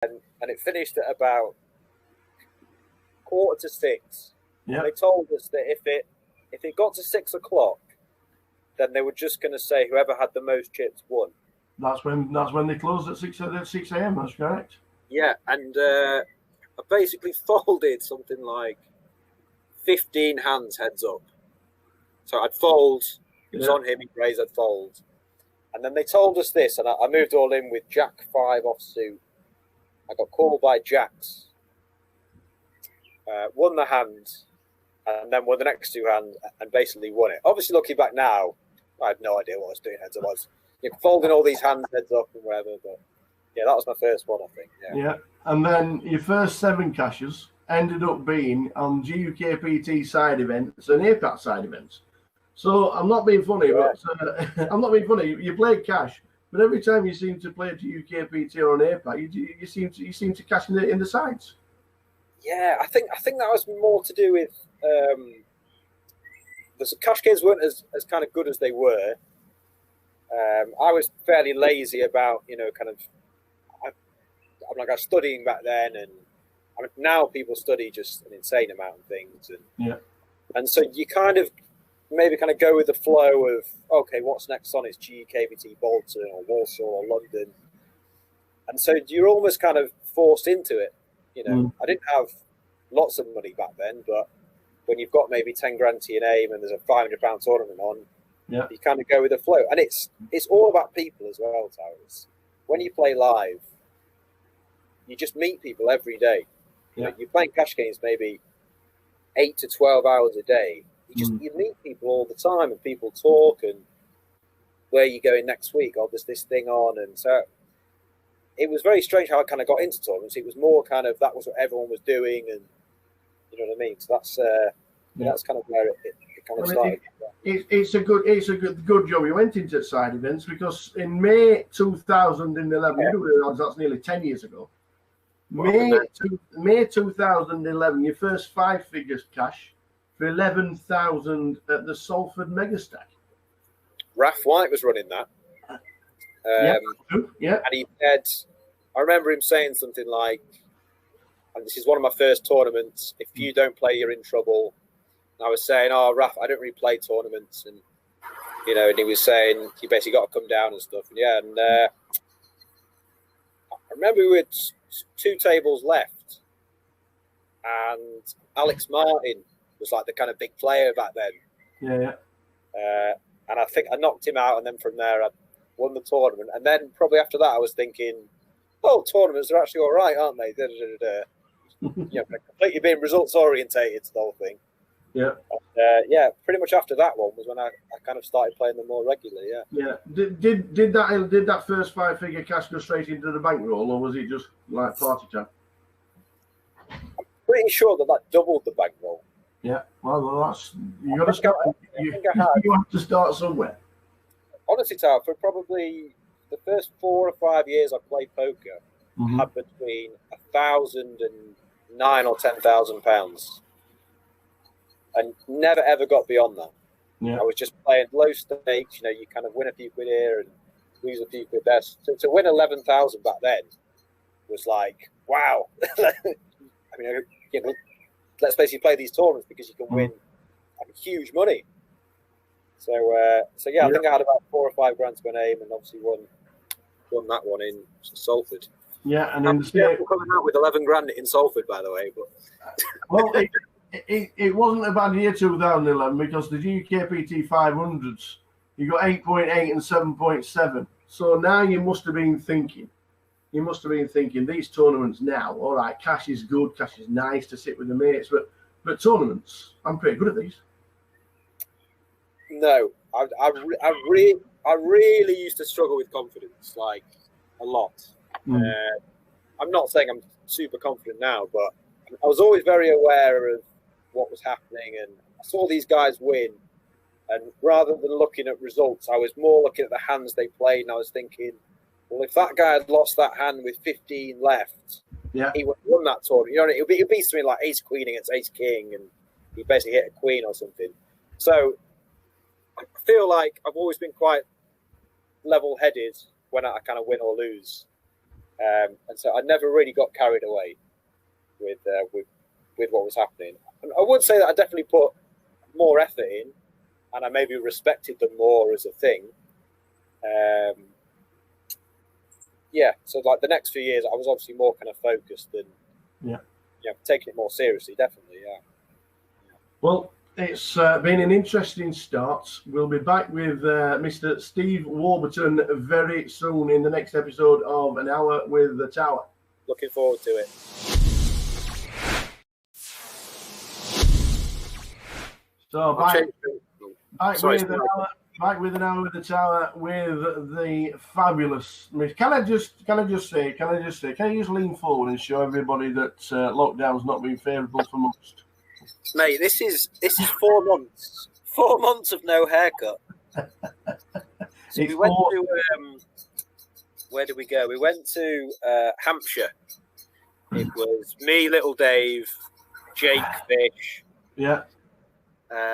and it finished at about 5:45. Yeah. And they told us that if it got to 6 o'clock, then they were just going to say whoever had the most chips won. That's when they closed at 6 a.m. That's correct. Yeah, and I basically folded something like 15 hands heads up. So I'd fold. It was on him. He'd raise. I'd fold. And then they told us this, and I moved all in with Jack 5 offsuit. I got called by Jacks. Won the hand, and then won the next 2 hands, and basically won it. Obviously, looking back now, I had no idea what I was doing heads up. I was folding all these hands heads up and whatever, but yeah, that was my first one, I think. Yeah, and then your first 7 cashes ended up being on GUKPT side events and APAT side events. So I'm not being funny, but I'm not being funny. You played cash, but every time you seem to play GUKPT or an APAT, you seem to cash in the sides. Yeah, I think that was more to do with the cash games weren't as kind of good as they were. I was fairly lazy about I'm like I was studying back then, and I mean, now people study just an insane amount of things, and so you kind of maybe go with the flow of okay, what's next on is GUKPT Bolton or Warsaw or London, and so you're almost kind of forced into it. I didn't have lots of money back then, but when you've got maybe 10 grand to your name and there's a £500 tournament on, you kind of go with the flow. And it's all about people as well, Towers. When you play live, you just meet people every day. You're playing cash games maybe 8 to 12 hours a day. You meet people all the time, and people talk, and where are you going next week? Oh, there's this thing on, and so it was very strange how I kind of got into tournaments. It was more kind of that was what everyone was doing, and you know what I mean. So that's kind of where it kind of started. It's a good job you went into side events, because in May 2011, that's nearly 10 years ago. May 2011, your first 5 figures cash for 11,000 at the Salford Megastack. Raf White was running that. And he said, I remember him saying something like, and this is one of my first tournaments, if you don't play, you're in trouble. And I was saying, Raf, I don't really play tournaments. And, and he was saying, you basically got to come down and stuff. And I remember we had 2 tables left, and Alex Martin was like the kind of big player back then. And I think I knocked him out, and then from there I won the tournament. And then probably after that I was thinking, tournaments are actually all right, aren't they? Completely being results orientated to the whole thing. Pretty much after that one was when I kind of started playing them more regularly. Did that first 5 figure cash go straight into the bankroll, or was it just like party time? I'm pretty sure that doubled the bankroll. Yeah, well, that's you got to start. You have to start somewhere. Honestly, Tal, for probably the first 4 or 5 years I played poker, I had between 1,000 and £9,000 or £10,000, and never ever got beyond that. I was just playing low stakes. You kind of win a few quid here and lose a few quid there. So to win 11,000 back then was like, wow. I mean, let's basically play these tournaments because you can win huge money. So I think I had about 4 or 5 grand to my name, and obviously won that one in Salford. Yeah, and in coming out with 11 grand in Salford, by the way. But well, it wasn't a bad year 2011, because the GUKPT 500s, you got 8.8 and 7.7. So now you must have been thinking these tournaments now. All right, cash is good, cash is nice to sit with the mates, but tournaments, I'm pretty good at these. No, I really used to struggle with confidence, like a lot. I'm not saying I'm super confident now, but I was always very aware of what was happening, and I saw these guys win, and rather than looking at results, I was more looking at the hands they played, and I was thinking, well, if that guy had lost that hand with 15 left, he would have won that tournament. It would be something like ace queen against ace king, and he basically hit a queen or something. So I feel like I've always been quite level-headed when I kind of win or lose. And so I never really got carried away with what was happening. And I would say that I definitely put more effort in, and I maybe respected them more as a thing. So like the next few years, I was obviously more kind of focused and taking it more seriously. Definitely, yeah. Well, it's been an interesting start. We'll be back with Mr. Steve Warburton very soon in the next episode of An Hour with the Tower. Looking forward to it. So back with An Hour with the Tower with the fabulous. Can I just lean forward and show everybody that lockdown's not been favourable for most? Mate, this is 4 months. 4 months of no haircut. So we went to where did we go? We went to Hampshire. It was me, Little Dave, Jake Fish. Yeah.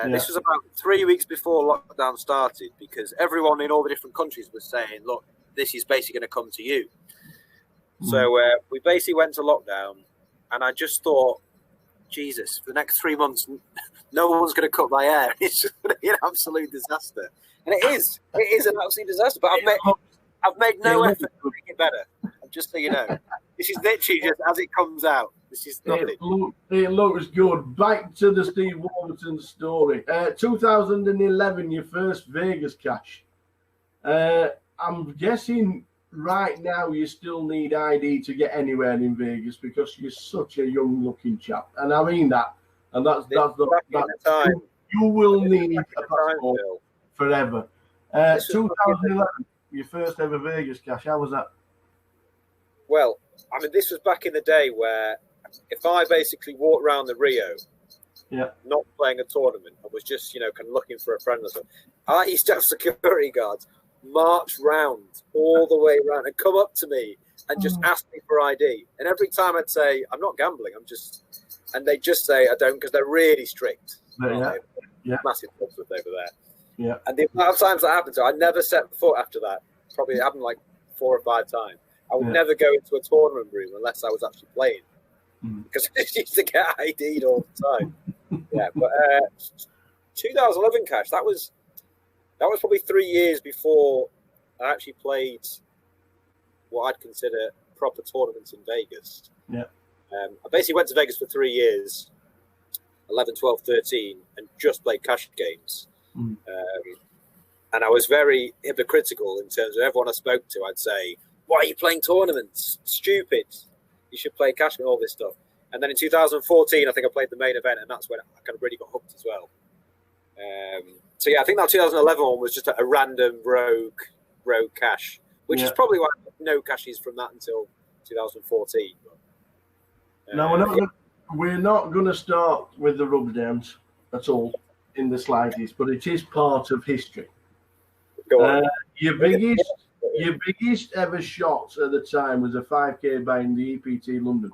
This was about 3 weeks before lockdown started, because everyone in all the different countries was saying, look, this is basically going to come to you. So we basically went to lockdown, and I just thought, Jesus, for the next 3 months, no one's going to cut my hair. It's just going to be an absolute disaster. And it is. It is an absolute disaster. But I've made no effort to make it better. Just so you know. This is literally just as it comes out. This is nothing. It looks good. Back to the Steve Warburton story. 2011, your first Vegas cash. I'm guessing right now you still need ID to get anywhere in Vegas because you're such a young-looking chap, and I mean that. And that's time. You will need a passport forever. 2011, your first ever Vegas cash. How was that? Well, I mean, this was back in the day where if I basically walked around the Rio, not playing a tournament, I was just, kind of looking for a friend or something, I used to have security guards march round all the way around and come up to me and just ask me for ID. And every time I'd say, I'm not gambling, and they'd just say, I don't, because they're really strict. Massive clubs over there. Yeah. And the amount of times that happened, so I never set foot after that. Probably happened like 4 or 5 times. I would never go into a tournament room unless I was actually playing, because I used to get ID'd all the time. But 2011 cash, that was probably 3 years before I actually played what I'd consider proper tournaments in Vegas. I basically went to Vegas for 3 years, 11, 12, 13, and just played cash games. And I was very hypocritical in terms of everyone I spoke to. I'd say, why are you playing tournaments? Stupid. You should play cash and all this stuff. And then in 2014, I think I played the main event, and that's when I kind of really got hooked as well. I think that 2011 one was just a random rogue cash, which is probably why no cashes from that until 2014. Now, we're not going to start with the rub downs at all in the slightest, but it is part of history. Go on. Your biggest ever shot at the time was a 5K buy in the EPT London.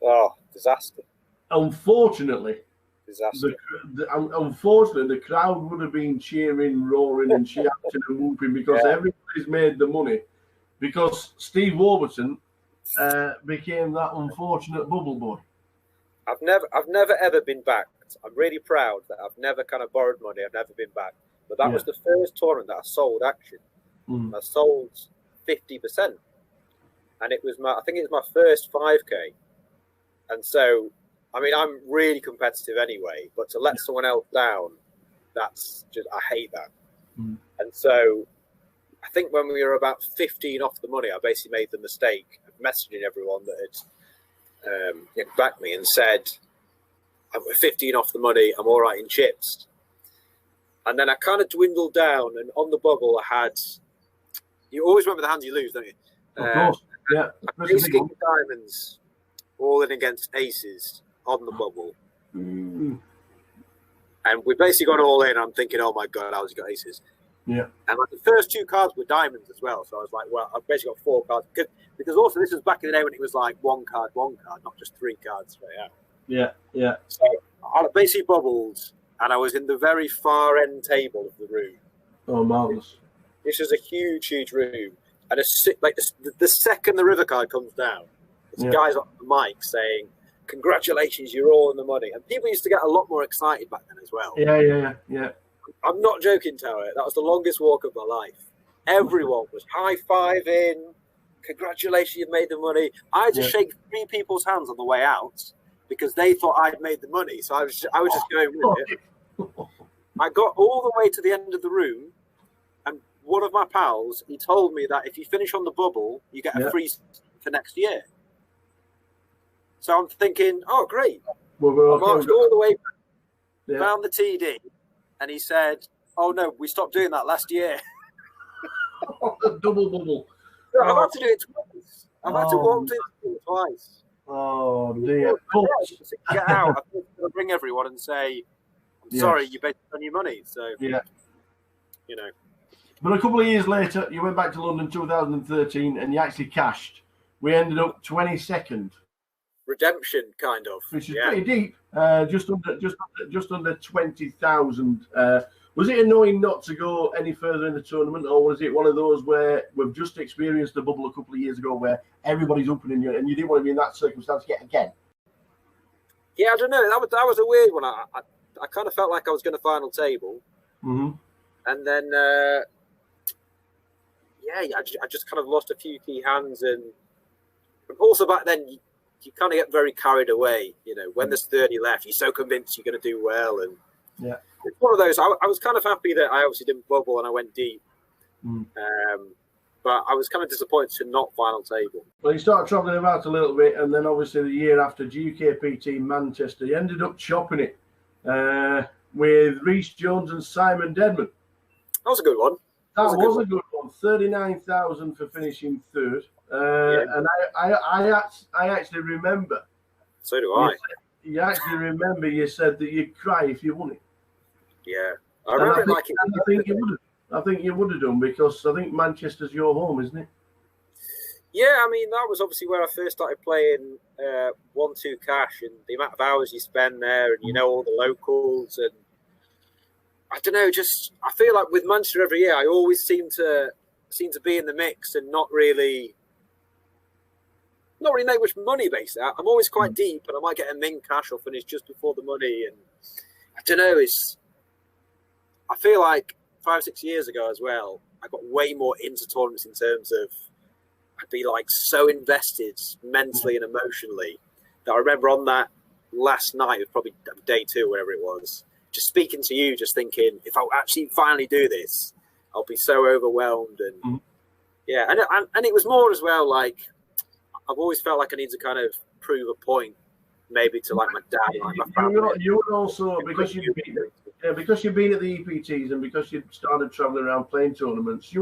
Oh, disaster. Unfortunately, disaster. The crowd would have been cheering, roaring, and shouting and whooping because everybody's made the money. Because Steve Warburton became that unfortunate bubble boy. I've never ever been backed. I'm really proud that I've never kind of borrowed money. I've never been backed. But that was the first tournament that I sold action. I sold 50%, and it was I think it was my first 5K. And so, I mean, I'm really competitive anyway. But to let someone else down, that's just, I hate that. And so, I think when we were about 15 off the money, I basically made the mistake of messaging everyone that had backed me and said, I'm 15 off the money, I'm all right in chips. And then I kind of dwindled down, and on the bubble I had, you always remember the hands you lose, don't you? Of course, yeah. Basically diamonds all in against aces on the bubble. And we basically got all in. I'm thinking, oh my God, how's he got aces? Yeah. And like the first 2 cards were diamonds as well. So I was like, well, I've basically got 4 cards. Because also this was back in the day when it was like 1 card, not just 3 cards straight out. Yeah. So I basically bubbled, and I was in the very far end table of the room. Oh, marvellous. This was a huge, huge room. And the second the river card comes down, this guy's on the mic saying, "Congratulations, you're all in the money." And people used to get a lot more excited back then as well. Yeah. I'm not joking, Tower. That was the longest walk of my life. Everyone was high-fiving. Congratulations, you've made the money. I had to shake 3 people's hands on the way out because they thought I'd made the money. So I was just going with it. I got all the way to the end of the room, and one of my pals, he told me that if you finish on the bubble, you get a free for next year. So I'm thinking, oh, great. Well, I marched all the way back, found the TD, and he said, oh, no, we stopped doing that last year. Double bubble. So I've had to do it twice. I've had to walk to it twice. Oh, dear. Get out. I'm going to bring everyone and say, I'm sorry, you bet on your money. So, you know. But a couple of years later, you went back to London 2013 and you actually cashed. We ended up 22nd. Redemption, kind of. Which is pretty deep. Just under 20,000. Was it annoying not to go any further in the tournament, or was it one of those where we've just experienced a bubble a couple of years ago where everybody's opening you and you didn't want to be in that circumstance yet again? Yeah, I don't know. That was a weird one. I kind of felt like I was going to final table. Mm-hmm. And then, I just kind of lost a few key hands. And also back then, you kind of get very carried away. You know, when there's 30 left, you're so convinced you're going to do well. And it's one of those. I was kind of happy that I obviously didn't bubble and I went deep. But I was kind of disappointed to not final table. Well, you started travelling about a little bit, and then obviously the year after GUKPT Manchester, you ended up chopping it with Rhys Jones and Simon Dedman. That was a good one. That was a good one. 39,000 for finishing third. And I actually remember. So do I. You actually remember you said that you'd cry if you won it. Yeah. I remember I think you would have done, because I think Manchester's your home, isn't it? Yeah, I mean, that was obviously where I first started playing 1-2 cash, and the amount of hours you spend there, and you know all the locals, and I don't know, just I feel like with Manchester every year, I always seem to be in the mix and not really make much money based out. I'm always quite deep, and I might get a min cash or finish just before the money, and I don't know. I feel like 5-6 years ago as well, I got way more into tournaments in terms of I'd be like so invested mentally and emotionally that I remember on that last night, it was probably day 2, whatever it was, just speaking to you, just thinking, if I actually finally do this, I'll be so overwhelmed. And and it was more as well, like I've always felt like I need to kind of prove a point, maybe to like my dad, like my family. You would also, because you've been at the EPTs and because you started traveling around playing tournaments,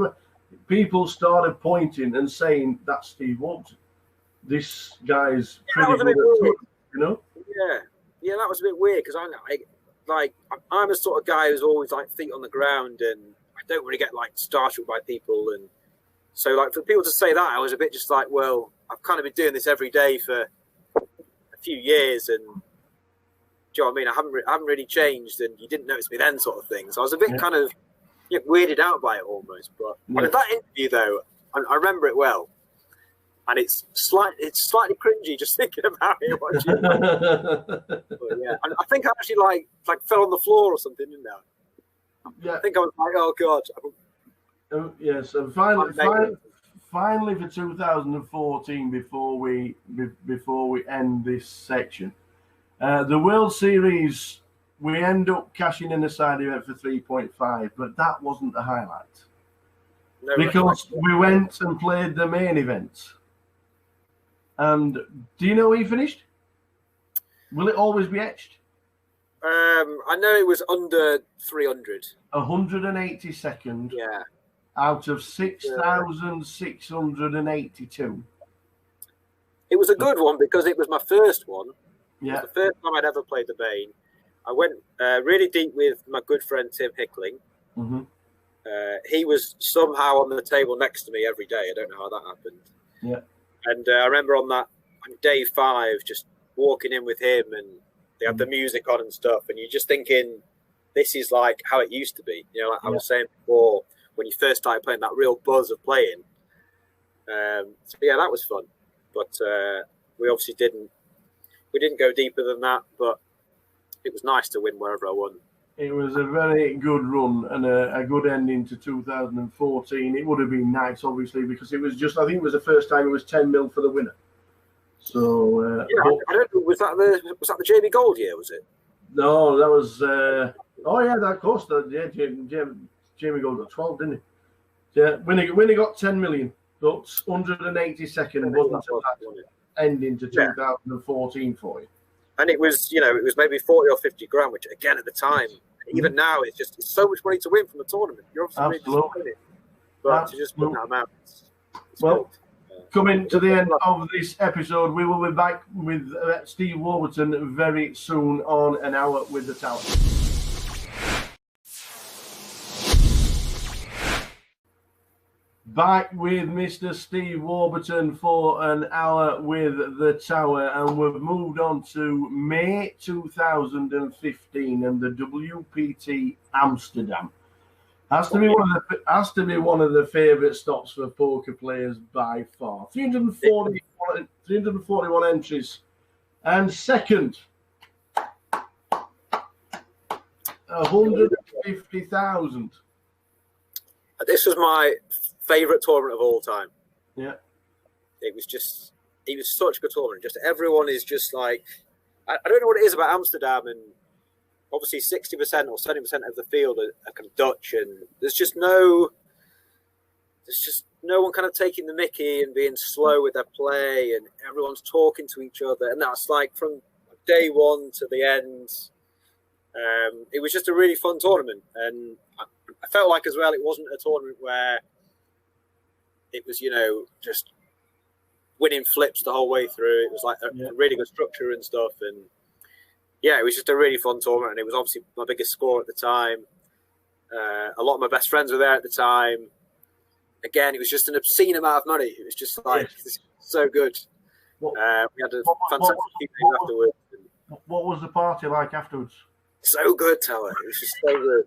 people started pointing and saying, that's Steve Walton. This guy's pretty good at it, you know? Yeah, that was a bit weird, because I'm a sort of guy who's always like feet on the ground, and I don't really get like startled by people, and so like for people to say that, I was a bit just like, well, I've kind of been doing this every day for a few years, and do you know what I mean? I haven't really changed, and you didn't notice me then, sort of thing. So I was a bit kind of weirded out by it almost. But that interview though, I remember it well, and it's slightly cringy just thinking about it. Watching. But yeah, and I think I actually like fell on the floor or something, didn't I? Yeah. I think I was like, oh god. Yes, and finally for 2014, before we end this section, the World Series, we end up cashing in a side event for 3.5, but that wasn't the highlight. No, because we went and played the main event. And do you know where you finished? Will it always be etched? I know it was under 300. 182nd. Yeah. Out of 6,682. It was a good one because it was my first one. Yeah. It was the first time I'd ever played the Bane. I went really deep with my good friend Tim Hickling. Mm-hmm. He was somehow on the table next to me every day. I don't know how that happened. Yeah. And I remember on day 5, just walking in with him, and they had the music on and stuff, and you're just thinking, this is like how it used to be. You know, like I was saying before, when you first started playing, that real buzz of playing. So yeah, that was fun. But we obviously didn't go deeper than that. But it was nice to win wherever I won. It was a very good run and a good ending to 2014. It would have been nice, obviously, because it was just, I think it was the first time it was 10 mil for the winner. So I don't know, was that the Jamie Gold year? Was it? No, that was. Oh yeah, that course. Jamie Gold got 12, didn't he? Yeah, when he got 10 million, but 182nd wasn't that ending to 2014 for you. And it was maybe 40 or 50 grand, which again at the time, even now, it's so much money to win from a tournament. You're obviously really disappointed, but to just win that amount, it's well. Good. Coming to the end of this episode, we will be back with Steve Warburton very soon on An Hour with the Tower. Back with Mr. Steve Warburton for An Hour with the Tower, and we've moved on to May 2015 and the WPT Amsterdam. Has to be one of the favourite stops for poker players by far. 341 entries, and second, 150,000. This was my favourite tournament of all time. Yeah, it was such a good tournament. Just everyone is just like, I don't know what it is about Amsterdam, and obviously 60% or 70% of the field are kind of Dutch, and there's just no one kind of taking the mickey and being slow with their play, and everyone's talking to each other, and that's like from day one to the end. It was just a really fun tournament, and I felt like as well it wasn't a tournament where it was just winning flips the whole way through. It was like a really good structure and stuff, and yeah, it was just a really fun tournament, and it was obviously my biggest score at the time. A lot of my best friends were there at the time. Again, it was just an obscene amount of money. It was just like so good. We had a fantastic evening afterwards. What was the party like afterwards? So good, Tower. It was just so good.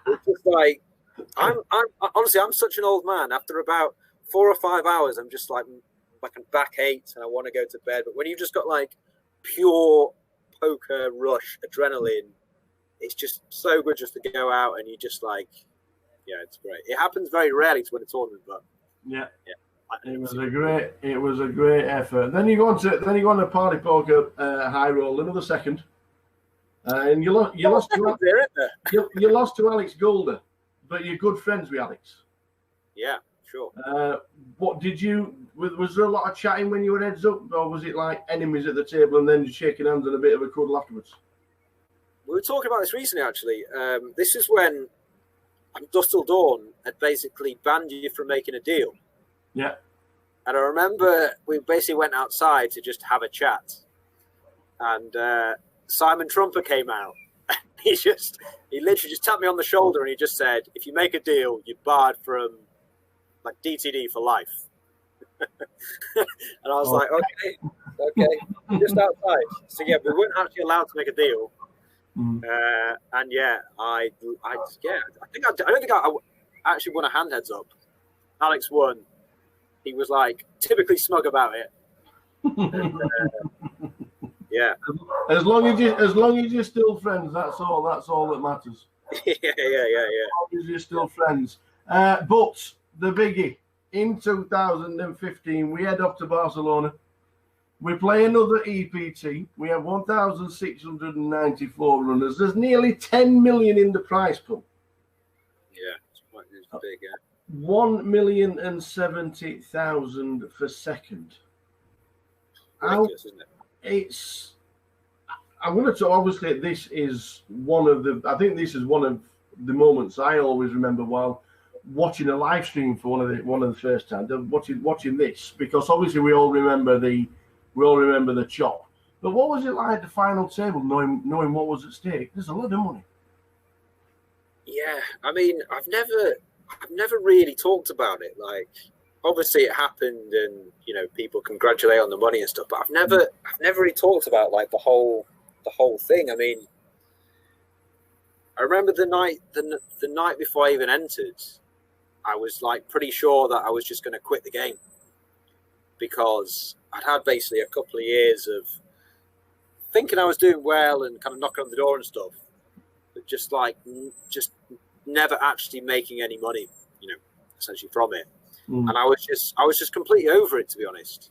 It's just like honestly, I'm such an old man. After about 4 or 5 hours, I'm just like a back ache, and I want to go to bed. But when you've just got like pure poker rush adrenaline, it's just so good just to go out, and you just like, it's great. It happens very rarely to win a tournament, but it was a great effort. Then you go on to Party Poker High Roll, another second, and you lost to Alex Golder, but you're good friends with Alex. Yeah, sure. Was there a lot of chatting when you were heads up, or was it like enemies at the table and then shaking hands and a bit of a cuddle afterwards? We were talking about this recently, actually. This is when Dusk Till Dawn had basically banned you from making a deal. Yeah. And I remember we basically went outside to just have a chat, and Simon Trumper came out. He literally just tapped me on the shoulder and he just said, "If you make a deal, you're barred from like DTD for life." And I was like, okay, just outside. So yeah, we weren't actually allowed to make a deal. And I don't think I actually won a hand heads up. Alex won. He was like typically smug about it. And, yeah. As long as you're still friends, that's all that matters. Yeah. As long as you're still friends. But the biggie, in 2015, we head up to Barcelona. We play another EPT. We have 1,694 runners. There's nearly 10 million in the prize pool. Yeah, it's big, yeah. 1,070,000 for second. Ridiculous, isn't it? I'm going to talk, obviously, this is one of the moments I always remember while watching a live stream for one of the first times, watching this, because obviously we all remember the chop. But what was it like at the final table, knowing what was at stake? There's a lot of money. Yeah, I mean, I've never really talked about it. Like, obviously it happened, and people congratulate on the money and stuff. But I've never really talked about like the whole thing. I mean, I remember the night before I even entered, I was like pretty sure that I was just going to quit the game, because I'd had basically a couple of years of thinking I was doing well and kind of knocking on the door and stuff, but just never actually making any money, essentially from it. And I was just completely over it, to be honest.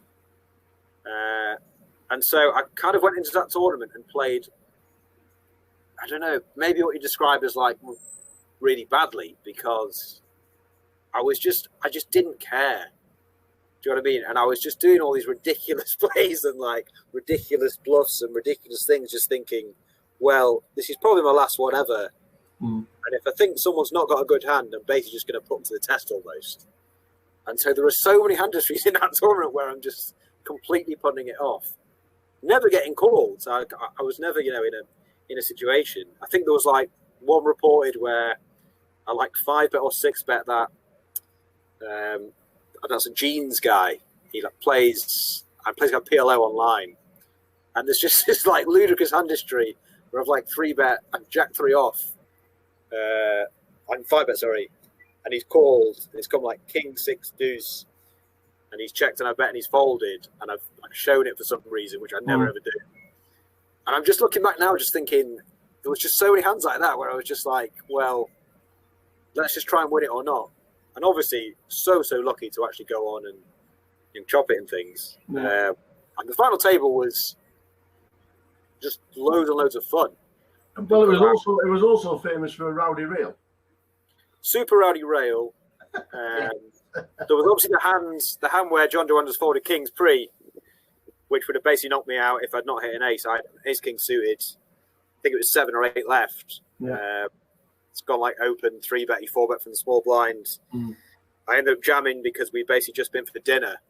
And so I kind of went into that tournament and played, I don't know, maybe what you describe as like really badly, because I just didn't care. Do you know what I mean? And I was just doing all these ridiculous plays and like ridiculous bluffs and ridiculous things, just thinking, well, this is probably my last one ever. And if I think someone's not got a good hand, I'm basically just going to put them to the test almost. And so there were so many hand histories in that tournament where I'm just completely putting it off, never getting called. So I was never, in a situation. I think there was like one reported where I like 5-bet or 6-bet that. That's a Jeans guy. He plays like PLO online, and there's just this like ludicrous hand history where I've like 3-bet and Jack 3 off. I'm 5-bet, sorry, and he's called. It's come like King 6 deuce, and he's checked and I bet and he's folded, and I've shown it for some reason, which I never ever do. And I'm just looking back now, just thinking there was just so many hands like that where I was just like, well, let's just try and win it or not. And obviously, so lucky to actually go on and chop it and things. And the final table was just loads and loads of fun. Well, it was also famous for a rowdy rail. Super rowdy rail. There was obviously the hand where John DeWanders folded King's pre, which would have basically knocked me out if I'd not hit an ace. I had ace King suited. I think it was 7 or 8 left. Yeah. It's gone like open 3-bet, 4-bet from the small blind. I ended up jamming because we'd basically just been for the dinner,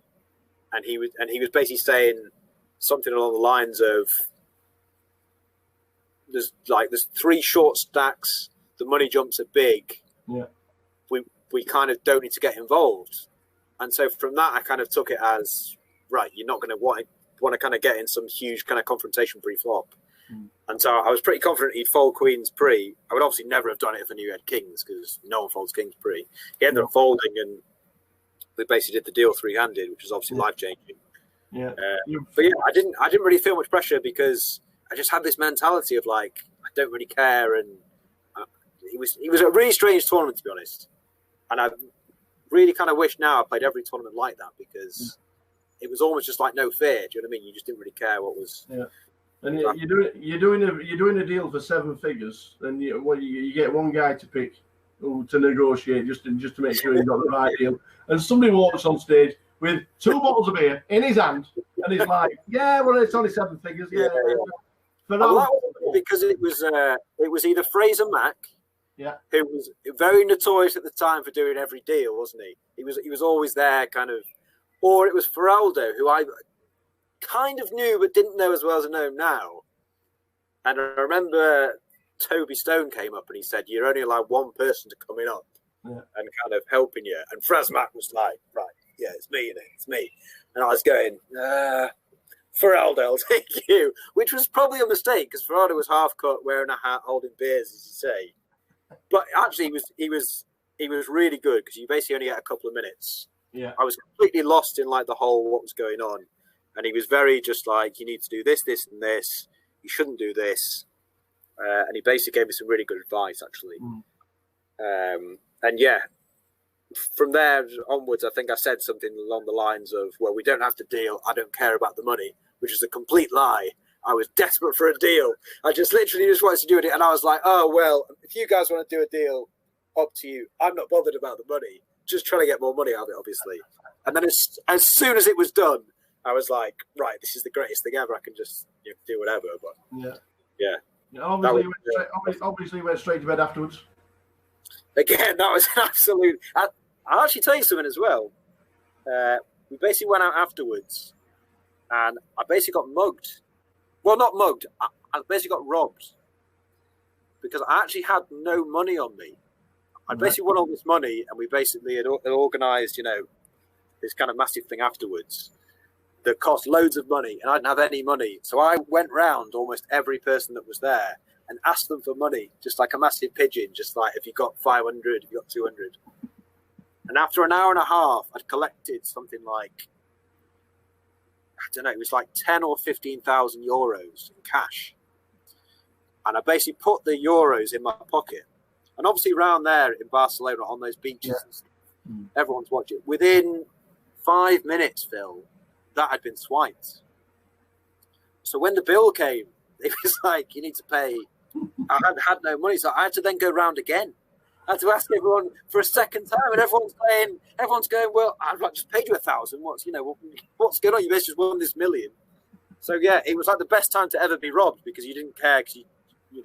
and he was basically saying something along the lines of, "There's 3 short stacks. The money jumps are big. Yeah, we kind of don't need to get involved." And so from that, I kind of took it as, right, you're not going to want to kind of get in some huge kind of confrontation pre-flop. And so I was pretty confident he'd fold Queens pre. I would obviously never have done it if I knew he had Kings, because no one folds Kings pre. He ended up folding, and we basically did the deal 3-handed, which was obviously life-changing. Yeah. But yeah, I didn't really feel much pressure, because I just had this mentality of like, I don't really care. And it was a really strange tournament, to be honest. And I really kind of wish now I played every tournament like that, because it was almost just like no fear. Do you know what I mean? You just didn't really care what was. Yeah. And you're doing a deal for 7 figures, and you get one guy to pick to negotiate just to make sure you got the right deal. And somebody walks on stage with 2 bottles of beer in his hand, and he's like, "Yeah, well, it's only 7 figures." Yeah. Well, that was because it was either Fraser Mack, who was very notorious at the time for doing every deal, wasn't he? He was always there, kind of, or it was Feraldo, who I kind of knew but didn't know as well as I know him now. And I remember Toby Stone came up and he said, "You're only allowed one person to come in up and kind of helping you." And Fraz Mack was like, "Right, yeah, it's me, it's me." And I was going, "Feraldo, I'll take you," which was probably a mistake, because Feraldo was half cut, wearing a hat, holding beers, as you say. But actually, he was really good, because you basically only get a couple of minutes. Yeah, I was completely lost in like the whole what was going on. And he was very just like, you need to do this, this, and this. You shouldn't do this. And he basically gave me some really good advice, actually. And yeah, from there onwards, I think I said something along the lines of, "Well, we don't have to deal. I don't care about the money," which is a complete lie. I was desperate for a deal. I just literally just wanted to do it. And I was like, "Oh, well, if you guys want to do a deal, up to you. I'm not bothered about the money. Just trying to get more money out of it, obviously." And then as soon as it was done, I was like, right, this is the greatest thing ever. I can just do whatever. But yeah. Obviously went straight to bed afterwards. Again, that was an absolute. I'll actually tell you something as well. We basically went out afterwards, and I basically got mugged. Well, not mugged. I basically got robbed, because I actually had no money on me. I basically won all this money, and we basically had organised, this kind of massive thing afterwards that cost loads of money, and I didn't have any money. So I went round almost every person that was there and asked them for money, just like a massive pigeon, just like, if you got 500, if you got 200. And after an hour and a half, I'd collected something like, I don't know, it was like 10 or 15,000 euros in cash. And I basically put the euros in my pocket. And obviously around there in Barcelona on those beaches, and stuff, everyone's watching. Within 5 minutes, Phil, that had been swiped. So when the bill came, it was like, you need to pay. I had no money, so I had to then go round again. I had to ask everyone for a second time, and everyone's going, well, I've just paid you 1,000. What's going on? You basically just won this million. So yeah, it was like the best time to ever be robbed because you didn't care because you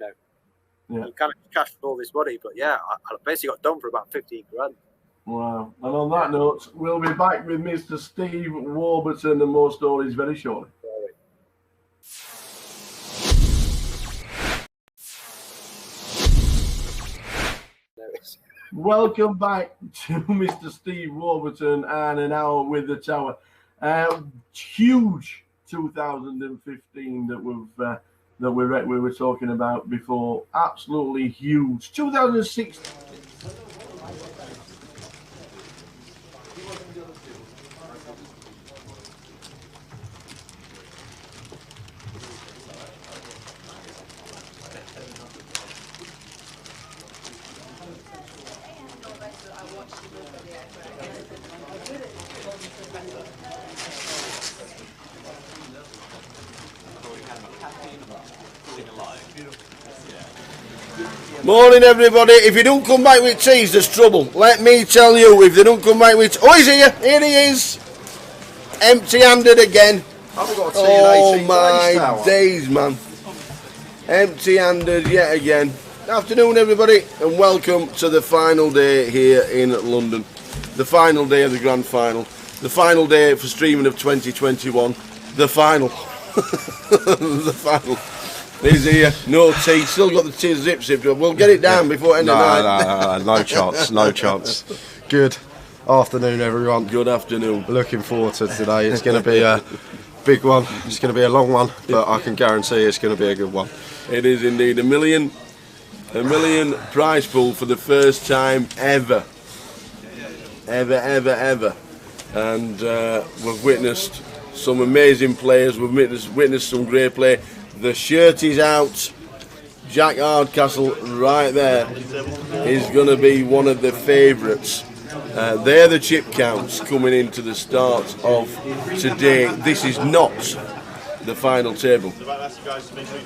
kind of cashed all this money. But yeah, I basically got done for about 15 grand. Wow. And on that note, we'll be back with Mr. Steve Warburton and more stories very shortly. Welcome back to Mr. Steve Warburton and an hour with the Tower. Huge 2015 that we were talking about before. Absolutely huge. 2016. Morning, everybody. If you don't come back with teas, there's trouble. Let me tell you, if they don't come back with... Oh, he's here. Here he is. Empty-handed again. Oh, my days, man. Empty-handed yet again. Afternoon, everybody, and welcome to the final day here in London. The final day of the Grand Final. The final day for streaming of 2021. The final. The final. He's here, no tea, still got the tea zip. We'll get it down before end of night. No chance, no chance. Good afternoon, everyone. Good afternoon. Looking forward to today. It's going to be a big one. It's going to be a long one, but I can guarantee it's going to be a good one. It is indeed. A million prize pool for the first time ever. Ever. And we've witnessed some amazing players. We've witnessed some great play. The shirt is out. Jack Hardcastle right there is going to be one of the favourites. They're the chip counts coming into the start of today. This is not the final table.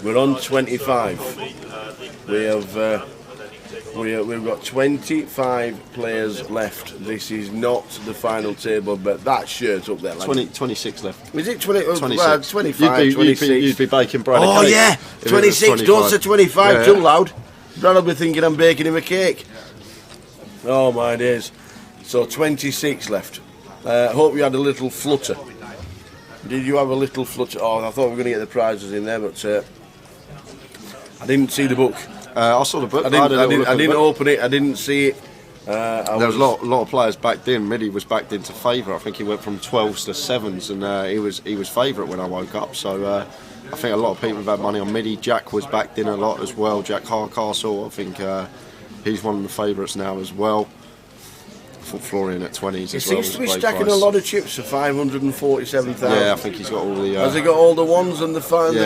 We're on 25. We've got 25 players left. This is not the final table, but that shirt up there. 26 left. Is it 20? 26. 25, 26. You'd be baking bread. Oh, yeah. 26. Don't say 25 yeah. Too loud. Brad will be thinking I'm baking him a cake. Oh, my days. So 26 left. Hope you had a little flutter. Did you have a little flutter? Oh, I thought we were going to get the prizes in there, but I didn't see the book. I saw the book. I didn't open it. I didn't see it. There was a lot of players backed in. Midi was backed into favour. I think he went from 12s to 7s, and he was favourite when I woke up. So I think a lot of people have had money on Midi. Jack was backed in a lot as well. Jack Hardcastle. I think he's one of the favourites now as well. Florian at 20s. He seems to be stacking a lot of chips for 547,000. Yeah, I think he's got all the. Has he got all the ones and the fives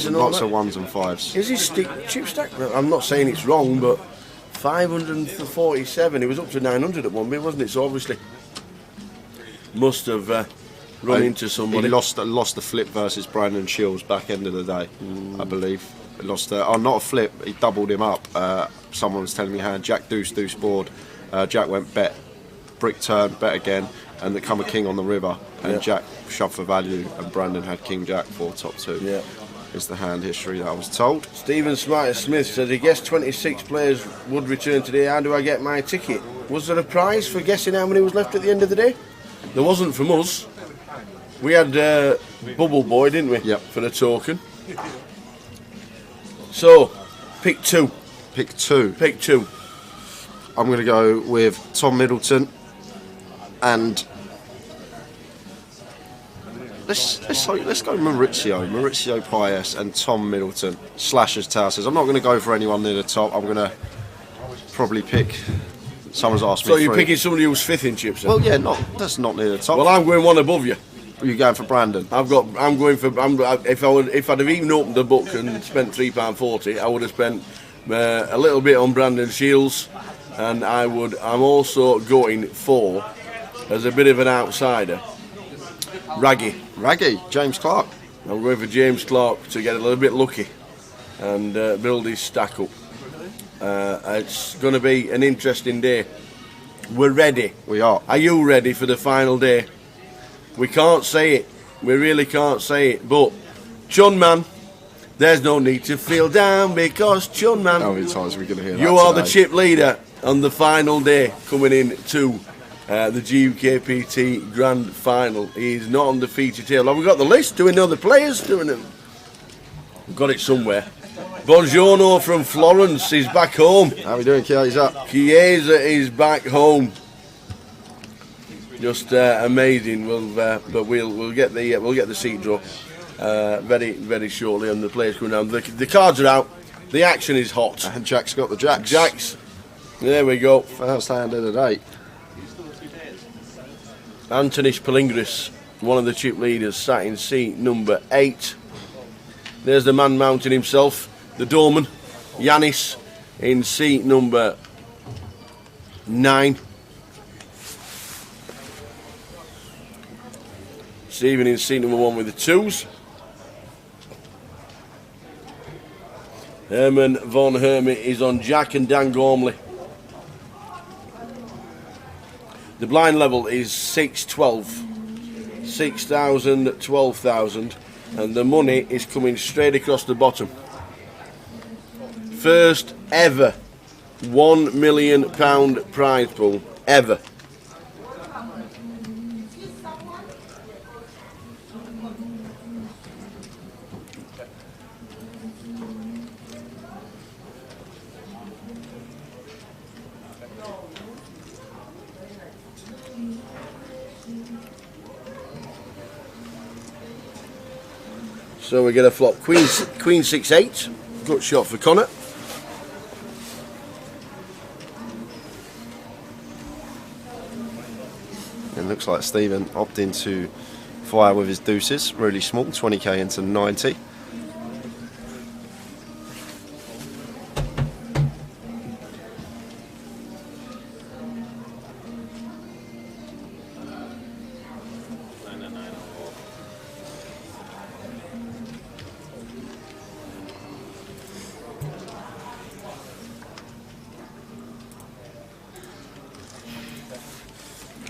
and all lots that? of ones and fives. Is his chip stack? I'm not saying it's wrong, but 547. He was up to 900 at one bit, wasn't it? So obviously must have run into somebody. He lost the flip versus Brandon Shields back end of the day, I believe. He lost. Not a flip. He doubled him up. Someone was telling me how Jack Deuce board. Jack went bet. Brick turn, bet again, and they come a king on the river, and Jack shoved for value, and Brandon had King Jack for top two. Yeah, is the hand history that I was told. Stephen Smith says he guessed 26 players would return today. How do I get my ticket? Was there a prize for guessing how many was left at the end of the day? There wasn't from us. We had Bubble Boy, didn't we? Yep. For the token. So, pick two. Pick two. I'm going to go with Tom Middleton. And let's go Maurizio Paes and Tom Middleton. Slashers Towers. I'm not going to go for anyone near the top. I'm going to probably pick Someone's asked me. So you're picking somebody who's 5th in chips? Then? Well, yeah, that's not near the top. Well, I'm going one above you. You're going for Brandon. If I'd have even opened the book and spent £3.40, I would have spent a little bit on Brandon Shields, and I'm also going for, as a bit of an outsider, Raggy, James Clark. I'm going for James Clark to get a little bit lucky and build his stack up. It's going to be an interesting day. We're ready. We are. Are you ready for the final day? We can't say it. We really can't say it. But Chun Man, there's no need to feel down because Chun Man. How many times are we going to hear that? You are today? the chip leader on the final day, coming in to the GUKPT Grand Final. He's not on the feature tail. Have we got the list? Do we know the players? We've got it somewhere. Buongiorno from Florence is back home. How are we doing, Chiesa? Chiesa is back home. Just amazing. But we'll get the seat draw very, very shortly, and the players coming down. The cards are out. The action is hot. And Jack's got the jacks. Jacks. There we go. First hand of the day. Antonis Palingris, one of the chip leaders, sat in seat number 8. There's the man mounting himself, the doorman, Yanis, in seat number 9. Stephen in seat number 1 with the 2s. Herman von Hermit is on Jack, and Dan Gormley. The blind level is 6,12, 6,000, 12,000, and the money is coming straight across the bottom. First ever £1 million prize pool ever. So we get a flop. Queen 6-8. Good shot for Connor. It looks like Stephen opted to fire with his deuces. Really small, 20k into 90.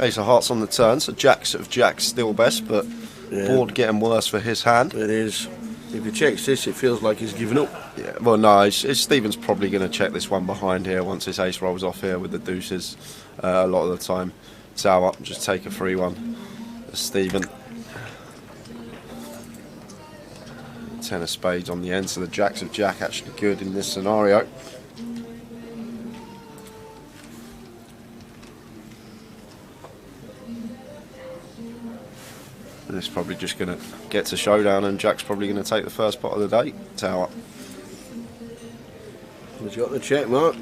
Ace of hearts on the turn, so Jacks of Jacks still best, but board getting worse for his hand. It is. If he checks this, it feels like he's given up. Yeah, well, no, Stephen's probably going to check this one behind here once his ace rolls off here with the deuces. A lot of the time, tower up, just take a free one. Stephen. 10 of spades on the end, so the Jacks of Jack actually good in this scenario. And it's probably just going to get to showdown, and Jack's probably going to take the first pot of the day. Tower. He's got the check mark.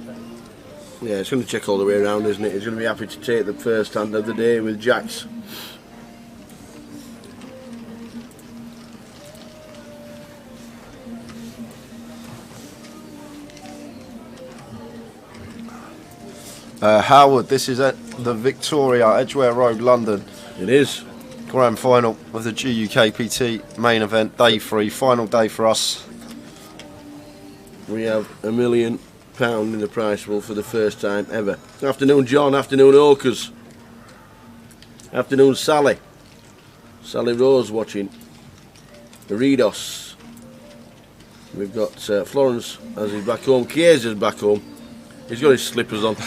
Yeah, it's going to check all the way around, isn't it? He's going to be happy to take the first hand of the day with Jacks. Howard, this is at the Victoria, Edgware Road, London. It is. Grand final of the GUKPT main event, day 3, final day for us. We have £1 million in the prize pool for the first time ever. Afternoon, John. Afternoon, Oakers. Afternoon, Sally. Sally Rose watching. Redos. We've got Florence as he's back home. Chiesa's back home. He's got his slippers on.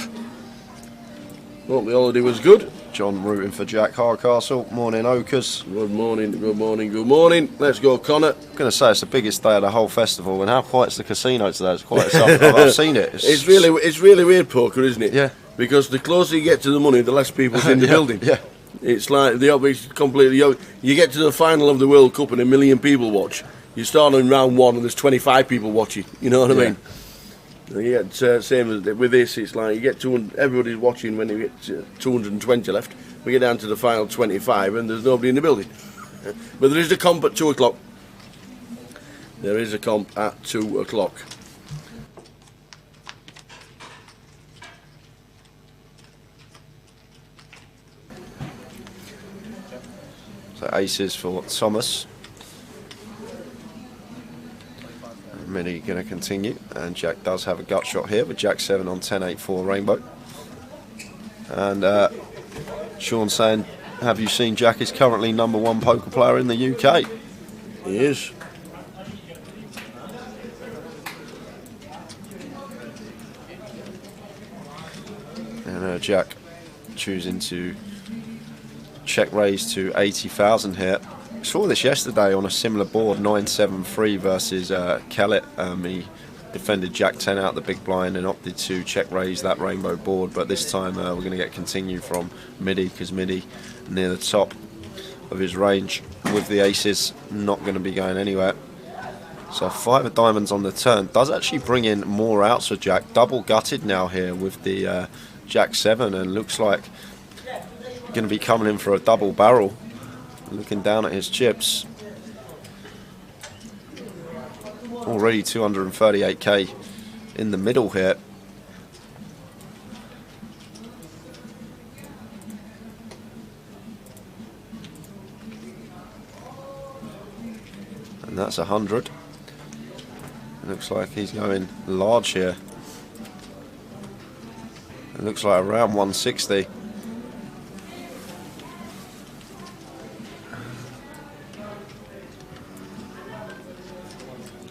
Hope the holiday was good. John rooting for Jack Hardcastle. Morning, Oakers. Good morning, good morning, good morning. Let's go, Connor. I'm going to say it's the biggest day of the whole festival, and how quiet's the casino today? It's quiet. I've seen it. It's really weird poker, isn't it? Yeah. Because the closer you get to the money, the less people's in the building. Yeah. It's like the opposite completely. You get to the final of the World Cup and 1 million people watch. You start on round 1 and there's 25 people watching. You know what I mean? You get same as with this. It's like you get 200. Everybody's watching when you get 220 left. We get down to the final 25, and there's nobody in the building. But there is a comp at 2 o'clock. There is a comp at 2 o'clock. So aces for Thomas. Mini going to continue, and Jack does have a gut shot here with Jack 7 on 10-8-4 Rainbow. And Sean saying, have you seen Jack is currently #1 poker player in the UK? He is. And Jack choosing to check raise to 80,000 here. Saw this yesterday on a similar board, 9-7-3 versus Kellett. He defended Jack 10 out the big blind and opted to check raise that Rainbow board, but this time we're going to get continue from Midi, because Midi near the top of his range with the aces, not going to be going anywhere. So 5 of diamonds on the turn does actually bring in more outs for Jack. Double gutted now here with the Jack 7, and looks like going to be coming in for a double barrel. Looking down at his chips, already 238k in the middle here. And that's 100. Looks like he's going large here. It looks like around 160.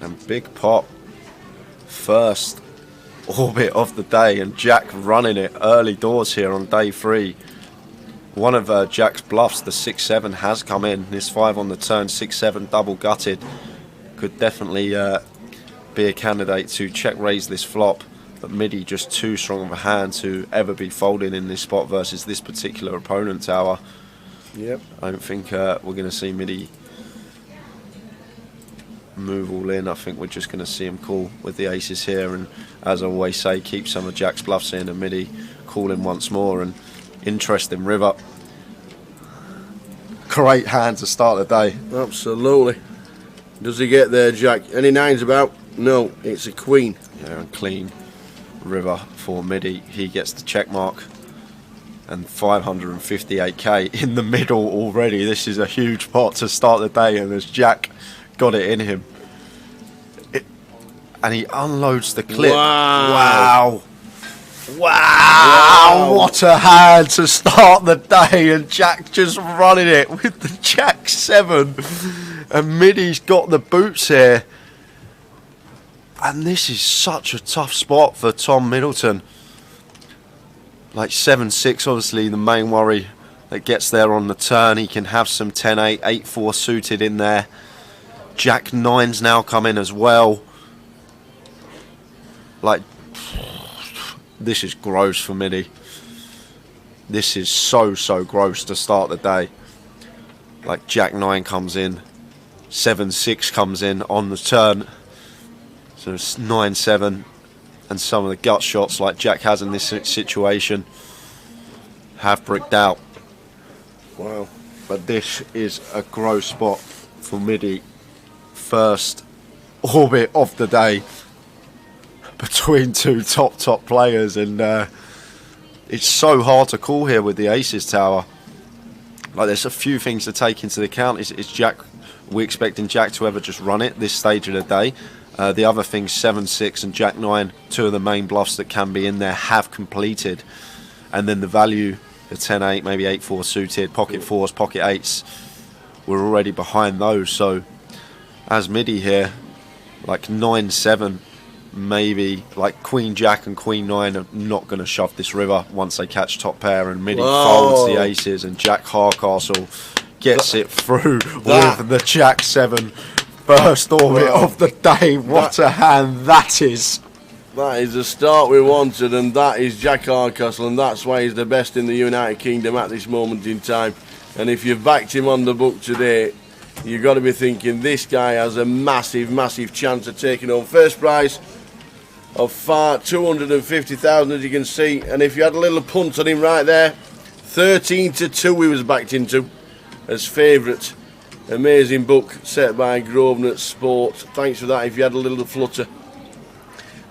And big pot, first orbit of the day, and Jack running it early doors here on day 3. One of Jack's bluffs, the 6-7, has come in. This 5 on the turn, 6-7 double gutted, could definitely be a candidate to check raise this flop, but Midi just too strong of a hand to ever be folding in this spot versus this particular opponent tower. Yep. I don't think we're going to see Midi move all in. I think we're just going to see him call with the aces here, and as I always say, keep some of Jack's bluffs in, and Midi call him once more. And interesting river. Great hand to start the day. Absolutely. Does he get there, Jack? Any nines about? No, it's a queen. Yeah, and clean river for Midi. He gets the check mark, and 558k in the middle already. This is a huge pot to start the day, and as Jack got it in him, and he unloads the clip. Wow. What a hand to start the day, and Jack just running it with the Jack 7, and Midi's got the boots here, and this is such a tough spot for Tom Middleton. Like 7-6, obviously the main worry that gets there on the turn. He can have some 10-8, 8-4 suited in there. Jack 9's now come in as well. Like, this is gross for Midi. This is so gross to start the day. Like, Jack 9 comes in, 7-6 comes in on the turn. So it's 9-7, and some of the gut shots like Jack has in this situation have bricked out. Wow. But this is a gross spot for Midi. First orbit of the day between two top players, and it's so hard to call here with the aces tower. Like, there's a few things to take into account. Is Jack, we expecting Jack to ever just run it this stage of the day? The other things, 7-6 and Jack 9, two of the main bluffs that can be in there, have completed, and then the value, the 10-8, maybe 8-4 suited, pocket 4s, pocket 8s, we're already behind those. So as Midi here, like 9-7, maybe like Queen Jack and Queen 9 are not going to shove this river once they catch top pair, and Midi folds the aces, and Jack Hardcastle gets it through with the Jack 7 first orbit of the day. What a hand that is. That is the start we wanted, and that is Jack Hardcastle, and that's why he's the best in the United Kingdom at this moment in time. And if you've backed him on the book today, you've got to be thinking this guy has a massive chance of taking home first prize of far 250,000, as you can see. And if you had a little punt on him right there, 13-2 he was backed into as favourite. Amazing book set by Grosvenor Sport. Thanks for that. If you had a little flutter,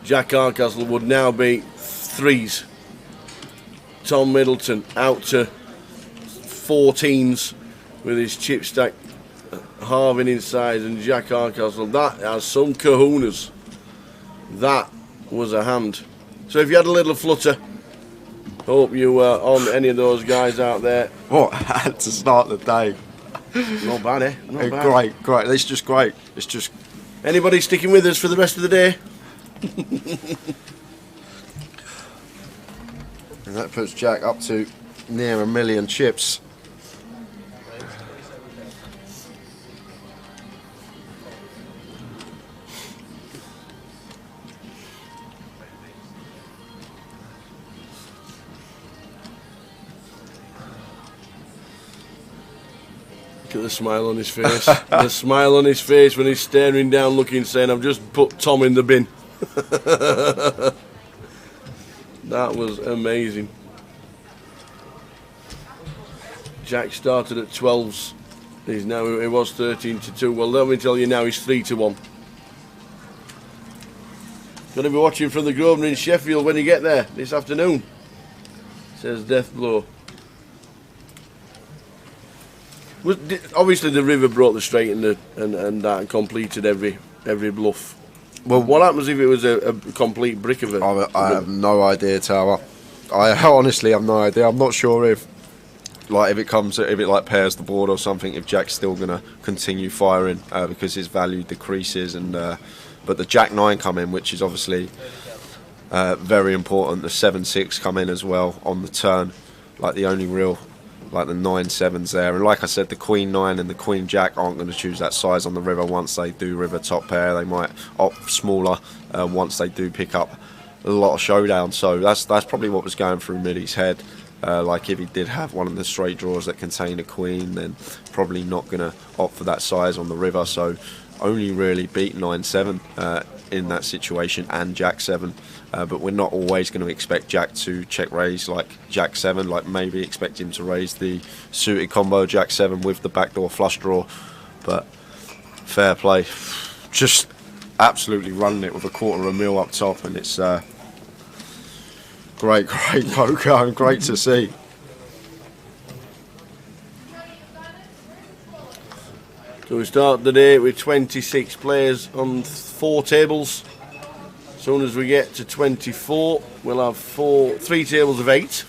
Jack Hardcastle would now be 3s. Tom Middleton out to 14s with his chip stack halving in size, and Jack Hardcastle, that has some kahunas. That was a hand. So if you had a little flutter, hope you were on any of those guys out there. What a hand to start the day. Not bad, eh? Not bad. Great, great. It's just great. It's just... Anybody sticking with us for the rest of the day? And that puts Jack up to near 1 million chips. Look at the smile on his face. The smile on his face when he's staring down, looking, saying, I've just put Tom in the bin. That was amazing. Jack started at 12s. He was 13-2. Well, let me tell you now, he's 3-1. Going to be watching from the Grosvenor in Sheffield when you get there this afternoon, says Deathblow. Obviously the river brought the straight and that completed every bluff. Well, what happens if it was a complete brick of it? I have no idea, Tower. I honestly have no idea. I'm not sure if it pairs the board or something, if Jack's still gonna continue firing because his value decreases, and but the Jack 9 come in, which is obviously very important. The 7-6 come in as well on the turn, like the only real. Like the 9-7s there, and like I said, the Queen 9 and the Queen Jack aren't going to choose that size on the river. Once they do river top pair, they might opt smaller once they do pick up a lot of showdown. So that's probably what was going through Middy's head. Like if he did have one of the straight draws that contain a Queen, then probably not going to opt for that size on the river. So only really beat 9-7 in that situation, and Jack 7. But we're not always going to expect Jack to check raise like Jack 7, like maybe expect him to raise the suited combo Jack 7 with the backdoor flush draw. But fair play, just absolutely running it with a $250,000 up top, and it's great poker and great to see. So we start the day with 26 players on 4 tables. As soon as we get to 24, we'll have 3 tables of 8.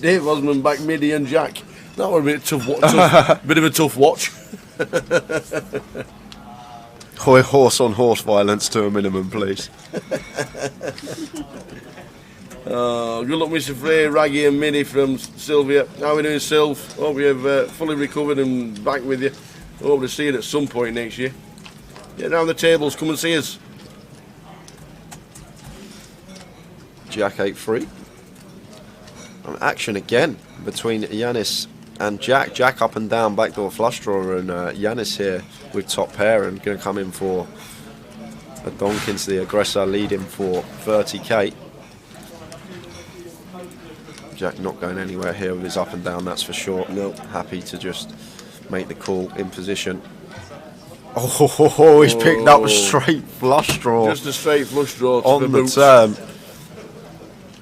Dave Osmond back Middy and Jack. That would be a bit of a tough watch. Horse on horse violence to a minimum, please. Good luck, Mr. Frey, Raggy and Middy from Sylvia. How are we doing, Sylv? Hope you've fully recovered and back with you. Hope to see you at some point next year. Get down the tables, come and see us. Jack 8-3. Action again between Yanis and Jack. Jack up and down, backdoor flush draw, and Yanis here with top pair and going to come in for a Donkins, the aggressor, leading for 30k. Jack not going anywhere here with his up and down, that's for sure. No, happy to just make the call in position. Oh, he's picked up a straight flush draw. Just a straight flush draw to on the turn.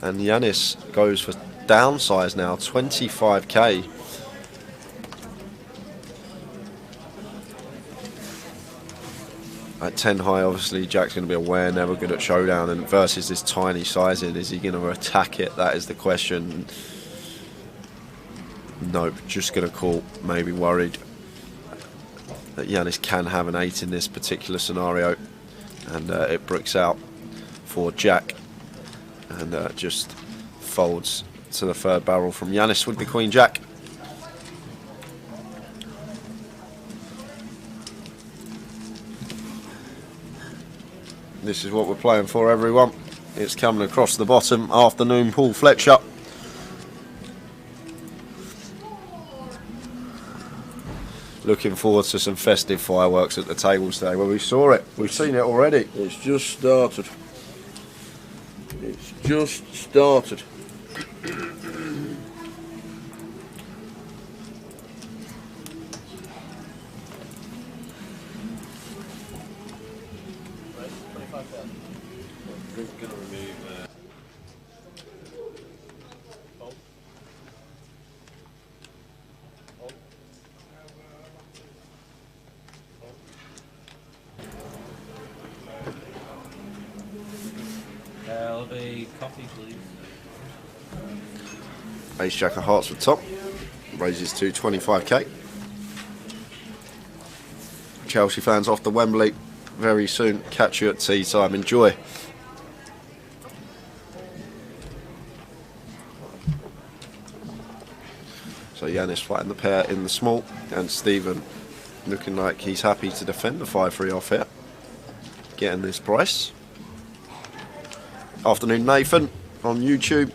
And Yanis goes for downsize now, 25k. At 10 high, obviously, Jack's going to be aware, never good at showdown, and versus this tiny sizing, is he going to attack it? That is the question. Nope, just going to call, maybe worried that Yanis can have an 8 in this particular scenario, and it bricks out for Jack, and just folds to the third barrel from Yanis with the Queen Jack. This is what we're playing for, everyone. It's coming across the bottom, afternoon Paul Fletcher. looking forward to some festive fireworks at the tables today. Well, we saw it. We've seen it already. It's just started. It's just started. There'll be coffee, please. Ace Jack of Hearts for top. Raises to 25k. Chelsea fans off to Wembley very soon. Catch you at tea time. Enjoy. So Yanis fighting the pair in the small, and Stephen looking like he's happy to defend the 5-3 off here. Getting this price. Afternoon Nathan on YouTube.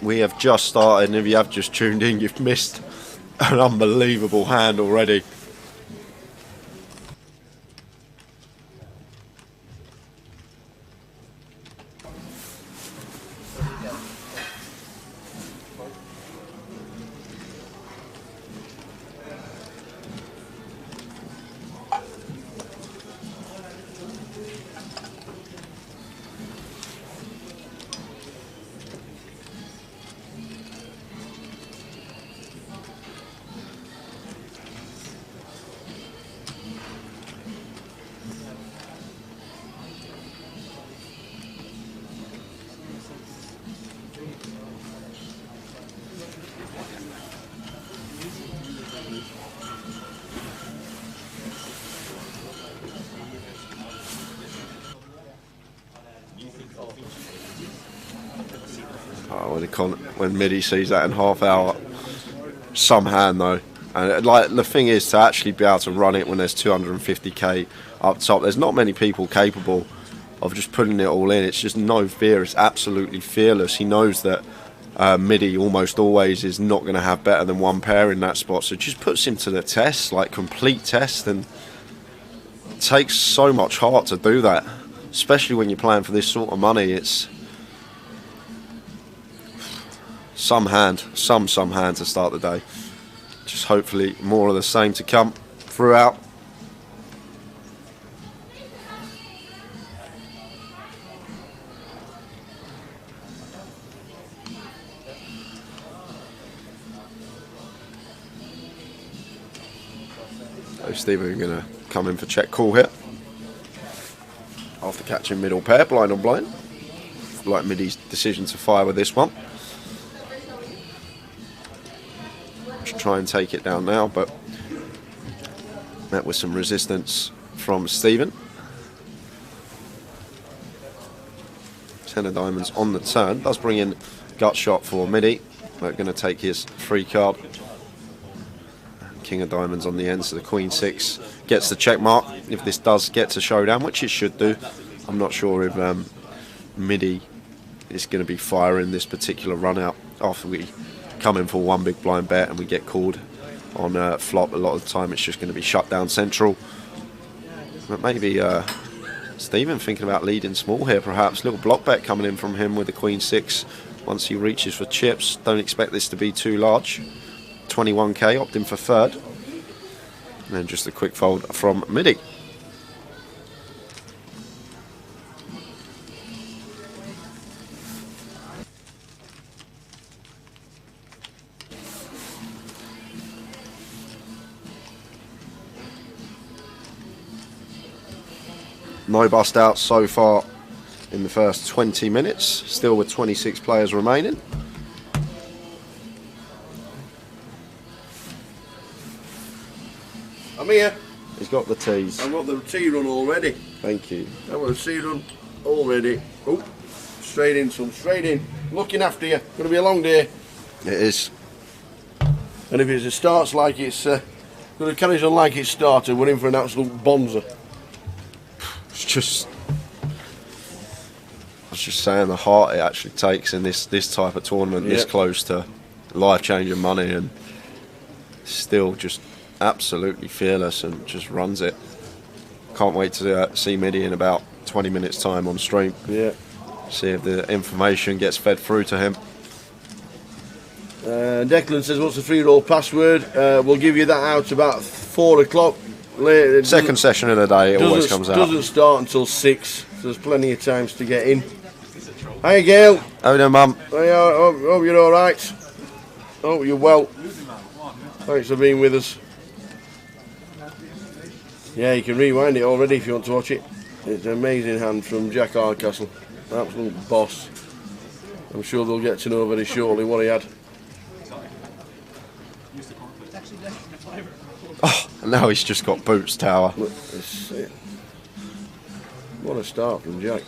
We have just started, and if you have just tuned in, you've missed an unbelievable hand already. When Midi sees that in half hour, some hand though, and like the thing is to actually be able to run it when there's 250k up top. There's not many people capable of just putting it all in. It's just no fear. It's absolutely fearless. He knows that Midi almost always is not going to have better than one pair in that spot, so it just puts him to the test, like complete test, and it takes so much heart to do that, especially when you're playing for this sort of money. It's some hand to start the day. Just hopefully more of the same to come throughout. So Stephen going to come in for check call here after catching middle pair, blind on blind. Like Midi's decision to fire with this one. Try and take it down now, but met with some resistance from Stephen. 10 of diamonds on the turn. Does bring in gut shot for Midi. We're going to take his free card. King of diamonds on the end, so the Queen 6 gets the check mark. If this does get to showdown, which it should do, I'm not sure if Midi is going to be firing this particular run out after we come in for one big blind bet and we get called on flop. A lot of the time it's just going to be shut down central, but maybe Stephen thinking about leading small here, perhaps. Little block bet coming in from him with the Queen 6 once he reaches for chips. Don't expect this to be too large. 21k, opting for third, and then just a quick fold from Midi. No bust out so far in the first 20 minutes, still with 26 players remaining. I'm here. He's got the tees. I've got the tee run already. Thank you. I've got the tee run already. Oh, straight in, son, straight in. Looking after you. Going to be a long day. It is. And if it starts like it's going to carry on like it started, we're in for an absolute bonza. It's just, I was just saying, the heart it actually takes in this type of tournament, this close to life-changing money, and still just absolutely fearless and just runs it. Can't wait to see Middy in about 20 minutes time on stream. Yeah. See if the information gets fed through to him. Declan says, what's the free-roll password? We'll give you that out about 4 o'clock. Later. Second session of the day, it always comes out. Doesn't start until 6, so there's plenty of times to get in. Hi, Gail. How you doing, Mum? Hope you're all right. Hope you're well. Thanks for being with us. Yeah, you can rewind it already if you want to watch it. It's an amazing hand from Jack Hardcastle. Absolute boss. I'm sure they'll get to know very shortly what he had. Oh, and now he's just got boots, Tower. Look, what a start from Jack.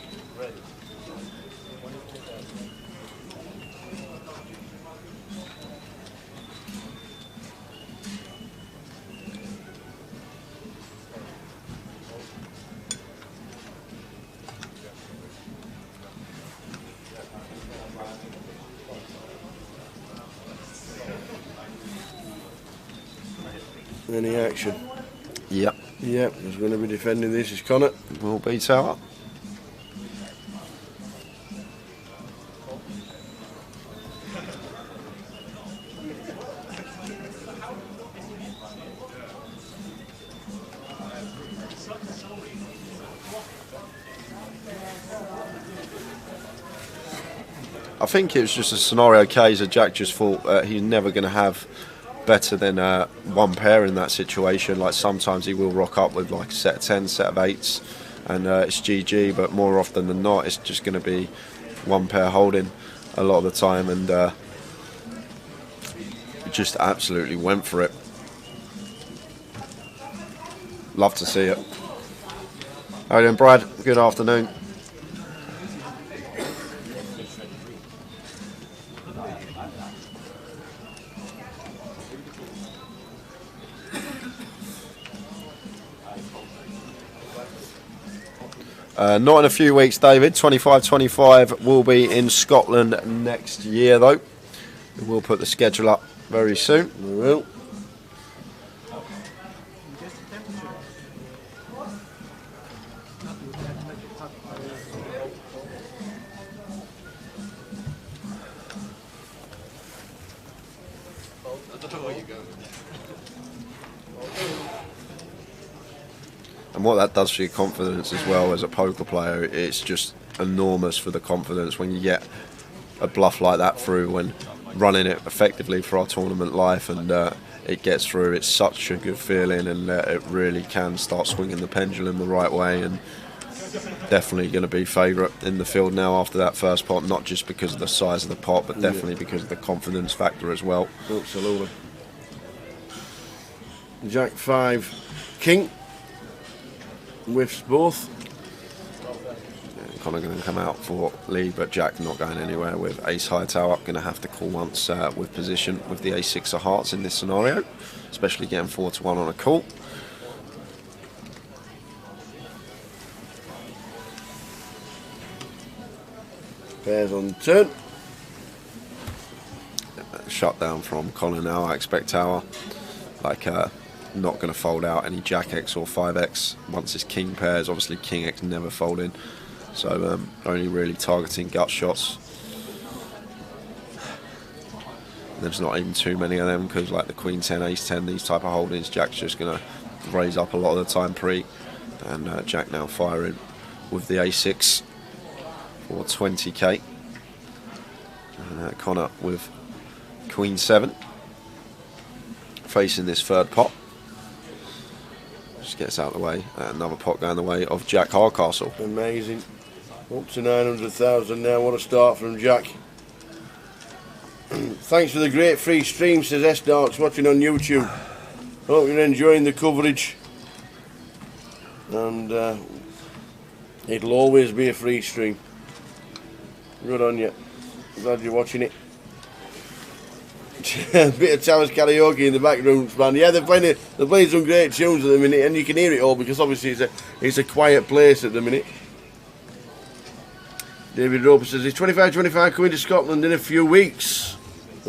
Any action? Yep. Yep, who's going to be defending this is Connor. Will be Tower. I think it was just a scenario case that Jack just thought he's never going to have better than one pair in that situation. Like sometimes he will rock up with like a set of 10, set of 8s, and it's GG, but more often than not it's just going to be one pair holding a lot of the time, and he just absolutely went for it. Love to see it. How are you doing, Brad? Good afternoon. Not in a few weeks, David. 25-25 will be in Scotland next year, though. We'll put the schedule up very soon. We will. And what that does for your confidence as well as a poker player, it's just enormous for the confidence when you get a bluff like that through, when running it effectively for our tournament life, and it gets through. It's such a good feeling, and it really can start swinging the pendulum the right way, and definitely going to be favourite in the field now after that first pot, not just because of the size of the pot, but definitely because of the confidence factor as well. Absolutely. Jack 5 King. Whiffs both. Connor going to come out for lead, but Jack not going anywhere with ace high tower up. Going to have to call once with position with the ace-6 of hearts in this scenario, especially getting 4-1 on a call. Pairs on turn. Shut down from Connor now. I expect tower. Like not going to fold out any Jack X or 5X once it's King pairs. Obviously King X never folding, so only really targeting gut shots. There's not even too many of them because like the Queen 10, Ace 10, these type of holdings, Jack's just going to raise up a lot of the time pre, and Jack now firing with the A6 for 20k, and Connor with Queen 7 facing this third pot. Just gets out of the way. Another pot going the way of Jack Hardcastle. Amazing. Up to 900,000 now. What a start from Jack. Thanks for the great free stream, says S Darks, watching on YouTube. Hope you're enjoying the coverage. And it'll always be a free stream. Good on you. Glad you're watching it. A bit of Towers karaoke in the background, man. Yeah, they're playing some great tunes at the minute, and you can hear it all because obviously it's a quiet place at the minute. David Roper says he's 25-25 coming to Scotland in a few weeks.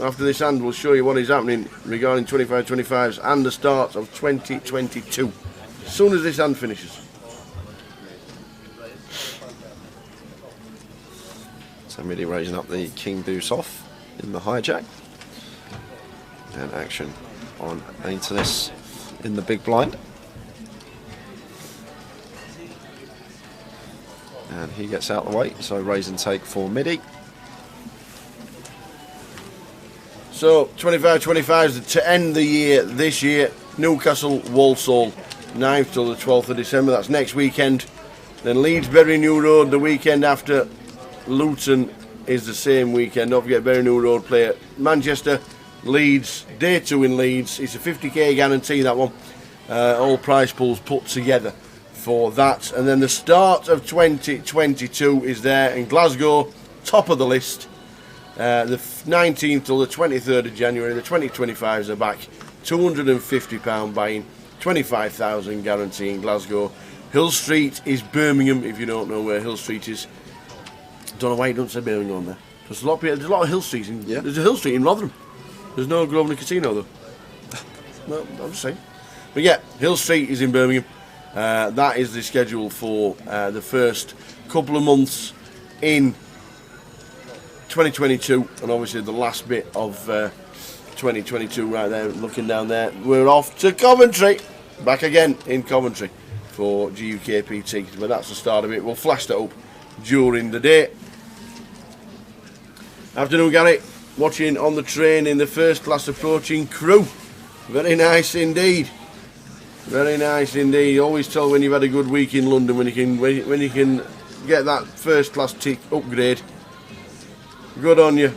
after this hand, we'll show you what is happening regarding 25-25s and the start of 2022. As soon as this hand finishes. So Midi raising up the king deuce off in the hijack. And action on Antonis in the big blind. And he gets out of the way, so raise and take for Midi. So 25-25s to end the year this year. Newcastle, Walsall, 9th till the 12th of December. That's next weekend. Then Leeds, Bury New Road the weekend after. Luton is the same weekend. Don't forget Bury New Road play at Manchester. Leeds, day 2 in Leeds. It's a 50k guarantee, that one. All prize pools put together for that. And then the start of 2022 is there in Glasgow, top of the list. The 19th till the 23rd of January. The 2025s are back. £250 buy-in, 25,000 guarantee in Glasgow. Hill Street is Birmingham, if you don't know where Hill Street is. Don't know why you don't say Birmingham on there. There's a lot of Hill Streets in. Yeah. There's a Hill Street in Rotherham. There's no Grosvenor Casino though. No, I'm just saying. But yeah, Hill Street is in Birmingham. That is the schedule for the first couple of months in 2022, and obviously the last bit of 2022 right there, looking down there. We're off to Coventry, back again in Coventry for GUKPT, but that's the start of it. We'll flash that up during the day. Afternoon, Gary. Watching on the train in the first class approaching Crewe. Very nice indeed. Very nice indeed. You always tell when you've had a good week in London when you can get that first class tick upgrade. Good on you.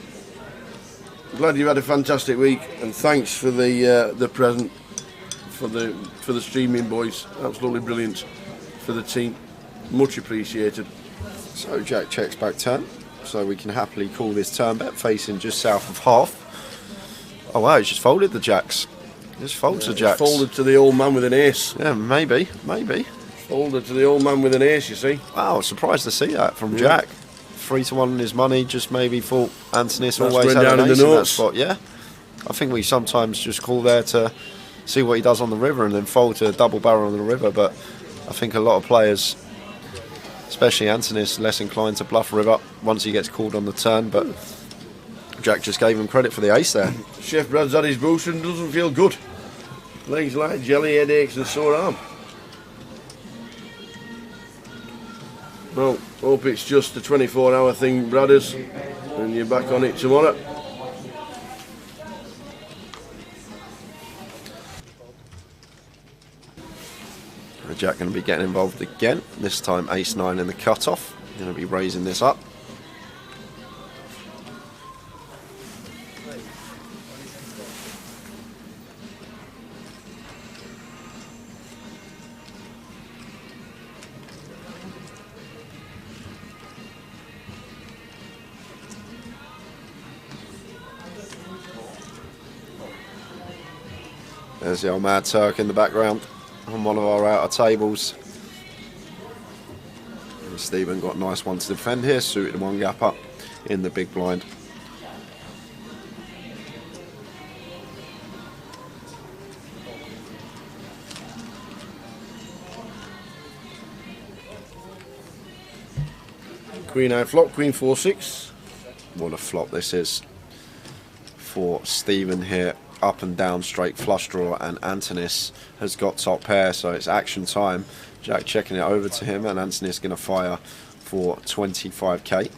Glad you've had a fantastic week, and thanks for the present for the streaming, boys. Absolutely brilliant for the team. Much appreciated. So Jack checks back turn, so we can happily call this turn bet, facing just south of half. Oh wow, he's just folded the jacks. Just folds the jacks. Folded to the old man with an ace. Yeah, maybe. Folded to the old man with an ace, you see. Wow, surprised to see that from Jack. 3-1 in his money, just maybe thought Antonis always had an ace in that spot. Yeah, I think we sometimes just call there to see what he does on the river and then fold to a double barrel on the river, but I think a lot of players, especially Antonis, less inclined to bluff river once he gets called on the turn, but Jack just gave him credit for the ace there. Chef Brad's had his boost and doesn't feel good. Legs like jelly, headaches and sore arm. Well, hope it's just a 24-hour thing, Bradders, and you're back on it tomorrow. Jack going to be getting involved again, this time ace-9 in the cut-off. Going to be raising this up. There's the old Mad Turk in the background on one of our outer tables. And Stephen got a nice one to defend here, suited one gap up in the big blind. Queen high flop, Queen 4-6. What a flop this is for Stephen here. Up and down straight flush draw, and Antonis has got top pair, so it's action time. Jack checking it over to him, and Antonis going to fire for 25k.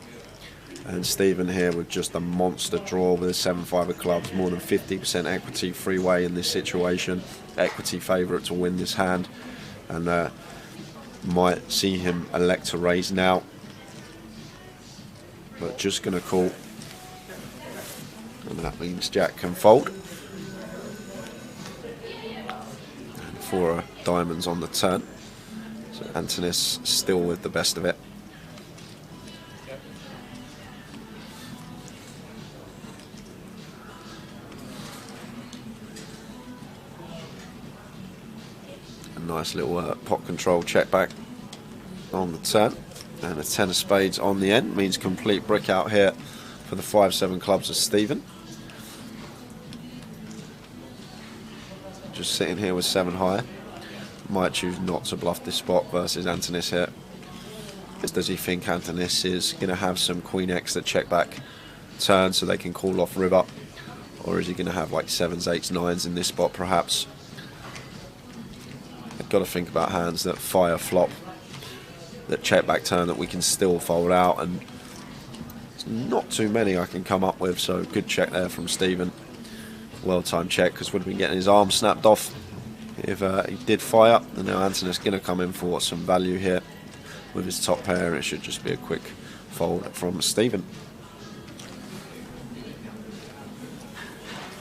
And Stephen here with just a monster draw with a 7-5 of clubs, more than 50% equity freeway in this situation. Equity favourite to win this hand, and might see him elect to raise now, but just going to call, and that means Jack can fold. 4 diamonds on the turn, so Antonis still with the best of it. A nice little pot control check back on the turn, and a 10 of spades on the end means complete brick out here for the 5-7 clubs of Stephen. was sitting here with 7 high, might choose not to bluff this spot versus Antonis here. Does he think Antonis is going to have some Queen X that check back turn so they can call off river? Or is he going to have like 7s, 8s, 9s in this spot perhaps? I've got to think about hands that fire flop, that check back turn that we can still fold out, and it's not too many I can come up with, so good check there from Stephen. Well timed check, because would have been getting his arm snapped off if he did fire. And now Antonis going to come in for some value here with his top pair. It should just be a quick fold from Stephen.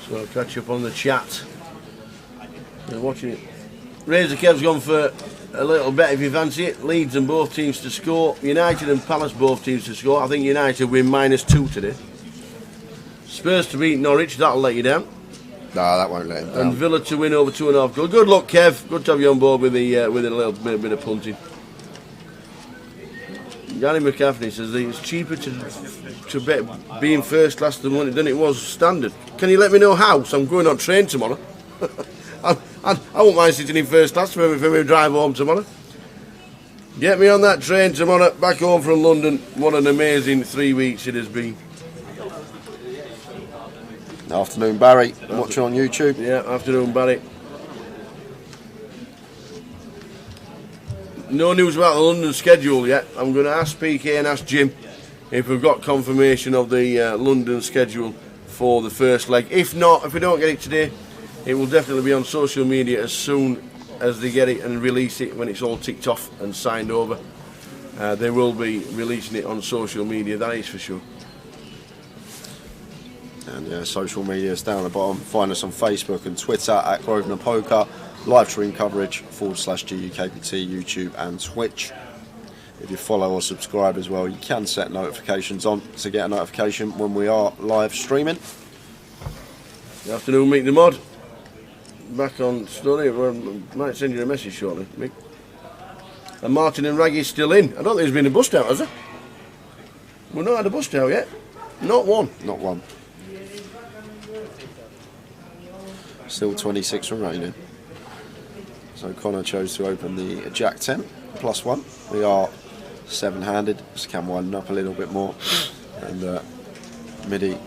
So I'll catch up on the chat. We're watching it. Razor Kev's gone for a little bet if you fancy it. Leeds and both teams to score. United and Palace both teams to score. I think United win -2 today. Spurs to beat Norwich, that'll let you down. No, that won't let him down. And Villa to win over 2.5 goals. Good luck, Kev. Good to have you on board with a little bit of punting. Gary McCaffrey says that it's cheaper to bet being first class than it was standard. Can you let me know how? So I'm going on train tomorrow. I won't mind sitting in first class for me drive home tomorrow. Get me on that train tomorrow, back home from London. What an amazing 3 weeks it has been. Afternoon, Barry. Watching on YouTube. Yeah, afternoon, Barry. No news about the London schedule yet. I'm going to ask PK and ask Jim if we've got confirmation of the London schedule for the first leg. If not, if we don't get it today, it will definitely be on social media as soon as they get it and release it when it's all ticked off and signed over. They will be releasing it on social media, that is for sure. And social media is down at the bottom. Find us on Facebook and Twitter at Grosvenor Poker. Live stream coverage /GUKPT, YouTube and Twitch. If you follow or subscribe as well, you can set notifications on to get a notification when we are live streaming. Good afternoon, Mick the Mod. Back on story. I might send you a message shortly, Mick. And Martin and Raggy's still in. I don't think there's been a bust out, has there? We've not had a bust out yet. Not one. Not one. Still 26 remaining. So Connor chose to open the Jack 10 +1. We are 7-handed, so can widen up a little bit more. And Midi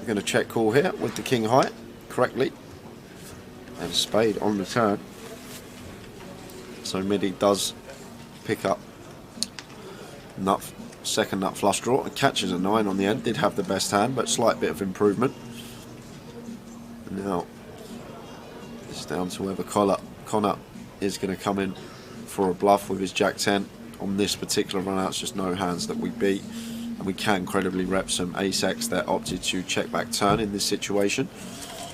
going to check call here with the king high correctly. And spade on the turn. So Midi does pick up second nut flush draw and catches a 9 on the end. Did have the best hand, but slight bit of improvement. Now it's down to whether Connor is going to come in for a bluff with his Jack 10. On this particular run out, it's just no hands that we beat, and we can credibly rep some ace X that opted to check back turn in this situation.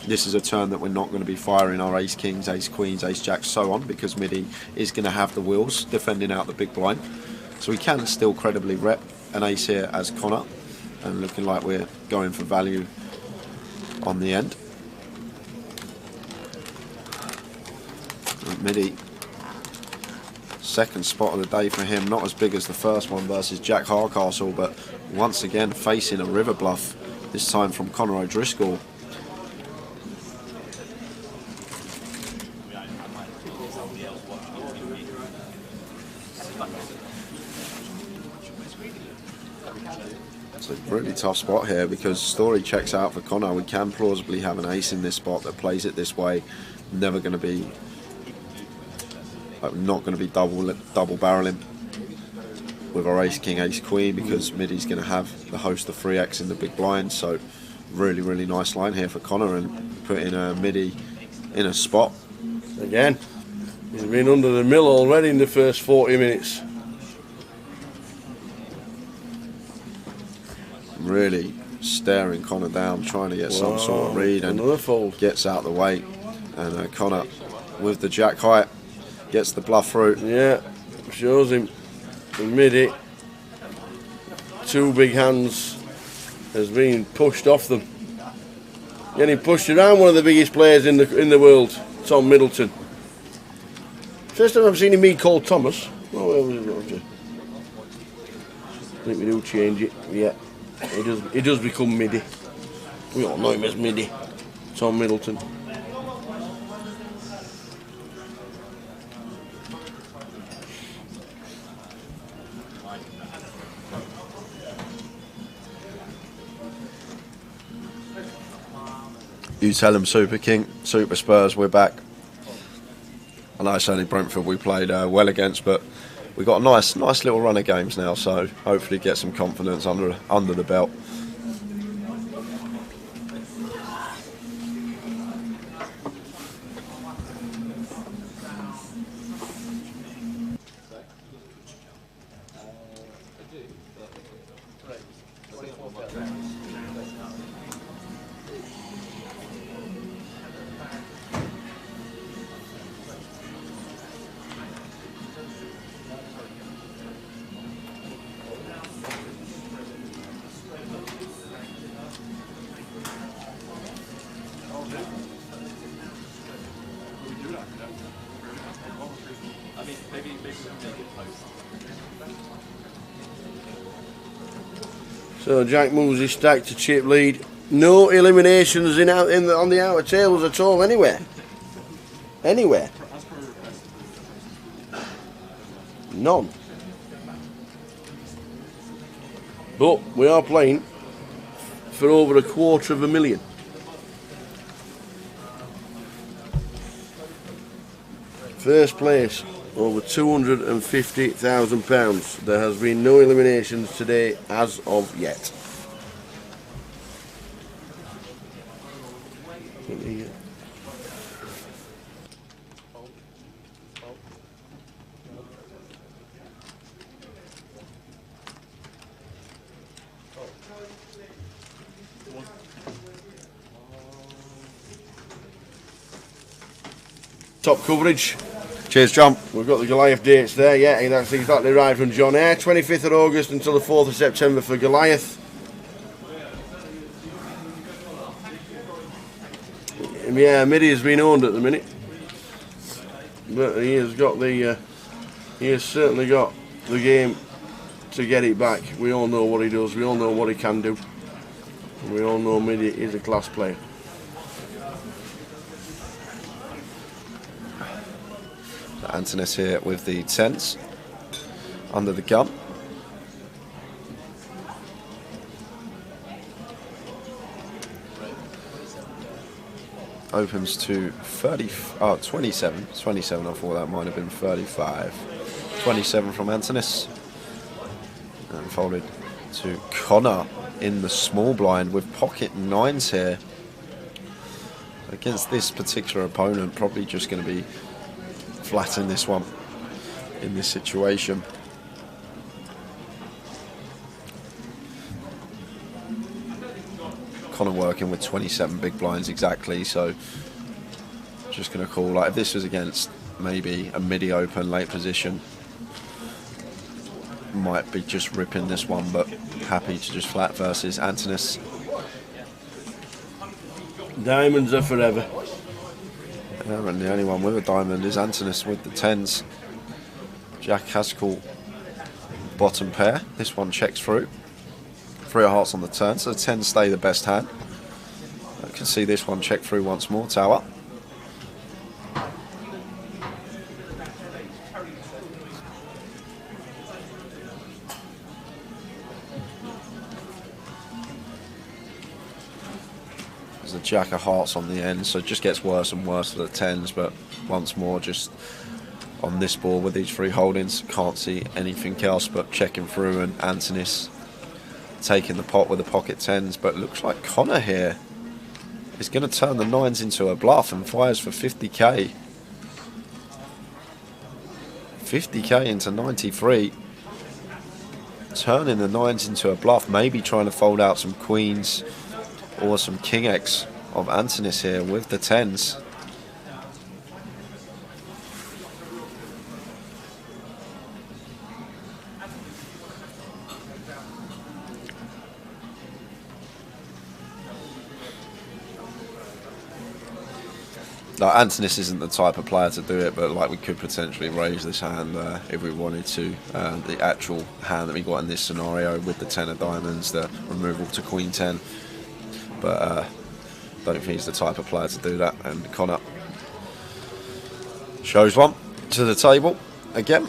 This is a turn that we're not going to be firing our ace kings, ace queens, ace jacks, so on, because Midi is going to have the wheels defending out the big blind. So we can still credibly rep an ace here as Connor, and looking like we're going for value on the end. Midi, second spot of the day for him, not as big as the first one versus Jack Hardcastle, but once again facing a river bluff, this time from Conor O'Driscoll. It's a really tough spot here because story checks out for Connor. We can plausibly have an ace in this spot that plays it this way. Never going to be, not going to be double barreling with our ace king, ace queen, because Midi's going to have the host of 3x in the big blind. So really nice line here for Connor, and putting Midi in a spot. Again, he's been under the mill already in the first 40 minutes. Really staring Connor down, trying to get some sort of read, and another fold. Gets out of the way. And Connor with the jack high gets the bluff through. Yeah, shows him the Midi. 2 big hands has been pushed off them. Getting pushed around one of the biggest players in the world, Tom Middleton. First time I've seen him be called Thomas. Oh, I think we do change it. Yeah, it does become Midi. We all know him as Midi. Tom Middleton. You tell him, Super King, Super Spurs, we're back. I know it's only Brentford we played well against, but we've got a nice little run of games now, so hopefully get some confidence under the belt. So Jack moves his stack to chip lead. No eliminations on the outer tables at all anywhere. Anywhere. None. But we are playing for over $250,000. First place, over £250,000. There has been no eliminations today as of yet. Top coverage. Cheers, John. We've got the Goliath dates there, yeah, that's exactly right from John Eyre. 25th of August until the 4th of September for Goliath. Yeah, Midi has been owned at the minute. But he has certainly got the game to get it back. We all know what he does, we all know what he can do. We all know Midi is a class player. Antonis here with the 10s under the gun. Opens to 27. 27, I thought that might have been 35. 27 from Antonis. And folded to Connor in the small blind with pocket 9s here. Against this particular opponent, probably just going to be flat in this one, in this situation. Connor working with 27 big blinds exactly, so just going to call, like if this was against maybe a midi open late position, might be just ripping this one, but happy to just flat versus Antonis. Diamonds are forever. Yeah, and the only one with a diamond is Antonis with the 10s. Jack has called bottom pair. This one checks through. 3 of hearts on the turn, so the 10s stay the best hand. I can see this one check through once more, tower. There's a Jack of hearts on the end, so it just gets worse and worse for the 10s, but once more just on this board with these 3 holdings, can't see anything else but checking through, and Antonis taking the pot with the pocket 10s, but looks like Connor here is going to turn the 9s into a bluff and fires for 50k. 50k into 93. Turning the 9s into a bluff, maybe trying to fold out some queens or some king X of Antonis here with the 10s. Like, Antonis isn't the type of player to do it, but like we could potentially raise this hand if we wanted to. The actual hand that we got in this scenario with the 10 of diamonds, the removal to queen 10. But don't think he's the type of player to do that. And Connor shows one to the table again.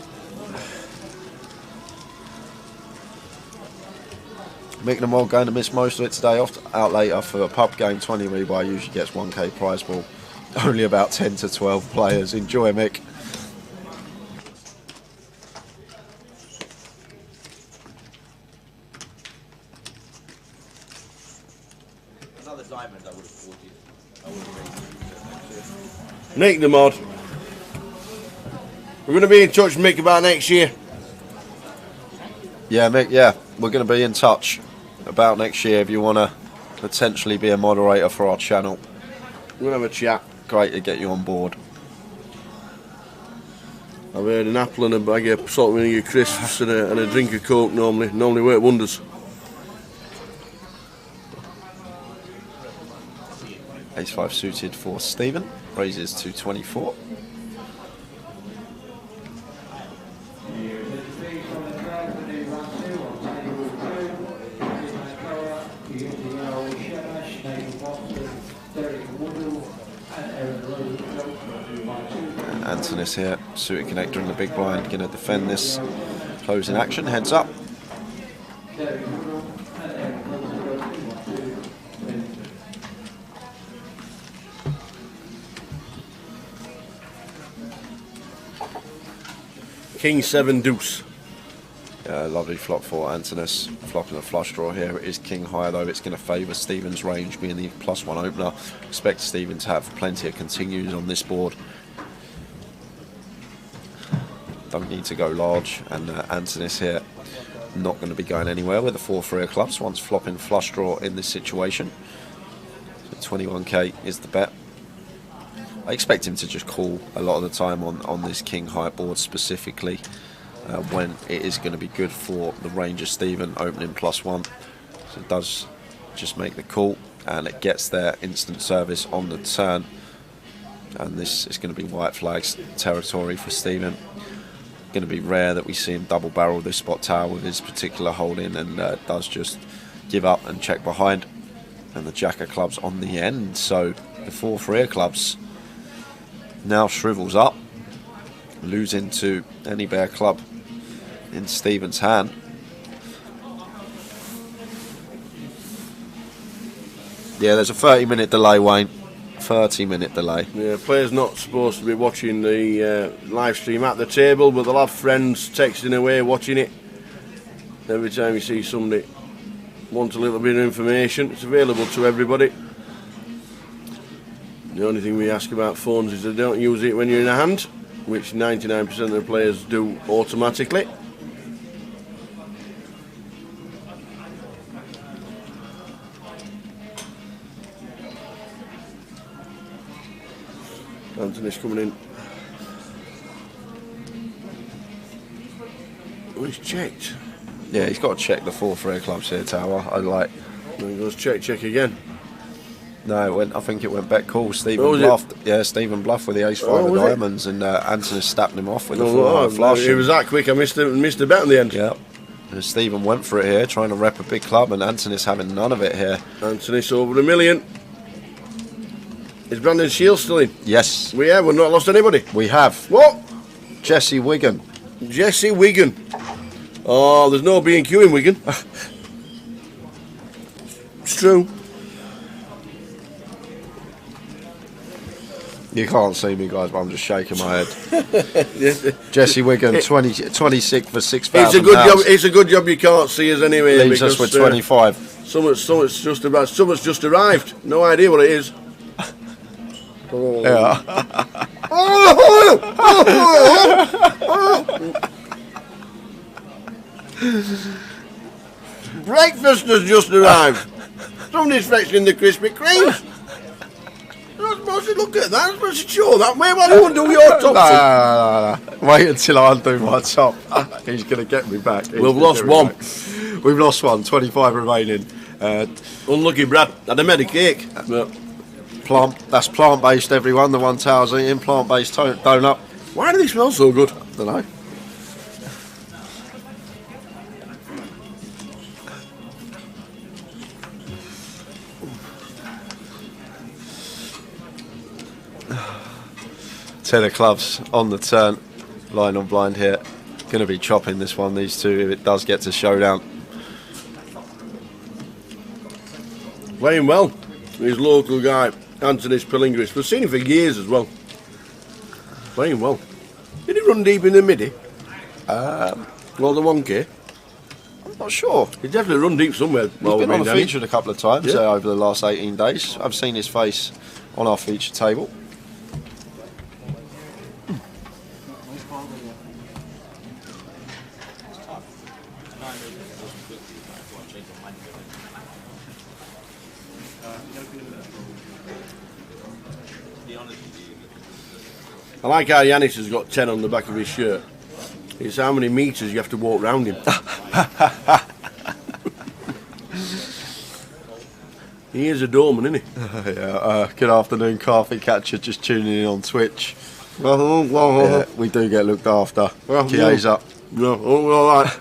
Mick the Mod going to miss most of it today. Out later for a pub game. 20 rebuy usually gets 1k prize pool. Only about 10 to 12 players. Enjoy, Mick. Another diamond I would have bought you. Nick the Mod. We're going to be in touch, Mick, about next year. Yeah, Mick, yeah. We're going to be in touch about next year if you want to potentially be a moderator for our channel. We'll have a chat. Great to get you on board. I've heard an apple and a bag of salt and vinegar crisps and a drink of Coke normally work wonders. Ace-5 suited for Stephen. Raises to 24. Antonis here, suited connector in the big blind, going to defend this closing action, heads up. King 7 deuce. Lovely flop for Antonis, flopping a flush draw here. It is king high though, it's going to favour Stephen's range, being the +1 opener. Expect Stephen to have plenty of continues on this board. Don't need to go large, and Antonis here not going to be going anywhere with the 4-3 of clubs once flopping flush draw in this situation. So 21k is the bet. I expect him to just call a lot of the time on this king high board specifically, when it is going to be good for the range of Stephen opening +1. So it does just make the call, and it gets their instant service on the turn, and this is going to be white flags territory for Stephen. Going to be rare that we see him double barrel this spot tower with his particular holding, and does just give up and check behind, and the jack of clubs on the end. So the 4-3 of clubs now shrivels up, losing to any bear club in Stephen's hand. Yeah, there's a 30-minute delay, Wayne. 30-minute delay. Yeah, players not supposed to be watching the live stream at the table, but they'll have friends texting away watching it. Every time you see somebody want a little bit of information, it's available to everybody. The only thing we ask about phones is they don't use it when you're in a hand, which 99% of the players do automatically. Anthony's coming in. Oh, he's checked. Yeah, he's got to check the 4-3 clubs here, Tower. I like. And he goes check again. No, it went, I think it went bet call. Stephen bluffed. Yeah, Stephen bluffed with the ace-5 of diamonds, and Anthony stabbed him off with the 4-high flush. It was that quick. I missed the bet in the end. Yeah. And Stephen went for it here, trying to rep a big club, and Anthony's having none of it here. Anthony's over $1 million. Is Brandon Shields still in? Yes. We've not lost anybody. We have. What? Jesse Wigan. Jesse Wigan. Oh, there's no B&Q in Wigan. It's true. You can't see me, guys, but I'm just shaking my head. Jesse Wigan, 26 for £6,000. It's a good job. It's a good job you can't see us anyway. Leaves us with 25. Someone's just arrived. No idea what it is. Oh. Yeah. Breakfast has just arrived. Somebody's fetching the Krispy Kremes. You're not supposed to look at that. You're supposed to show that. Why don't you do your top? No. Wait until I undo my top. He's going to get me back. We've lost one. We've lost one. 25 remaining. Unlucky Brad. Had a Medicaid. That's plant-based, everyone. The one Tower's eating plant-based donut. Why do they smell so good? I don't know. Ten of clubs on the turn, line on blind here. Going to be chopping this one, these two, if it does get to showdown. Playing well. His local guy, Anthony Spilingris. We've seen him for years as well. Playing well. Did he run deep in the midi? Well, the 1K. I'm not sure. He definitely run deep somewhere. He's been on the featured a couple of times over the last 18 days. I've seen his face on our feature table. I like how Yanis has got 10 on the back of his shirt. It's how many metres you have to walk round him. He is a doorman, isn't he? Yeah. Good afternoon, Carpet Catcher, just tuning in on Twitch. Yeah, we do get looked after. Kia's up. No, all right.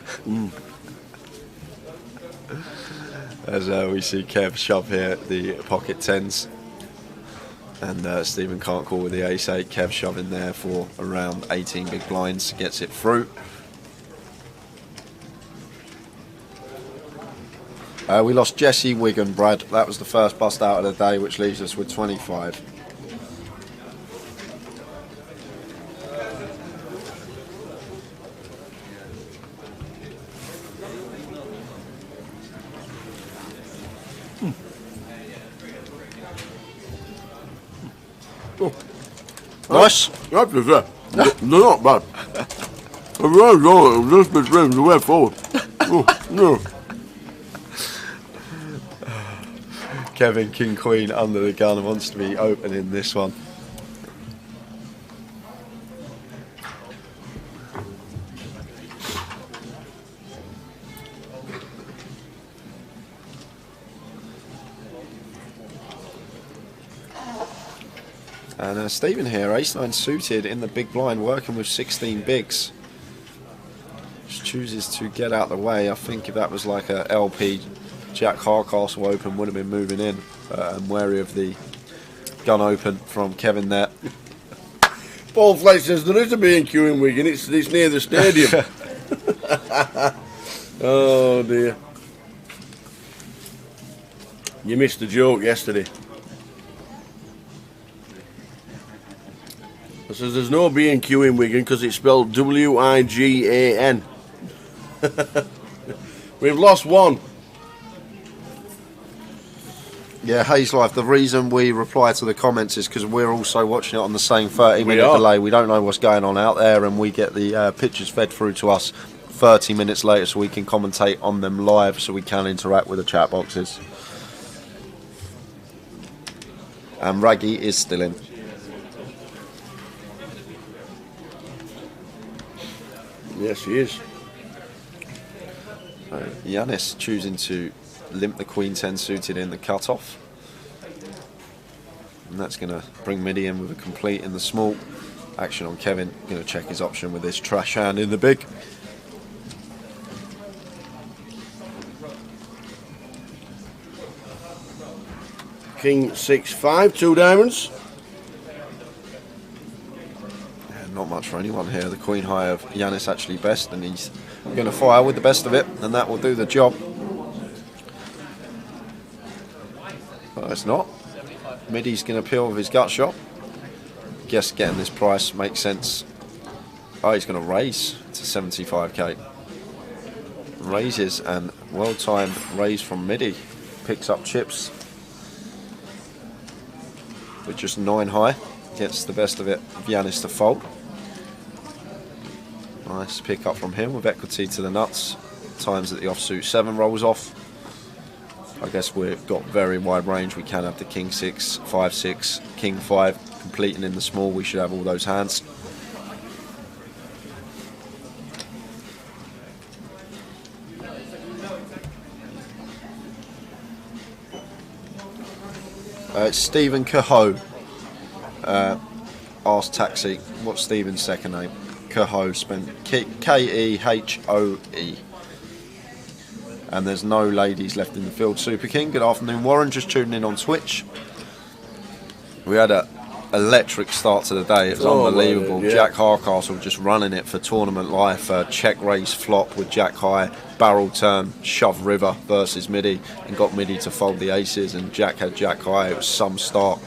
As we see Kev shove here the pocket tens. And Stephen can't call with the ace-8. Kev shoving there for around 18 big blinds. Gets it through. We lost Jesse, Wigan, Brad. That was the first bust out of the day, which leaves us with 25. Oh. Nice. That's good. They're not bad. The round on just between the way forward. Oh, no. Kevin King Queen under the gun wants to be opening this one. And Stephen here, ace-9 suited in the big blind, working with 16 bigs. Just chooses to get out the way. I think if that was like a LP Jack Hardcastle open, would have been moving in. I'm wary of the gun open from Kevin there. Paul Fleck says there is a B&Q in Wigan, it's near the stadium. Oh dear. You missed the joke yesterday. It says there's no B&Q in Wigan because it's spelled W-I-G-A-N. We've lost one. Yeah, Hayes Life, the reason we reply to the comments is because we're also watching it on the same 30-minute delay. We don't know what's going on out there, and we get the pictures fed through to us 30 minutes later so we can commentate on them live, so we can interact with the chat boxes. And Raggy is still in. Yes, he is. So Yanis choosing to limp the Queen 10 suited in the cut-off. And that's going to bring Midi in with a complete in the small. Action on Kevin. Going to check his option with this trash hand in the big. King 6-5, 2 diamonds. Not much for anyone here. The Queen High of Yanis actually best, and he's going to fire with the best of it, and that will do the job. But it's not. Midi's going to peel with his gut shot. Guess getting this price makes sense. Oh, he's going to raise to 75k. Raises, and well-timed raise from Midi. Picks up chips with just 9 high. Gets the best of it. Yanis to fold. Nice pick up from him with equity to the nuts. Times that the offsuit 7 rolls off. I guess we've got very wide range. We can have the King 6, 5, 6, King 5 completing in the small. We should have all those hands. It's Stephen Cahoe. Asked Taxi, what's Stephen's second name? Cahoe, spent K-E-H-O-E. And there's no ladies left in the field. Super King, good afternoon. Warren, just tuning in on Twitch. We had a electric start to the day. It was unbelievable. Man, yeah. Jack Harcastle just running it for tournament life. Check raise flop with Jack high, barrel turn, shove river versus Midi, and got Midi to fold the aces, and Jack had Jack high. It was some start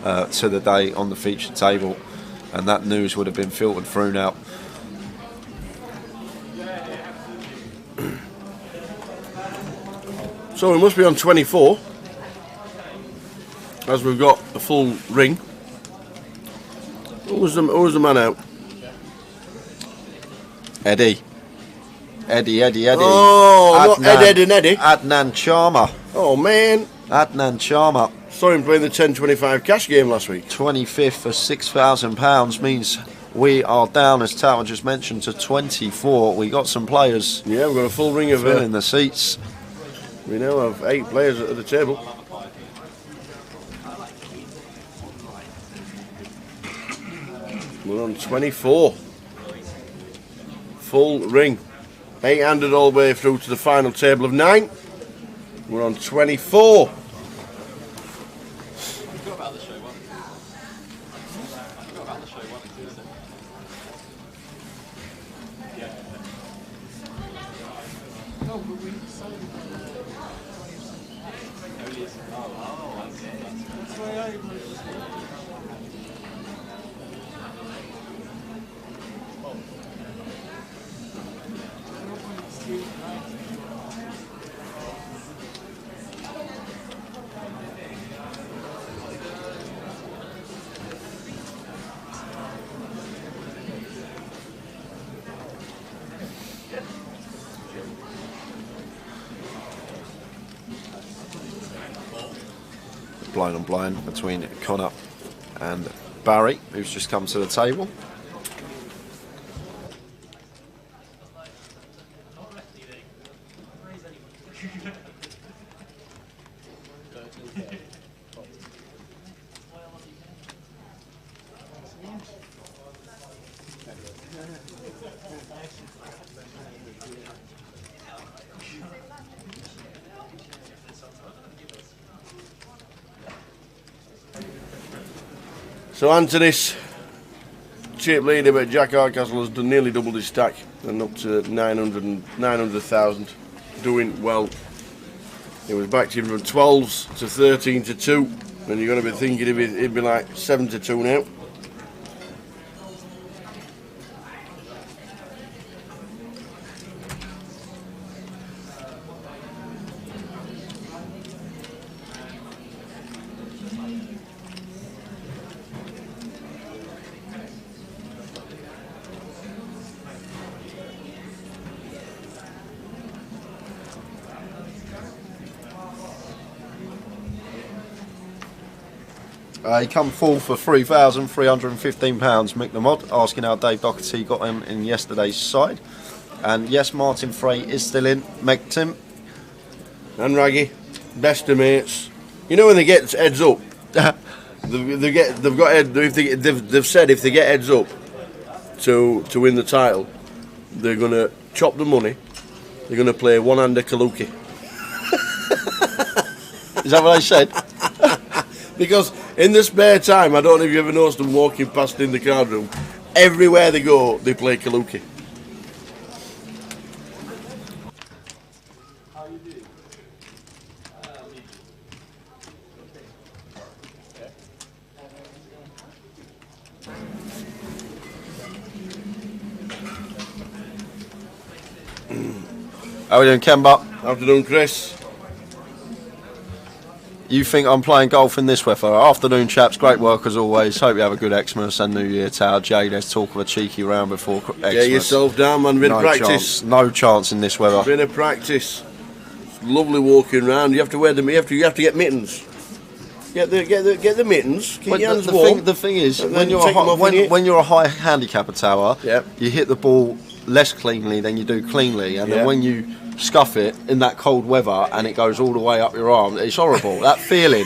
to the day on the featured table, and that news would have been filtered through now. So we must be on 24, as we've got a full ring. Who was the man out? Eddie. Oh, not Ed and Eddie. Adnan Sharma. Oh man. Adnan Sharma. Saw him playing the 10-25 cash game last week. 25th for £6,000 means we are down, as Tower just mentioned, to 24. We got some players. Yeah, we've got a full ring of filling the seats. We now have 8 players at the table. We're on 24. Full ring. 8-handed all the way through to the final table of 9. We're on 24. Blind on blind between Connor and Barry, who's just come to the table. So Anthony's chip leader, but Jack Hardcastle has done nearly doubled his stack and up to 900,000, doing well. It was back to him from 12s to 13 to 2, and you're going to be thinking it'd be like 7 to 2 now. He come full for £3,315, Mick the Mod, asking how Dave Doherty got him in yesterday's side. And yes, Martin Frey is still in. Meg Tim. And Raggy, best of mates. You know when they get heads up, they've said if they get heads up to win the title, they're gonna chop the money. They're gonna play one-hander Kaluki. Is that what I said? Because in the spare time, I don't know if you ever noticed them walking past in the card room, everywhere they go, they play Kaluki. How are we doing, Kemba? Afternoon, Chris. You think I'm playing golf in this weather? Afternoon, chaps. Great work as always. Hope you have a good Xmas and New Year, Tower. Jay, let's talk of a cheeky round before Xmas. Get yourself down, man. Been a practice. No chance in this weather. Been a practice. It's lovely walking around. You have to wear them. You have to get mittens. Get the mittens. Keep your hands warm. The thing is, when you're a high handicapper, Tower, you hit the ball less cleanly than you do cleanly, and then when you scuff it in that cold weather and it goes all the way up your arm, it's horrible. That feeling,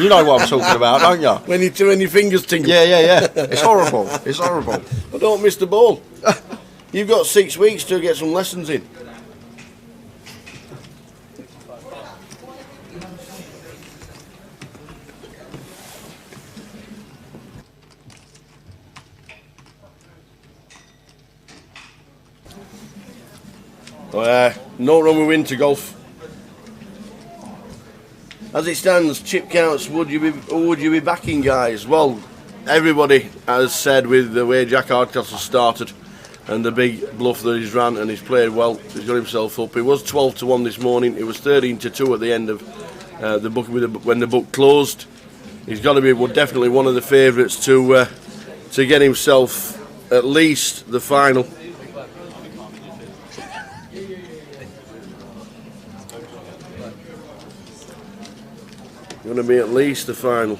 you know what I'm talking about, don't you? When your fingers tingle. Yeah. It's horrible. It's horrible. But don't miss the ball. You've got 6 weeks to get some lessons in. No wrong with winter golf. As it stands, chip counts, who would you be backing, guys? Well, everybody has said with the way Jack Hardcastle started and the big bluff that he's ran, and he's played well, he's got himself up. It was 12-1 this morning, it was 13-2 at the end of the book when the book closed. He's got to be definitely one of the favourites to get himself at least the final. Going to be at least the final.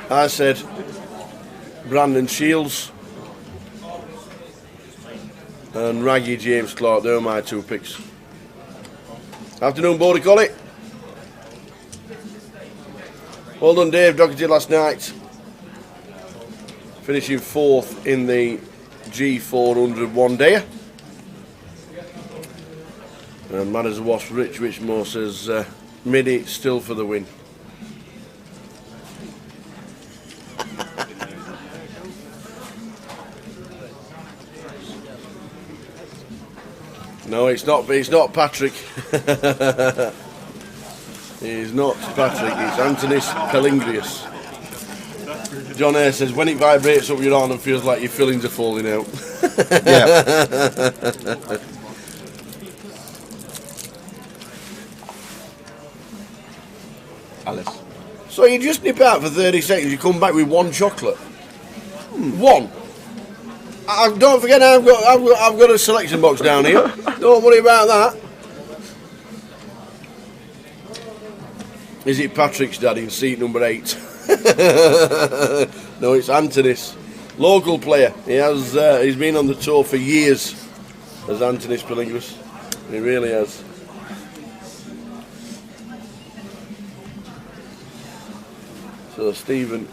I said Brandon Shields and Raggy James Clark. They're my two picks. Afternoon, Border Collie. Well done, Dave Doherty last night. Finishing 4th in the G400 one day. And mad as a wasp, Rich Richmore says Midi still for the win. No, it's not Patrick. He's not Patrick, it's Antonis Pelingrius. John Ayre says, when it vibrates up your arm and feels like your fillings are falling out. Yeah. Alice. So you just nip out for 30 seconds, you come back with one chocolate. One. Don't forget, I've got a selection box down here. Don't worry about that. Is it Patrick's dad in seat number 8? No, it's Antonis, local player. He's been on the tour for years as Antonis Pelingrius. He really has. So Stephen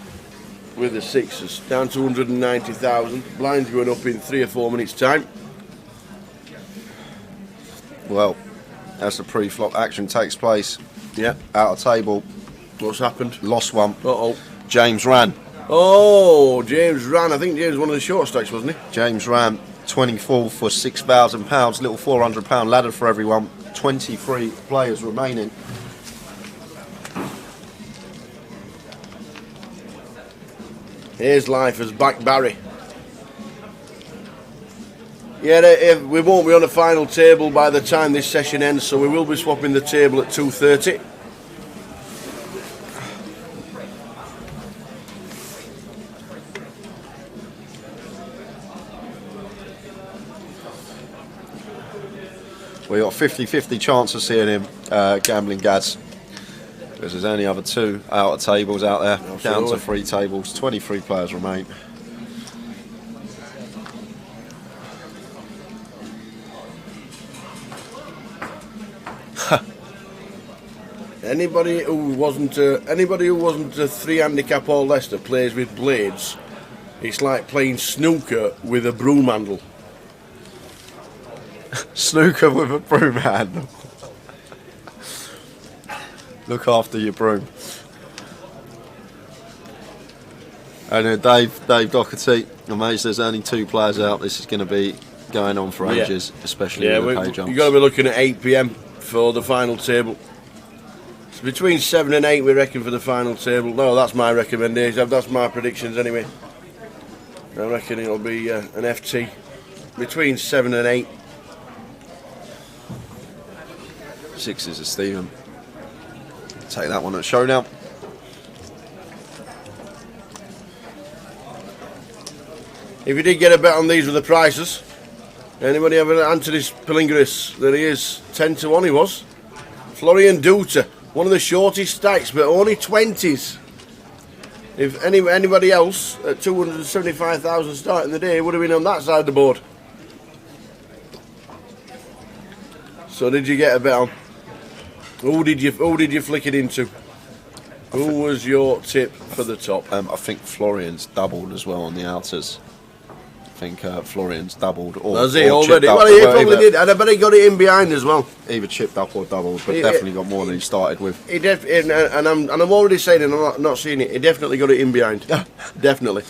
with the sixes, down to 190,000. Blinds going up in 3 or 4 minutes' time. Well, as the pre-flop action takes place, yeah, out of table. What's happened? Lost one. Uh-oh. James ran. Oh, James ran. I think James was one of the short stacks, wasn't he? James ran 24 for £6,000. Little £400 ladder for everyone. 23 players remaining. Here's life as back Barry. Yeah, we won't be on the final table by the time this session ends, so we will be swapping the table at 2:30. We got 50-50 chance of seeing him gambling Gads. Because there's only other 2 out of tables out there, down to 3 tables, 23 players remain. Anybody who wasn't a 3 handicap or less that plays with blades, it's like playing snooker with a broom handle. Snooker with a broom handle. Look after your broom. And Dave Doherty, amazed there's only 2 players out. This is going to be going on for ages, especially with the pay jumps. You've got to be looking at 8 PM for the final table. It's between 7 and 8, we reckon, for the final table. No, that's my recommendation. That's my predictions anyway. I reckon it'll be an FT between 7 and 8. 6s of Stephen. Take that one at showdown. If you did get a bet on these with the prices, anybody have an Antonis Pelingrius? There he is, 10-1 he was. Florian Duta, one of the shortest stacks, but only 20s. If anybody else at 275,000 starting the day would have been on that side of the board. So did you get a bet on? Who did you flick it into? Who was your tip for the top? I think Florian's doubled as well on the outers. I think Florian's doubled. Does he already? Well, he probably did. And I bet he got it in behind as well. Either chipped up or doubled, but definitely got more than he started with. And I'm already saying, and I'm not seeing it. He definitely got it in behind. Yeah, definitely.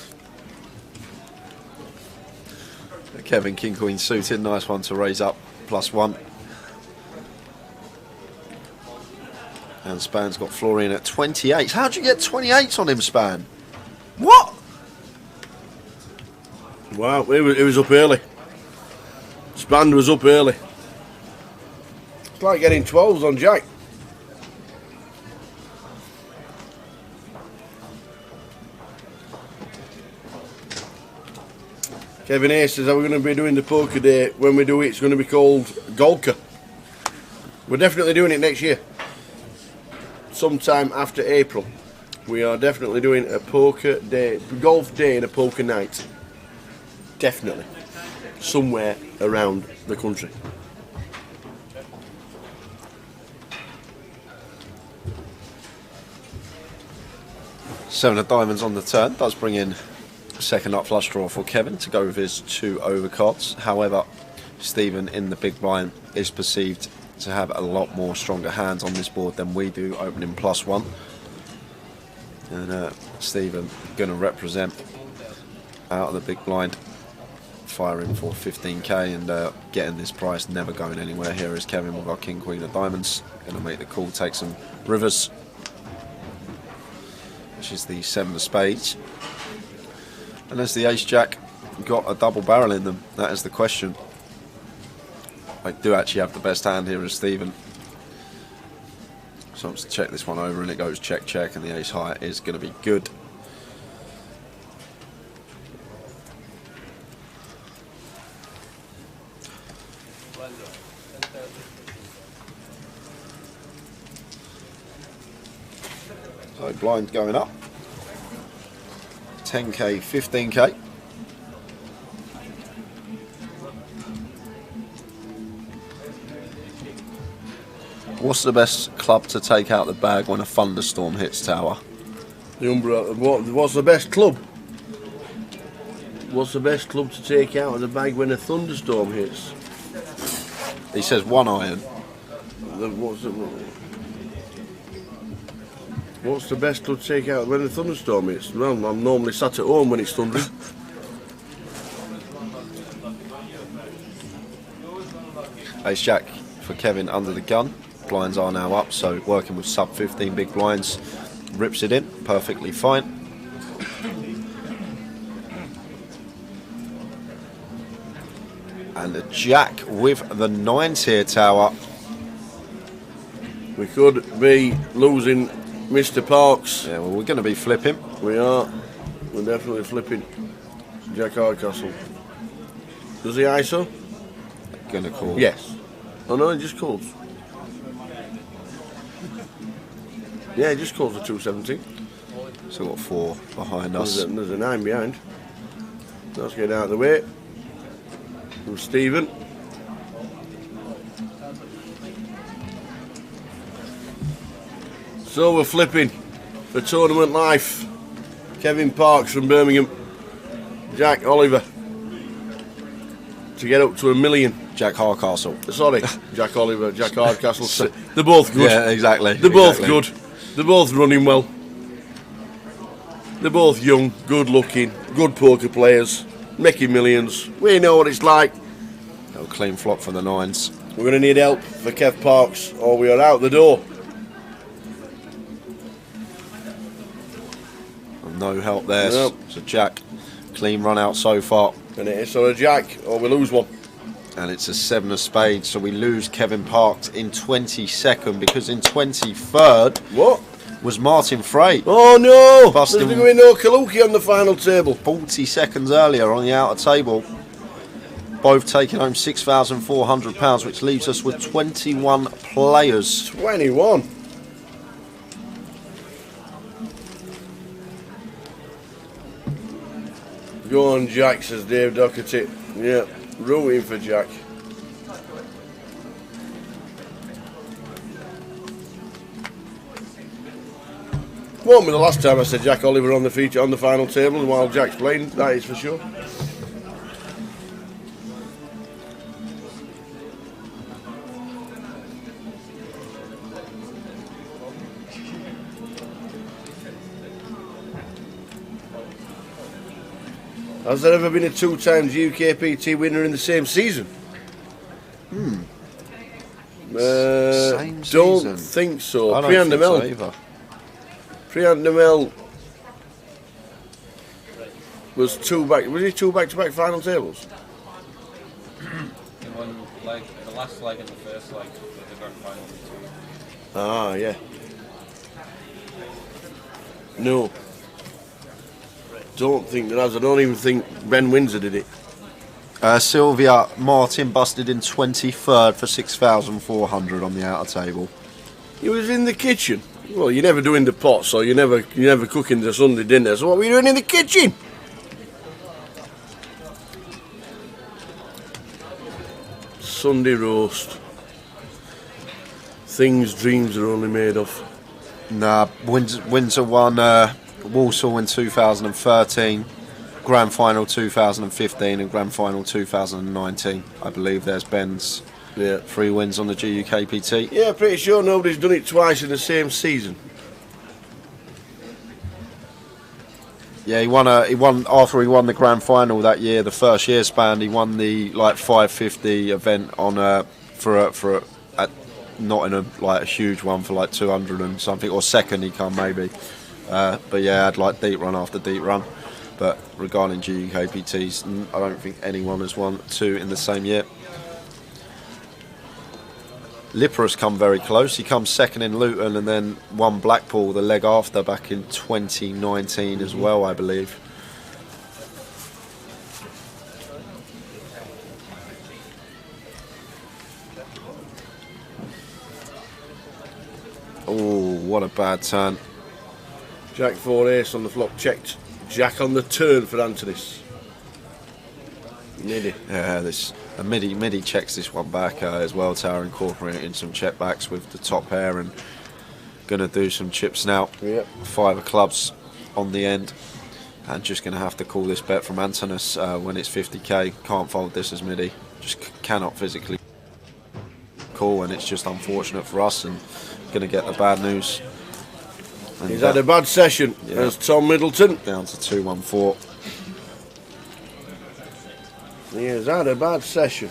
Kevin, King Queen suited. Nice one to raise up. +1. And Span's got Florian at 28. How'd you get 28 on him, Span? What? Wow, it was up early. Span was up early. It's like getting 12s on Jack. Kevin A says, are we going to be doing the poker day? When we do it, it's going to be called Golka. We're definitely doing it next year. Sometime after April. We are definitely doing a poker day, golf day and a poker night. Definitely. Somewhere around the country. Seven of diamonds on the turn. Does bring in second up flush draw for Kevin to go with his 2 overcards. However, Stephen in the big blind is perceived to have a lot more stronger hands on this board than we do, opening +1. And Stephen going to represent out of the big blind, firing for 15k and getting this price never going anywhere. Here is Kevin with our King Queen of diamonds, going to make the call, take some rivers, which is the 7 of spades. And has the Ace Jack got a double barrel in them? That is the question. I do actually have the best hand here as Stephen. So I'm just check this one over and it goes check, check, and the Ace High is going to be good. So blind going up. 10k, 15k. What's the best club to take out the bag when a thunderstorm hits tower? The umbrella. What's the best club? What's the best club to take out of the bag when a thunderstorm hits? He says 1 iron. What's the best club to take out when a thunderstorm hits? Well, I'm normally sat at home when it's thundering. Ace Jack for Kevin under the gun. Blinds are now up, so working with sub 15 big blinds, rips it in perfectly fine. And the Jack with the 9-tier tower. We could be losing Mr. Parks. Yeah, well, we're going to be flipping. We are. We're definitely flipping Jack Hardcastle. Does he ISO? Going to call. Yes. Oh no, he just calls. Yeah, he just calls the 270. So we've got 4 behind us. There's a 9 behind. Let's get out of the way. From Stephen. So we're flipping for tournament life. Kevin Parks from Birmingham. Jack Oliver. To get up to $1 million. Jack Hardcastle. Sorry, Jack Oliver, Jack Hardcastle. They're both good. Yeah, exactly. They're both good. They're both running well. They're both young, good looking, good poker players, making millions. We know what it's like. A clean flop for the 9s. We're going to need help for Kev Parks or we are out the door. No help there. Nope. So Jack, clean run out so far. And it is sort of Jack or we lose one. And it's a 7 of spades, so we lose Kevin Parks in 22nd because in 23rd What? was Martin Frey. Oh no! Busting. There's going to be no Kaluki on the final table. 40 seconds earlier on the outer table. Both taking home £6,400, which leaves us with 21 players. 21. Go on, Jack, says Dave Doherty. Yeah, rooting for Jack. Won't be the last time I said Jack Oliver on the feature on the final table while Jack's playing, that is for sure. Has there ever been a 2 times UKPT winner in the same season? Same Don't season. think so. I don't think so either. Priant Demel was two back-to-back final tables? He won the last leg and the first leg of the grand final. Ah, yeah. No. Don't think there has. I don't even think Ben Windsor did it. Sylvia Martin busted in 23rd for 6,400 on the outer table. He was in the kitchen. Well, you're never doing the pot, so you're never cooking the Sunday dinner. So what were you doing in the kitchen? Sunday roast. Things dreams are only made of. Nah, Windsor won Walsall in 2013, Grand Final 2015 and Grand Final 2019. I believe there's Ben's 3 wins on the GUKPT. Yeah, pretty sure nobody's done it twice in the same season. Yeah, he won after he won the Grand Final that year, the first year span. He won the 550 event on at Nottingham, a huge one for 200 and something, or second he come maybe. But yeah, had deep run after deep run. But regarding GUKPTs, I don't think anyone has won 2 in the same year. Lipper has come very close. He comes second in Luton and then won Blackpool the leg after back in 2019 as well, I believe. Oh, what a bad turn. Jack 4 ace on the flop, checked. Jack on the turn for Antonis. Nearly. Yeah, Midi checks this one back as well. Tower incorporating some check backs with the top pair and going to do some chips now. Yep. 5 of clubs on the end. And just going to have to call this bet from Antonis when it's 50k. Can't fold this as Midi. Just cannot physically call, and it's just unfortunate for us and going to get the bad news. And he's had a bad session. Yeah. There's Tom Middleton. Down to 214. He has had a bad session.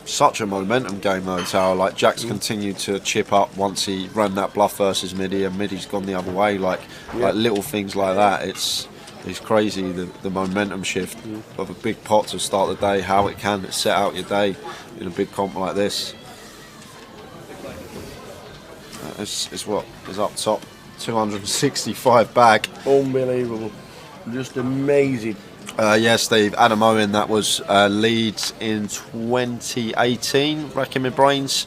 Such a momentum game though, Tower. Jack's continued to chip up once he ran that bluff versus Midi, and Midi's gone the other way. Like little things like that. It's crazy the momentum shift of a big pot to start the day. How it can set out your day in a big comp like this. It's what is up top. 265 bag. Unbelievable. Just amazing. Yeah, Steve. Adam Owen, that was Leeds in 2018, racking my brains.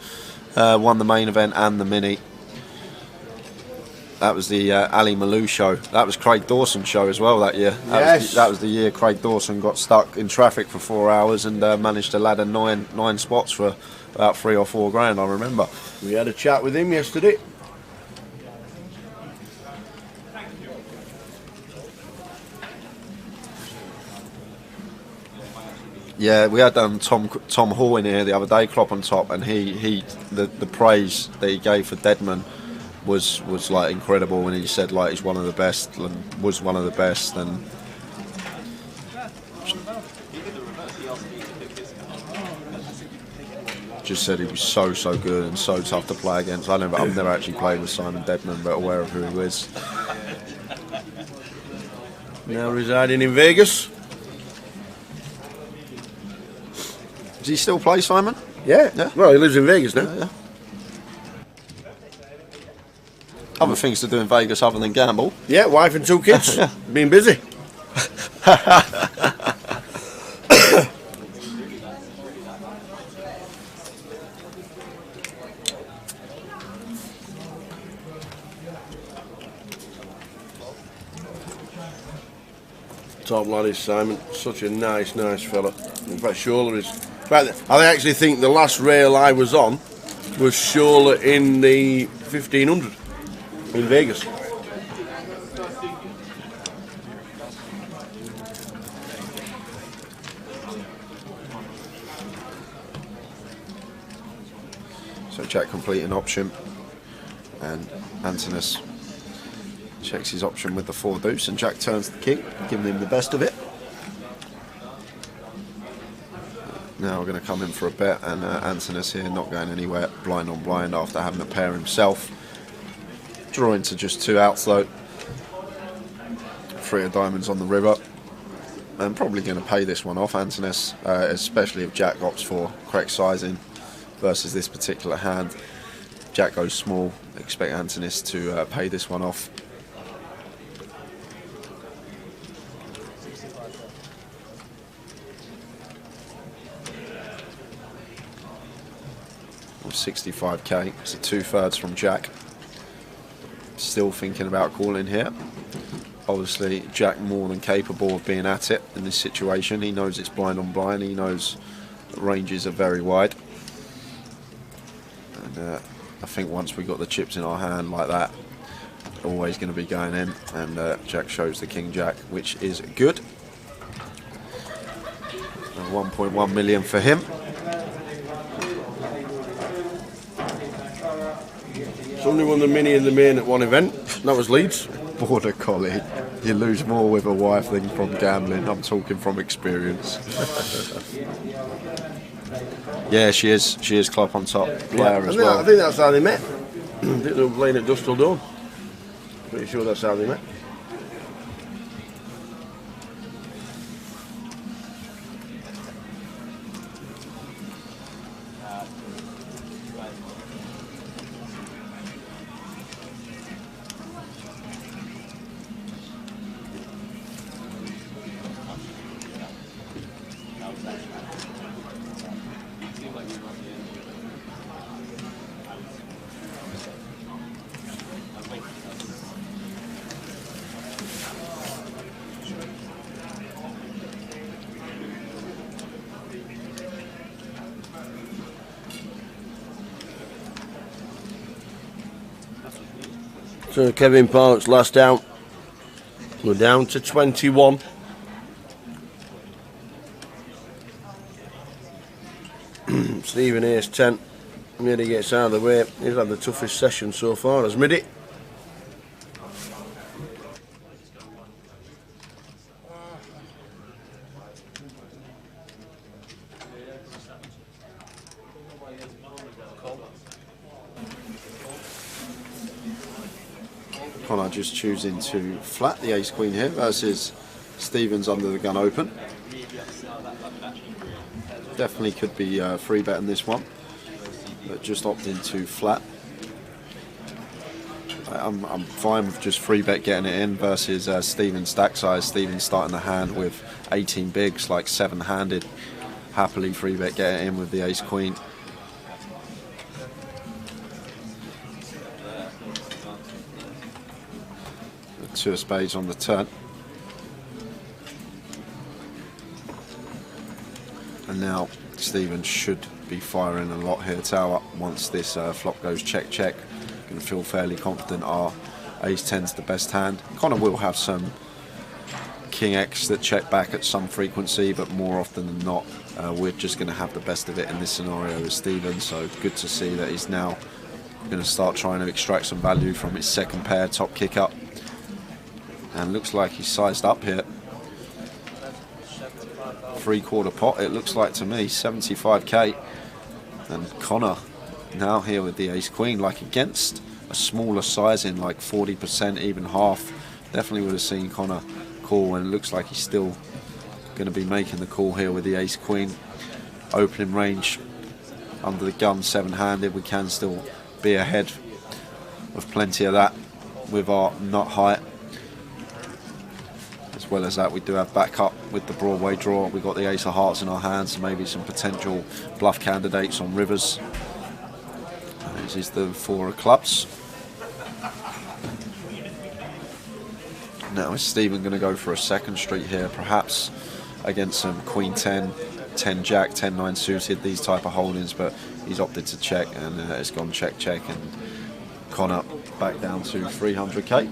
Won the main event and the mini. That was the Ali Malou show. That was Craig Dawson's show as well that year. That was the year Craig Dawson got stuck in traffic for 4 hours and managed to ladder nine spots for about 3 or 4 grand, I remember. We had a chat with him yesterday. Yeah, we had Tom Hall in here the other day, Klopp on top, and the praise that he gave for Deadman was incredible when he said he's one of the best and was one of the best, and just said he was so good and so tough to play against. I've never actually played with Simon Deadman, but aware of who he is. Now residing in Vegas. Does he still play, Simon? Yeah. Well, he lives in Vegas now. Yeah. Other things to do in Vegas other than gamble. Yeah, wife and 2 kids. Been busy. Top lad is Simon. Such a nice fella. In fact, Shola is. In fact, I actually think the last rail I was on was Shola in the 1500 in Vegas. So Jack completing option, and Antonis checks his option with the 4 deuce, and Jack turns the king, giving him the best of it. Now we're going to come in for a bet, and Antonis here not going anywhere, blind on blind after having a pair himself. Drawing to just 2 outs though. 3 of diamonds on the river. And probably going to pay this one off, Antonis, especially if Jack opts for correct sizing versus this particular hand. Jack goes small, expect Antonis to pay this one off. Or 65k, so 2/3 from Jack. Still thinking about calling here. Obviously, Jack more than capable of being at it in this situation. He knows it's blind on blind. He knows the ranges are very wide. And I think once we got the chips in our hand like that, always going to be going in. And Jack shows the King Jack, which is good. 1.1 million for him. Somebody won the mini and the main at one event. That was Leeds. Border collie. You lose more with a wife than from gambling. I'm talking from experience. Yeah, she is. She is club on top player as well. I think that's how they met. I think they were playing at Dustle Dawn. Pretty sure that's how they met. So Kevin Parks last out. We're down to 21. Stephen Ace 10. Midi gets out of the way. He's had the toughest session so far, has Midi. Connor just choosing to flat the ace queen here versus Stevens under the gun open. Definitely could be free betting this one, but just opting to flat. I'm fine with just free bet getting it in versus Stevens stack size. Stevens starting the hand with 18 bigs, like 7-handed. Happily free bet getting it in with the ace queen. The 2 of spades on the turn. And now Stevens should be firing a lot here tower once this flop goes check check. Going to feel fairly confident our ace 10's the best hand. Connor will have some king X that check back at some frequency, but more often than not we're just going to have the best of it in this scenario with Stevens. So good to see that he's now going to start trying to extract some value from his second pair top kick up, and looks like he's sized up here. 3/4 pot it looks like to me, 75k. And Connor now here with the ace queen, like against a smaller sizing, like 40%, even half, definitely would have seen Connor call, and it looks like he's still going to be making the call here with the ace queen. Opening range under the gun, 7-handed, we can still be ahead of plenty of that with our nut height. As well as that, we do have backup with the Broadway draw. We've got the ace of hearts in our hands, so maybe some potential bluff candidates on rivers. This is the 4 of clubs. Now is Stephen going to go for a second street here, perhaps against some Queen 10, 10 Jack, 10 9 suited, these type of holdings, but he's opted to check, and it's gone check check, and Connor back down to 300k.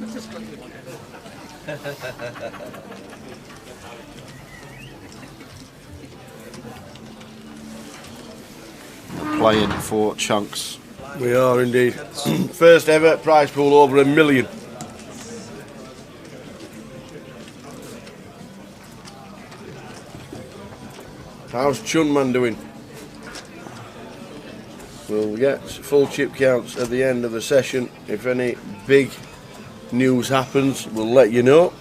Playing for chunks. We are indeed. First ever prize pool over $1 million. How's Chunman doing? We'll get full chip counts at the end of the session. If any big news happens, we'll let you know.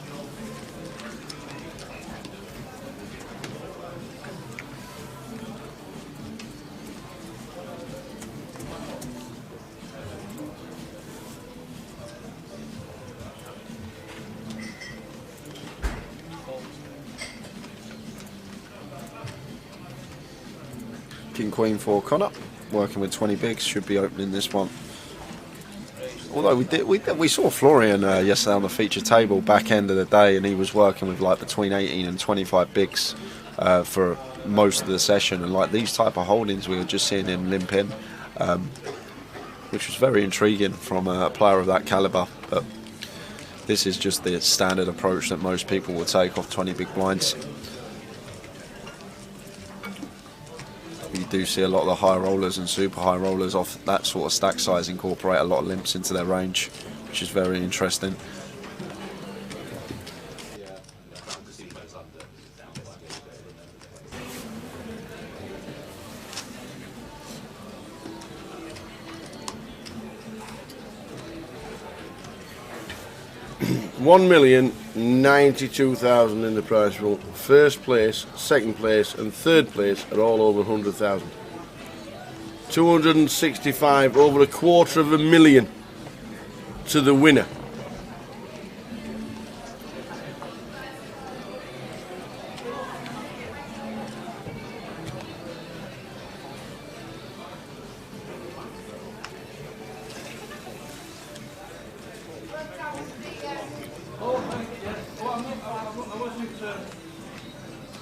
King Queen for Connor, working with 20 bigs, should be opening this one. Although we saw Florian yesterday on the feature table back end of the day, and he was working with like between 18 and 25 bigs for most of the session, and like these type of holdings we were just seeing him limp in, which was very intriguing from a player of that caliber. But this is just the standard approach that most people will take off 20 big blinds. You do see a lot of the high rollers and super high rollers off that sort of stack size incorporate a lot of limps into their range, which is very interesting. $1,092,000 in the prize pool. First place, second place, and third place are all over 100,000. 265, over $250,000 to the winner.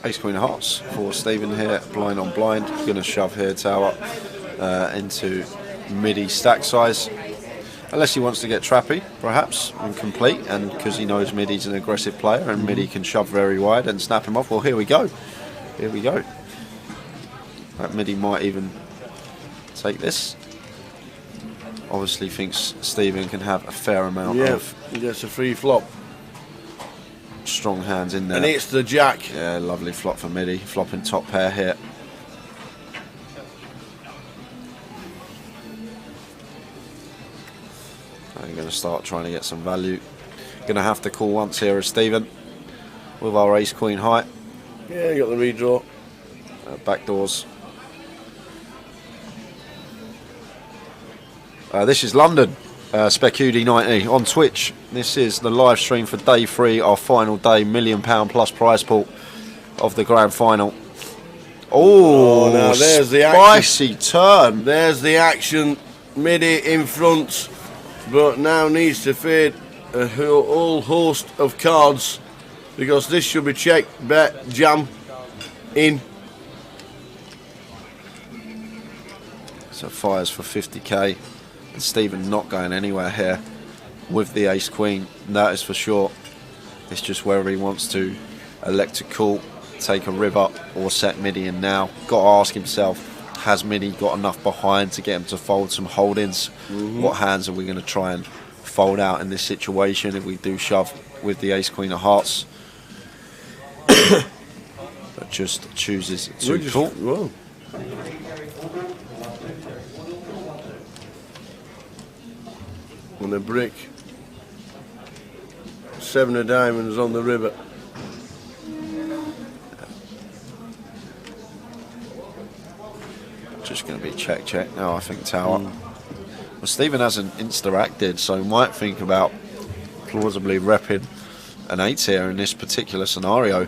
Ace Queen of Hearts for Stephen here, blind on blind. Going to shove here tower into midi stack size, unless he wants to get trappy perhaps and complete, and because he knows midi's an aggressive player and midi can shove very wide and snap him off. Well, here we go. That midi might even take this. Obviously thinks Stephen can have a fair amount of. He gets a free flop. Strong hands in there. And it's the jack. Yeah, lovely flop for midi. Flopping top pair here. I'm going to start trying to get some value. Going to have to call once here as Stephen with our ace queen high. Yeah, you got the redraw. Back doors. This is London. SpecUD90 on Twitch. This is the live stream for day 3, our final day, £1 million plus prize pool of the grand final. Oh, now there's the spicy turn. There's the action. Midi in front, but now needs to fade a whole host of cards, because this should be check, bet, jam, in. So fires for 50k. And Stephen not going anywhere here with the ace queen, that is for sure. It's just whether he wants to elect to call, take a river, or set midi in now. Got to ask himself, has midi got enough behind to get him to fold some holdings? What hands are we going to try and fold out in this situation if we do shove with the ace queen of hearts? But just chooses to call. Whoa. On a brick, 7 of diamonds on the river. Just going to be check now, I think, tower. Well, Stephen hasn't insta-acted, so might think about plausibly repping an 8 here in this particular scenario.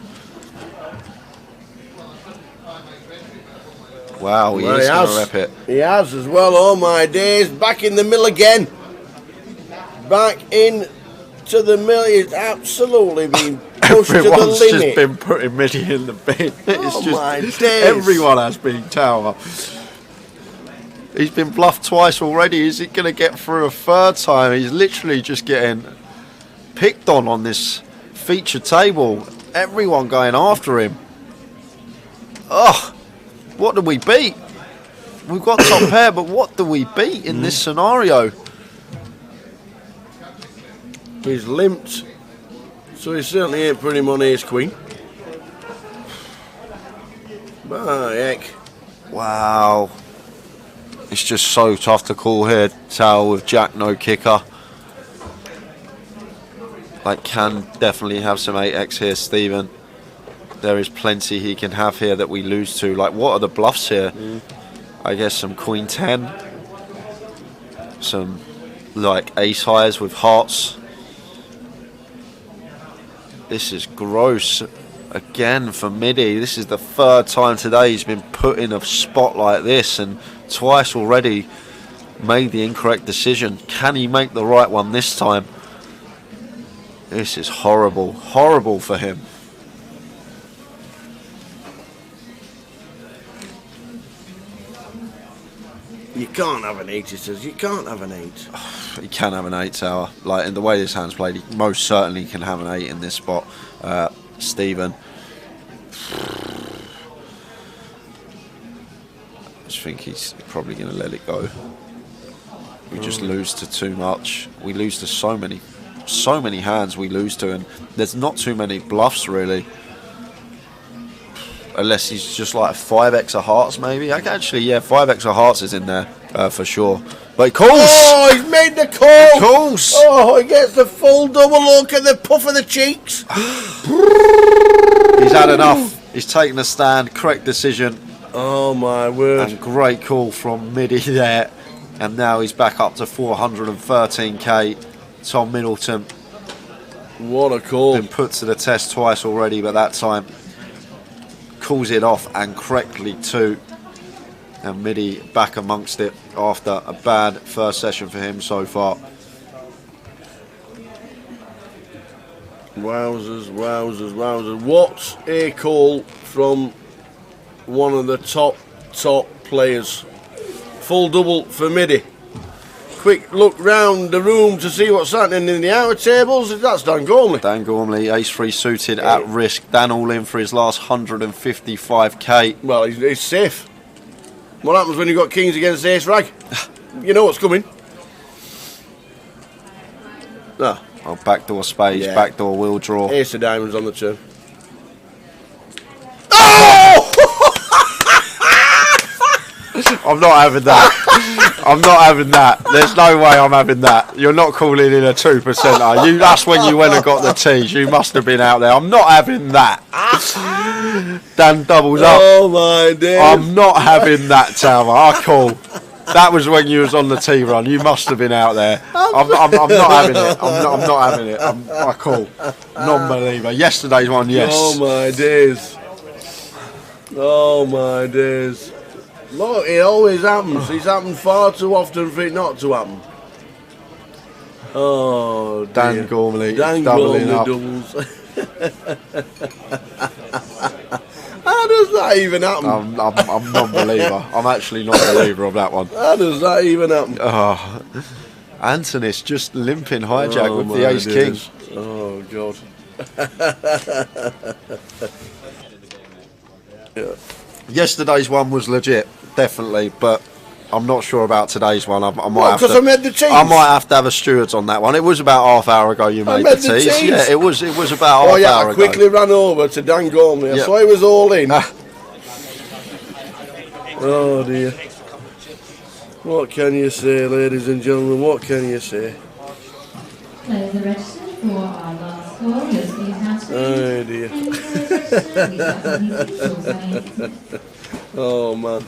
Wow, he is going to rep it. He has as well. Oh my days, back in the mill again. Back in to the mill. It's absolutely been pushed to the limit. Everyone's just been putting midi in the bin. It's just, my days. Everyone has been tower. He's been bluffed twice already. Is he going to get through a third time? He's literally just getting picked on this feature table. Everyone going after him. Ugh, what do we beat? We've got top pair, but what do we beat in this scenario? He's limped, so he certainly ain't putting him on ace queen. My heck. Wow. It's just so tough to call here, Tower, with Jack no kicker. Like, can definitely have some 8x here, Stephen. There is plenty he can have here that we lose to. Like, what are the bluffs here? I guess some Queen 10. Some, like, ace highs with hearts. This is gross. Again for Midi. This is the third time today he's been put in a spot like this, and twice already made the incorrect decision. Can he make the right one this time? This is horrible. Horrible for him. You can't have an 8, he says. You can't have an 8. He can have an 8, Tower. Like, in the way this hand's played, he most certainly can have an 8 in this spot. Stephen. I just think he's probably going to let it go. We just lose to too much. We lose to so many hands we lose to, and there's not too many bluffs really. Unless he's just like a 5x of hearts, maybe. Actually, yeah, 5x of hearts is in there for sure. But he calls! Oh, he's made the call! He calls! Oh, he gets the full double look at the puff of the cheeks. He's had enough. He's taken a stand. Correct decision. Oh, my word. And great call from Midi there. And now he's back up to 413k. Tom Middleton. What a call. Been put to the test twice already, but that time calls it off, and correctly too. And Midi back amongst it after a bad first session for him so far. Wowzers, wowzers, wowzers. What a call from one of the top players. Full double for Midi. Quick look round the room to see what's happening in the outer tables. That's Dan Gormley. Dan Gormley, ace-3 suited at risk. Dan all in for his last 155k. Well, he's safe. What happens when you've got kings against ace rag? You know what's coming. Ah. Oh, backdoor spades, backdoor wheel draw. Ace of diamonds on the turn. Oh! I'm not having that. I'm not having that. There's no way I'm having that. You're not calling in a 2%er. You. That's when you went and got the tees. You must have been out there. I'm not having that. Dan doubles up. Oh my days. I'm not having that, Tower. I call. That was when you was on the tee run. You must have been out there. I'm not having it. I'm not having it. I call. Non-believer. Yesterday's one, yes. Oh my days. Oh my days. Look, it always happens. It's happened far too often for it not to happen. Oh, dear. Dan Gormley. Dan doubling Gormley up. doubles. How does that even happen? I'm non-believer. I'm actually not a believer of that one. How does that even happen? Oh, Antonis just limping hijack with the ace king. Oh God. Yeah. Yesterday's one was legit, definitely, but I'm not sure about today's one. I might have to. I made the tees. I might have to have a stewards on that one. It was about half hour ago you made the tees. Yeah, it was about half hour ago. I quickly ran over to Dan Gormley. I saw he was all in. Oh dear. What can you say, ladies and gentlemen? What can you say? Players are registered for our last call. Your speed has Oh dear. Oh man.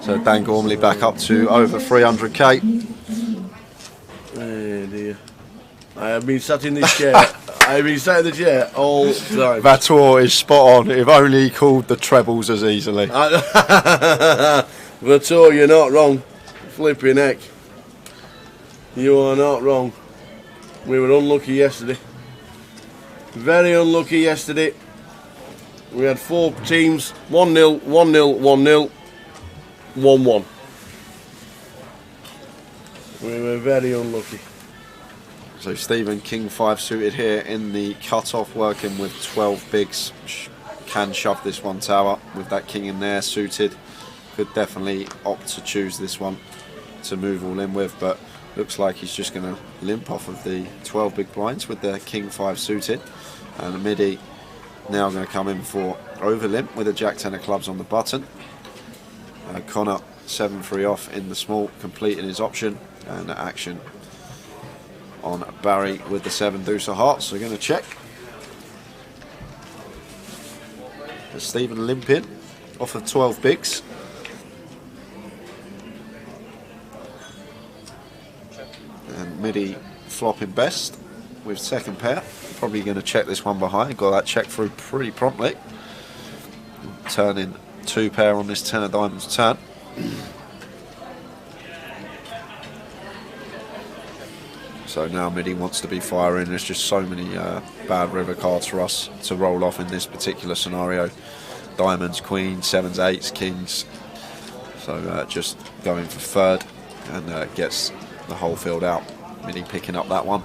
So Dan Gormley back up to over 300k. Oh dear. I have been sat in this chair. I have been sat in the chair all the time. Vator is spot on. If only he called the trebles as easily. Vator, you're not wrong. Flipping heck. You are not wrong. We were unlucky yesterday. Very unlucky yesterday. We had 4 teams. 1-0, 1-0, 1-0, 1-1. We were very unlucky. So Stephen, king 5 suited here in the cut-off, working with 12 bigs. Can shove this one, Tower, with that king in there suited. Could definitely opt to choose this one to move all in with, but looks like he's just going to limp off of the 12 big blinds with the king 5 suited. And Midi now going to come in for Overlimp with a Jack 10 of clubs on the button. Connor 7-3 off in the small, completing his option, and action on Barry with the 7 deuce of hearts. So we're going to check. Stephen limping off of 12 bigs. And Midi flopping best with second pair. Probably going to check this one behind. Got that check through pretty promptly. Turning 2 pair on this 10 of diamonds turn. So now Midi wants to be firing. There's just so many bad river cards for us to roll off in this particular scenario. Diamonds, queens, 7s, 8s, kings. So just going for third, and gets the whole field out. Midi picking up that one.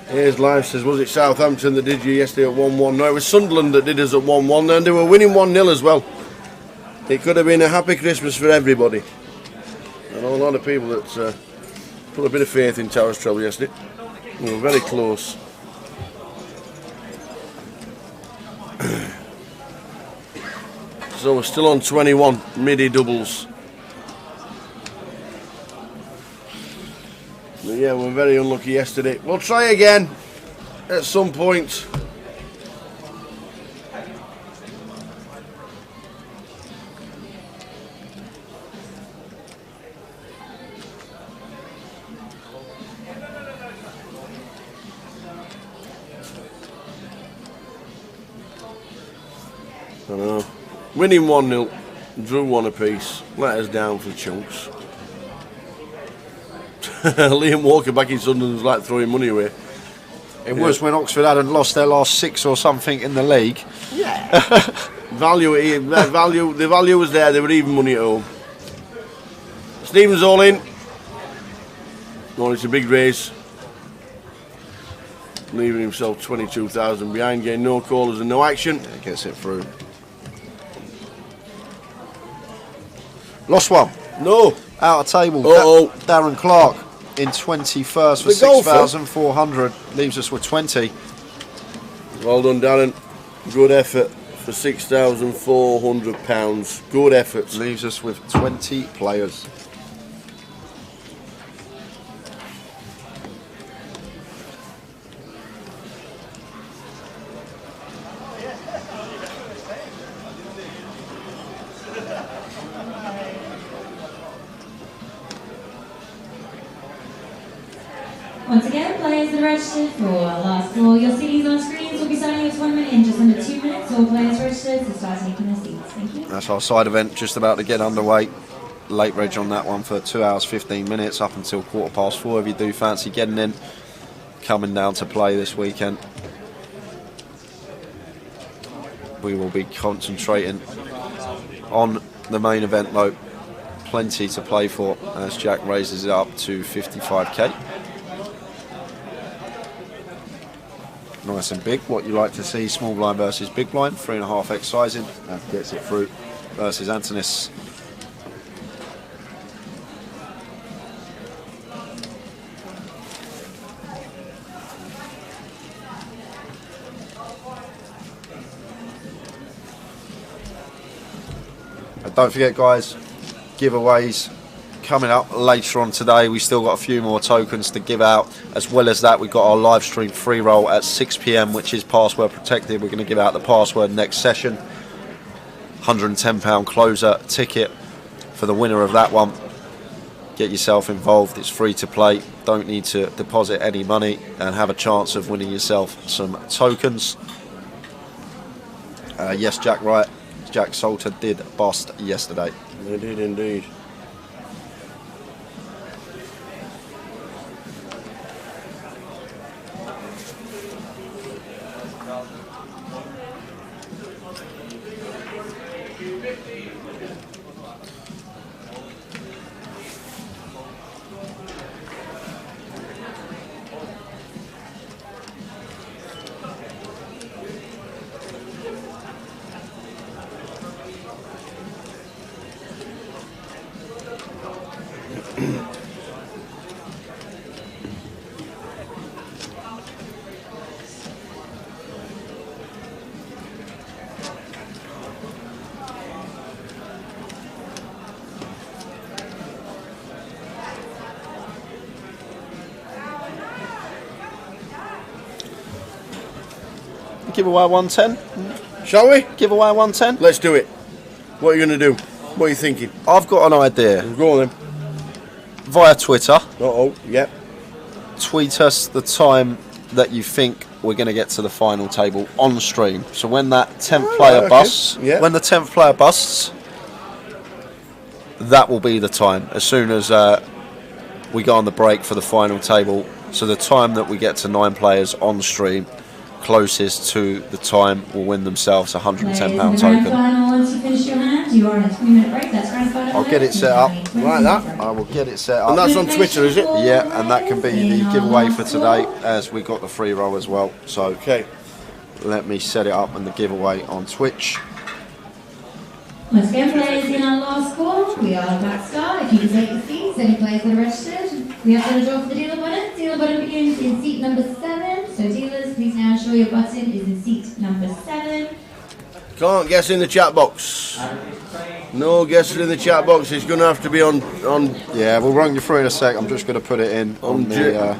Here's Live says, was it Southampton that did you yesterday at 1-1? No, it was Sunderland that did us at 1-1, and they were winning 1-0 as well. It could have been a happy Christmas for everybody. And a lot of people that put a bit of faith in Towers Treble yesterday. We were very close. So we're still on 21 Midi doubles. But yeah, we were very unlucky yesterday. We'll try again at some point. I know. Winning 1-0, drew 1 apiece, let us down for chunks. Liam Walker back in Sunderland was like throwing money away. It was when Oxford hadn't lost their last 6 or something in the league. Yeah. The value was there, they were even money at home. Stephen's all in. Oh, it's a big race. Leaving himself 22,000 behind, getting no callers and no action. Yeah, gets it through. Lost one. No. Out of table. Darren Clark in 21st for 6,400. Leaves us with 20. Well done, Darren. Good effort for £6,400. Good effort. Leaves us with 20 players. Once again, players that are registered for last call. Your CDs on screens will be starting your tournament in just under 2 minutes. All players registered to start taking their seats. Thank you. That's our side event just about to get underway. Late reg on that one for 2 hours 15 minutes up until 4:15. If you do fancy getting in, coming down to play this weekend, we will be concentrating on the main event though. Plenty to play for as Jack raises it up to 55k. Nice and big, what you like to see, small blind versus big blind, 3.5x sizing, and gets it through versus Antonis. And don't forget guys, giveaways coming up later on today. We still got a few more tokens to give out. As well as that, we've got our live stream free roll at 6 PM, which is password protected. We're going to give out the password next session. £110 closer ticket for the winner of that one. Get yourself involved. It's free to play. Don't need to deposit any money and have a chance of winning yourself some tokens. Yes, Jack, right. Jack Salter did bust yesterday. They did indeed. give away 110. Shall we? Give away 110. Let's do it. What are you going to do? What are you thinking? I've got an idea. Go on then. Via Twitter. Yep. Tweet us the time that you think we're going to get to the final table on stream. So when that 10th player busts, when the 10th player busts, that will be the time. As soon as we go on the break for the final table, so the time that we get to 9 players on stream, closest to the time will win themselves a £110 token. Once you finish your hand, you are on a 3-minute break. That's grand final. I'll get it set up like that. I will get it set up. And that's on Twitter, is it? Yeah, and that can be the giveaway for today, as we got the free roll as well. So okay, let me set it up and the giveaway on Twitch. Once again, players in our last call, we are back star. If you can take your seats, any players that are registered, we have done a draw for the dealer button. Dealer button begins in seat number 7. So dealers, please now ensure your button is in seat number 7. Can't guess in the chat box. No guessing in the chat box. It's going to have to be on. Yeah, we'll run you through in a sec. I'm just going to put it in on the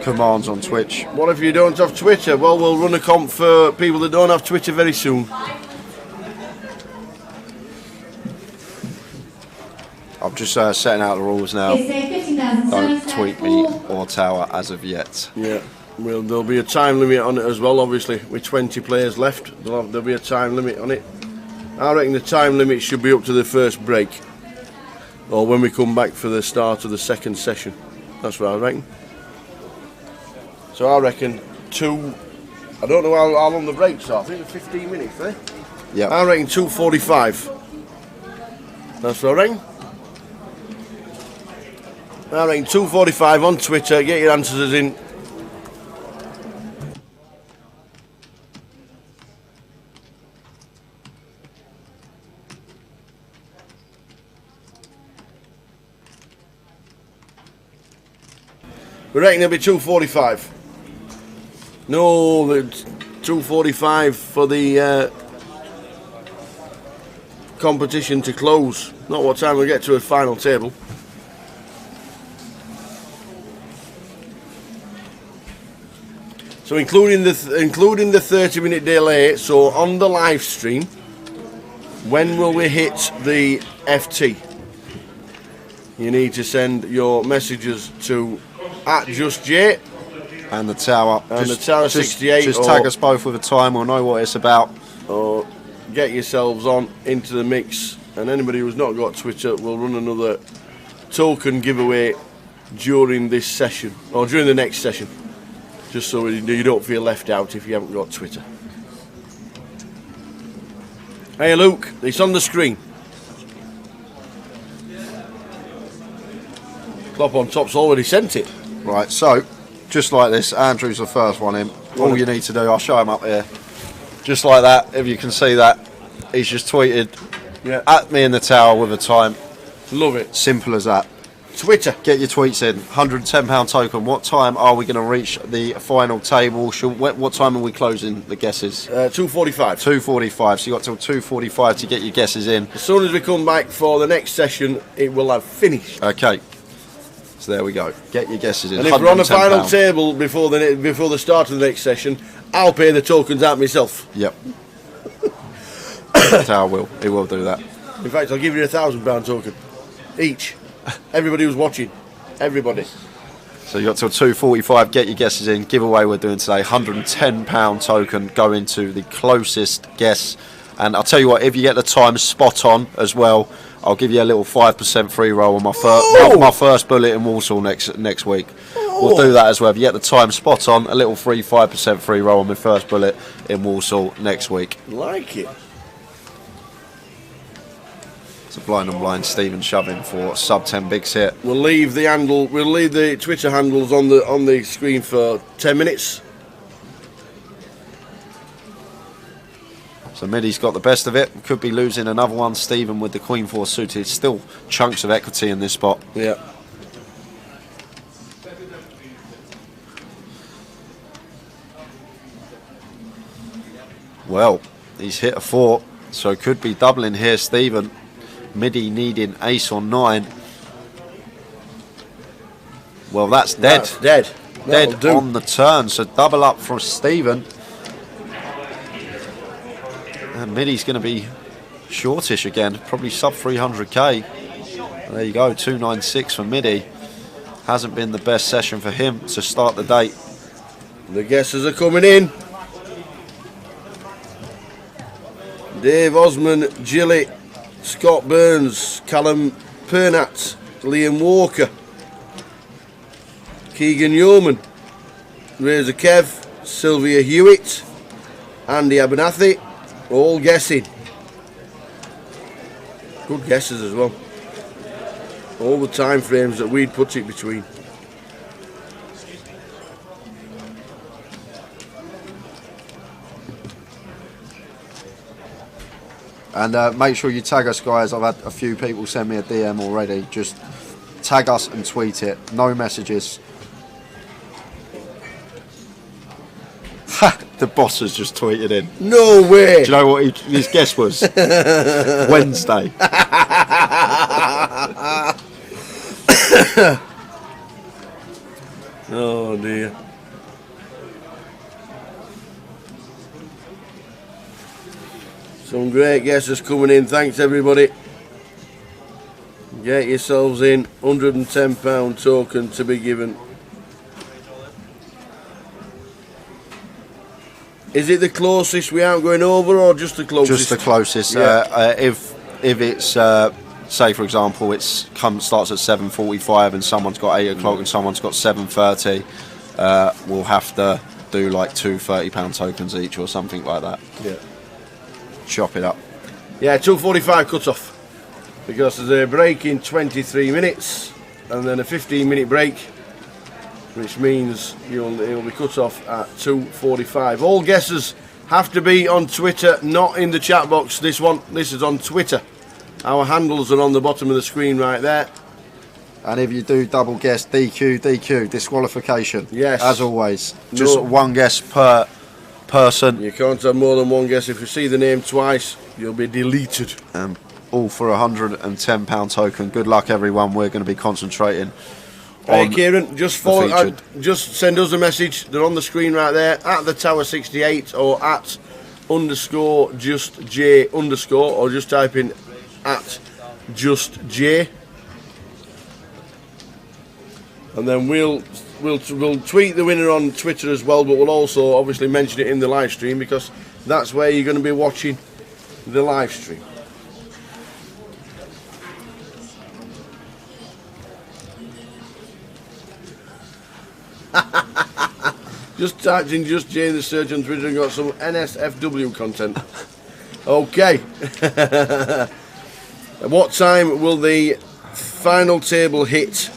commands on Twitch. What if you don't have Twitter? Well, we'll run a comp for people that don't have Twitter very soon. I'm just setting out the rules now. Don't tweet me or Tower as of yet. Yeah, well, there'll be a time limit on it as well, obviously. With 20 players left, there'll be a time limit on it. I reckon the time limit should be up to the first break, or when we come back for the start of the second session. That's what I reckon. So I reckon 2. I don't know how long the breaks are. I think 15 minutes, eh? Yeah. I reckon 2:45. That's what I reckon. I reckon 2:45 on Twitter. Get your answers in. We reckon it'll be 2:45. No, it's 2:45 for the competition to close. Not what time we get to a final table. So including the 30-minute delay. So on the live stream, when will we hit the FT? You need to send your messages to @JustJ and the Tower. And the Tower 68. Just tag us both with a time. We'll know what it's about. Or get yourselves on into the mix. And anybody who's not got Twitter will run another token giveaway during this session, or during the next session. Just so you don't feel left out if you haven't got Twitter. Hey Luke, it's on the screen. Klopp on top's already sent it. Right, so just like this, Andrew's the first one in. All you need to do, I'll show him up here. Just like that, if you can see that, he's just tweeted at me in the Tower with a time. Love it. Simple as that. Twitter. Get your tweets in. £110 token. What time are we going to reach the final table? What time are we closing the guesses? 2:45. 2:45. So you got till 2:45 to get your guesses in. As soon as we come back for the next session, it will have finished. Okay. So there we go. Get your guesses in. And if we're on the final table before the start of the next session, I'll pay the tokens out myself. Yep. Tower will. He will do that. In fact, I'll give you £1,000 token each. Everybody who's watching, everybody. So you got till 2:45. Get your guesses in. Giveaway we're doing today. £110 token going to the closest guess. And I'll tell you what, if you get the time spot on as well, I'll give you a little 5% free roll on my first bullet in Walsall next week. We'll do that as well. If you get the time spot on, a little free 5% free roll on my first bullet in Walsall next week. Like it. So blind and blind Stephen shoving for sub 10 bigs here. We'll leave the Twitter handles on the screen for 10 minutes. So Middy's got the best of it. Could be losing another one. Stephen with the Queen 4 suited. Still chunks of equity in this spot. Yeah. Well, he's hit a 4, so could be doubling here, Stephen. Middy needing ace or 9. Well, that's dead. That's dead. Dead on the turn, so double up for Stephen. And Middy's going to be shortish again, probably sub 300k. There you go, 296 for Middy. Hasn't been the best session for him to start the day. The guesses are coming in. Dave Osman, Gilly, Scott Burns, Callum Pernat, Liam Walker, Keegan Yeoman, Razor Kev, Sylvia Hewitt, Andy Abernathy, all guessing. Good guesses as well. All the time frames that we'd put it between. And make sure you tag us, guys. I've had a few people send me a DM already. Just tag us and tweet it. No messages. Ha! The boss has just tweeted in. No way! Do you know what his guess was? Wednesday. Oh dear. Some great guesses coming in. Thanks everybody. Get yourselves in. £110 token to be given. Is it the closest we aren't going over, or just the closest? Just the closest. Yeah. If it's say for example starts at 7:45 and someone's got 8 o'clock and someone's got 7:30, we'll have to do like two £30 tokens each or something like that. Yeah. Chop it up. Yeah, 2:45 cut off, because there's a break in 23 minutes and then a 15-minute break, which means it'll be cut off at 2:45. All guesses have to be on Twitter, not in the chat box. This is on Twitter. Our handles are on the bottom of the screen right there. And if you do double guess, DQ, disqualification. Yes. As always. Just one guess per person. You can't have more than one guess. If you see the name twice, you'll be deleted. All for a £110 token. Good luck, everyone. We're going to be concentrating. Hey Kieran, just follow. Just send us a message. They're on the screen right there, at the Tower 68 or at _just_J_ or just type in at just J, and then we'll tweet the winner on Twitter as well, but we'll also obviously mention it in the live stream, because that's where you're going to be watching the live stream. Just typed in Just J in the search on Twitter and got some NSFW content. Okay. At what time will the final table hit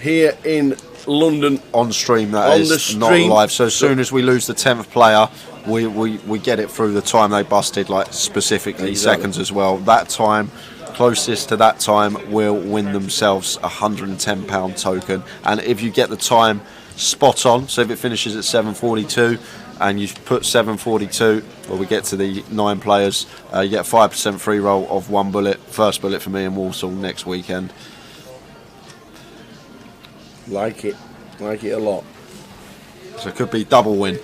here in London? On stream, that is. On the stream. Not live. So as soon as we lose the 10th player, we get it through the time they busted, like specifically seconds as well. That time, closest to that time, will win themselves a £110 token. And if you get the time spot on, so if it finishes at 7:42 and you put 7:42, well, we get to the 9 players, you get a 5% free roll of 1 bullet. First bullet for me in Walsall next weekend. Like it a lot. So it could be double win.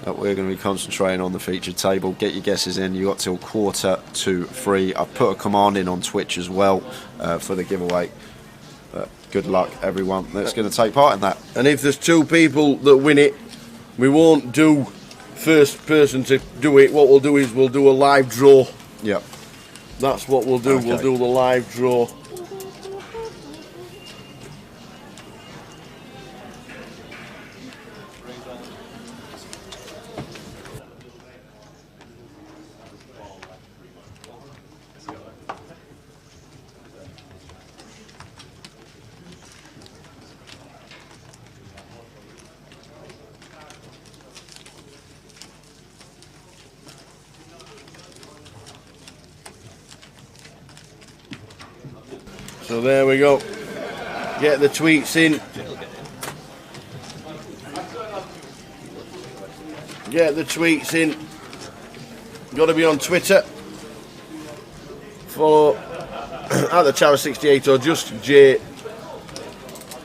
But we're going to be concentrating on the featured table. Get your guesses in. You got till 2:45. I've put a command in on Twitch as well for the giveaway. Good luck, everyone that's going to take part in that. And if there's 2 people that win it, we won't do first person to do it. What we'll do is we'll do a live draw. Yep. That's what we'll do. Okay. We'll do the live draw. So there we go. Get the tweets in. Get the tweets in. Got to be on Twitter. Follow at the Tower 68 or Just J,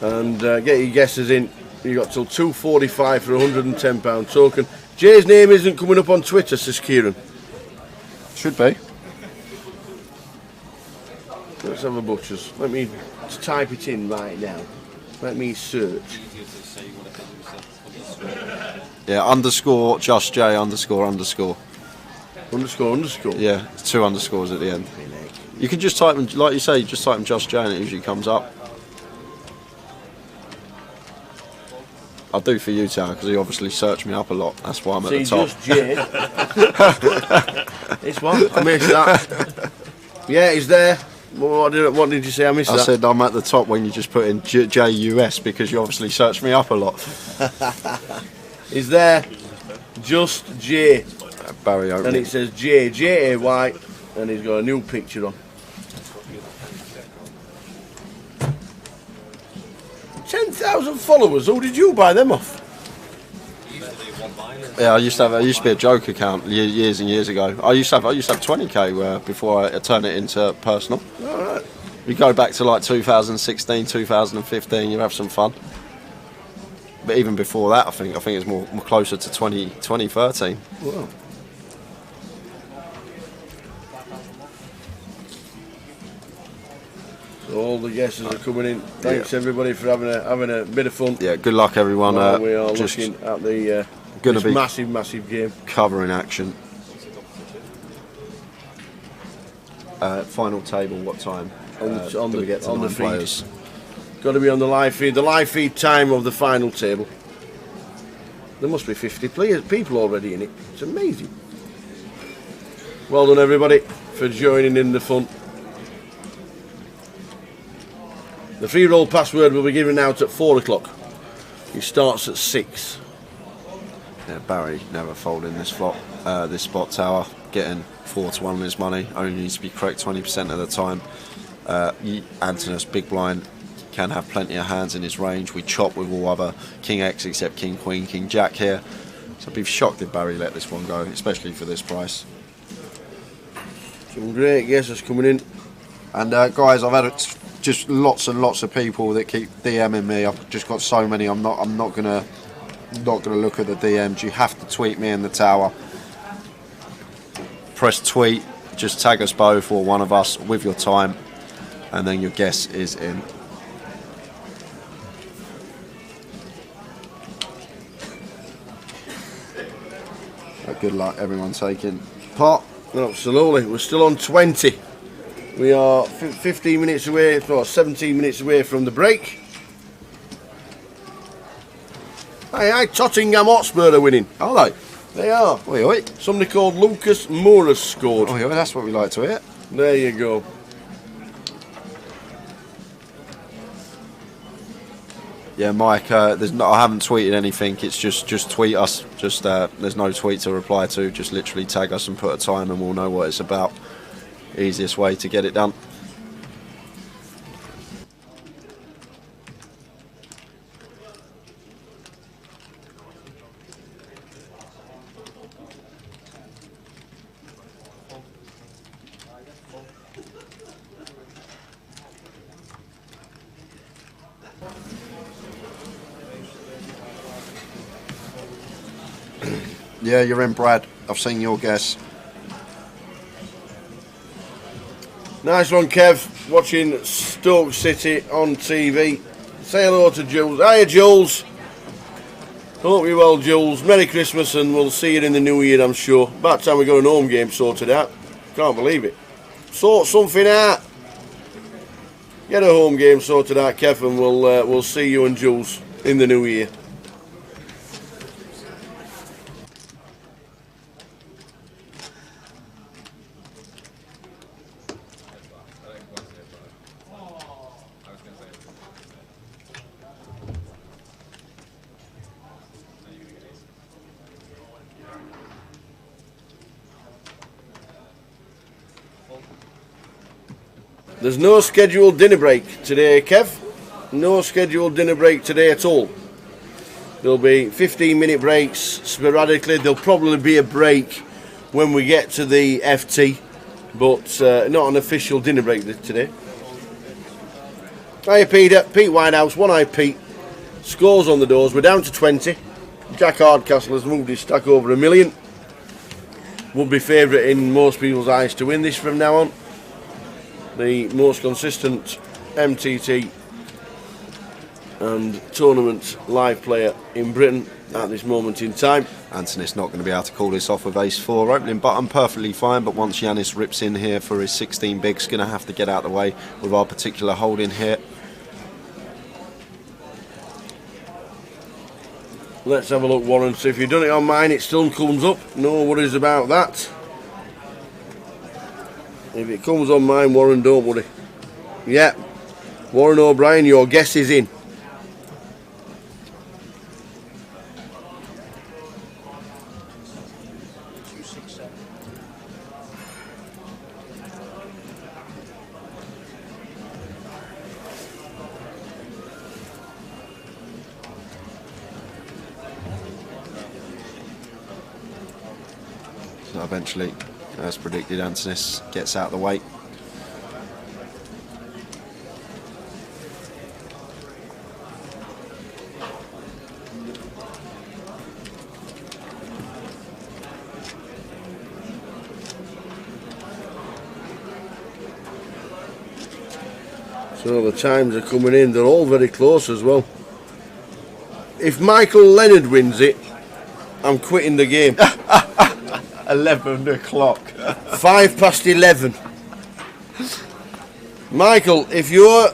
and get your guesses in. You got till 2:45 for a £110 token. Jay's name isn't coming up on Twitter, says Kieran. Should be. Let's have a butchers. Let me type it in right now. Let me search. Yeah, underscore just J underscore underscore. Underscore underscore. Yeah, 2 underscores at the end. You can just type in, like you say, just type in just J and it usually comes up. I'll do for you, Tower, because you obviously search me up a lot. That's why I'm at the top. Just J. It's what? I missed that. Yeah, he's there. What did you say? I missed that. I said I'm at the top when you just put in JUS because you obviously search me up a lot. He's there. Just J. Barry opening. And it says J-A-Y, and he's got a new picture on. 10,000 followers. Who did you buy them off? Yeah, I used to be a joke account years and years ago. I used to have 20k before I turned it into personal. All right. You go back to like 2016, 2015, you have some fun. But even before that, I think it's more closer to 2013. Wow. So all the guesses are coming in. Thanks everybody for having a bit of fun. Yeah, good luck everyone. We are just looking at the gonna be massive game. Covering action. Final table. What time? On do we get to the players? Got to be on the live feed. The live feed time of the final table. There must be 50 people already in it. It's amazing. Well done everybody for joining in the fun. The free roll password will be given out at 4 o'clock. It starts at 6. Yeah, Barry never folding this flop. This spot tower getting 4-1 on his money. Only needs to be correct 20% of the time. Antinous big blind can have plenty of hands in his range. We chop with all other King X except King Queen, King Jack here. So I'd be shocked if Barry let this one go, especially for this price. Some great guesses coming in. And guys, I've had just lots and lots of people that keep DMing me. I've just got so many. I'm not gonna look at the DMs. You have to tweet me in the tower. Press tweet. Just tag us both or one of us with your time, and then your guess is in. Good luck, everyone taking part. Absolutely. We're still on 20. We are 15 minutes away, or 17 minutes away from the break. Aye, Tottenham Hotspur are winning. Are they? They are. Oi, oi. Somebody called Lucas Moura scored. Oi, oi, that's what we like to hear. There you go. Yeah, Mike. I haven't tweeted anything. It's just tweet us. There's no tweet to reply to. Just literally tag us and put a time, and we'll know what it's about. Easiest way to get it done. Yeah, you're in, Brad. I've seen your guess. Nice one, Kev. Watching Stoke City on TV. Say hello to Jules. Hiya, Jules. Hope you're well, Jules. Merry Christmas, and we'll see you in the new year, I'm sure. About time we got an home game sorted out. Can't believe it. Sort something out. Get a home game sorted out, Kev, and we'll see you and Jules in the new year. There's no scheduled dinner break today, Kev. No scheduled dinner break today at all. There'll be 15-minute breaks sporadically. There'll probably be a break when we get to the FT, but not an official dinner break today. Hiya, Peter. Pete Whitehouse, one-eyed Pete. Scores on the doors. We're down to 20. Jack Hardcastle has moved his stack over $1 million. Would be favourite in most people's eyes to win this from now on. The most consistent MTT and tournament live player in Britain at this moment in time. Anthony's not going to be able to call this off with ace-4. Opening button perfectly fine, but once Yanis rips in here for his 16 bigs, going to have to get out of the way with our particular holding here. Let's have a look, Warren. So if you've done it on mine, it still comes up. No worries about that. If it comes on mine, Warren, don't worry. Yeah, Warren O'Brien, your guess is in. So eventually, as predicted, Antonis gets out of the way. So the times are coming in, they're all very close as well. If Michael Leonard wins it, I'm quitting the game. 11 o'clock. 11:05. Michael, if your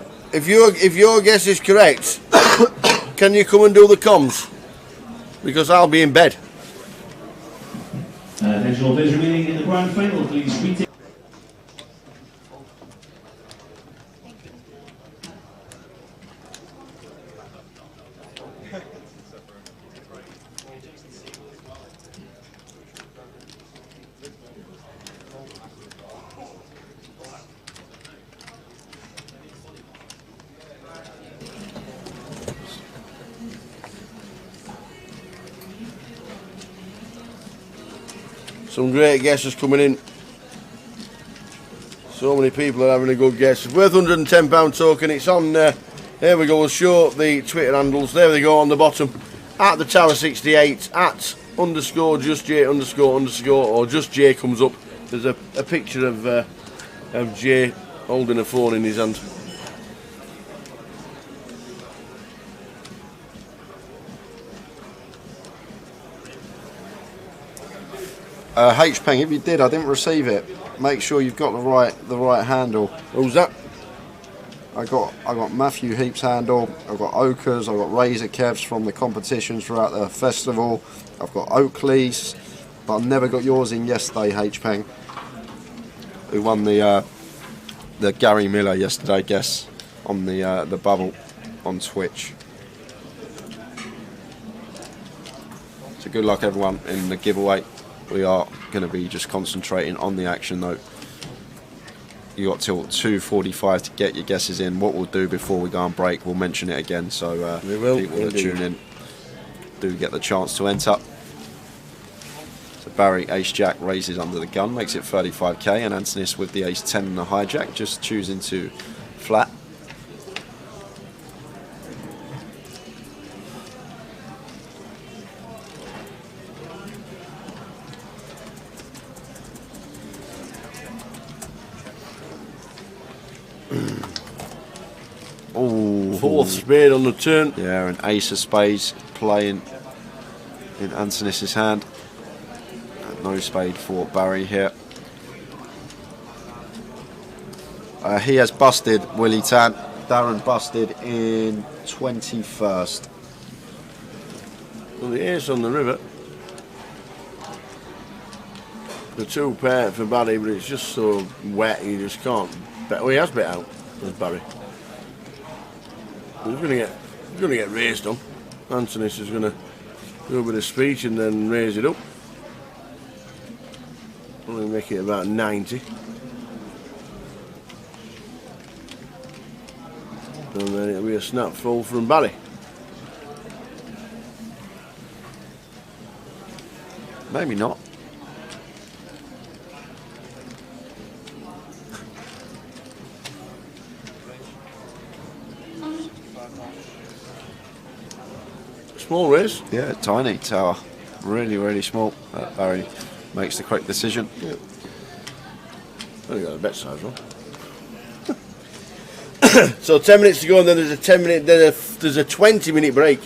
guess is correct, can you come and do the comms? Because I'll be in bed. There's your bids remaining in the grand final. Please retake. Some great guesses coming in. So many people are having a good guess. It's worth £110 token. It's on there we go. We'll show the Twitter handles. There they go on the bottom. At the Tower 68, at _ just J _ or just J comes up. There's a picture of Jay holding a phone in his hand. H-Peng, if you did, I didn't receive it. Make sure you've got the right handle. Who's that? I got Matthew Heap's handle. I've got Oaker's. I've got Razor Kev's from the competitions throughout the festival. I've got Oakley's, but I never got yours in yesterday, H-Peng, who won the Gary Miller yesterday guess on the bubble on Twitch. So good luck everyone in the giveaway. We are going to be just concentrating on the action though. You got till 2:45 to get your guesses in. What we'll do before we go on break, we'll mention it again, so people that tune in do get the chance to enter. So Barry, ace-jack, raises under the gun, makes it 35k, and Antonis with the ace-10 and the hijack, just choosing to flat. Oh, fourth spade on the turn. Yeah, an ace of spades playing in Antonis's hand. And no spade for Barry here. He has busted Willie Tan. Darren busted in 21st. Well, the ace on the river. The 2 pair for Barry, but it's just so wet you just can't bet. Oh, he has bet out, there's Barry. He's going to get raised on. Antonis is going to do a bit of speech and then raise it up. Only make it about 90. And then it'll be a snap fold from Barry. Maybe not. Small raise. Yeah, tiny tower. Really, really small. Barry makes the correct decision. Yeah. Only got a bet size one. So 10 minutes to go, and then there's a 10-minute, there's a 20-minute break.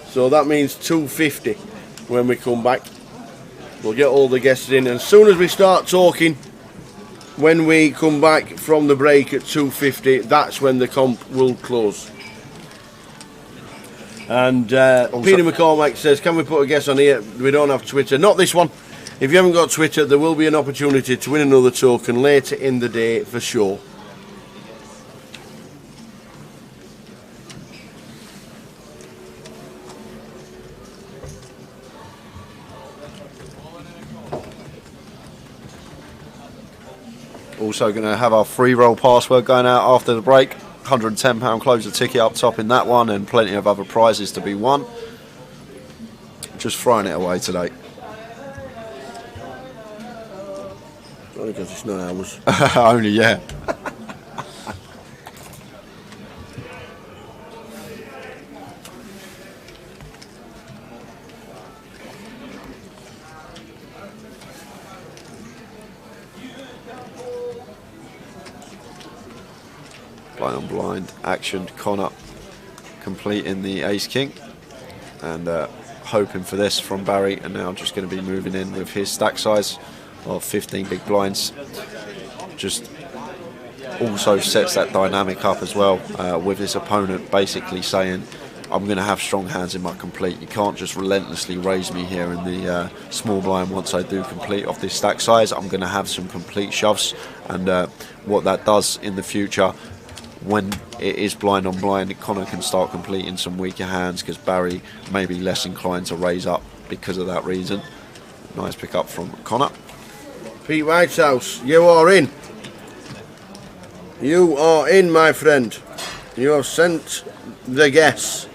So that means 2:50 when we come back. We'll get all the guests in, and as soon as we start talking, when we come back from the break at 2:50, that's when the comp will close. And Peter McCormack says, can we put a guest on here? We don't have Twitter. Not this one. If you haven't got Twitter, there will be an opportunity to win another token later in the day for sure. Also going to have our free roll password going out after the break. £110 closer ticket up top in that one, and plenty of other prizes to be won. Just throwing it away today. Only because it's not ours. Only, yeah. Blind on blind action. Connor completing the ace king, and hoping for this from Barry, and now just going to be moving in with his stack size of 15 big blinds. Just also sets that dynamic up as well, with his opponent basically saying, I'm going to have strong hands in my complete. You can't just relentlessly raise me here in the small blind once I do complete off this stack size. I'm going to have some complete shoves, and what that does in the future, when it is blind on blind, Connor can start completing some weaker hands because Barry may be less inclined to raise up because of that reason. Nice pick up from Connor. Pete Whitehouse, you are in. You are in, my friend. You have sent the guess,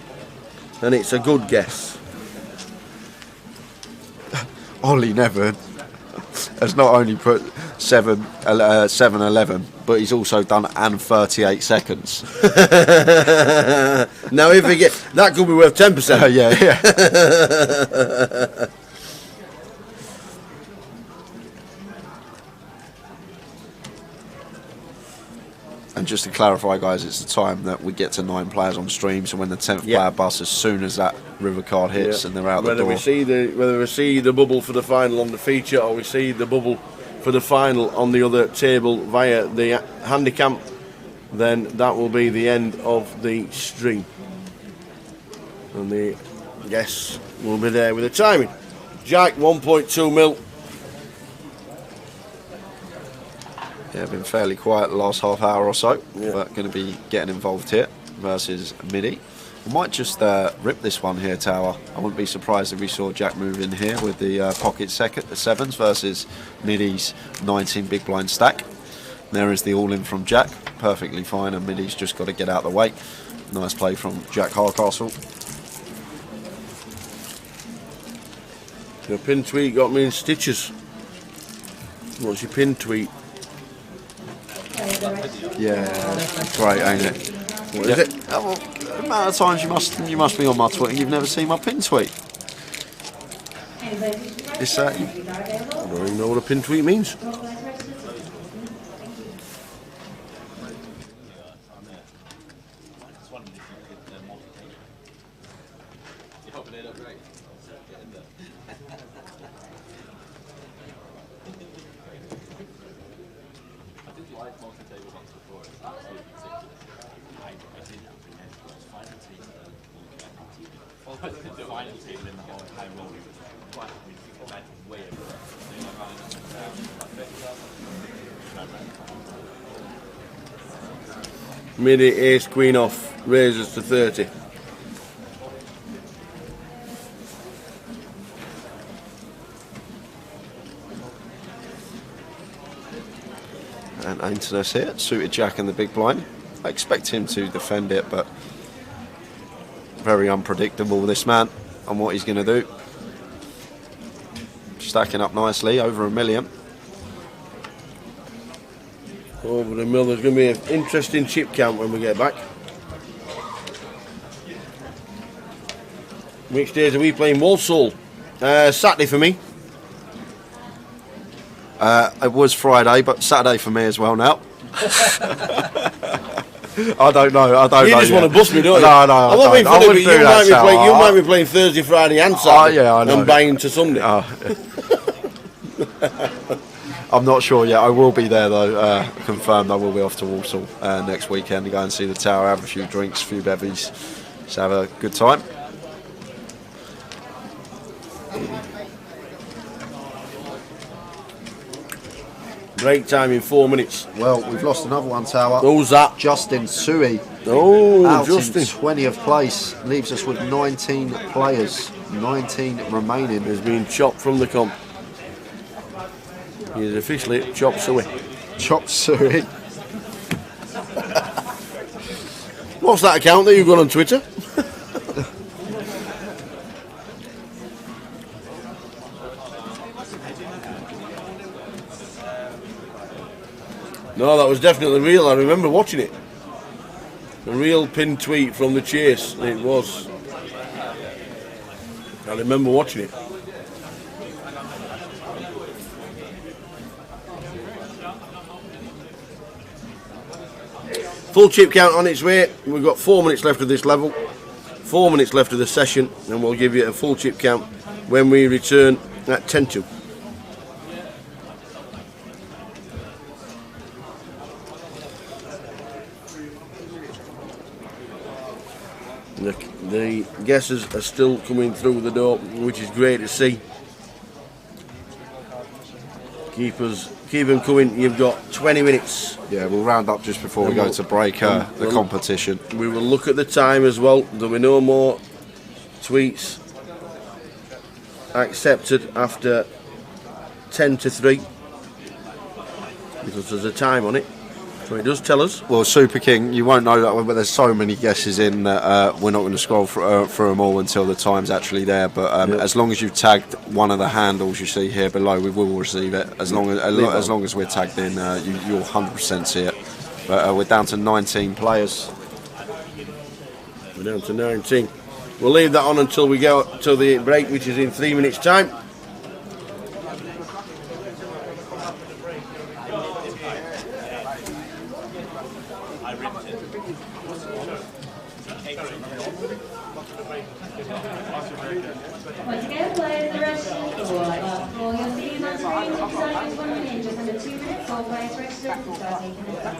and it's a good guess. Ollie Nevin has not only put 7-11, but he's also done and 38 seconds. Now if we get that, could be worth 10%. Yeah. And just to clarify, guys, it's the time that we get to 9 players on stream. So when the 10th player busts, as soon as that river card hits and they're out the door. Whether we see the bubble for the final on the feature, or we see the bubble for the final on the other table via the handicap, then that will be the end of the stream. And the guests will be there with the timing. Jack, 1.2 mil. Yeah, been fairly quiet the last half hour or so, but going to be getting involved here versus Midi. We might just rip this one here, Tower. I wouldn't be surprised if we saw Jack move in here with the pocket sevens versus Midi's 19 big blind stack. There is the all-in from Jack, perfectly fine, and Midi's just got to get out of the way. Nice play from Jack Hardcastle. Your pin tweet got me in stitches. What's your pin tweet? Yeah, great, ain't it? What is it? Well, the amount of times you must be on my Twitter, you've never seen my pin tweet. It's I don't even know what a pin tweet means. Midi ace queen off, raises to 30. And into this here, suited Jack in the big blind. I expect him to defend it, but very unpredictable, this man, on what he's going to do. Stacking up nicely, over $1 million. Over the mill. There's going to be an interesting chip count when we get back. Which days are we playing? Walsall. Saturday for me. It was Friday, but Saturday for me as well now. I don't know. You just want to bust me, don't you? No, I'm not being funny, but you might be playing Thursday, Friday, and Saturday. Yeah, I know. And buying to Sunday. I'm not sure yet. I will be there though. Confirmed. I will be off to Walsall next weekend to go and see the tower, have a few drinks, a few bevies, just have a good time. Break time in 4 minutes. Well, we've lost another one, Tower. Who's that? Justin Suey. Oh, out Justin. in 20th place. Leaves us with 19 players. 19 remaining. He's been chopped from the comp. He's officially Chop Suey. Chop Suey. What's that account that you've got on Twitter? No, that was definitely real. I remember watching it. A real pinned tweet from the chase. It was. I remember watching it. Full chip count on its way. We've got 4 minutes left of this level. 4 minutes left of the session, and we'll give you a full chip count when we return at 10-2. The guesses are still coming through the door, which is great to see. Keep them coming. You've got 20 minutes. Yeah, we'll round up just before we go to break the competition. We will look at the time as well. There'll be no more tweets accepted after 2:50 because there's a time on it. So it does tell us. Well, Super King, you won't know that one, but there's so many guesses in that we're not going to scroll through them all until the time's actually there. But as long as you've tagged one of the handles you see here below, we will receive it. As long as we're tagged in, you'll 100% see it. But we're down to 19 players. We're down to 19. We'll leave that on until we go to the break, which is in 3 minutes' time. Once again, players are registered for your CDs on screen. If you sign in 1 minute, in just under 2 minutes, all players registered and start taking the time.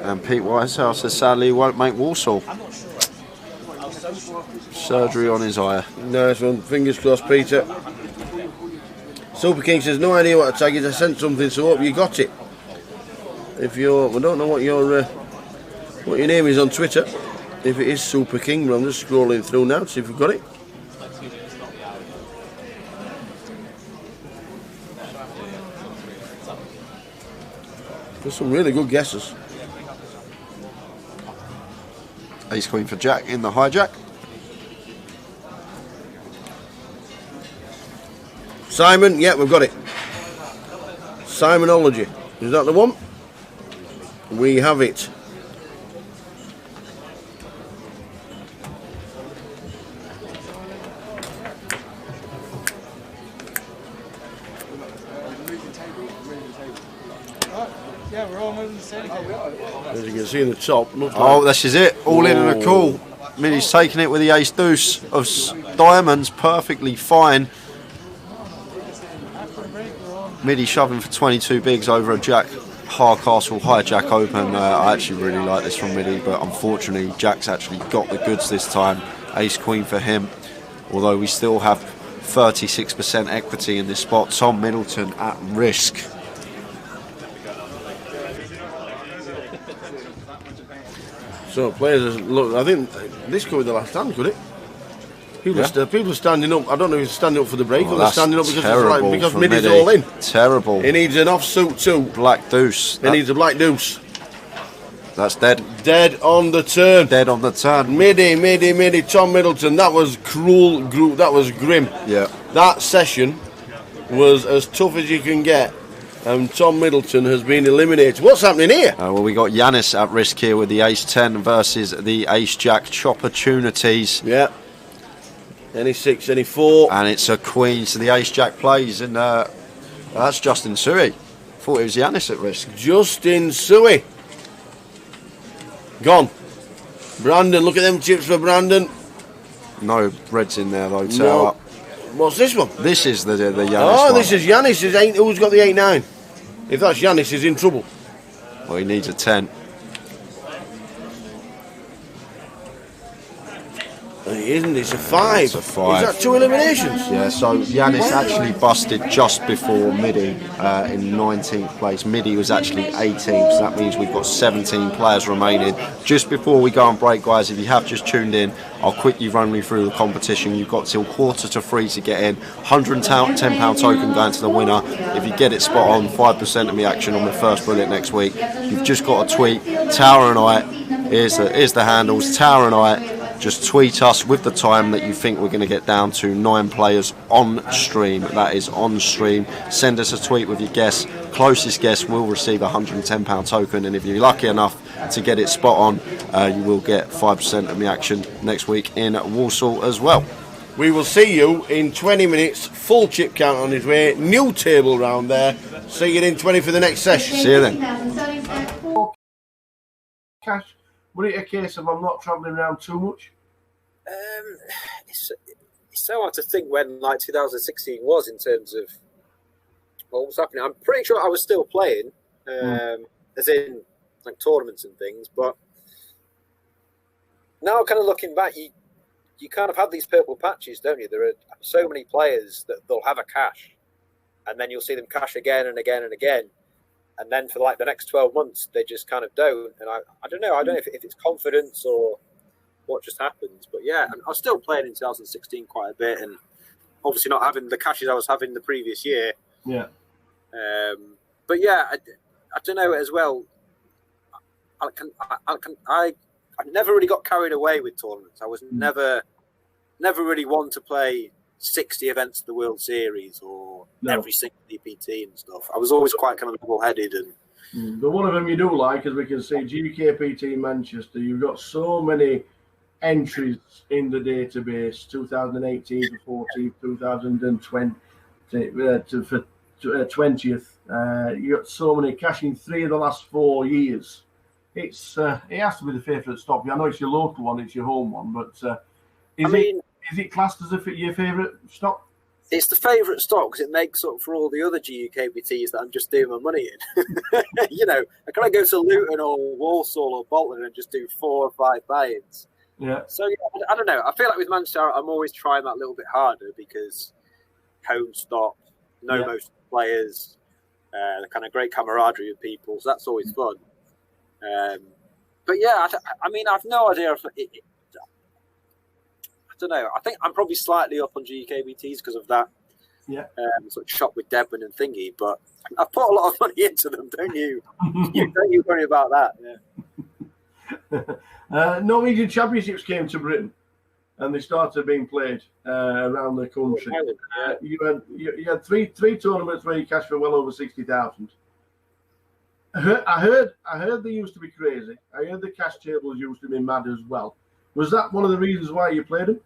And Pete Whitehouse says sadly he won't make Walsall. Surgery on his eye. Nice one. Fingers crossed, Peter. Super King says no idea what a tag is. I sent something, so hope you got it. If you're, we don't know what your name is on Twitter. If it is Super King, but I'm just scrolling through now to see if we've got it. There's some really good guesses. Ace Queen for Jack in the hijack. Simon, yeah, we've got it. Simonology. Is that the one? We have it. Yeah, we're all moving the same. As you can see in the top. Oh, this is it. All in and a call. Minnie's taking it with the ace deuce of diamonds. Perfectly fine. Midi shoving for 22 bigs over a Jack Hardcastle hijack open. I actually really like this from Midi, but unfortunately Jack's actually got the goods this time. Ace Queen for him, although we still have 36% equity in this spot. Tom Middleton at risk. So players, look, I think this could be the last hand, could it? People are standing up. I don't know if he's standing up for the break or they're standing up because Midi's all in. Terrible. He needs an offsuit too. Black deuce. He needs a black deuce. That's dead. Dead on the turn. Dead on the turn. Midi. Tom Middleton. That was cruel. That was grim. Yeah. That session was as tough as you can get And Tom Middleton has been eliminated. What's happening here? Well, we got Yanis at risk here with the ace-10 versus the ace-jack opportunities. Yeah. Any 6, any 4. And it's a queen, so the ace-jack plays, and that's Justin Suey. Thought it was Yanis at risk. Justin Suey. Gone. Brandon, look at them chips for Brandon. No reds in there, though. No. Up. What's this one? This is the Yanis one. This is Yanis. Who's got the 8-9? If that's Yanis, he's in trouble. Well, he needs a 10. He isn't, it's a 5. It's a 5. Is that 2 eliminations? Yeah, so Yanis actually busted just before Midi in 19th place. Midi was actually 18th, so that means we've got 17 players remaining. Just before we go on break, guys, if you have just tuned in, I'll quickly run you through the competition. You've got till 2:45 to get in. £110 token going to the winner. If you get it spot on, 5% of the action on the first bullet next week. You've just got to tweet Tower and I. Here's the handles, Tower and I. Just tweet us with the time that you think we're going to get down to 9 players on stream. That is on stream. Send us a tweet with your guess. Closest guess will receive a £110 token, and if you're lucky enough to get it spot on, you will get 5% of the action next week in Walsall as well. We will see you in 20 minutes. Full chip count on his way. New table round there. See you in 20 for the next session. See you then. Cash. Would it a case of I'm not travelling around too much? It's so hard to think when like 2016 was in terms of what was happening. I'm pretty sure I was still playing, as in like tournaments and things. But now, kind of looking back, you kind of have these purple patches, don't you? There are so many players that they'll have a cash, and then you'll see them cash again and again and again. And then for like the next 12 months, they just kind of don't. And I don't know. I don't know if it's confidence or what just happens. But yeah, I was still playing in 2016 quite a bit, and obviously not having the cashes I was having the previous year. Yeah. But yeah, I don't know as well. I never really got carried away with tournaments. I was never really one to play 60 events of the World Series or every single DPT and stuff. I was always quite kind of level-headed. And but one of them you do like, as we can see, GUKPT Manchester. You've got so many entries in the database, 2018 to 14, 2020 for 20th. You got so many cashing 3 of the last 4 years. It has to be the favourite stop. I know it's your local one, it's your home one, but is it classed as your favourite stop? It's the favourite stop because it makes up for all the other GUKPTs that I'm just doing my money in. You know, I can't go to Luton or Walsall or Bolton and just do 4 or 5 buy-ins. Yeah. So yeah, I don't know. I feel like with Manchester, I'm always trying that little bit harder because home stop, most players, the kind of great camaraderie with people. So that's always fun. But yeah, I mean, I've no idea if I don't know. I think I'm probably slightly up on GUKPTs because of that. Yeah. Sort of shot with Deadman and Thingy, but I've put a lot of money into them, don't you? Don't you worry about that. Yeah. Norwegian Championships came to Britain, and they started being played around the country. You had three tournaments where you cashed for well over 60,000. I heard they used to be crazy. I heard the cash tables used to be mad as well. Was that one of the reasons why you played them?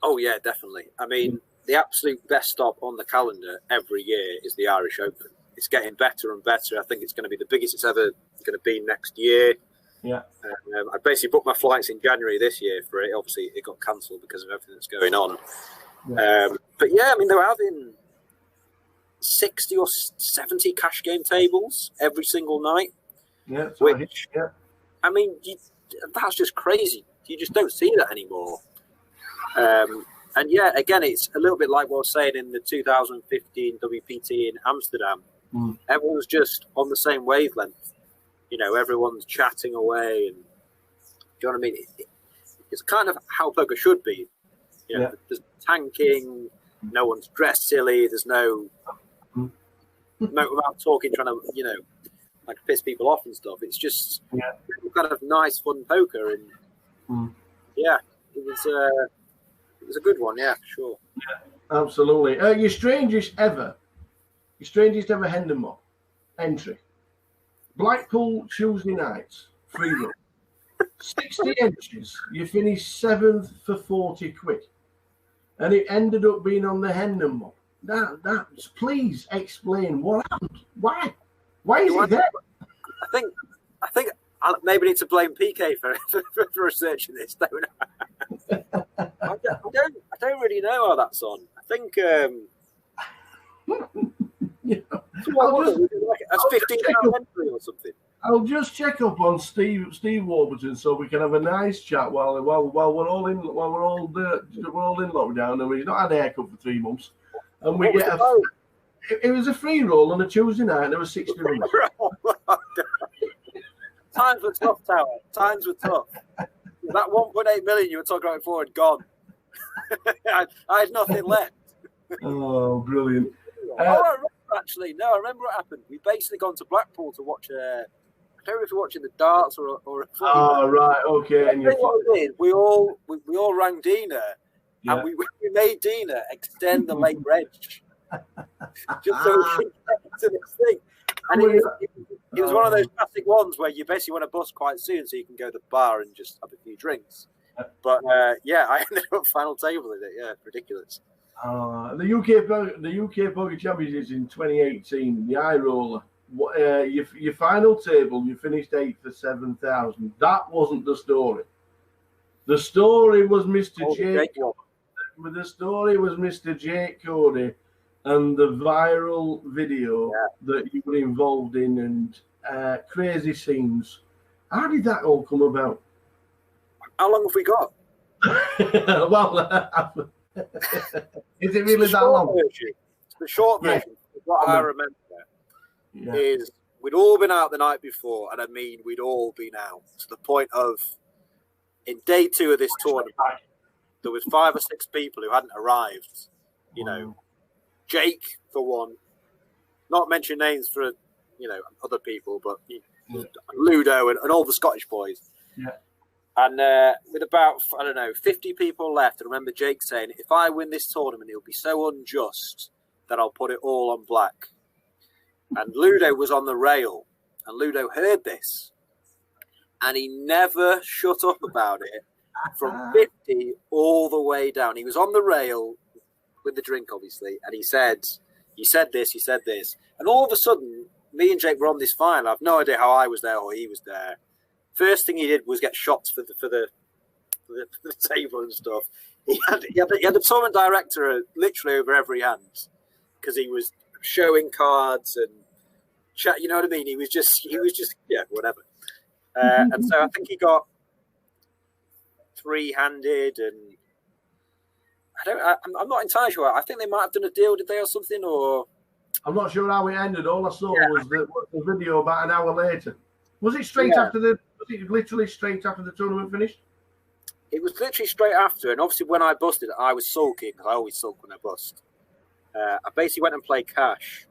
Oh yeah, definitely. I mean, the absolute best stop on the calendar every year is the Irish Open. It's getting better and better. I think it's going to be the biggest it's ever going to be next year. Yeah. I basically booked my flights in January this year for it. Obviously, it got cancelled because of everything that's going on. Yeah. But yeah, I mean, they were having 60 or 70 cash game tables every single night. Yeah. Which, I mean, that's just crazy. You just don't see that anymore. And yeah, again, it's a little bit like what I was saying in the 2015 WPT in Amsterdam. Everyone's just on the same wavelength. You know, everyone's chatting away, and do you know what I mean? It's kind of how poker should be. You know, there's tanking, no one's dressed silly, there's no about talking, trying to, you know, like piss people off and stuff. It's just kind of nice, fun poker, and yeah, it was a good one. Yeah, sure. Yeah, absolutely. Your strangest ever Your strangest ever Hendon Mob entry. Blackpool Tuesday nights, free run. 60 entries, you finished 7th for 40 quid. And it ended up being on the Hendon Mob. Please explain what happened. Why? Why is it there? I think I maybe need to blame PK for researching this, don't I? I don't really know how that's on. I think that's 15 entry or something. I'll just check up on Steve Warburton so we can have a nice chat while we're all in lockdown and we've not had a haircut for 3 months. And we get it was a free roll on a Tuesday night and there were 60 runs. Times were tough, Tower. Times were tough. That 1.8 million you were talking about before had gone. I had nothing left. Oh, brilliant. I remember what happened. We basically gone to Blackpool to watch I don't know if we're watching the darts or a footy. Oh, right, okay. And what we did, we all rang Dina, and we made Dina extend the late reg, just so we could get to this thing. And it was one of those classic ones where you basically want to bus quite soon so you can go to the bar and just have a few drinks. But I ended up final table in it. Yeah, ridiculous. The UK Poker Championships in 2018, the Eye Roller. Your final table, you finished 8th for 7,000. That wasn't the story. The story was Mr. Jake. The story was Mr. Jake Cody and the viral video that you were involved in and crazy scenes. How did that all come about? How long have we got? Well, is it really that long? The short version, what I remember is we'd all been out the night before, and I mean we'd all been out to the point of in day 2 of this tournament, there was 5 or 6 people who hadn't arrived. You know, Jake for one, not mention names for other people, but Ludo and all the Scottish boys. Yeah. And with about 50 people left, I remember Jake saying, "If I win this tournament, it'll be so unjust that I'll put it all on black." And Ludo was on the rail, and Ludo heard this, and he never shut up about it from 50 all the way down. He was on the rail with the drink, obviously, and he said this. And all of a sudden, me and Jake were on this fine. I have no idea how I was there or he was there. First thing he did was get shots for the table and stuff. He had the tournament director literally over every hand because he was showing cards and chat. You know what I mean? He was just whatever. And so I think he got 3-handed, and I'm not entirely sure. I think they might have done a deal, did they, or something? Or I'm not sure how it ended. All I saw was the video about an hour later. Was it straight after Was it literally straight after the tournament finished? It was literally straight after, and obviously when I busted, I was sulking because I always sulk when I bust. I basically went and played cash,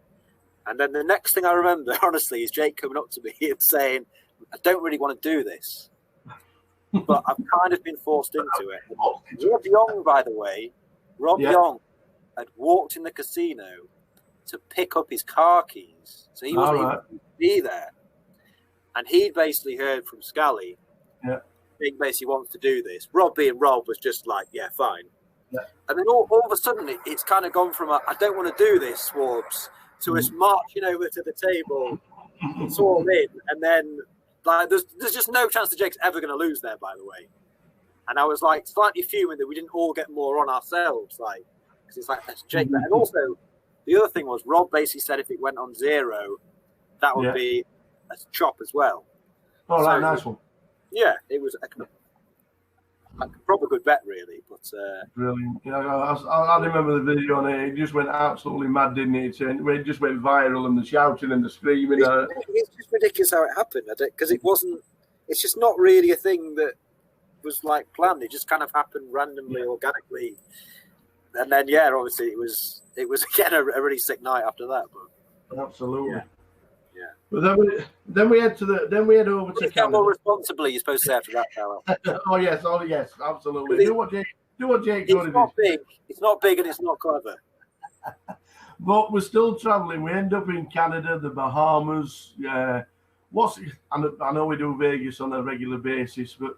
and then the next thing I remember, honestly, is Jake coming up to me and saying, "I don't really want to do this, but I've kind of been forced into it." Rob Young, by the way, Young had walked in the casino to pick up his car keys, so he wasn't even going to be there. And he basically heard from Scally, he basically wants to do this. Rob being Rob was just like, yeah, fine. Yeah. And then all of a sudden, it's kind of gone from I don't want to do this, Swarbs, to us marching over to the table. It's all in. And then there's just no chance that Jake's ever going to lose there, by the way. And I was like slightly fuming that we didn't all get more on ourselves, because it's like, that's Jake. And also, the other thing was Rob basically said if it went on 0, that would be a chop as well. Oh, so, nice one. Yeah, it was a proper good bet, really. But brilliant. I remember the video on it. It just went absolutely mad, didn't it? It just went viral, and the shouting and the screaming. It's just ridiculous how it happened, because it wasn't. It's just not really a thing that was planned. It just kind of happened randomly, organically, and then obviously it was again a really sick night after that. But absolutely. Yeah. But then we head over to Canada. Responsibly, you're supposed to say after that, Carol. Oh yes, absolutely. Do what Jake it's not big, and it's not clever. But we're still travelling. We end up in Canada, the Bahamas. I know we do Vegas on a regular basis, but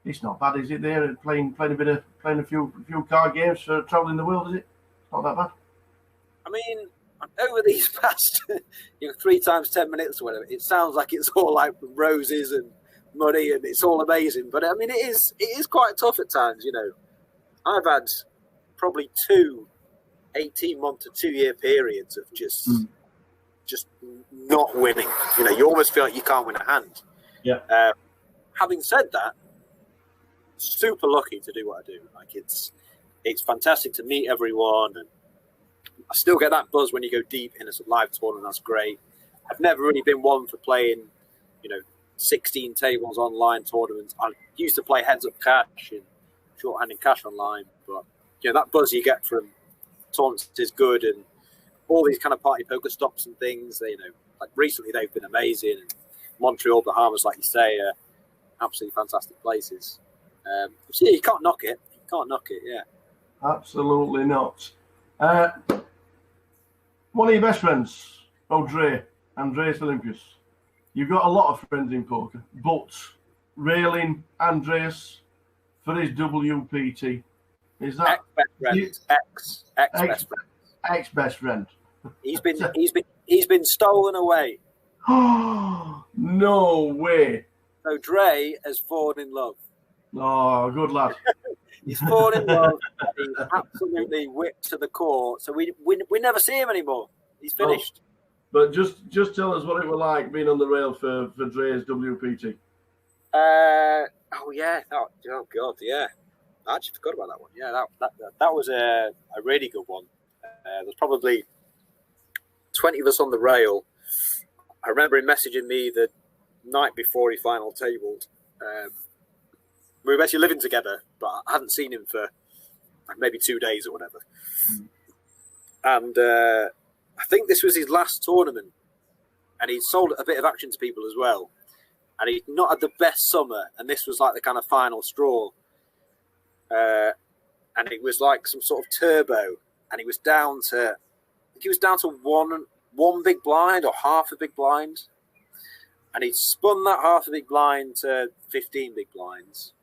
it's not bad, is it? There playing a few card games for travelling the world, is it? Not that bad. I mean, over these past 3 times 10 minutes or whatever, it sounds like it's all like roses and money and it's all amazing. But I mean, it is quite tough at times. I've had probably 2 18-month to 2-year periods of just not winning. You almost feel like you can't win a hand. Yeah. Having said that, super lucky to do what I do. Like it's fantastic to meet everyone, and I still get that buzz when you go deep in a live tournament. That's great. I've never really been one for playing, 16 tables online tournaments. I used to play heads up cash and short-handed cash online, but that buzz you get from tournaments is good, and all these kind of party poker stops and things. Like recently they've been amazing. And Montreal, Bahamas, like you say, are absolutely fantastic places. So yeah, you can't knock it. You can't knock it. Yeah, absolutely not. One of your best friends, Andreas Olympius. You've got a lot of friends in poker, but railing Andreas for his WPT. Is that ex-best friend? He's been stolen away. No way. So Dre has fallen in love. Oh, good lad. He's fallen in love. He's absolutely whipped to the core. So we never see him anymore. He's finished. Oh, but just tell us what it was like being on the rail for Dre's WPT. Oh yeah. Oh god, yeah. I actually forgot about that one. Yeah, that was a really good one. There's probably 20 of us on the rail. I remember him messaging me the night before he final tabled. We were basically living together, but I hadn't seen him for maybe 2 days or whatever. And I think this was his last tournament, and he'd sold a bit of action to people as well. And he'd not had the best summer, and this was like the kind of final straw. And it was like some sort of turbo, and he was down to one big blind or half a big blind, and he'd spun that half a big blind to 15 big blinds,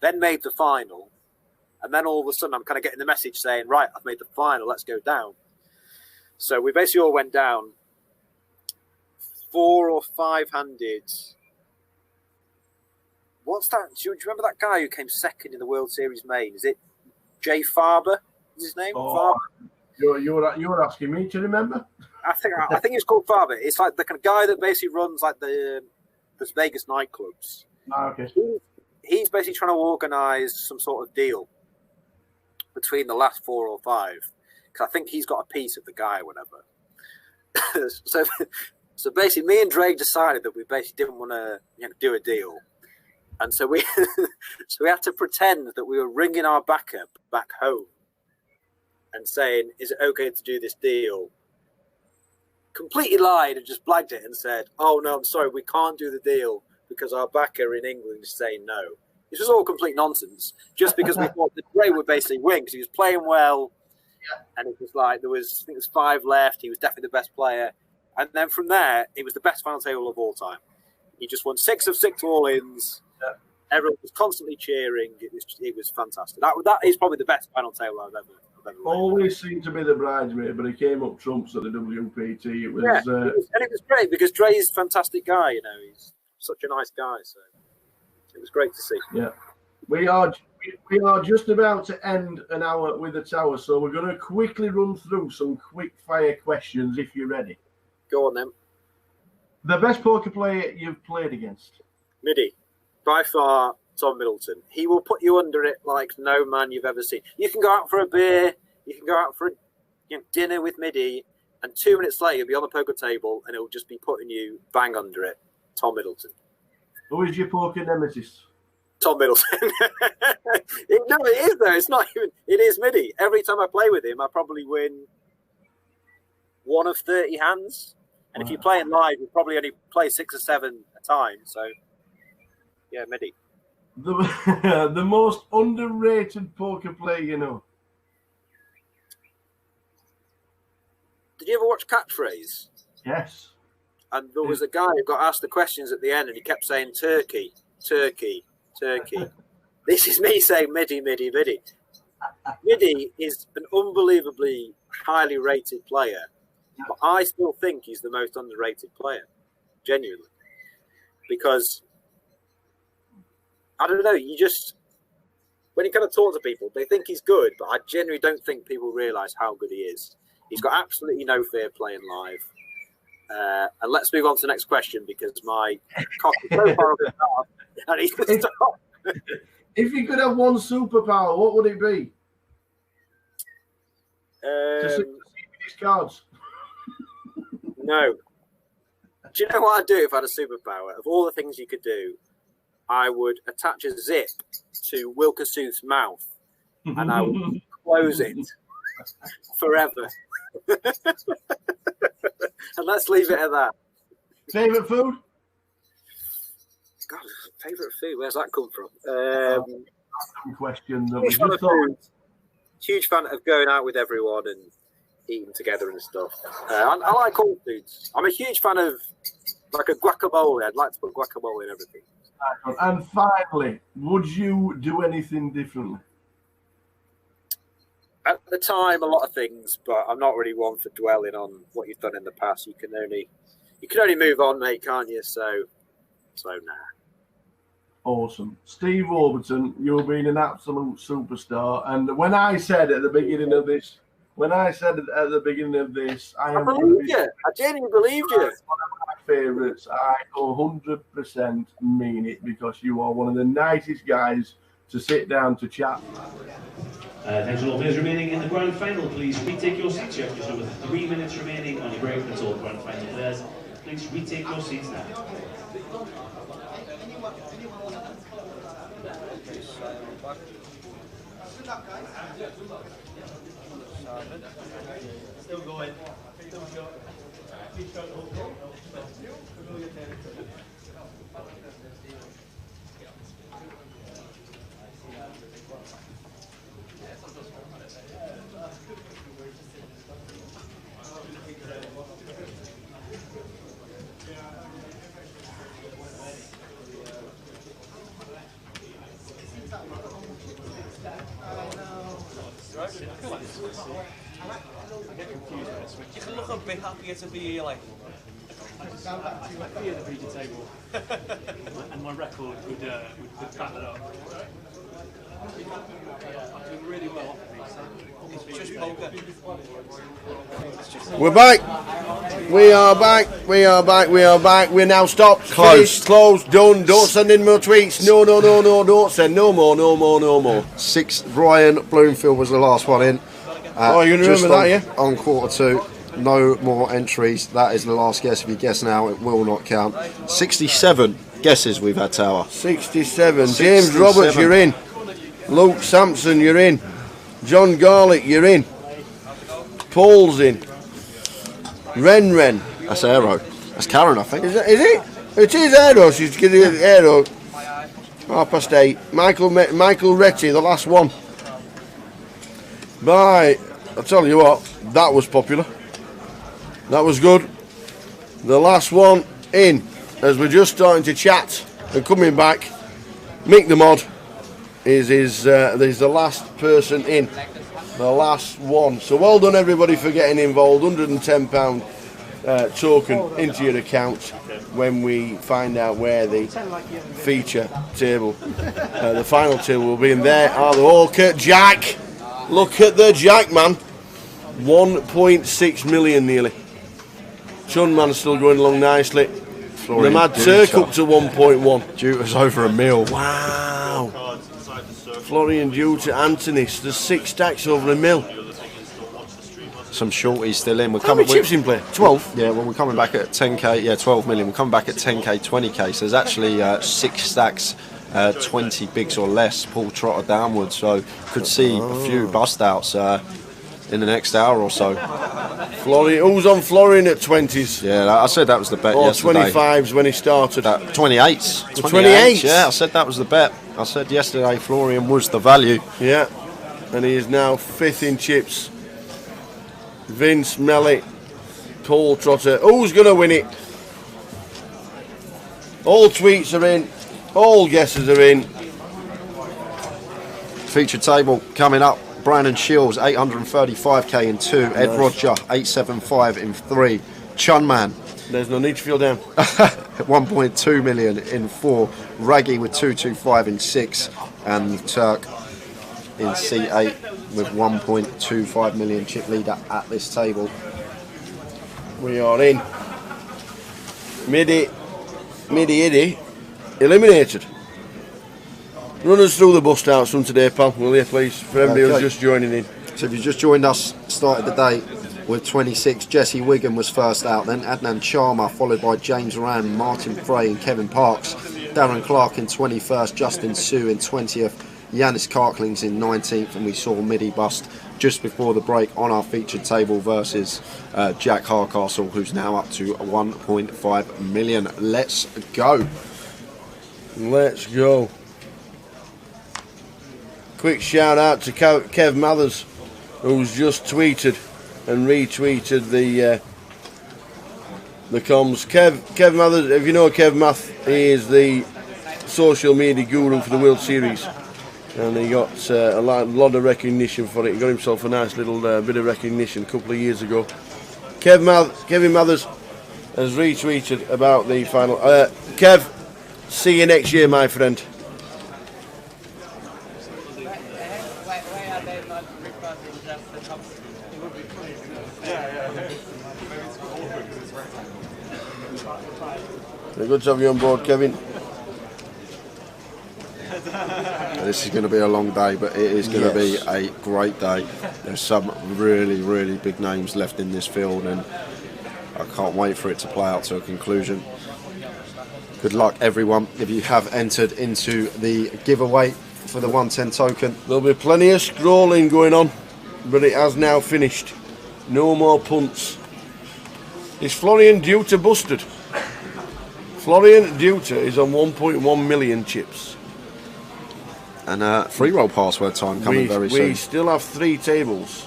then made the final, and then all of a sudden I'm kind of getting the message saying, right, I've made the final, let's go down. So we basically all went down 4 or 5 handed. What's that? Do you remember that guy who came second in the World Series main? Is it Jay Farber? Is his name? Oh, you're asking me to remember? I think it's called Farber. It's like the kind of guy that basically runs like the Vegas nightclubs. Oh, okay. He's basically trying to organise some sort of deal between the last 4 or 5, because I think he's got a piece of the guy or whatever. so basically, me and Drake decided that we basically didn't want to do a deal. And so we had to pretend that we were ringing our backer back home and saying, is it okay to do this deal? Completely lied and just blagged it and said, oh, no, I'm sorry, we can't do the deal because our backer in England is saying no. This was all complete nonsense, just because we thought that Ray would basically win because he was playing well. Yeah. And it was like, I think there was 5 left. He was definitely the best player. And then from there, it was the best final table of all time. He just won 6 of 6 all-ins. Yeah. Everyone was constantly cheering. It was fantastic. That is probably the best final table I've ever always seemed to be the bridesmaid, but he came up trumps at the WPT. It was, and it was great because Dre is a fantastic guy. He's such a nice guy. So it was great to see. Yeah, we are just about to end an hour with the tower, so we're going to quickly run through some quick fire questions. If you're ready, go on then. The best poker player you've played against? Midi, by far. Tom Middleton. He will put you under it like no man you've ever seen. You can go out for a beer, you can go out for a dinner with Midi, and 2 minutes later you'll be on the poker table and it'll just be putting you bang under it. Tom Middleton. Who is your poker nemesis? Tom Middleton. No, it is though. It's not even. It is Midi. Every time I play with him, I probably win 1 of 30 hands. And if you play it live, you probably only play 6 or 7 a time. So, yeah, Midi. The most underrated poker player you know? Did you ever watch Catchphrase? Yes. And there was a guy who got asked the questions at the end, and he kept saying turkey, turkey, turkey. This is me saying midi, midi, midi. Midi is an unbelievably highly rated player, but I still think he's the most underrated player, genuinely. Because, I don't know, when you kind of talk to people, they think he's good, but I genuinely don't think people realise how good he is. He's got absolutely no fear playing live. And let's move on to the next question, because my cock is so far up his arm, and he's going to stop. If you could have one superpower, what would it be? To see these cards. No. Do you know what I'd do if I had a superpower? Of all the things you could do, I would attach a zip to Wilkersooth's mouth, and I would close it forever. And let's leave it at that. Favourite food? God, favourite food? Where's that come from? Question. Huge fan of going out with everyone and eating together and stuff. I like all foods. I'm a huge fan of like a guacamole. I'd like to put guacamole in everything. And finally, would you do anything differently? At the time, a lot of things, but I'm not really one for dwelling on what you've done in the past. You can only move on, mate, can't you? So nah. Awesome. Steve Warburton, you've been an absolute superstar. And when I said at the beginning of this, I believed you. I genuinely believed you. One of my favourites. I 100% mean it, because you are one of the nicest guys to sit down to chat. Attention all players remaining in the grand final, please retake your seats. You have just over 3 minutes remaining on your break. That's all grand final players. Please retake your seats now. Still going. You can look a bit happier to be here, like. I just stand back to my feet at the pizza table, and my record would back that up. I'm doing really well. It's just poker. We're back. We are back. We are back. We are back. We're now stopped. Closed. Closed. Done. Don't send in more tweets. No. Don't send no more. No more. Ryan Bloomfield was the last one in. You remember that, yeah? On quarter 2. No more entries. That is the last guess. If you guess now, it will not count. 67 guesses we've had, Tower. 67. James Roberts, you're in. Luke Sampson, you're in. John Garlick, you're in. Paul's in. Ren. That's Aero. That's Karen, I think. Is it? It is Aero. She's getting Aero. 8:30. Michael Retty, the last one. Bye. I'll tell you what, that was popular. That was good. The last one in, as we're just starting to chat and coming back, Mick the Mod is the last person in. The last one. So well done everybody for getting involved. £110 token into your account when we find out where the feature table, the final table will be. And there are the Orca Jack. Look at the Jack, man. 1.6 million nearly. Chunman's still going along nicely. The Mad Turk up to 1.1. Juta's over $1 million. Wow. Florian Juta, Anthony, there's 6 stacks over $1 million. Some shorties still in. How many chips in play? 12? Yeah, well, we're coming back at 10k. Yeah, 12 million. We're coming back at 10k, 20k. So there's actually 6 stacks, 20 bigs or less, Paul Trotter downwards. So could see a few bust outs in the next hour or so. Florian, who's on Florian at 20s? Yeah, I said that was the bet yesterday. 25s when he started. 28s. 28s? Yeah, I said that was the bet. I said yesterday Florian was the value. Yeah, and he is now 5th in chips. Vince, Melly, Pole Trotter. Who's going to win it? All tweets are in. All guesses are in. Feature table coming up. Brandon Shields, 835k in 2. Ed Roger, 875 in 3. Chunman. There's no need to feel down. 1.2 million in 4. Raggy with 225 in 6. And Turk in C8 with 1.25 million chip leader at this table. We are in. Midi eliminated. Run us through the bust outs from today, pal, will you please, for everybody who's just joining in. So if you just joined us, started the day with 26. Jesse Wigan was first out, then Adnan Sharma, followed by James Rand, Martin Frey and Kevin Parks. Darren Clark in 21st, Justin Sue in 20th, Yanis Karklings in 19th, and we saw Midi bust just before the break on our featured table versus Jack Hardcastle, who's now up to 1.5 million. Let's go. Let's go. Quick shout out to Kev Mathers, who's just tweeted and retweeted the comms. Kev Mathers, if you know Kev Math, he is the social media guru for the World Series, and he got a lot of recognition for it. He got himself a nice little bit of recognition a couple of years ago. Kevin Mathers has retweeted about the final. Kev, see you next year, my friend. Good to have you on board, Kevin. This is going to be a long day, but it is going to be a great day. There's some really, really big names left in this field, and I can't wait for it to play out to a conclusion. Good luck, everyone, if you have entered into the giveaway for the 110 token. There'll be plenty of scrolling going on, but it has now finished. No more punts. Is Florian Duta busted? Florian Duta is on 1.1 million chips. And free roll password time coming very soon. We still have 3 tables.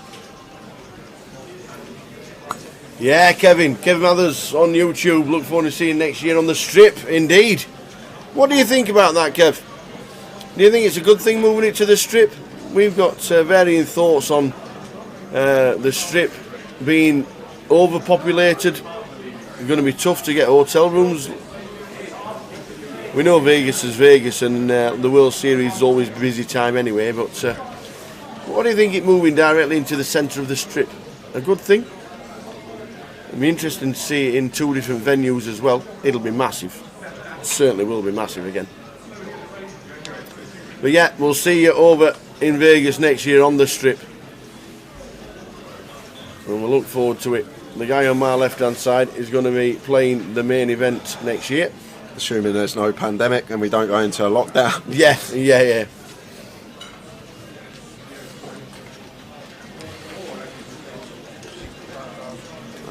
Yeah, Kevin Mathers on YouTube. Look forward to seeing next year on the strip. Indeed. What do you think about that, Kev? Do you think it's a good thing moving it to the strip? We've got varying thoughts on the strip being overpopulated. It's going to be tough to get hotel rooms. We know Vegas is Vegas, and the World Series is always busy time anyway, but what do you think it moving directly into the centre of the strip? A good thing? It'll be interesting to see it in 2 different venues as well. It'll be massive. It certainly will be massive again. But yeah, we'll see you over in Vegas next year on the strip. And we'll look forward to it. The guy on my left-hand side is going to be playing the main event next year. Assuming there's no pandemic and we don't go into a lockdown. Yeah.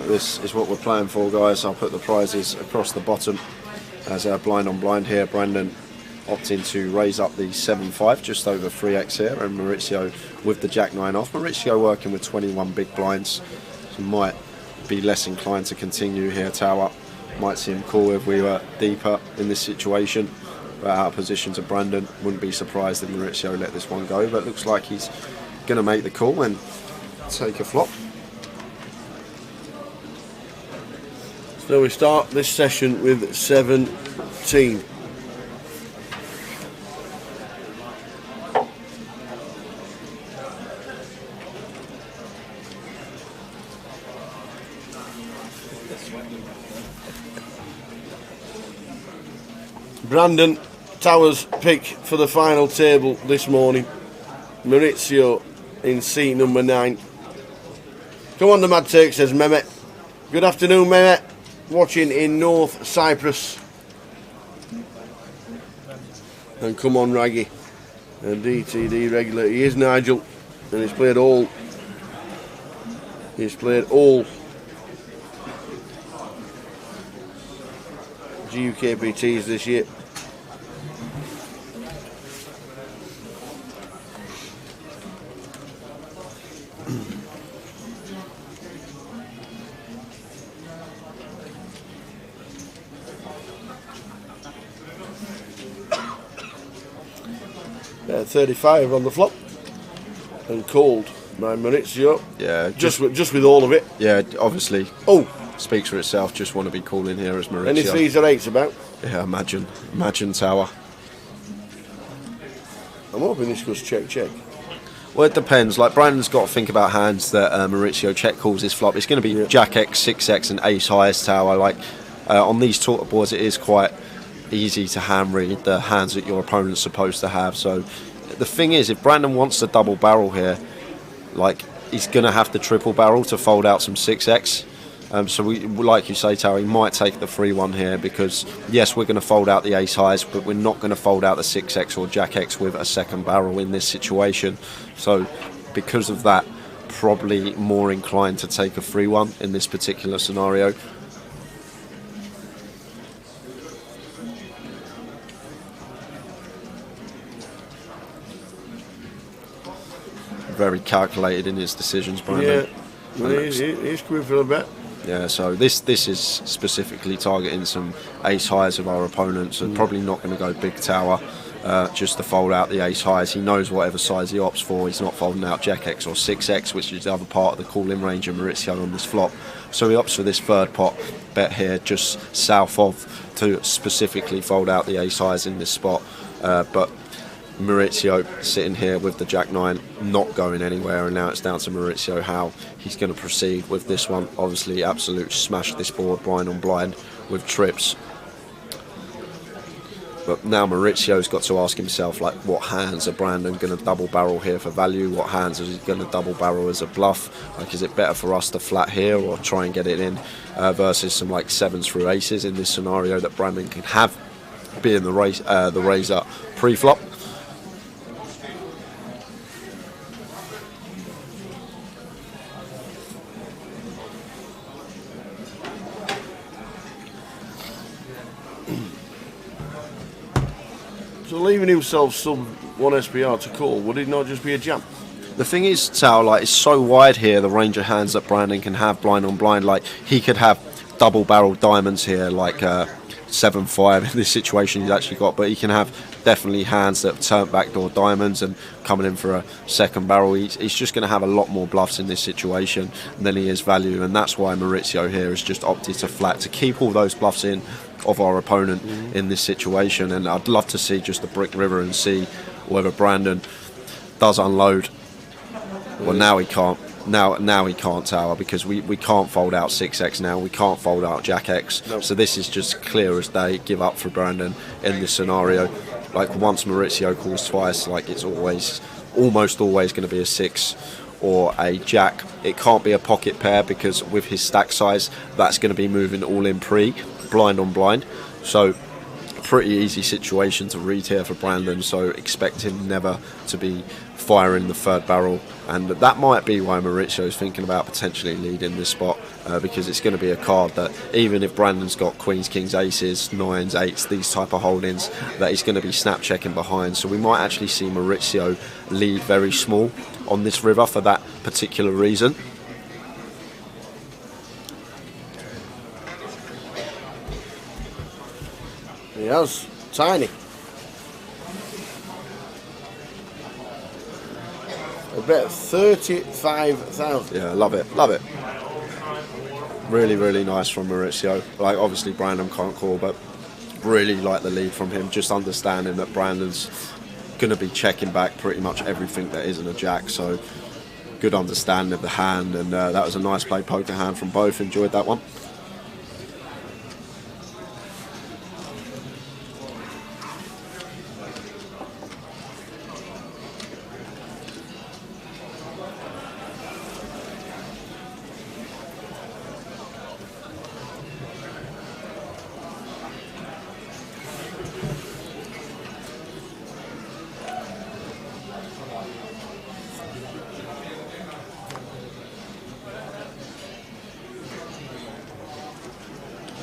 This is what we're playing for, guys. I'll put the prizes across the bottom as blind on blind here. Brandon opting to raise up the 7-5, just over 3x here, and Maurizio with the Jack 9 off. Maurizio working with 21 big blinds, so might be less inclined to continue here. Tower might seem cool if we were deeper in this situation, but out of position to Brandon. Wouldn't be surprised if Maurizio let this one go, but looks like he's going to make the call and take a flop. So we start this session with 17. Brandon Towers' pick for the final table this morning. Maurizio in seat number 9. Come on, the Mad Turk, says Mehmet. Good afternoon, Mehmet. Watching in North Cyprus. And come on, Raggy. A DTD regular. He is Nigel. And he's played all. GUKPTs this year. 35 on the flop. And called 9 minutes, yup. Yeah, just with all of it. Yeah, obviously. Oh, speaks for itself. Just want to be calling here as Maurizio. Any 3s or 8s about? Yeah, imagine tower. I'm hoping this goes check. Well, it depends. Like, Brandon's got to think about hands that Maurizio check calls his flop. It's going to be Jack X, 6X, and Ace highest tower. Like, on these tour boards, it is quite easy to hand read the hands that your opponent's supposed to have. So, the thing is, if Brandon wants to double barrel here, like, he's going to have to triple barrel to fold out some 6X. So we, like you say, Tower, he might take the 3-1 here because, yes, we're going to fold out the ace highs, but we're not going to fold out the 6X or Jack X with a second barrel in this situation. So because of that, probably more inclined to take a 3-1 in this particular scenario. Very calculated in his decisions, Brandon. Yeah, he's going for a bet. Yeah, so this is specifically targeting some ace highs of our opponents, and probably not going to go big tower just to fold out the ace highs. He knows whatever size he opts for. He's not folding out Jack X or 6X, which is the other part of the call-in range of Maurizio on this flop. So he opts for this third pot bet here, just south of, to specifically fold out the ace highs in this spot. But Maurizio sitting here with the Jack 9 not going anywhere, and now it's down to Maurizio how he's going to proceed with this one. Obviously absolute smash this board blind on blind with trips, but now Maurizio's got to ask himself, like, what hands are Brandon going to double barrel here for value? What hands is he going to double barrel as a bluff? Like, is it better for us to flat here or try and get it in versus some like 7s through aces in this scenario that Brandon can have being the razor pre-flop? So leaving himself some 1 SPR to call, would it not just be a jam? The thing is, Tao, like, it's so wide here, the range of hands that Brandon can have blind on blind. Like, he could have double barrel diamonds here, like 7-5 in this situation he's actually got, but he can have definitely hands that turn backdoor diamonds and coming in for a second barrel. He's just going to have a lot more bluffs in this situation than he is value, and that's why Maurizio here has just opted to flat to keep all those bluffs in of our opponent in this situation. And I'd love to see just a brick river and see whether Brandon does unload. Well, now he can't. Now he can't tower because we can't fold out 6X now. We can't fold out Jack X. Nope. So this is just clear as day. Give up for Brandon in this scenario. Like, once Maurizio calls twice, like, it's almost always going to be a 6 or a Jack. It can't be a pocket pair because with his stack size, that's going to be moving all in blind on blind. So pretty easy situation to read here for Brandon. So expect him never to be firing the third barrel, and that might be why Maurizio is thinking about potentially leading this spot, because it's going to be a card that even if Brandon's got queens, kings, aces, 9s, 8s, these type of holdings, that he's going to be snap checking behind. So we might actually see Maurizio lead very small on this river for that particular reason. He has. Tiny. I bet 35,000. Yeah, love it. Really, really nice from Maurizio. Like, obviously Brandon can't call, but really like the lead from him. Just understanding that Brandon's going to be checking back pretty much everything that isn't a jack. So good understanding of the hand, and that was a nice play poker hand from both. Enjoyed that one.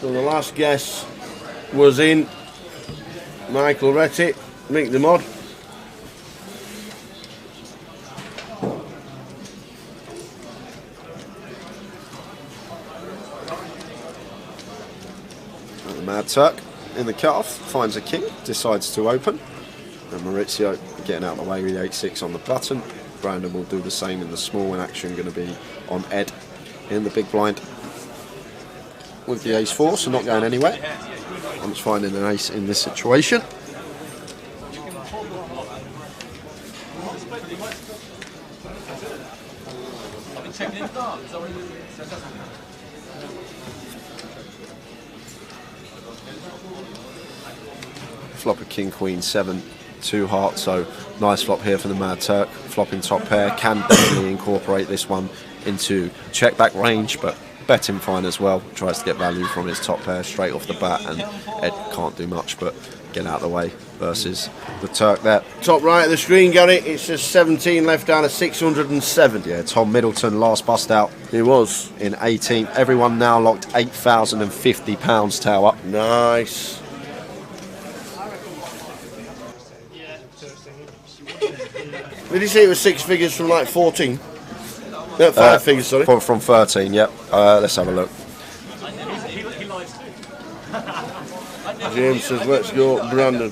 So the last guess was in. Michael Retty, Mick the Mod. And the Mad Turk in the cutoff finds a king, decides to open, and Maurizio getting out of the way with the 8-6 on the button. Brandon will do the same in the small, and action going to be on Ed in the big blind with the ace-4, so not going anywhere. I'm just finding an ace in this situation. Flop of king, queen, 7, 2 hearts, so nice flop here for the Mad Turk. Flopping top pair, can definitely incorporate this one into check back range, but betting fine as well. Tries to get value from his top pair straight off the bat, and Ed can't do much but get out of the way versus the Turk there. Top right of the screen, Gary, it's just 17 left down at 607. Yeah, Tom Middleton last bust out. He was. In 18th. Everyone now locked £8,050 tower. Nice. Did you say it was 6 figures from like 14? No, 5 figures, sorry. From 13, yep. Let's have a look. James says, let's go, Brandon.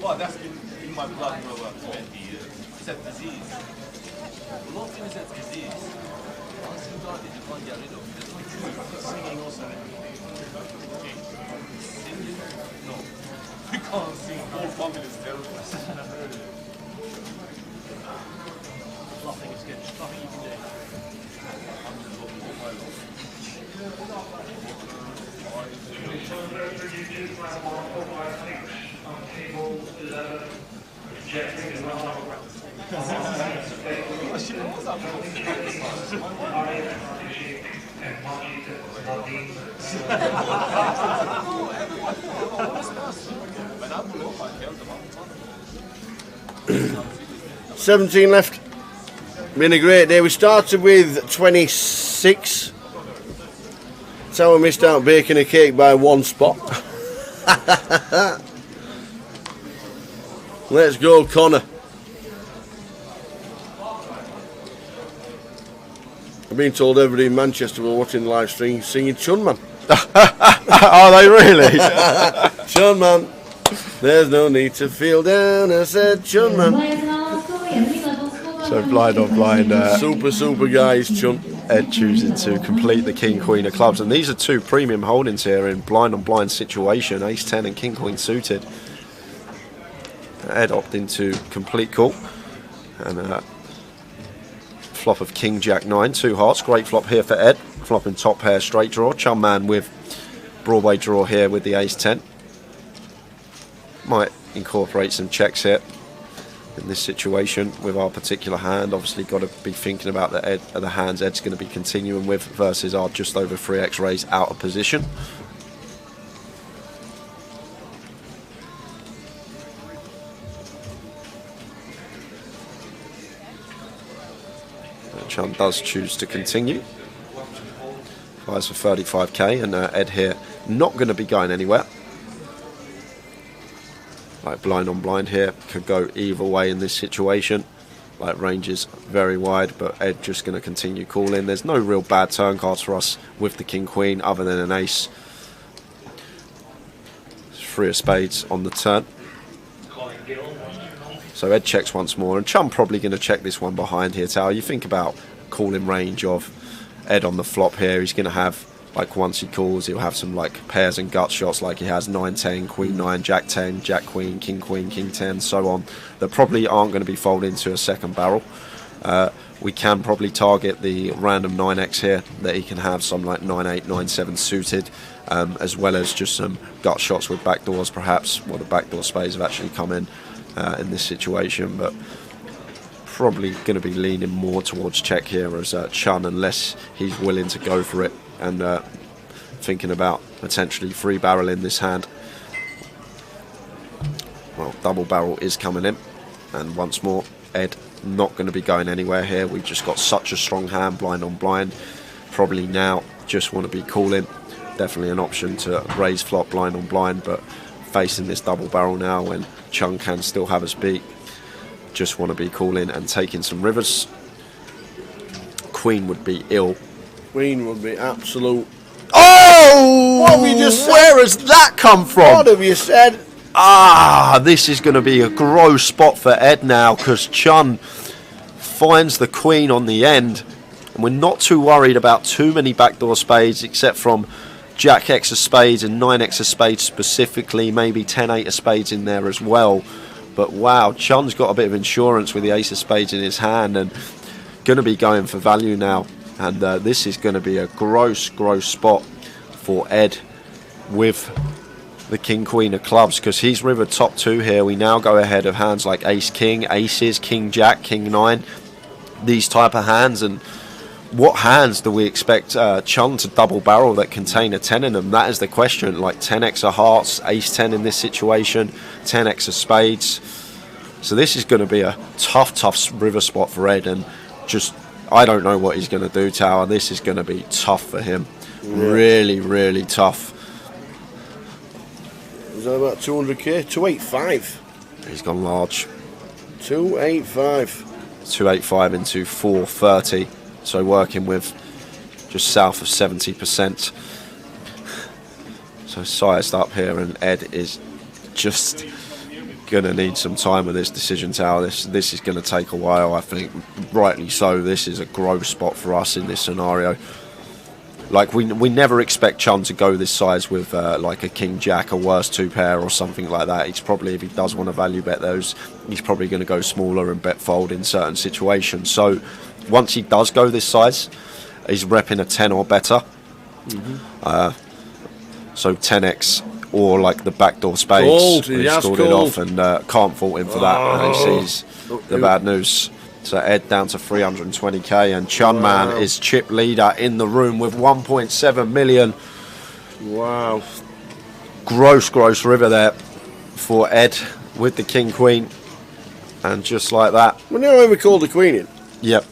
Well, that's in my blood for over 20 years. It's a disease. A lot of things that's disease. Once you got it, you can't get rid of it. Singing also. Singing? No. We can't sing. Whole family is terrible. Nothing is good. Nothing you can do. I'm just looking for my love. Table 11, rejecting and run $17 left. Been a great day. We started with 26. So we missed out baking a cake by 1 spot. Let's go, Connor. I've been told everybody in Manchester were watching the live stream singing Chunman. Are they really? Chunman. There's no need to feel down, I said Chunman. So blind on blind. Super guys, Chun. Ed choosing to complete the king queen of clubs, and these are 2 premium holdings here in blind on blind situation. Ace 10 and king queen suited. Ed opting to complete call, and flop of king jack 9, 2 hearts. Great flop here for Ed. Flopping top pair straight draw. Chum man with Broadway draw here with the ace 10. Might incorporate some checks here in this situation with our particular hand. Obviously got to be thinking about the hands Ed's going to be continuing with versus our just over 3x raise out of position. Chum does choose to continue. Buys for 35k, and Ed here not going to be going anywhere. Like blind on blind here, could go either way in this situation. Like range is very wide, but Ed just going to continue calling. There's no real bad turn cards for us with the king queen other than an ace. 3 of spades on the turn. So Ed checks once more, and Chum probably going to check this one behind here, Tower. You think about calling range of Ed on the flop here. He's going to have, like, once he calls, he'll have some like pairs and gut shots like he has 9-10, queen 9, jack 10, jack queen, king 10, so on, that probably aren't going to be folded into a second barrel. We can probably target the random 9x here that he can have, some like 9-8, 9-7 suited, as well as just some gut shots with backdoors perhaps. Well, the backdoor spades have actually come in this situation, but probably going to be leaning more towards check here as Chun, unless he's willing to go for it and thinking about potentially 3-barreling this hand. Well, double barrel is coming in, and once more Ed not going to be going anywhere here. We've just got such a strong hand, blind on blind. Probably now just want to be calling. Definitely an option to raise flop blind on blind, but facing this double barrel now when Chung can still have us beat, just want to be calling and taking some rivers. Queen would be ill Queen would be absolute. Oh! What have you just said? Where has that come from? What have you said? This is going to be a gross spot for Ed now, because Chun finds the queen on the end. And we're not too worried about too many backdoor spades, except from Jack X of spades and 9X of spades specifically, maybe 10-8 of spades in there as well. But wow, Chun's got a bit of insurance with the ace of spades in his hand and going to be going for value now. And this is going to be a gross spot for Ed with the King Queen of clubs, because he's rivered top 2 here. We now go ahead of hands like Ace King, Aces, King Jack, King 9, these type of hands. And what hands do we expect Chun to double barrel that contain a 10 in them? That is the question. Like 10x of hearts, ace 10 in this situation, 10x of spades. So this is going to be a tough river spot for Ed, and just I don't know what he's going to do, Tower. This is going to be tough for him. Really tough. Is that about 200k? 285. He's gone large. 285. 285 into 430. So working with just south of 70%. So sized up here, and Ed is just going to need some time with this decision, Tower. This is going to take a while, I think. Rightly so. This is a gross spot for us in this scenario. Like we never expect Chun to go this size with like a King Jack, a worse 2 pair or something like that. He's probably, if he does want to value bet those, he's probably going to go smaller and bet fold in certain situations. So once he does go this size, he's repping a 10 or better. So 10x or like the backdoor spades. He scored it off, and can't fault him for that. And he sees the bad news. So Ed down to 320k, and Chun Man is chip leader in the room with 1.7 million. Wow. Gross river there for Ed with the King Queen. And just like that. Well, you know when we called the Queen in? Yep.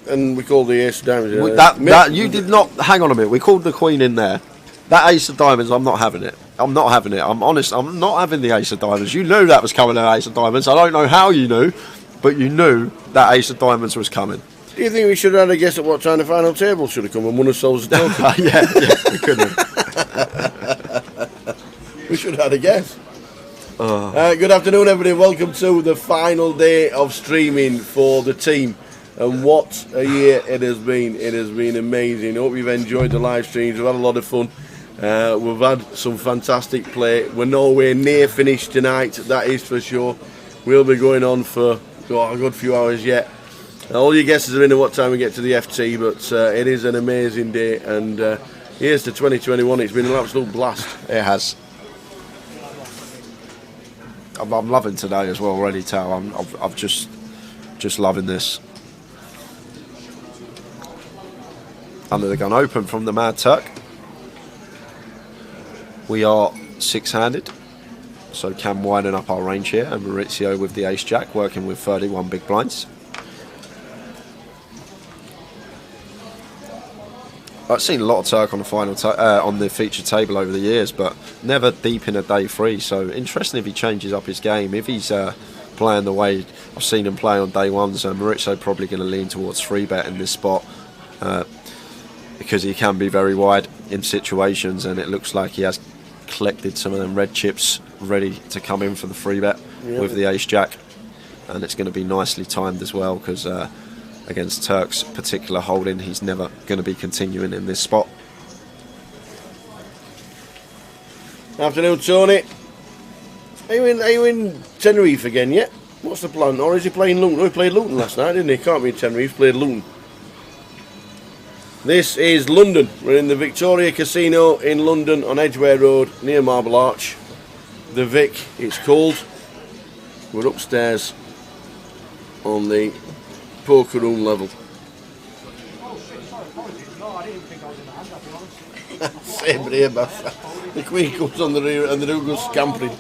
And we called the Ace of Diamonds. That you did not. Hang on a minute. We called the Queen in there. That Ace of Diamonds, I'm not having it. I'm not having it. I'm honest. I'm not having the Ace of Diamonds. You knew that was coming, an Ace of Diamonds. I don't know how you knew, but you knew that Ace of Diamonds was coming. Do you think we should have had a guess at what time the final table should have come and one of souls a token? yeah, we could have. We should have had a guess. Good afternoon, everybody. Welcome to the final day of streaming for the team. And what a year it has been. It has been amazing. Hope you've enjoyed the live streams. We've had a lot of fun. We've had some fantastic play. We're nowhere near finished tonight, that is for sure. We'll be going on for a good few hours yet. All your guesses are in at what time we get to the FT, but it is an amazing day. And here's to 2021. It's been an absolute blast. It has. I'm loving today as well already, Tal. I'm just loving this. Under the gun open from the Mad Turk. We are 6-handed, so Cam winding up our range here, and Maurizio with the Ace Jack working with 31 big blinds. I've seen a lot of Turk on the final on the feature table over the years, but never deep in a day 3. So interesting if he changes up his game. If he's playing the way I've seen him play on day 1s, Maurizio probably going to lean towards 3-bet in this spot. Because he can be very wide in situations, and it looks like he has collected some of them red chips ready to come in for the 3-bet with the Ace Jack, and it's going to be nicely timed as well, because against Turk's particular holding, he's never going to be continuing in this spot. Afternoon, Tony. Are you in Tenerife again yet? What's the plan? Or is he playing Luton? Oh, he played Luton last night, didn't he? Can't be in Tenerife, played Luton. This is London. We're in the Victoria Casino in London on Edgware Road near Marble Arch. The Vic, it's called. We're upstairs on the poker room level. Same here, Buff. The Queen comes on the rear and the Roo goes scampering.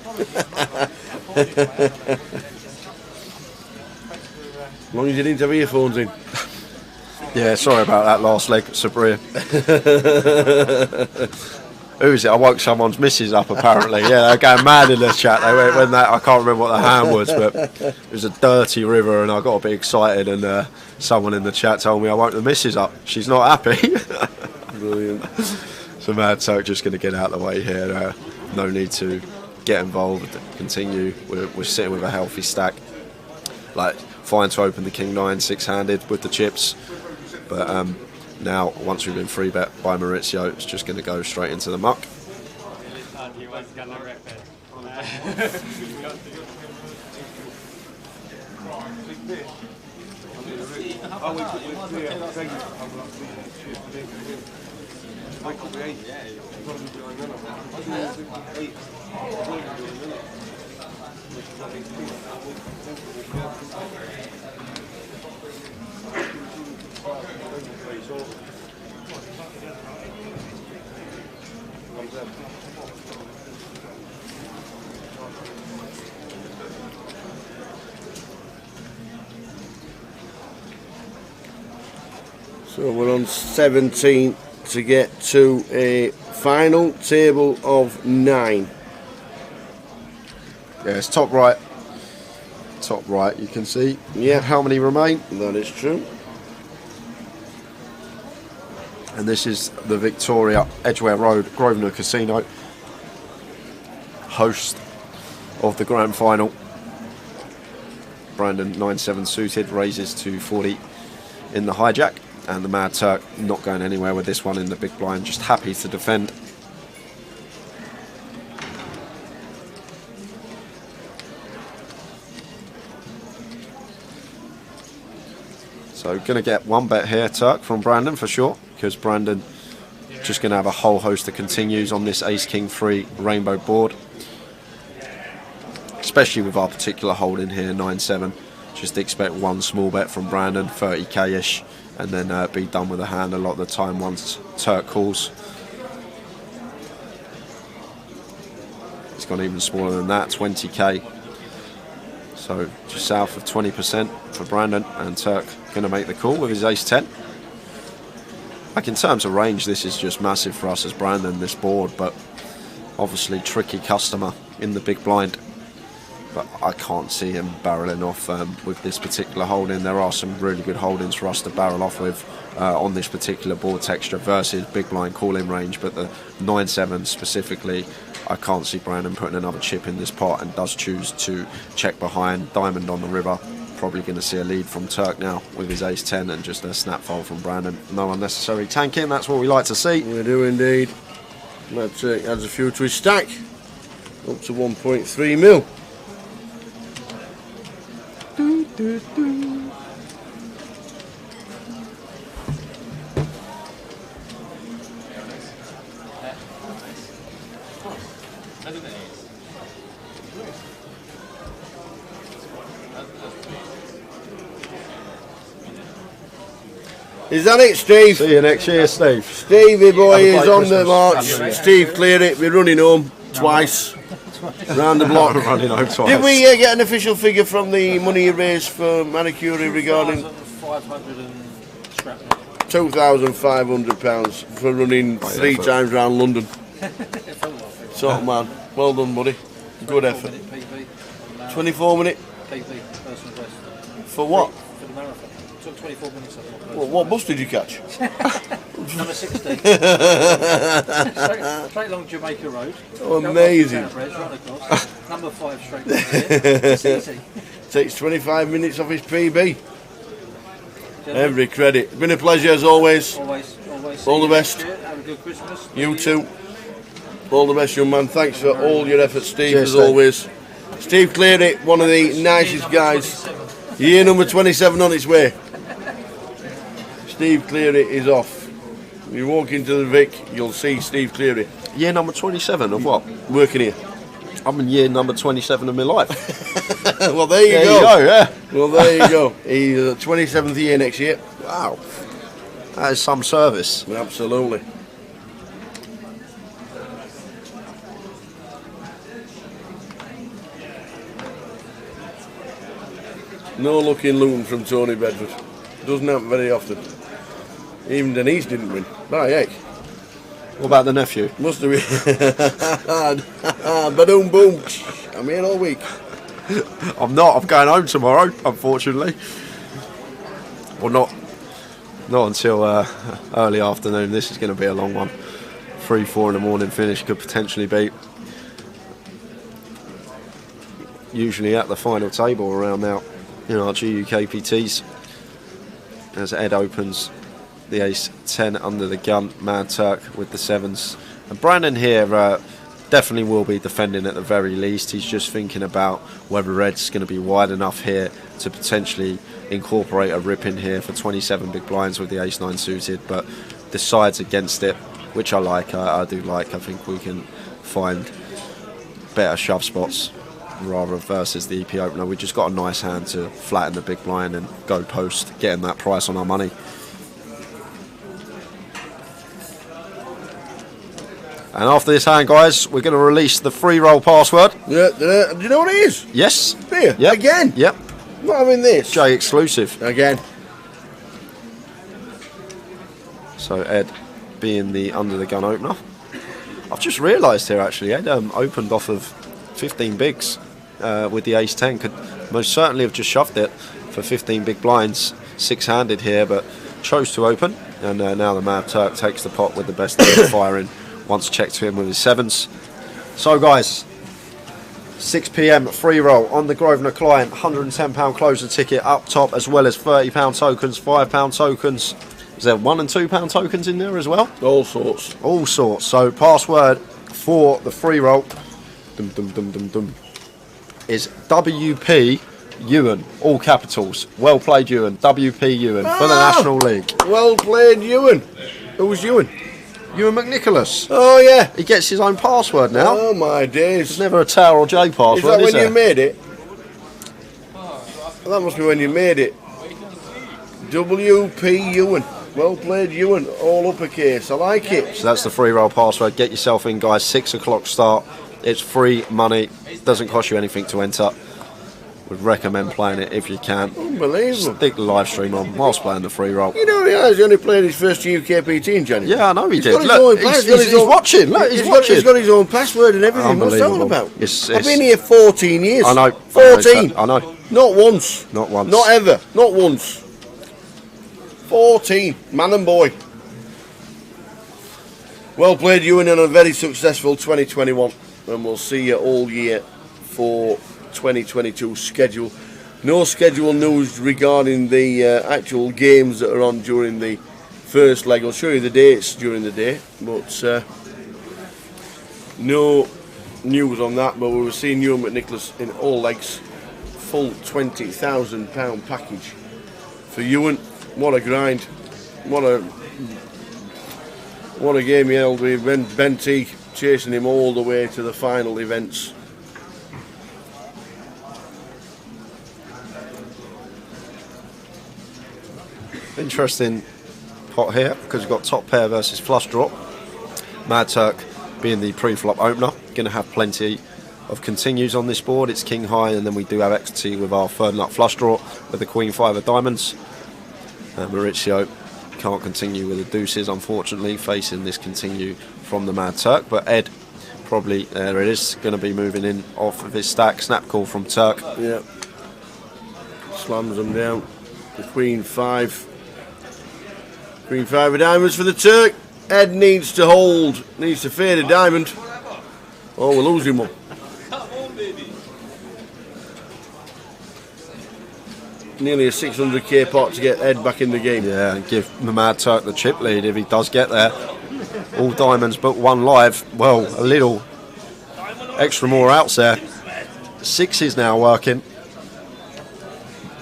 As long as you didn't have earphones in. Yeah, sorry about that last leg, Sabria. Who is it? I woke someone's missus up, apparently. Yeah, they're going mad in the chat. They went when that, I can't remember what the hand was, but it was a dirty river, and I got a bit excited, and someone in the chat told me I woke the missus up. She's not happy. Brilliant. So Mad Turk just going to get out of the way here. No need to get involved. Continue. We're sitting with a healthy stack. Like, fine to open the King 9 6-handed with the chips, but now once we've been free bet by Maurizio, it's just going to go straight into the muck. So we're on 17 to get to a final table of 9. Yeah, it's top right. Top right, you can see. Yeah, how many remain? That is true. And this is the Victoria Edgware Road Grosvenor Casino, host of the grand final. Brandon 9-7 suited, raises to 40 in the hijack, and the Mad Turk not going anywhere with this one in the big blind, just happy to defend. So going to get one bet here, Turk, from Brandon for sure, because Brandon just going to have a whole host of continues on this Ace King 3 rainbow board, especially with our particular holding here, 9-7. Just expect one small bet from Brandon, 30k-ish, and then be done with a hand a lot of the time once Turk calls. It's gone even smaller than that, 20k. So just south of 20% for Brandon, and Turk going to make the call with his ace-10. Like, in terms of range, this is just massive for us as Brandon, this board, but obviously tricky customer in the big blind. But I can't see him barrelling off with this particular holding. There are some really good holdings for us to barrel off with on this particular board texture versus big blind calling range, but the 9-7 specifically, I can't see Brandon putting another chip in this pot, and does choose to check behind. Diamond on the river. Probably going to see a lead from Turk now with his ace-10 and just a snap fold from Brandon. No unnecessary tanking, that's what we like to see. We do indeed. Mad Turk adds a few to his stack, up to 1.3 mil. Is that it, Steve? See you next year, Steve. Stevie boy is on the march. Steve cleared it. We're running home twice. Round the block. Running home twice. Did we get an official figure from the money you raised for Manicure regarding £2,500 for running 3 times round London? Sort of man. Well done, buddy. Good effort. 24 minute? For what? For the marathon. It took 24 minutes. Well, what bus did you catch? Number 16. straight along Jamaica Road. Oh, amazing. Right across. Number 5 straight down here. It's easy. Takes 25 minutes off his PB. Every credit. It's been a pleasure as always. Always. All the best. Have a good Christmas. You too. All the best, young man. Thanks for all your efforts, Steve, Cheers, as always. Steve cleared it, one of the nicest guys. Year number 27 on its way. Steve Cleary is off. You walk into the Vic, you'll see Steve Cleary. Year number 27 of what? Working here. I'm in year number 27 of my life. Well, there you go. Yeah. Well, there you go. He's 27th year next year. Wow. That is some service. Absolutely. No luck in Luton from Tony Bedford. Doesn't happen very often. Even Denise didn't win. By heck. What about the nephew? Must have been. Ba-doom boom. I'm here all week. I'm not. I'm going home tomorrow, unfortunately. Well, Not until early afternoon. This is going to be a long one. 3-4 in the morning finish could potentially be. Usually at the final table around now in our GUKPTs. As Ed opens the ace 10 under the gun, Mad Turk with the 7s. And Brandon here definitely will be defending at the very least. He's just thinking about whether Ed's going to be wide enough here to potentially incorporate a rip in here for 27 big blinds with the ace 9 suited, but decides against it, which I like. I do like. I think we can find better shove spots rather versus the EP opener. We just got a nice hand to flatten the big blind and go post, getting that price on our money. And after this hand, guys, we're going to release the free roll password. Yeah, do you know what it is? Yes. Here, yep. Again? Yep. Not having this. J exclusive. Again. So Ed being the under the gun opener. I've just realised here actually, Ed opened off of 15 bigs with the ace 10. Could most certainly have just shoved it for 15 big blinds, 6-handed here, but chose to open. And now the Mad Turk takes the pot with the best firing. Once checked to him with his 7s. So guys, 6 PM free roll on the Grosvenor client, £110 closer ticket up top, as well as £30 tokens, £5 tokens. Is there £1 and £2 tokens in there as well? All sorts. All sorts. So password for the free roll is WP Ewan, all capitals. Well played Ewan, WP Ewan for the National League. Well played Ewan. Who was Ewan? Ewan McNicholas. Oh yeah. He gets his own password now. Oh my days. There's never a Tower or J password, is that when there? you made it? Well, that must be when you made it. WP Ewan. Well played Ewan. All uppercase. I like it. So that's the free roll password. Get yourself in, guys. 6 o'clock start. It's free money. Doesn't cost you anything to enter. Would recommend playing it if you can. Unbelievable. Stick the live stream on whilst playing the free roll. You know he only played his first GUKPT in January. Yeah, I know he did. Look, he's watching. Look, he's watching. He's got his own password and everything. What's that all about? I've been here 14 years. I know. 14. I know. Not once. Not once. Not ever. Not once. 14. Man and boy. Well played, Ewan, in a very successful 2021. And we'll see you all year for 2022 schedule. No schedule news regarding the actual games that are on during the first leg. I'll show you the dates during the day, but no news on that. But we were seeing Ewan McNicholas in all legs, full £20,000 package for Ewan. What a grind! What a game he held with Ben T chasing him all the way to the final events. Interesting pot here because we've got top pair versus flush draw. Mad Turk being the pre-flop opener, going to have plenty of continues on this board. It's king high, and then we do have equity with our third nut flush draw with the queen 5 of diamonds. Maurizio can't continue with the deuces, unfortunately, facing this continue from the Mad Turk. But Ed probably, there it is, going to be moving in off of his stack. Snap call from Turk. Yeah. Slams them down. The queen 5. Queen 5 of diamonds for the Turk. Ed needs to hold, needs to fade a diamond. Oh, we're losing one. Nearly a 600k pot to get Ed back in the game. Yeah, and give the Mad Turk the chip lead if he does get there. All diamonds but one live. Well, a little extra more outs there. 6 is now working.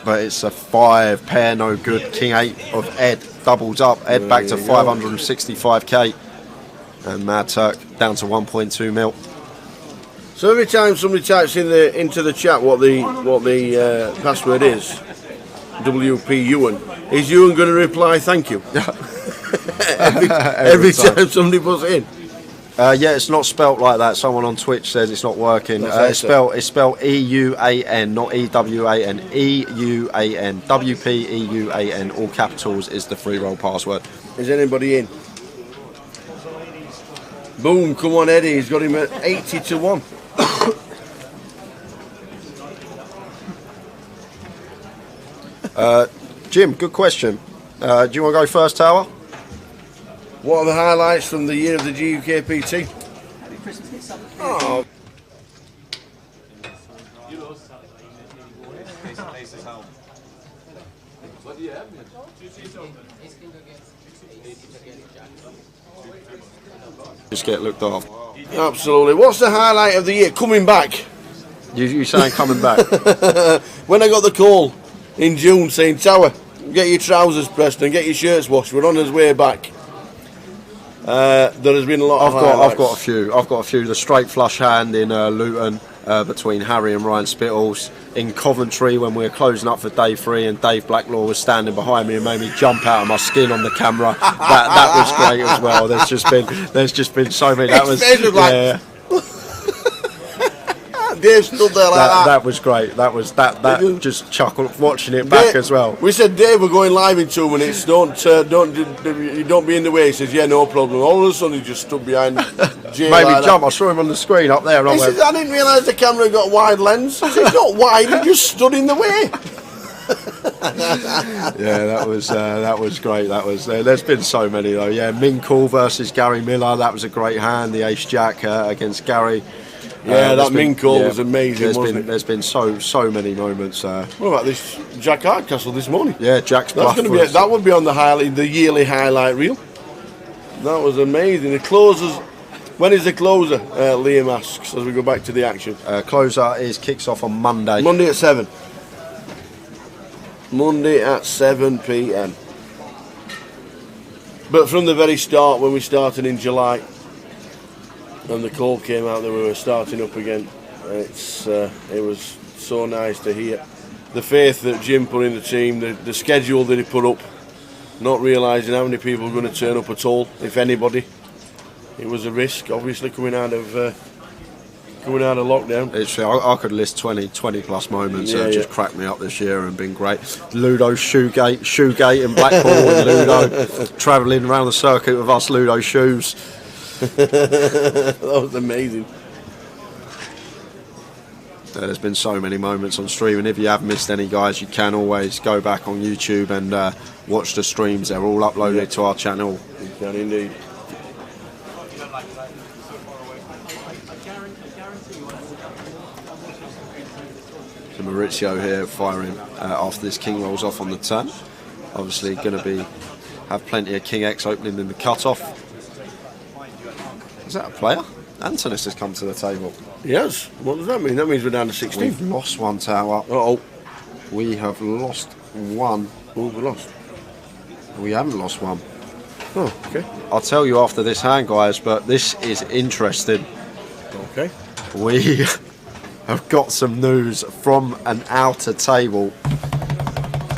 But it's a 5 pair, no good. King 8 of Ed doubles up. Ed back to 565k. And Mad Turk down to 1.2 mil. So every time somebody types into the chat what the password is, WP Ewan, is Ewan going to reply thank you? every time somebody puts it in. Yeah, it's not spelt like that. Someone on Twitch says it's not working. It's spelled E-U-A-N, not E-W-A-N. E-U-A-N. W-P-E-U-A-N. All capitals is the free roll password. Is anybody in? Boom, come on Eddie, he's got him at 80 to 1. Jim, good question. Do you want to go first, Tower? What are the highlights from the year of the GUKPT? Oh. Just get looked off. Absolutely. What's the highlight of the year? Coming back. You saying coming back? When I got the call in June saying, Tower, get your trousers pressed and get your shirts washed. We're on his way back. There has been a lot of highlights. I've got a few. The straight flush hand in Luton between Harry and Ryan Spittles. In Coventry when we were closing up for day 3 and Dave Blacklaw was standing behind me and made me jump out of my skin on the camera. That was great as well. There's just been so many. That was yeah. Dave stood there like that. That was great. That just chuckled watching it back as well. We said, Dave, we're going live in 2 minutes. Don't be in the way. He says, yeah, no problem. All of a sudden, he just stood behind Jay. Made me jump. I saw him on the screen up there. And he says, I didn't realise the camera got wide lens. He said, not wide. He just stood in the way. Yeah, that was great. That was. There's been so many though. Yeah, Minkle versus Gary Miller. That was a great hand. The Ace Jack against Gary. Yeah, that Minkle was amazing. There's been so many moments. What about this Jack Hardcastle this morning? Yeah, Jack's that would be on the yearly highlight reel. That was amazing. The closers. When is the closer? Liam asks as we go back to the action. Closer kicks off on Monday. Monday at 7. Monday at 7 p.m. But from the very start, when we started in July, and the call came out that we were starting up again, it was so nice to hear the faith that Jim put in the team, the schedule that he put up, not realising how many people were going to turn up at all, if anybody. It was a risk, obviously, coming out of lockdown. I could list 20 plus moments that just cracked me up this year and been great. Ludo Shoegate in Blackpool and Ludo travelling around the circuit with us Ludo shoes. That was amazing. There's been so many moments on stream, and if you have missed any, guys, you can always go back on YouTube and watch the streams. They're all uploaded to our channel. You can indeed. So Maurizio here firing after this king rolls off on the turn. Obviously going to have plenty of king X opening in the cut-off. Is that a player? Antonis has come to the table. Yes. What does that mean? That means we're down to 16. We've lost one, Tower. Uh-oh. We have lost one. Oh, we lost. We haven't lost one. Oh, okay. I'll tell you after this hand, guys, but this is interesting. Okay. We have got some news from an outer table,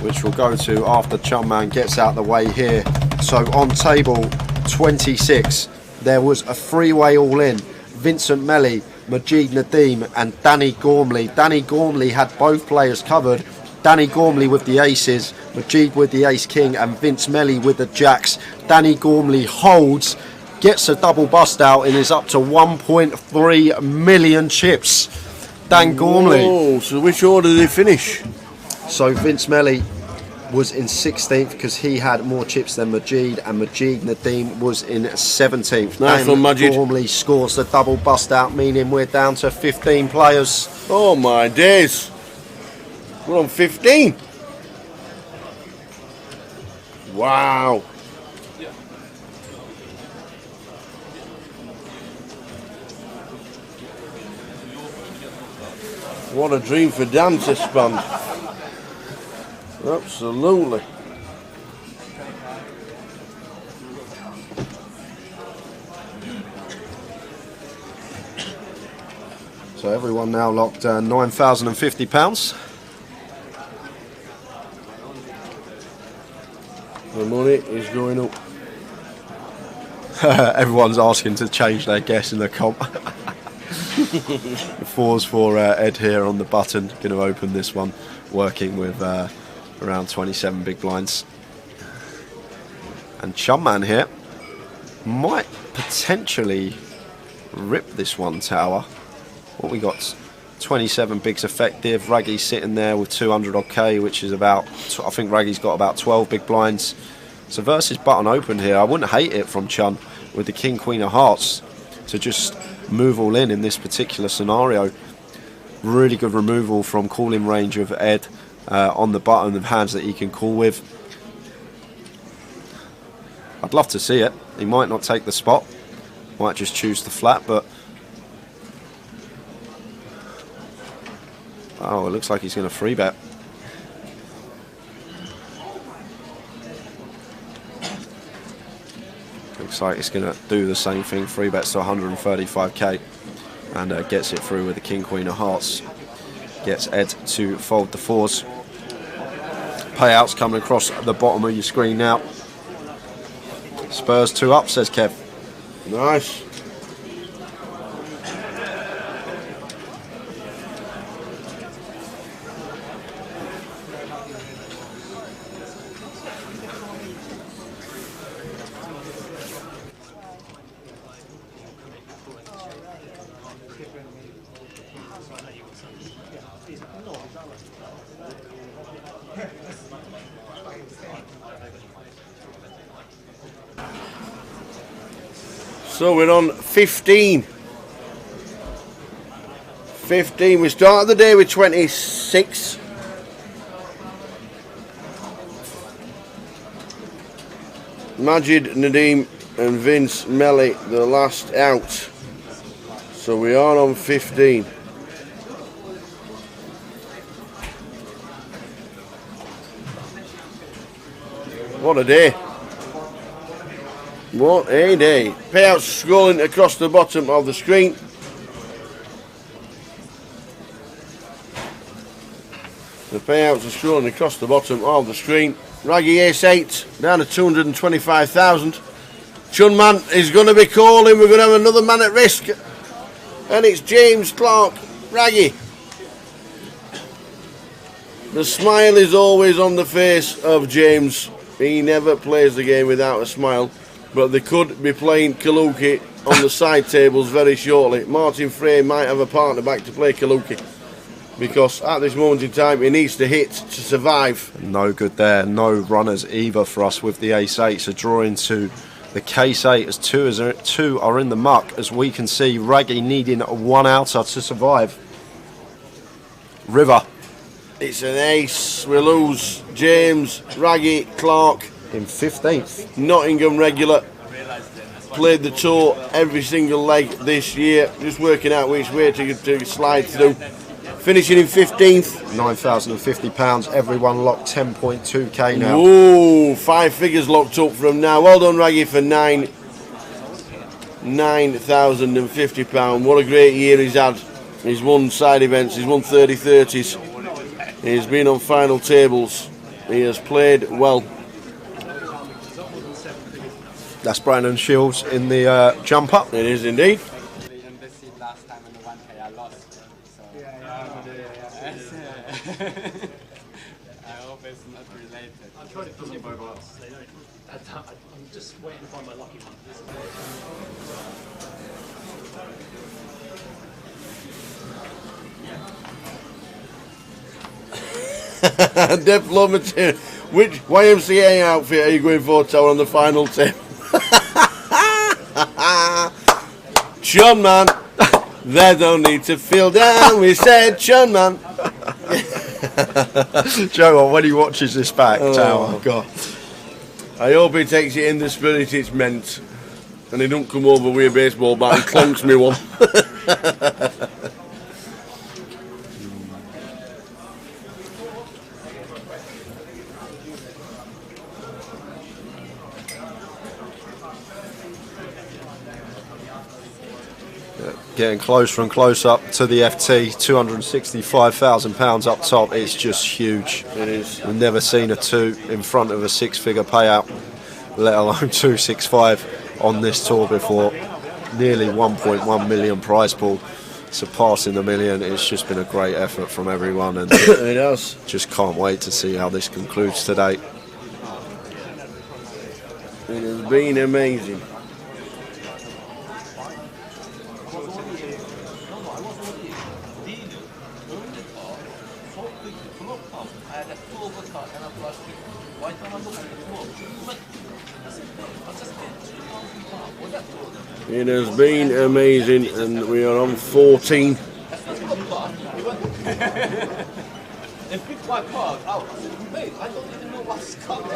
which we'll go to after Chumman gets out the way here. So on table 26, there was a three-way all-in. Vincent Melly, Majid Nadeem and Danny Gormley. Danny Gormley had both players covered. Danny Gormley with the aces, Majid with the ace-king and Vince Melly with the jacks. Danny Gormley holds, gets a double bust out and is up to 1.3 million chips. Dan Gormley. Oh, so which order did he finish? So Vince Melly was in 16th because he had more chips than Majid, and Majid Nadeem was in 17th. Nice one, Majid. Gormley scores the double bust out, meaning we're down to 15 players. Oh my days. We're on 15. Wow. What a dream for Dan to span. Absolutely. So everyone now locked £9,050. The money is going up. Everyone's asking to change their guess in the comp. Fours for Ed here on the button. Going to open this one, working with around 27 big blinds. And Chumman here might potentially rip this one, Tower. What we got? 27 bigs effective. Raggy's sitting there with 200 odd K, which is about, I think Raggy's got about 12 big blinds. So versus button open here. I wouldn't hate it from Chun with the King Queen of Hearts to just move all in this particular scenario. Really good removal from calling range of Ed on the button of hands that he can call with. I'd love to see it. He might not take the spot, might just choose the flat, but oh, it looks like he's going to free bet. Looks like he's going to do the same thing. Free bets to 135k and gets it through with the King Queen of Hearts. Gets Ed to fold the fours. Payouts coming across the bottom of your screen now. Spurs 2 up, says Kev. Nice. So we're on 15. 15. We started the day with 26. Majid, Nadeem and Vince Melly the last out. So we are on 15. What a day. What a day. Payouts scrolling across the bottom of the screen. The payouts are scrolling across the bottom of the screen. Raggy Ace 8 down to 225,000. Chunman is going to be calling. We're going to have another man at risk. And it's James Clark. Raggy. The smile is always on the face of James. He never plays the game without a smile. But they could be playing Kaluki on the side tables very shortly. Martin Frey might have a partner back to play Kaluki, because at this moment in time he needs to hit to survive. No good there. No runners either for us with the Ace 8. So drawing to the Case 8 as two are in the muck, as we can see. Raggy needing one outer to survive. River. It's an ace. We lose James, Raggy, Clark in 15th. Nottingham regular. Played the tour every single leg this year. Just working out which way to slide through. Finishing in 15th. £9,050. Everyone locked 10.2k now. Ooh, 5 figures locked up from now. Well done, Raggy, for £9,050. What a great year he's had. He's won side events. He's won 30-30s. He's been on final tables. He has played well. That's Brandon Shields in the jump up. It is indeed. Last time in the 1K I lost. So I hope it's not related. I'm trying to put them both up. I'm just waiting to find my lucky one. Diplomatic. Which YMCA outfit are you going for, Tower, on the final tip? Chun man, they don't need to feel down. We said Chun man. Joe, when he watches this back, Tower, God. I hope he takes it in the spirit it's meant, and he don't come over with a baseball bat and clonks me one. Getting closer and closer up to the FT, £265,000 up top. It's just huge. It is. We've never seen a 2 in front of a 6-figure payout, let alone 265 on this tour before. Nearly 1.1 million prize pool, surpassing the million. It's just been a great effort from everyone, and it has. Just can't wait to see how this concludes today. It has been amazing. No, I wasn't with you. Dino owned the car, so quick the floor come. I had a two over car and a plastic. Why don't I look at the floor? But I said, I just get 2,000 pounds. What that told them? It has been amazing, and we are on 14. They picked my car out. I said, mate, I don't even know what's coming.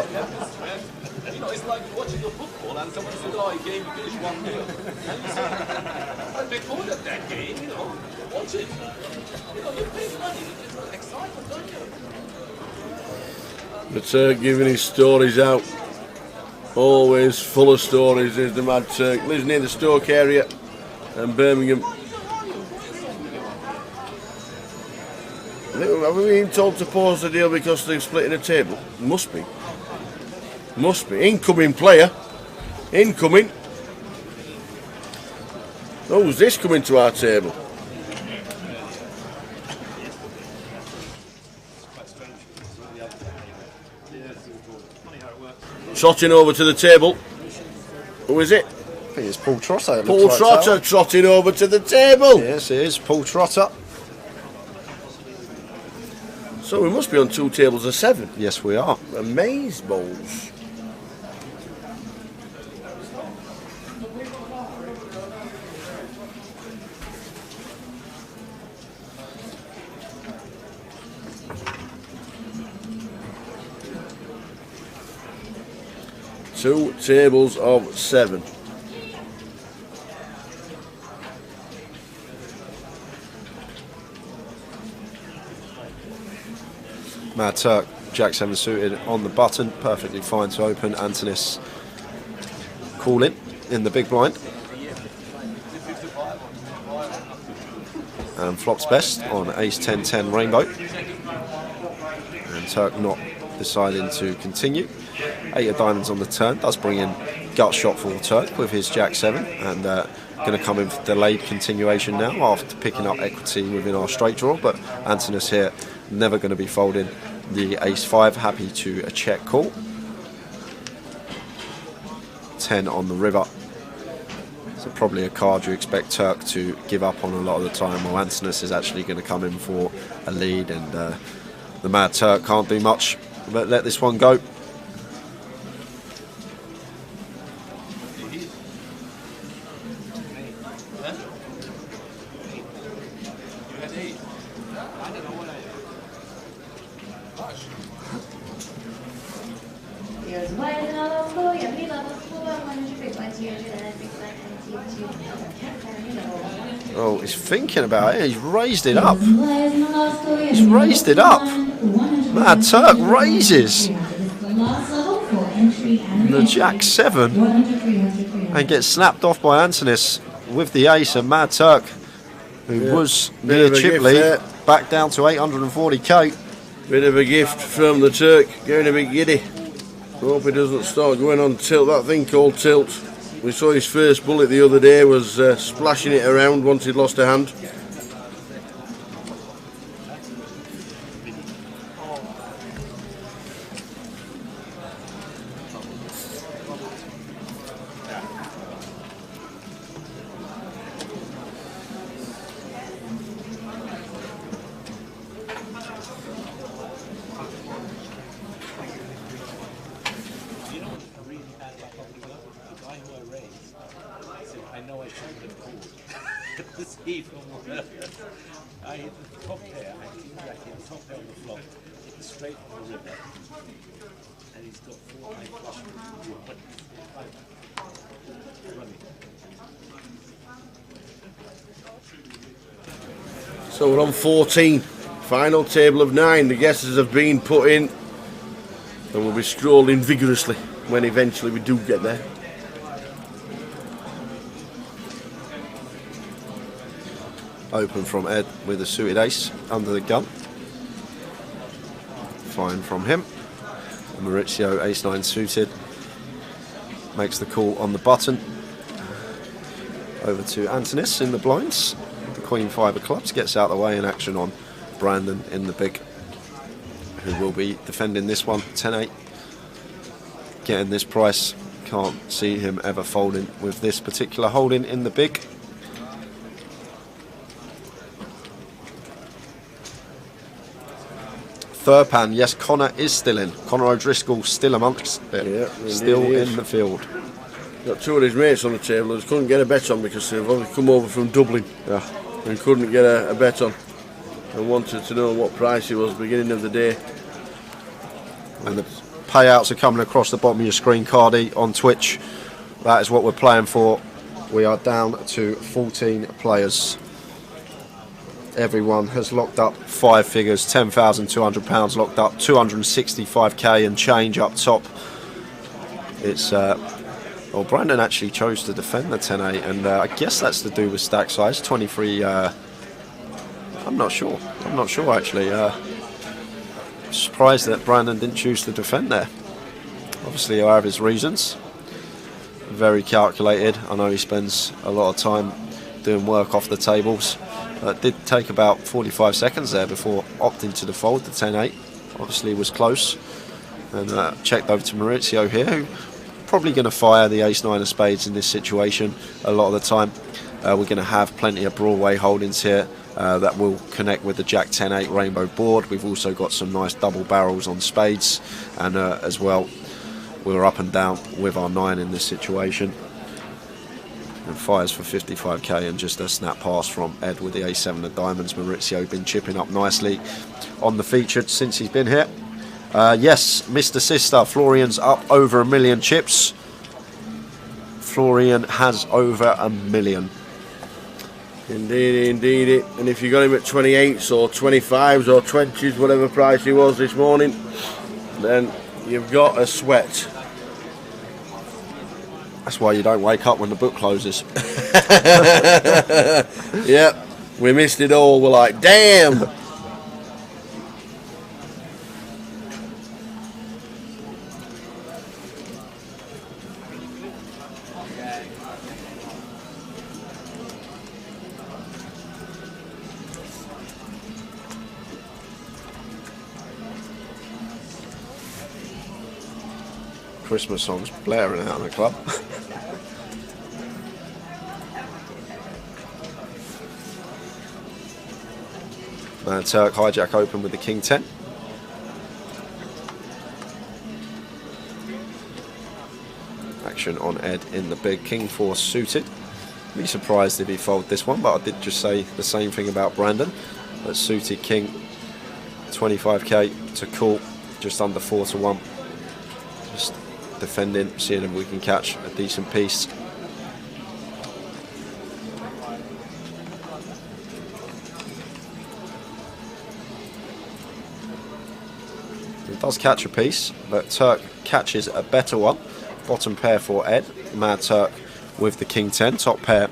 You know, it's like watching the football and someone says, oh, he gave me this 1 0. And you say, I recorded that game, you know, watch it. You know, you pay money, it's excitement, don't you? The Turk giving his stories out. Always full of stories is the Mad Turk. Lives near the Stoke area and Birmingham. Have we been told to pause the deal because they're splitting a table? Must be. Must be. Incoming player. Incoming. Oh, who's this coming to our table? Trotting over to the table. Who is it? I think it's Paul Trotter. Paul Trotter trotting over to the table. Yes, it is Paul Trotter. So we must be on 2 tables of 7. Yes, we are. Amaze bowls. Two tables of 7. Mad Turk, Jack 7 suited on the button, perfectly fine to open. Antonis calling in the big blind. And flops best on ace 10-10 rainbow. And Turk not deciding to continue. 8 of diamonds on the turn, does bring in gut shot for Turk with his Jack 7, and going to come in for delayed continuation now after picking up equity within our straight draw. But Antonis here never going to be folding the ace 5, happy to a check call. 10 on the river, so probably a card you expect Turk to give up on a lot of the time, while Antonis is actually going to come in for a lead, and the Mad Turk can't do much but let this one go. Oh, he's thinking about it. He's raised it up. He's raised it up. Mad Turk raises the Jack 7 and gets snapped off by Antonis with the ace, and Mad Turk, who was near chip lead, back down to 840k. Bit of a gift from the Turk, getting a bit giddy. Hope he doesn't start going on tilt, that thing called tilt. We saw his first bullet the other day, was splashing it around once he'd lost a hand. I hit the top pair, I hit the top pair on the flop, hit the straight on the river, and he's got 4 high flush running. So we're on 14, final table of 9. The guesses have been put in, and we'll be strolling vigorously when eventually we do get there. Open from Ed with a suited ace under the gun. Fine from him. And Maurizio ace 9 suited. Makes the call on the button. Over to Antonis in the blinds. The Queen 5 of clubs gets out of the way, in action on Brandon in the big, who will be defending this one. 10-8. Getting this price. Can't see him ever folding with this particular holding in the big. Thurpan, yes, Connor is still in. Connor O'Driscoll still amongst it. Yeah, still in the field. Got two of his mates on the table who couldn't get a bet on because they've only come over from Dublin and couldn't get a bet on and wanted to know what price it was at the beginning of the day. And the payouts are coming across the bottom of your screen, Cardi, on Twitch. That is what we're playing for. We are down to 14 players. Everyone has locked up 5 figures, £10,200 locked up, 265k and change up top. It's well, Brandon actually chose to defend the 10-8, and I guess that's to do with stack size. 23. I'm not sure actually. Surprised that Brandon didn't choose to defend there. Obviously, he'll have his reasons. Very calculated. I know he spends a lot of time doing work off the tables. It did take about 45 seconds there before opting to default the 10-8. Obviously, was close. And checked over to Maurizio here, who probably going to fire the ace-9 of spades in this situation a lot of the time. We're going to have plenty of Broadway holdings here that will connect with the Jack 10-8 rainbow board. We've also got some nice double barrels on spades, and as well we're up and down with our 9 in this situation. And fires for 55k and just a snap pass from Ed with the a7 of diamonds. Maurizio been chipping up nicely on the featured since he's been here. Yes, Mr. Sister, Florian's up over 1 million chips. Florian has over 1 million. Indeed. And if you got him at 28s or 25s or 20s, whatever price he was this morning, then you've got a sweat. That's why you don't wake up when the book closes. Yep, we missed it all. We're like, damn. Christmas songs blaring out in the club. Turk hijack open with the King 10. Action on Ed in the big King 4 suited. Be surprised if he folded this one, but I did just say the same thing about Brandon. That suited King, 25k to call, just under 4-1. Just defending, seeing if we can catch a decent piece. It does catch a piece, but Turk catches a better one. Bottom pair for Ed, Mad Turk with the King 10, top pair,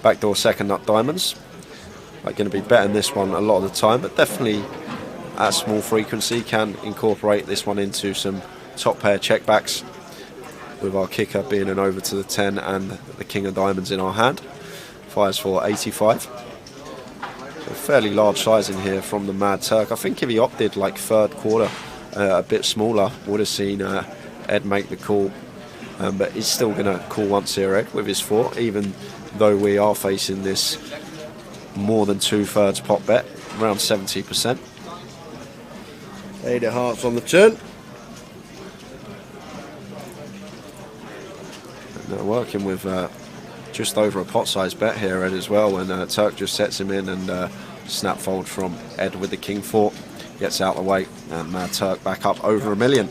backdoor second nut diamonds. I'm going to be betting this one a lot of the time, but definitely at small frequency can incorporate this one into some top pair checkbacks, with our kicker being an over to the 10 and the King of Diamonds in our hand. Fires for 85. So fairly large size in here from the Mad Turk. I think if he opted like third quarter a bit smaller, would have seen Ed make the call, but he's still going to call once here, Ed, with his 4, even though we are facing this more than 2/3 pot bet, around 70%. 8 of hearts on the turn. And working with just over a pot size bet here, Ed, as well, and Turk just sets him in, and snap fold from Ed with the King 4 gets out of the way, and Mad Turk back up over 1 million.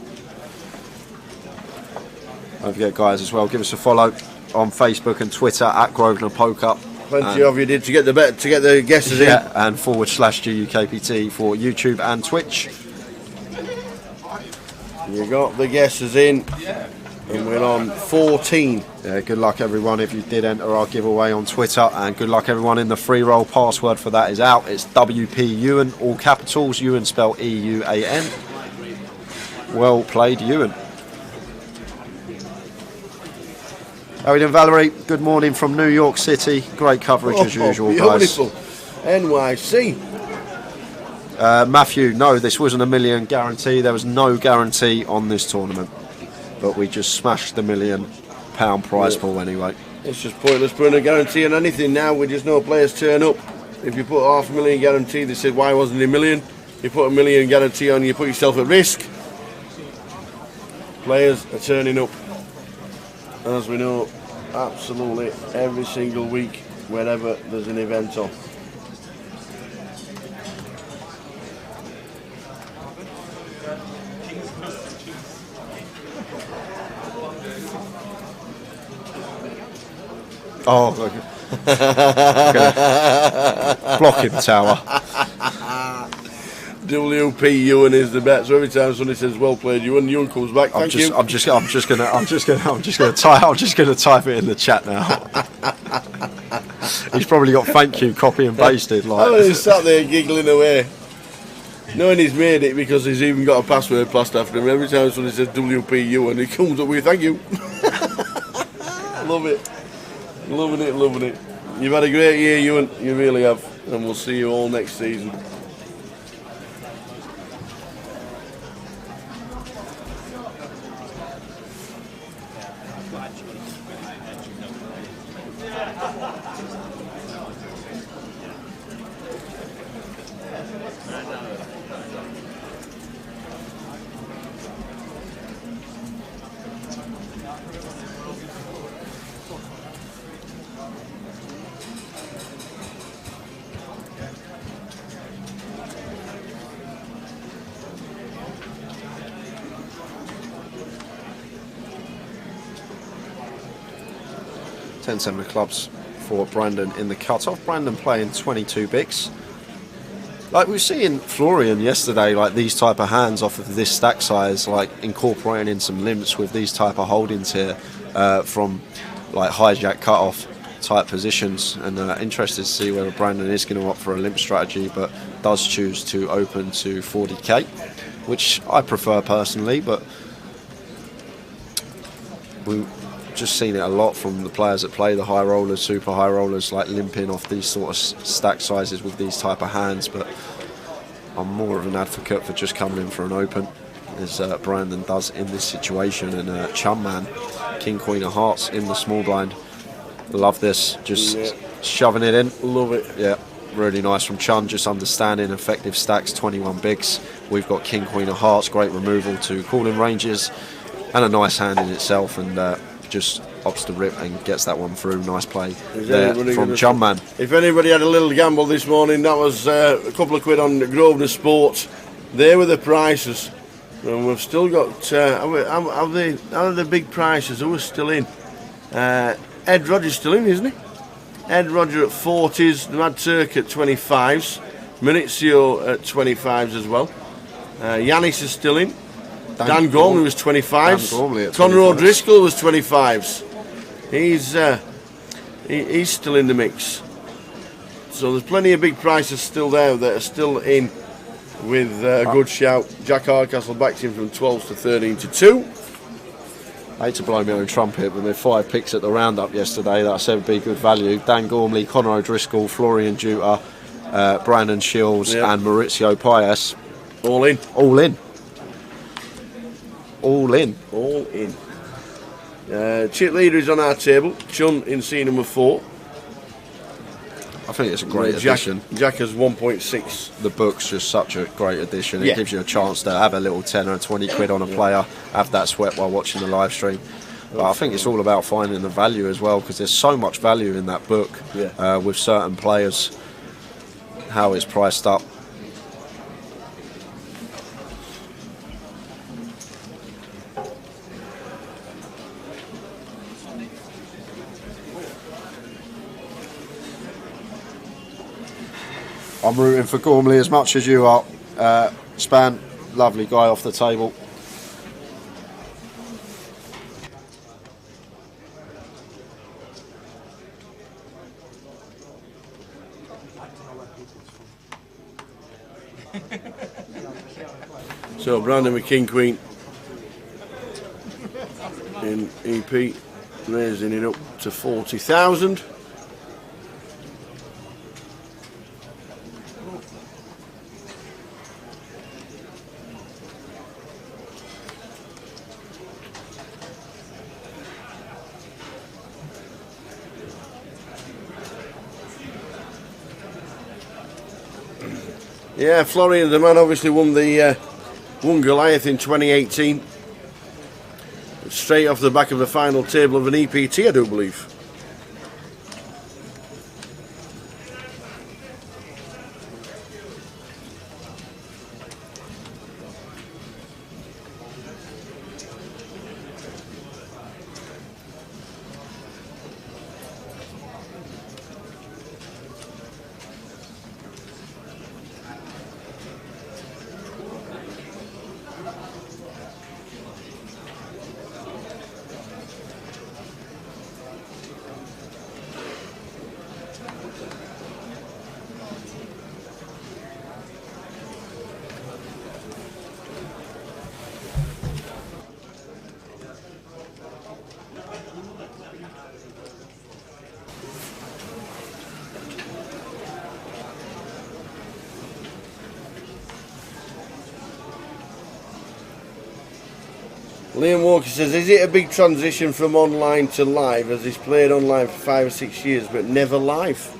Don't forget, guys, as well, give us a follow on Facebook and Twitter at Grosvenor Poker. Plenty of you did to get the bet, to get the guesses in. And /GUKPT for YouTube and Twitch. You got the guesses in, and we're on 14. Yeah, good luck everyone if you did enter our giveaway on Twitter, and good luck everyone in the free roll. Password for that is out. It's WP Ewan, all capitals. Ewan spelled E-U-A-N. Well played, Ewan. How are we doing, Valerie? Good morning from New York City. Great coverage as usual, beautiful. Guys. NYC. Matthew, no, this wasn't a $1 million guarantee. There was no guarantee on this tournament, but we just smashed the £1 million prize pool anyway. It's just pointless putting a guarantee on anything now. We just know players turn up. If you put $500,000 guarantee, they said, why wasn't it $1 million? You put a million guarantee on, you put yourself at risk. Players are turning up, as we know, absolutely every single week wherever there's an event on. Oh, blocking tower. WP Ewan is the bet. So every time somebody says "well played, Ewan comes back. Thank you. I'm just gonna type it in the chat now. He's probably got thank you copy and pasted. Like he's sat there giggling away, knowing he's made it because he's even got a password passed after him. Every time somebody says WP Ewan, he comes up with thank you. Love it. Loving it. You've had a great year, Ewan. You really have. And we'll see you all next season. $10.7 clubs for Brandon in the cut-off. Brandon playing 22 bigs. Like we were seeing Florian yesterday, like these type of hands off of this stack size, like incorporating in some limps with these type of holdings here from like hijack cut-off type positions. And interested to see whether Brandon is going to opt for a limp strategy, but does choose to open to 40k, which I prefer personally, but we just seen it a lot from the players that play the high rollers, super high rollers, like limping off these sort of stack sizes with these type of hands. But I'm more of an advocate for just coming in for an open, as Brandon does in this situation. And Chum Man, King Queen of Hearts in the small blind. Love this, just shoving it in. Love it. Yeah, really nice from Chun, just understanding effective stacks, 21 bigs. We've got King Queen of Hearts, great removal to calling ranges, and a nice hand in itself. And just opts to rip and gets that one through. Nice play there from Chum Man. If anybody had a little gamble this morning, that was a couple of quid on Grosvenor Sport. They were the prices, and we've still got are the big prices who are still in. Ed Rogers still in, isn't he? Ed Roger at 40s, the Mad Turk at 25s, Maurizio at 25s as well. Yanis is still in. Dan Gormley was 25s. Conor O'Driscoll was 25s. He's still in the mix. So there's plenty of big prices still there that are still in with a good shout. Jack Hardcastle backed him from 12s to 13 to 2. I hate to blow my own trumpet, but with 5 picks at the roundup yesterday that I said would be good value. Dan Gormley, Conor O'Driscoll, Florian Juta, Brandon Shields and Maurizio Paes. All in. All in. All in. All in. Chip leader is on our table. Chun in scene number 4. I think it's a great addition. Jack has 1.6. The book's just such a great addition. It gives you a chance to have a little 10 or 20 quid on a player, have that sweat while watching the live stream. But I think it's all about finding the value as well, because there's so much value in that book with certain players, how it's priced up. I'm rooting for Gormley as much as you are. Span, lovely guy off the table. So Brandon with King Queen in EP, raising it up to 40,000. Yeah, Florian, the man, obviously won Goliath in 2018. Straight off the back of the final table of an EPT, I do believe. Liam Walker says, is it a big transition from online to live, as he's played online for 5 or 6 years but never live?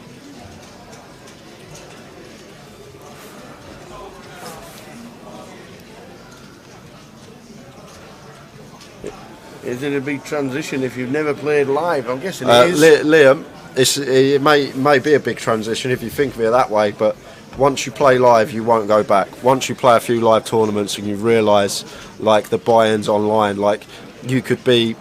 Is it a big transition if you've never played live? I'm guessing it is. Liam, it may be a big transition if you think of it that way, but once you play live, you won't go back. Once you play a few live tournaments and you realise, like, the buy-ins online, like, you could be,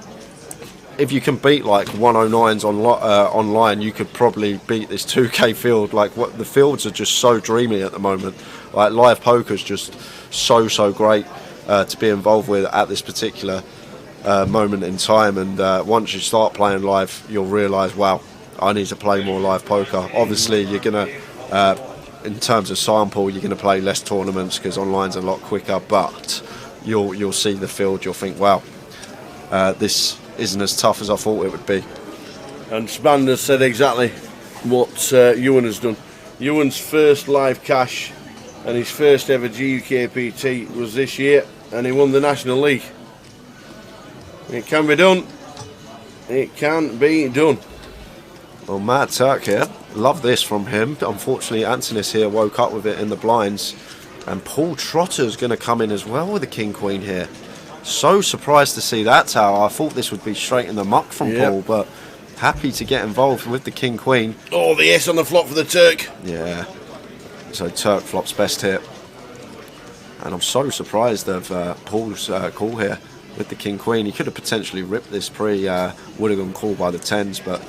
if you can beat like 109s online, you could probably beat this 2K field. Like, what the fields are just so dreamy at the moment. Like, live poker's just so great to be involved with at this particular moment in time. And once you start playing live, you'll realise, wow, I need to play more live poker. Obviously, you're gonna in terms of sample, you're going to play less tournaments because online's a lot quicker, but you'll see the field, you'll think, wow, this isn't as tough as I thought it would be. And Spanner said exactly what Ewan has done. Ewan's first live cash and his first ever GUKPT was this year, and he won the National League. It can be done. It can be done. Well, Mad Turk here, love this from him. Unfortunately, Antonis here woke up with it in the blinds. And Paul Trotter's going to come in as well with the King-Queen here. So surprised to see that tower. I thought this would be straight in the muck from Paul, but happy to get involved with the King-Queen. Oh, the S on the flop for the Turk. Yeah. So Turk flops best here. And I'm so surprised of Paul's call here with the King-Queen. He could have potentially ripped this pre-Woodigan call by the 10s, but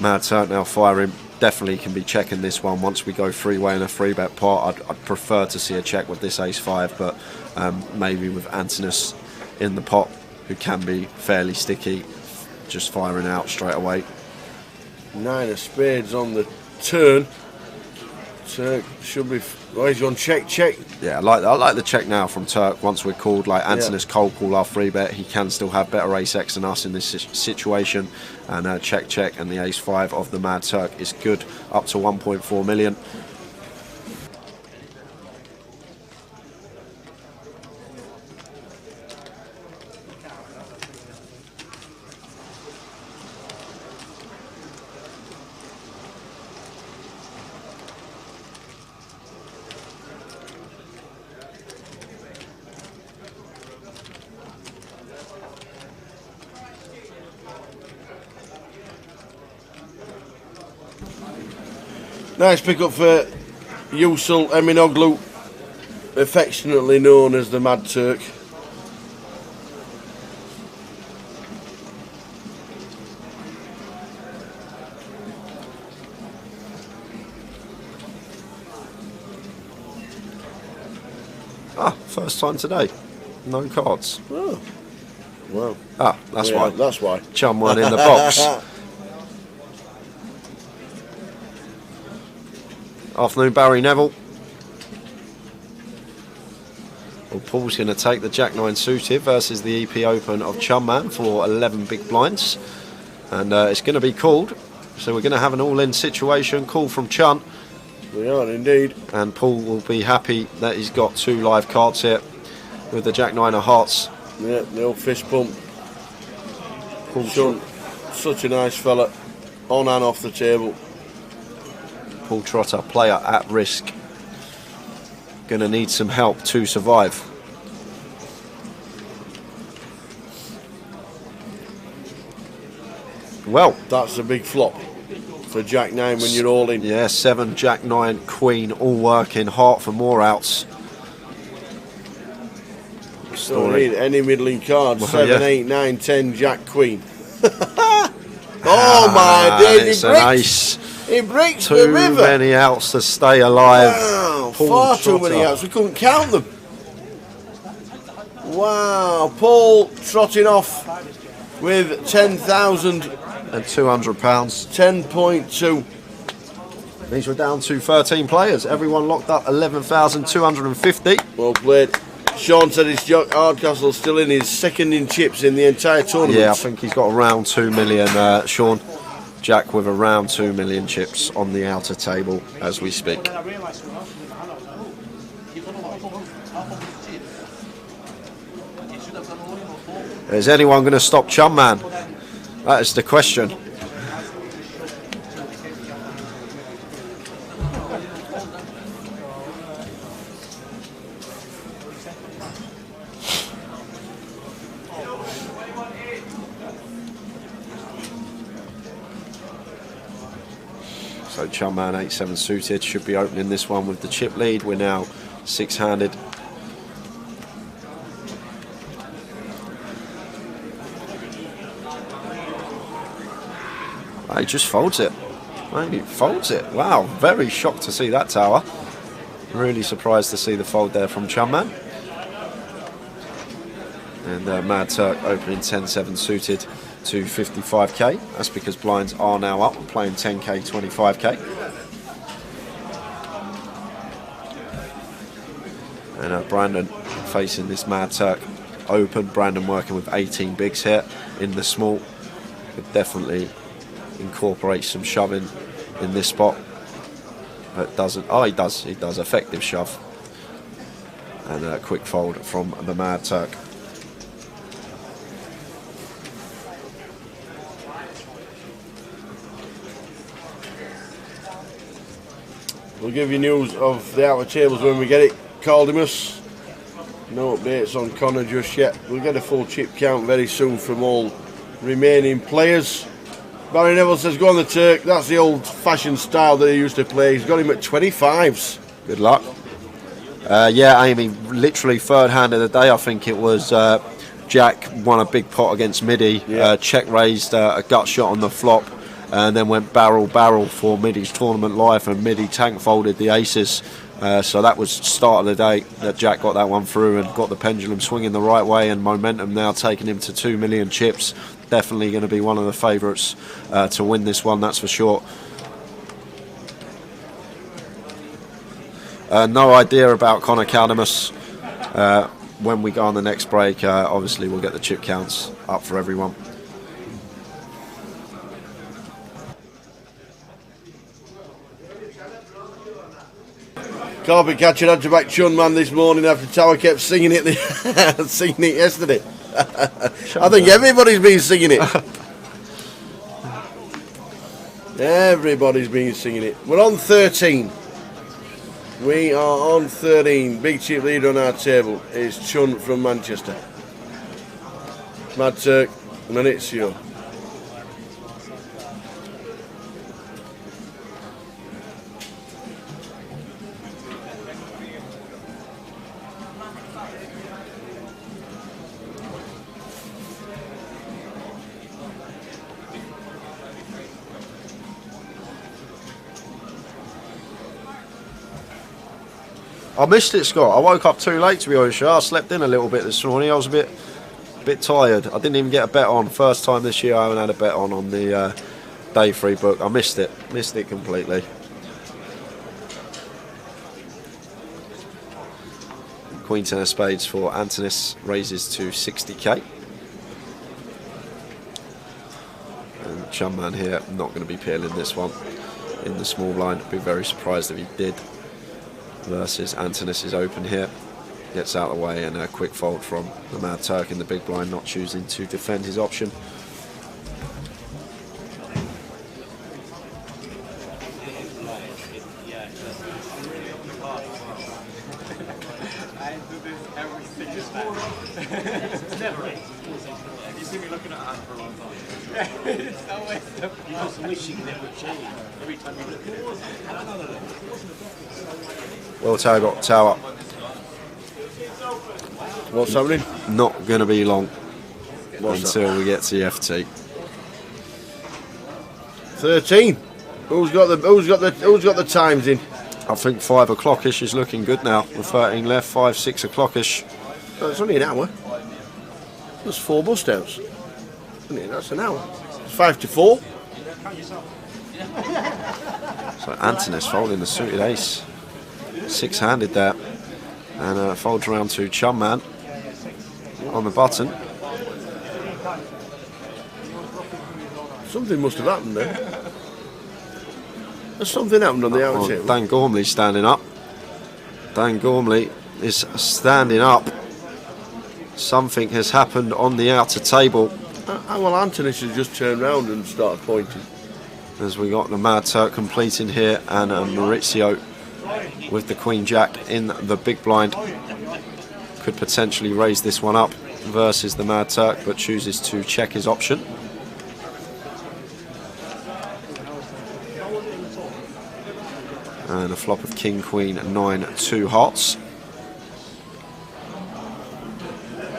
Mad Turk now firing. Definitely can be checking this one once we go three-way in a three-bet pot. I'd prefer to see a check with this ace-5, but maybe with Antonis in the pot, who can be fairly sticky, just firing out straight away. 9 of spades on the turn. Turk should be. Oh, he's on check. Yeah, I like the check now from Turk. Once we're called, like Antonis cold call our free bet, he can still have better ace X than us in this situation. And check, and the ace 5 of the Mad Turk is good, up to 1.4 million. Nice pick up for Yusul Eminoglu, affectionately known as the Mad Turk. First time today. No cards. Oh. Well. That's why. That's why. Chum one in the box. Afternoon, Barry Neville. Well, Paul's going to take the Jack-9 suited versus the EP Open of Chumman for 11 big blinds. And it's going to be called. So we're going to have an all-in situation. Call from Chun. We are indeed. And Paul will be happy that he's got 2 live cards here with the Jack-9 of hearts. Yeah, the old fist pump. Paul Chun, such a nice fella, on and off the table. Paul Trotter, player at risk. going to need some help to survive. Well, that's a big flop for Jack 9 when you're all in. Yeah, 7, Jack 9, Queen, all working. Heart for more outs. Story. Any middling card. Well, 7, yeah. 8, 9, 10, Jack, Queen. Oh my days, it's an ace. He breaks Too the river. many outs to stay alive. Wow, Paul far too Trotter. many outs. We couldn't count them. Wow, Paul trotting off with 10,000 and £200. 10.2. These were down to 13 players. Everyone locked up 11,250. Well played. Sean said his Jack Hardcastle still in his second in chips in the entire tournament. Yeah, I think he's got around 2 million, Sean. Jack with around 2 million chips on the outer table as we speak. Is anyone going to stop Chum Man? That is the question. So Chum Man 8-7 suited should be opening this one with the chip lead. We're now 6-handed. He just folds it. He folds it. Wow, very shocked to see that tower. Really surprised to see the fold there from Chum Man. And Mad Turk opening 10-7 suited to 55k. That's because blinds are now up, playing 10k, 25k. And Brandon facing this Mad Turk open. Brandon working with 18 bigs here in the small. Could definitely incorporate some shoving in this spot. But doesn't. Oh, he does. He does. Effective shove. And a quick fold from the Mad Turk. We'll give you news of the outer tables when we get it. Caldimus. No updates on Connor just yet. We'll get a full chip count very soon from all remaining players. Barry Neville says, go on the Turk. That's the old-fashioned style that he used to play. He's got him at 25s. Good luck. Yeah, Amy, literally third hand of the day. I think it was Jack won a big pot against Midi. Yeah. Check raised a gut shot on the flop. And then went barrel for Midi's tournament life, and Midi tank folded the aces. So that was start of the day that Jack got that one through and got the pendulum swinging the right way, and momentum now taking him to 2 million chips. Definitely going to be one of the favourites to win this one, that's for sure. No idea about Connor Caldimus. When we go on the next break, obviously we'll get the chip counts up for everyone. Carpet catcher had to back Chun Man this morning after Tower kept singing it singing it yesterday. I think everybody's been singing it. Everybody's been singing it. We're on 13. We are on 13. Big chip lead on our table is Chun from Manchester. Mad Turk, Manizio. I missed it, Scott. I woke up too late, to be honest. I slept in a little bit this morning. I was a bit tired. I didn't even get a bet on. First time this year I haven't had a bet on the day 3 book. I missed it completely. Queen 10 of spades for Antonis raises to 60k. And Chum Man here not going to be peeling this one in the small blind. I'd be very surprised if he did. Versus Antonis is open here, gets out of the way, and a quick fold from the Mad Turk in the big blind, not choosing to defend his option. I do this every single time. It's never ends. You see me looking at a hand for a long time. It's always the You must wish you never change every time you look at it. Well, Tower got tower. What's happening? Not going to be long What's until we get to the FT. 13. Who's got the times in? I think 5 o'clock-ish is looking good now. With 13 left, 5, 6 o'clock-ish. Oh, it's only an hour. There's 4 bust outs. That's an hour. It's 5 to 4. So Antonis folding the suited ace. 6-handed there. And folds around to Chum Man on the button. Something must have happened there. There's something happened on the outer table. Dan Gormley standing up. Dan Gormley is standing up. Something has happened on the outer table. Well, Antonis has just turned round and started pointing. As we got the Mad Turk completing here, and Maurizio with the Queen Jack in the big blind could potentially raise this one up versus the Mad Turk, but chooses to check his option. And a flop of King, Queen, 9, 2 hearts.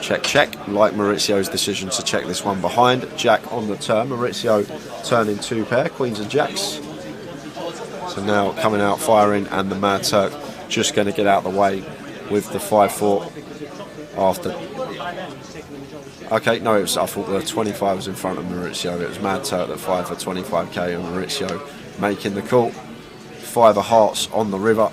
Check, check. Like Maurizio's decision to check this one behind. Jack on the turn. Maurizio turning 2 pair, Queens and Jacks. So now coming out firing, and the Mad Turk just going to get out of the way with the 5-4 after. Okay, no, I thought the 25 was in front of Maurizio. It was Mad Turk that 5 for 25k, and Maurizio making the call. 5 of hearts on the river.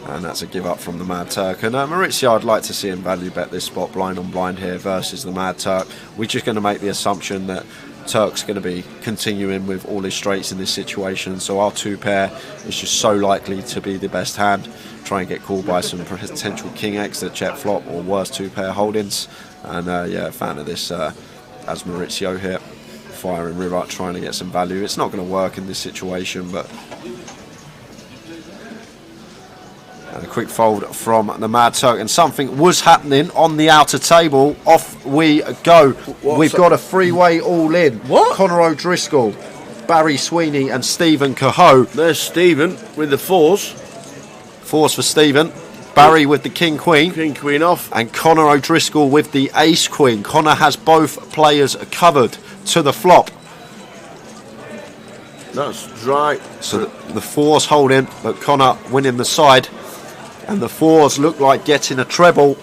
And that's a give up from the Mad Turk. And Maurizio, I'd like to see him value bet this spot blind on blind here versus the Mad Turk. We're just going to make the assumption that Turk's going to be continuing with all his straights in this situation. So our 2 pair is just so likely to be the best hand. Try and get called by some potential King X that check flop or worse 2 pair holdings. And yeah, fan of this as Maurizio here. Firing river, trying to get some value. It's not going to work in this situation, but and a quick fold from the Mad Turk, and something was happening on the outer table. Off we go. We've got a 3-way all in. What? Connor O'Driscoll, Barry Sweeney, and Stephen Cahoe. There's Stephen with the 4s. 4s for Stephen. Barry with the King Queen. King Queen off. And Connor O'Driscoll with the Ace Queen. Connor has both players covered to the flop. That's right. So the 4s holding, but Connor winning the side. And the 4s look like getting a treble.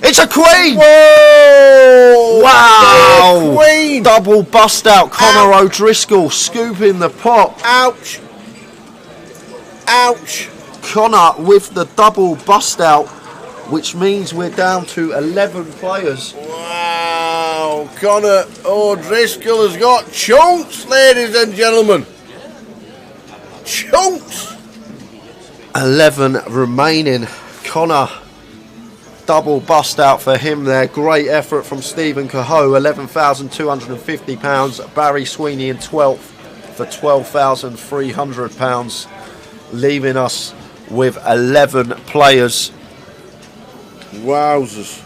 It's a Queen! Whoa! Wow! Queen! Double bust out. Connor O'Driscoll scooping the pot. Ouch! Ouch! Connor with the double bust out, which means we're down to 11 players. Wow! Connor O'Driscoll has got chunks, ladies and gentlemen. Chunks! 11 remaining. Connor, double bust out for him there. Great effort from Stephen Cahoe, £11,250. Barry Sweeney in 12th for £12,300, leaving us with 11 players. Wowzers.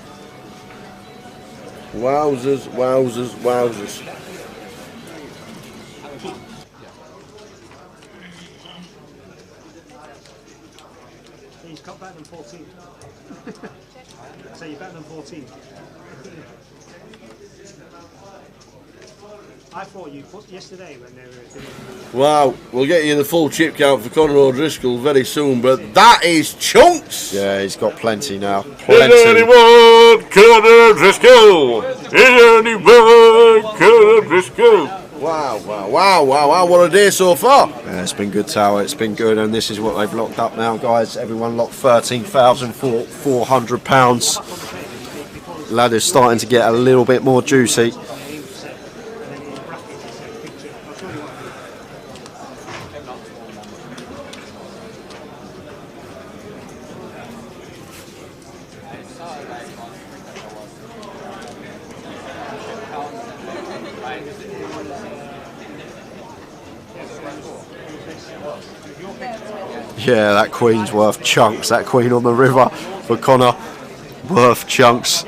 Wowzers, wowzers, wowzers. He's got better than 14. So you're better than 14. I thought you put yesterday when they were doing. Wow, we'll get you the full chip count for Connor O'Driscoll very soon, but that is chunks! Yeah, he's got plenty now. Plenty. Is anyone Connor O'Driscoll? Is anyone Connor O'Driscoll? Wow, wow, wow, wow, wow, what a day so far. Yeah, it's been good, Tower, it's been good, and this is what they've locked up now, guys. Everyone locked £13,400. Ladder's starting to get a little bit more juicy. Yeah, that queen's worth chunks. That queen on the river for Connor, worth chunks.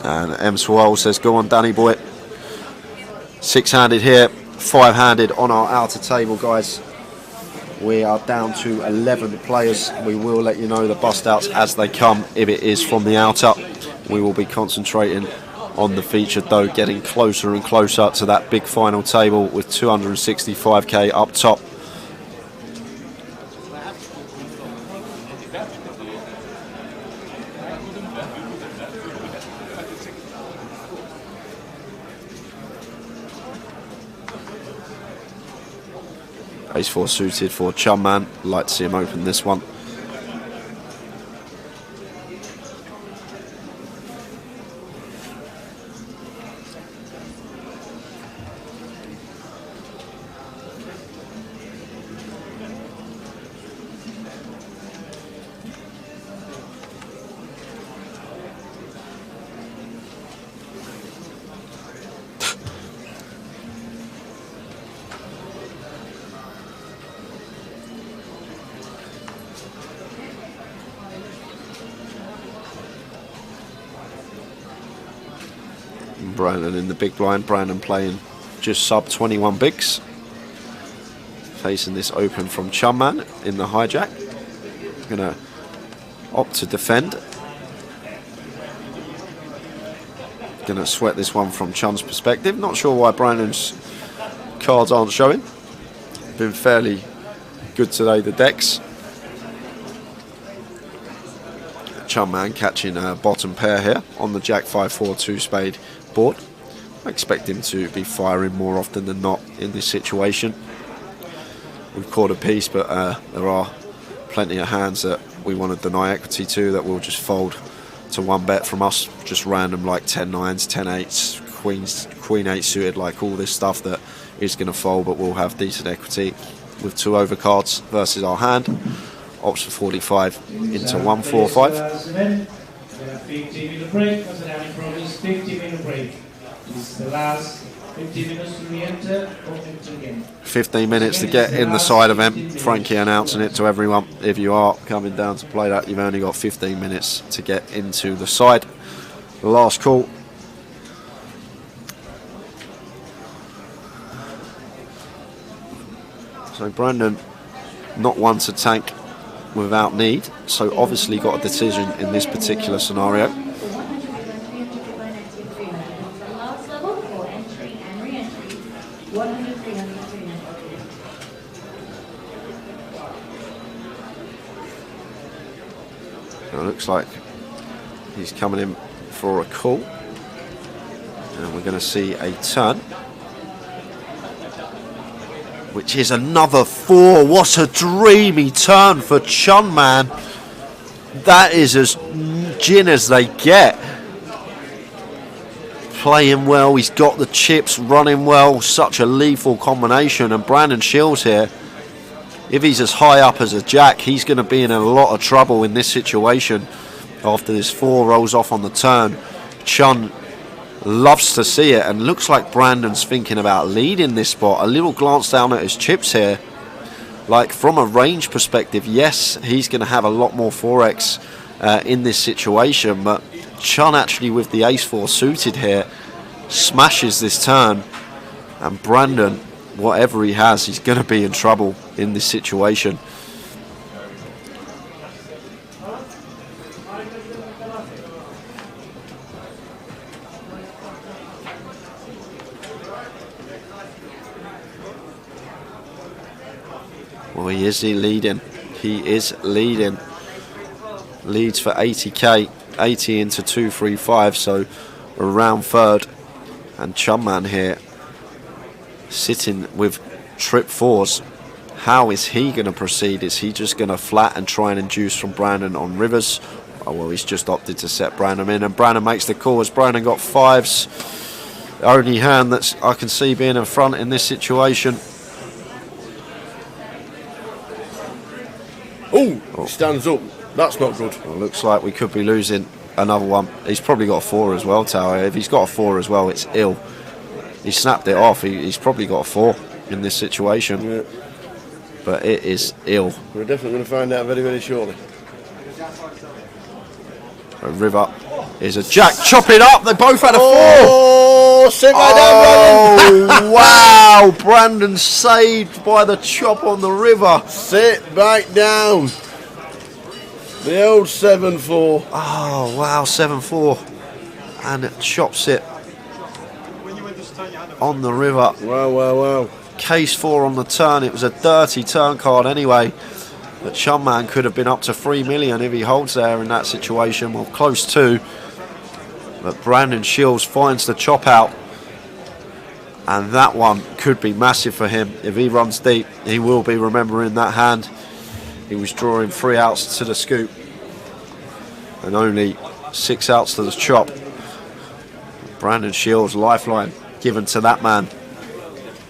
And M. Swirl says, go on, Danny boy. 6-handed here, 5-handed on our outer table, guys. We are down to 11 players. We will let you know the bust outs as they come if it is from the outer. We will be concentrating on the featured though, getting closer and closer to that big final table with 265k up top. Ace 4 suited for Chunman. Like to see him open this one. Brandon in the big blind. Brandon playing just sub 21 bigs. Facing this open from Chunman in the hijack. Gonna opt to defend. Gonna sweat this one from Chun's perspective. Not sure why Brandon's cards aren't showing. Been fairly good today, the decks. Chunman catching a bottom pair here on the Jack 5-4 2-spade board. I expect him to be firing more often than not in this situation. We've caught a piece, but there are plenty of hands that we want to deny equity to that will just fold to one bet from us. Just random like 10-9s, 10-8s, queens, queen 8 suited, like all this stuff that is going to fold, but we'll have decent equity with 2 overcards versus our hand. Opts for 45 into 145. 15-minute break, because the having promised 15-minute break. This is the last 15 minutes to re-enter or enter again. 15 minutes to get in the side event. Frankie announcing it to everyone. If you are coming down to play that, you've only got 15 minutes to get into the side. The last call. So Brandon, not one to tank without need, so obviously got a decision in this particular scenario. It looks like he's coming in for a call, and we're going to see a turn, which is another 4. What a dreamy turn for Chunman. That is as gin as they get. Playing well, he's got the chips, running well. Such a lethal combination. And Brandon Shields here, if he's as high up as a jack, he's going to be in a lot of trouble in this situation after this 4 rolls off on the turn. Chun loves to see it, and looks like Brandon's thinking about leading this spot. A little glance down at his chips here. Like, from a range perspective, yes, he's going to have a lot more 4x in this situation, but Chun actually with the ace-4 suited here smashes this turn, and Brandon, whatever he has, he's going to be in trouble in this situation. Well, is he leading? He is leading. Leads for 80k, 80 into 235, so around third. And Chunman here sitting with trip 4s. How is he going to proceed? Is he just going to flat and try and induce from Brandon on rivers? Oh, well, he's just opted to set Brandon in, and Brandon makes the call as Brandon got 5s. The only hand that I can see being in front in this situation. Oh, he stands up. That's not good. Well, looks like we could be losing another one. He's probably got a 4 as well, Tower. If he's got a 4 as well, it's ill. He snapped it off. He's probably got a 4 in this situation. Yeah. But it is ill. We're definitely going to find out very, very shortly. A river is a jack. Chop it up. They both had a 4. Oh, sit right down, Brandon. Wow. Brandon saved by the chop on the river. Sit back down. The old 7-4. Oh, wow. 7-4. And it chops it on the river. Wow, wow, wow. Case 4 on the turn. It was a dirty turn card anyway. But Chumman could have been up to 3 million if he holds there in that situation. Well, close to. But Brandon Shields finds the chop out. And that one could be massive for him. If he runs deep, he will be remembering that hand. He was drawing 3 outs to the scoop. And only 6 outs to the chop. Brandon Shields, lifeline given to that man.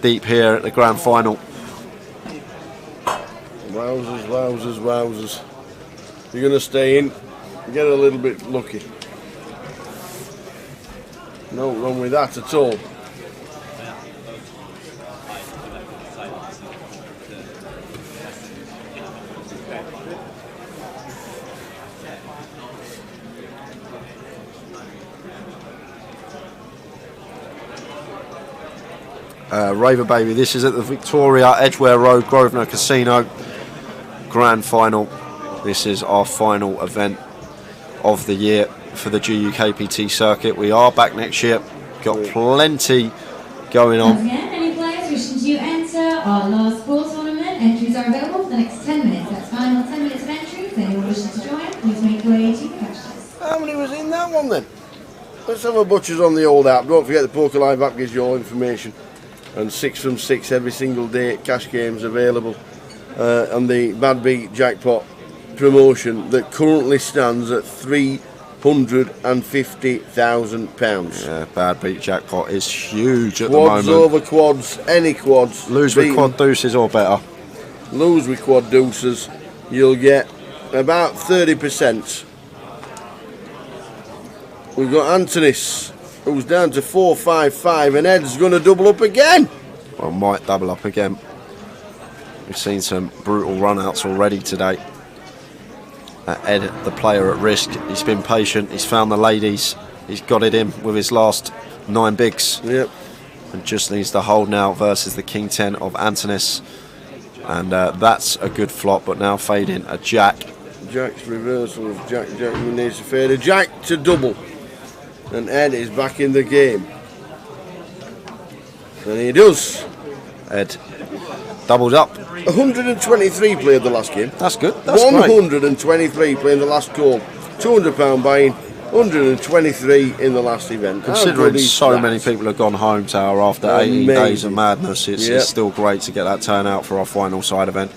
Deep here at the grand final. Wowzers, wowzers, wowzers. You're going to stay in, get a little bit lucky. No wrong with that at all. Raver Baby, this is at the Victoria Edgware Road Grosvenor Casino grand final. This is our final event of the year for the GUKPT circuit. We are back next year, got plenty going on. Once again, any players wishing to enter our last ball tournament, entries are available for the next 10 minutes. That's final 10 minutes of entries. Anyone wishing to join, please make your way to the catches. How many was in that one then? Let's have a butchers on the old app. Don't forget the Poker Live app gives you all information. And 6 from 6 every single day, cash games available. And the Bad Beat Jackpot promotion that currently stands at £350,000. Yeah, Bad Beat Jackpot is huge at quads the moment. Over quads, any quads. Lose with quad deuces or better. Lose with quad deuces, you'll get about 30%. We've got Antonis, who's down to 455, and Ed's going to double up again. Well, might double up again. We've seen some brutal runouts already today. Ed, the player at risk, he's been patient, he's found the ladies, he's got it in with his last 9 bigs. Yep. And just needs to hold now versus the King 10 of Antonis. And that's a good flop, but now fading a jack. Jack's reversal of Jack needs to fade a jack to double. And Ed is back in the game. And he does. Ed doubled up. 123 played the last game. That's good. That's 123 great. Playing the last call. £200 buying. 123 in the last event. Considering so many people have gone home, Tower, after 18 days of madness, it's still great to get that turnout for our final side event.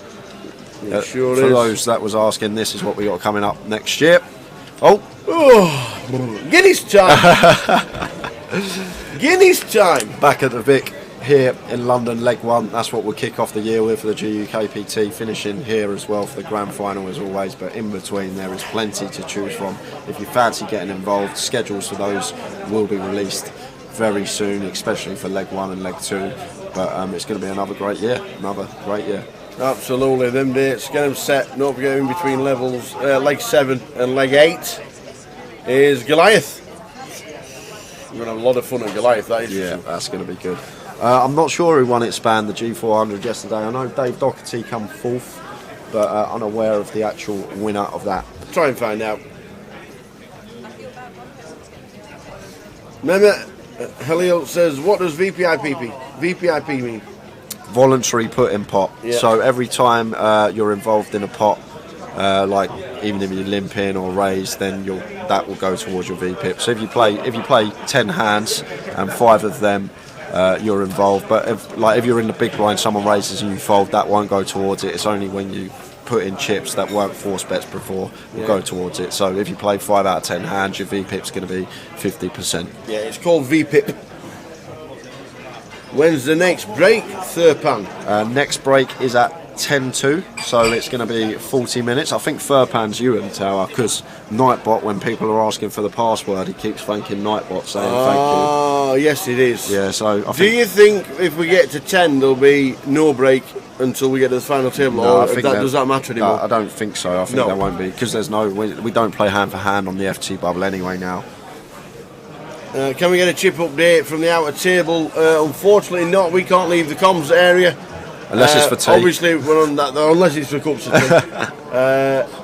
Sure for is. those that was asking, this is what we got coming up next year. Oh, Guinness time! Guinness time! Back at the Vic here in London, leg 1. That's what we'll kick off the year with for the GUKPT, finishing here as well for the grand final as always, but in between there is plenty to choose from. If you fancy getting involved, schedules for those will be released very soon, especially for leg 1 and leg 2, but it's going to be another great year. Absolutely, them dates, get them set. Don't forget, in between levels, leg 7 and leg 8 is Goliath. We're going to have a lot of fun at Goliath, that is. Yeah, that's going to be good. I'm not sure who won its span, the G400 yesterday. I know Dave Doherty come 4th, but unaware of the actual winner of that. Try and find out. Remember, Halil says, what does VPIP mean? Voluntary put in pot. Yeah. So every time you're involved in a pot, like even if you limp in or raise, then that will go towards your VPIP. So if you play 10 hands and 5 of them you're involved, but if you're in the big blind, someone raises and you fold, that won't go towards it. It's only when you put in chips that weren't force bets before will go towards it. So if you play 5 out of 10 hands, your VPIP's going to be 50%. Yeah, it's called VPIP. When's the next break, Thurpan? Next break is at 10-2, so it's going to be 40 minutes. I think Furpan's Ewan Tower, because Nightbot, when people are asking for the password, he keeps thanking Nightbot, saying thank you. Oh, yes, it is. Yeah, so do you think if we get to 10, there'll be no break until we get to the final table? No, or I think does that matter anymore? I don't think so. I think there won't be, because there's we don't play hand for hand on the FT bubble anyway now. Can we get a chip update from the outer table? Unfortunately not. We can't leave the comms area. Unless it's for tea. Obviously, we're on that, unless it's for cups of tea.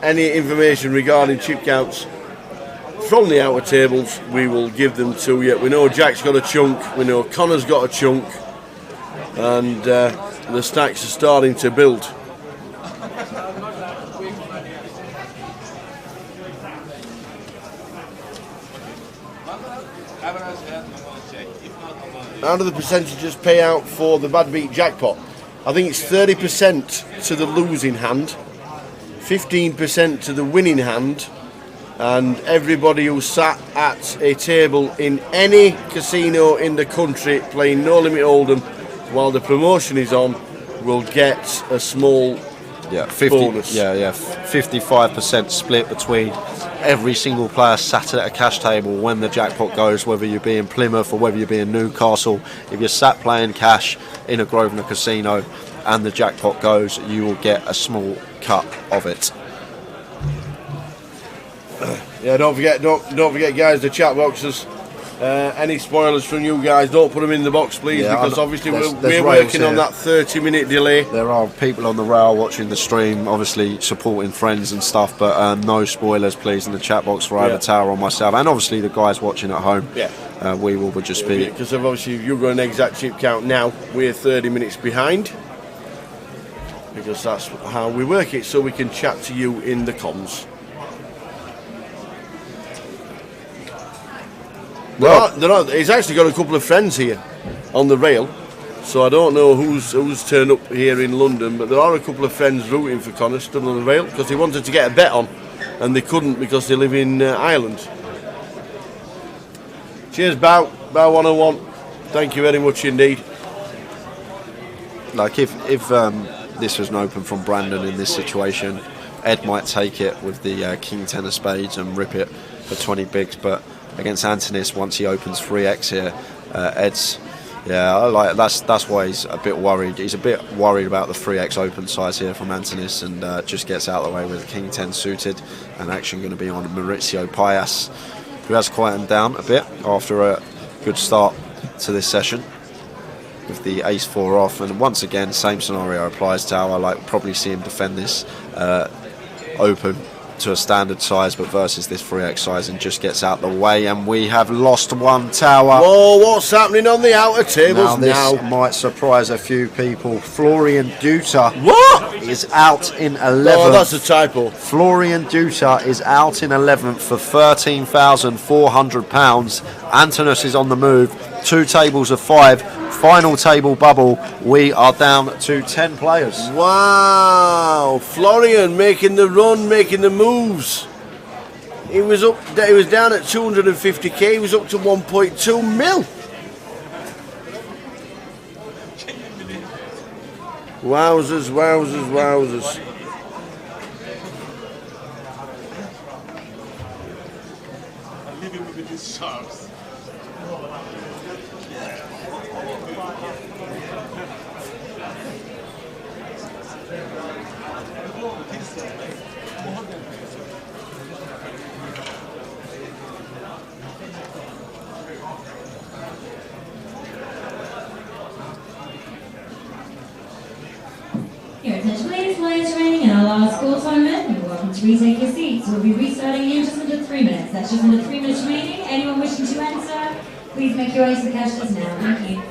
Any information regarding chip counts from the outer tables, we will give them to you. We know Jack's got a chunk, we know Connor's got a chunk, and the stacks are starting to build. How do the percentages pay out for the bad beat jackpot? I think it's 30% to the losing hand, 15% to the winning hand, and everybody who sat at a table in any casino in the country playing No Limit Hold'em while the promotion is on will get a small bonus. 55% split between every single player sat at a cash table when the jackpot goes, whether you be in Plymouth or whether you be in Newcastle. If you're sat playing cash in a Grosvenor casino and the jackpot goes, you will get a small cut of it. Yeah, don't forget, guys, the chat boxes. Any spoilers from you guys, don't put them in the box, please, because obviously we're working on that 30-minute delay. There are people on the rail watching the stream, obviously supporting friends and stuff, but no spoilers, please, in the chat box for either Tower or myself, and obviously the guys watching at home. Yeah, we will just be, because obviously if you've got an exact chip count now, we're 30 minutes behind, because that's how we work it, so we can chat to you in the comms. He's actually got a couple of friends here on the rail, so I don't know who's turned up here in London, but there are a couple of friends rooting for Connor stood on the rail because they wanted to get a bet on and they couldn't because they live in Ireland. Cheers, Bow 101. Thank you very much indeed. Like if this was an open from Brandon in this situation, Ed might take it with the King 10 of spades and rip it for 20 bigs, but against Antonis, once he opens 3x here, Ed's, that's why he's a bit worried. He's a bit worried about the 3x open size here from Antonis, and just gets out of the way with King 10 suited, and action going to be on Maurizio Payas, who has quietened down a bit after a good start to this session with the ace-4 off, and once again, same scenario applies. Tower, like, probably see him defend this open to a standard size, but versus this 3x size, and just gets out the way, and we have lost one Tower. Whoa, what's happening on the outer tables now? This might surprise a few people. Florian Duta is out in 11th. Oh, that's a typo. Florian Duta is out in 11th for £13,400. Antonis is on the move. 2 tables of 5. Final table bubble. We are down to 10 players. Wow, Florian making the run, making the moves. He was down at 250k. He was up to 1.2 mil. Wowzers, wowzers, wowzers. I'm living with these sharks. Your attention, ladies, players remaining in our last call tournament. You're welcome to retake your seats. We'll be restarting in just under 3 minutes. That's just under 3 minutes remaining. Anyone wishing to enter, please make your way to the cash desk now. Thank you.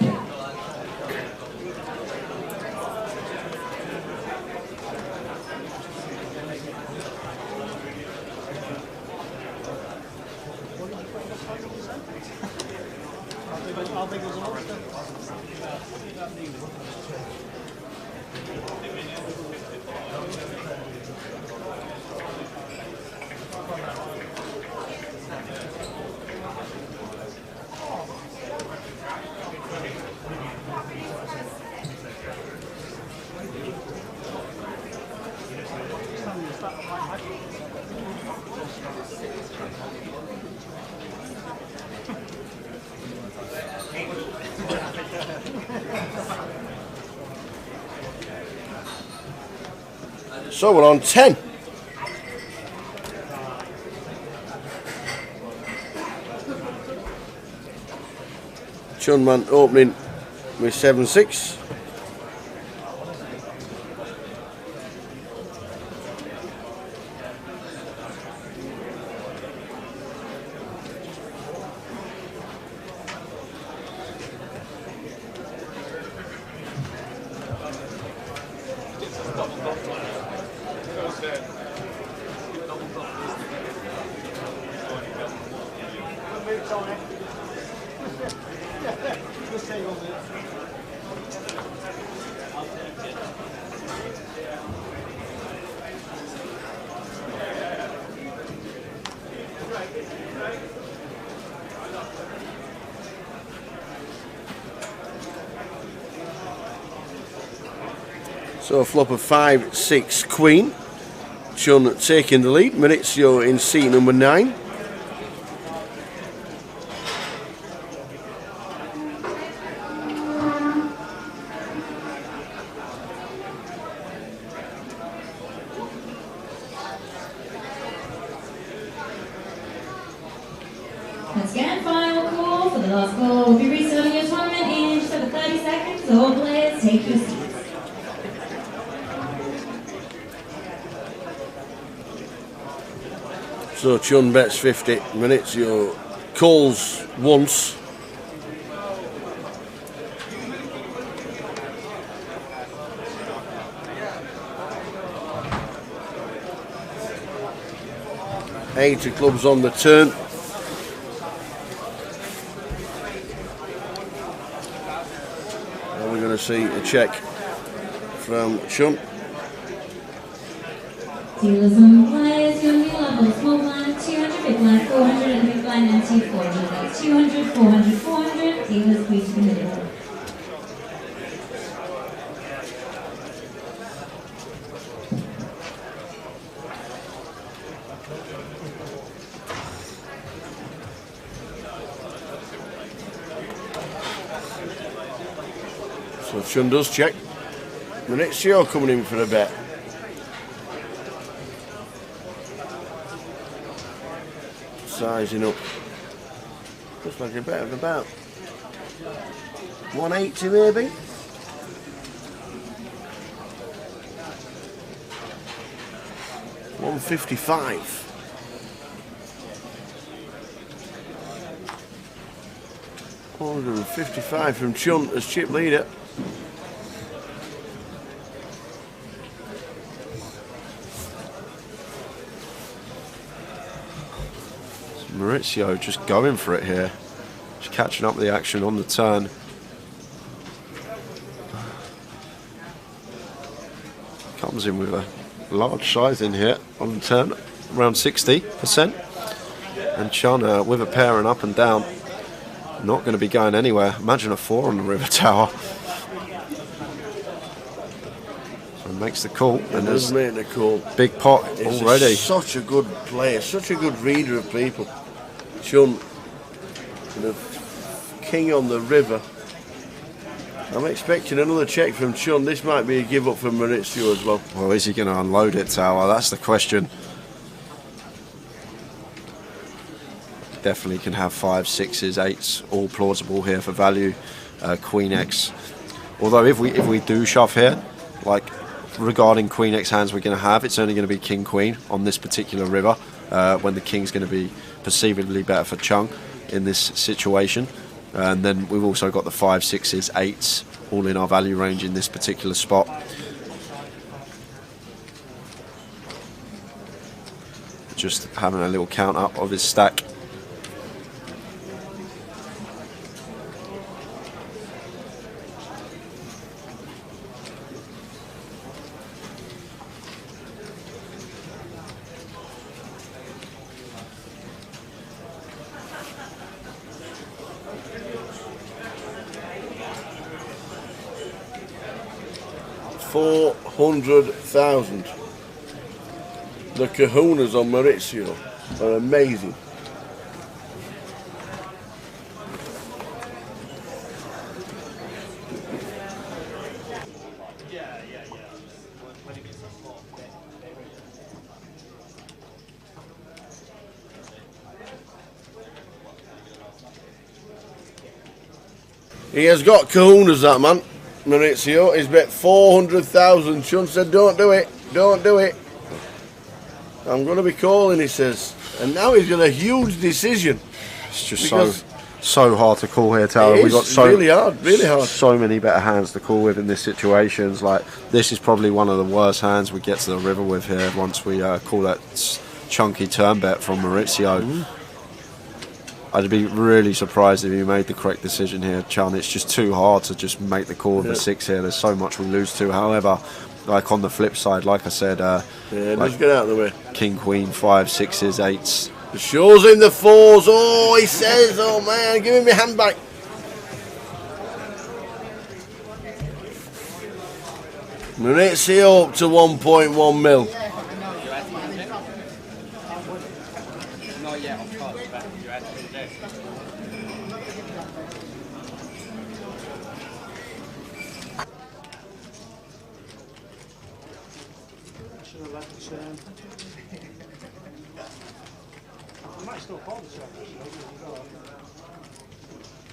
So we're on 10. Chunman opening with 7-6. So a flop of 5-6 Queen. Chun taking the lead. Maurizio in seat number 9. Once again, final call for the last call. We'll be restarting your tournament in just over 30 seconds. All players, take your seats. So Chun bets 50. Maurizio calls once. Eight of clubs on the turn. And we're going to see a check from Chun. Dealers and players, your new level, small blind, 200, big blind, 400, and big blind, and 240. That's 200, 400, 400. Dealers, please to the middle. So Chun does check. Maurizio coming in for a bet. Sizing up. Looks like a bet of about 180 maybe. $155. $155 from Chun as chip leader. Maurizio just going for it here, just catching up with the action on the turn. Comes in with a large size in here on the turn, around 60%. And Chun with a pair and up and down, not going to be going anywhere. Imagine a 4 on the river tower. So makes the call, and there's the call. Big pot It's already. Such a good player, such a good reader of people. Chun, the king on the river. I'm expecting another check from Chun. This might be a give up from Maurizio as well. Well, is he going to unload it, Tower? That's the question. Definitely can have 5s, 6s, 8s, all plausible here for value. Queen X. Although if we do shove here, like regarding Queen X hands we're going to have, it's only going to be King Queen on this particular river, when the King's going to be perceivably better for Chung in this situation. And then we've also got the 5s, 6s, 8s all in our value range in this particular spot. Just having a little count up of his stack. $400,000. The kahunas on Maurizio are amazing. He has got kahunas, that man. Maurizio. He's bet 400,000. Sean said, don't do it. Don't do it. I'm going to be calling, he says. And now he's got a huge decision. It's just so hard to call here, Tower. We've got really hard. So many better hands to call with in this situations. Like, this is probably one of the worst hands we get to the river with here once we call that chunky turn bet from Maurizio. I'd be really surprised if you made the correct decision here, Chun. It's just too hard to just make the call with the 6 here. There's so much we lose to. However, like on the flip side, like I said, let's get out of the way. King, Queen, 5, 6s, 8s. The show's in the 4s. Oh, he says, oh man, give me my hand back. Maurizio up to 1.1 mil. Not yet, of course, but you had to do this. Should have left the I might still call the 7, actually.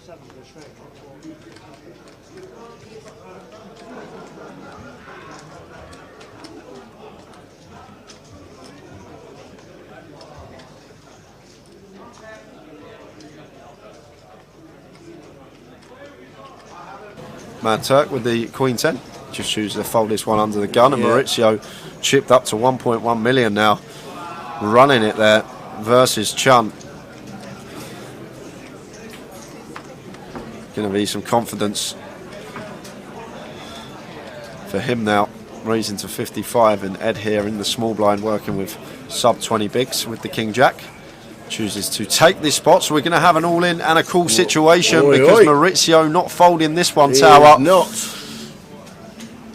7 goes straight. Mad Turk with the Queen 10. Just chooses to fold this one under the gun, and Maurizio chipped up to 1.1 million now. Running it there versus Chun. Going to be some confidence for him now. Raising to 55, and Ed here in the small blind working with sub 20 bigs with the King Jack. Chooses to take this spot, so we're going to have an all-in and a cool situation because Maurizio not folding this one, Tower. Not.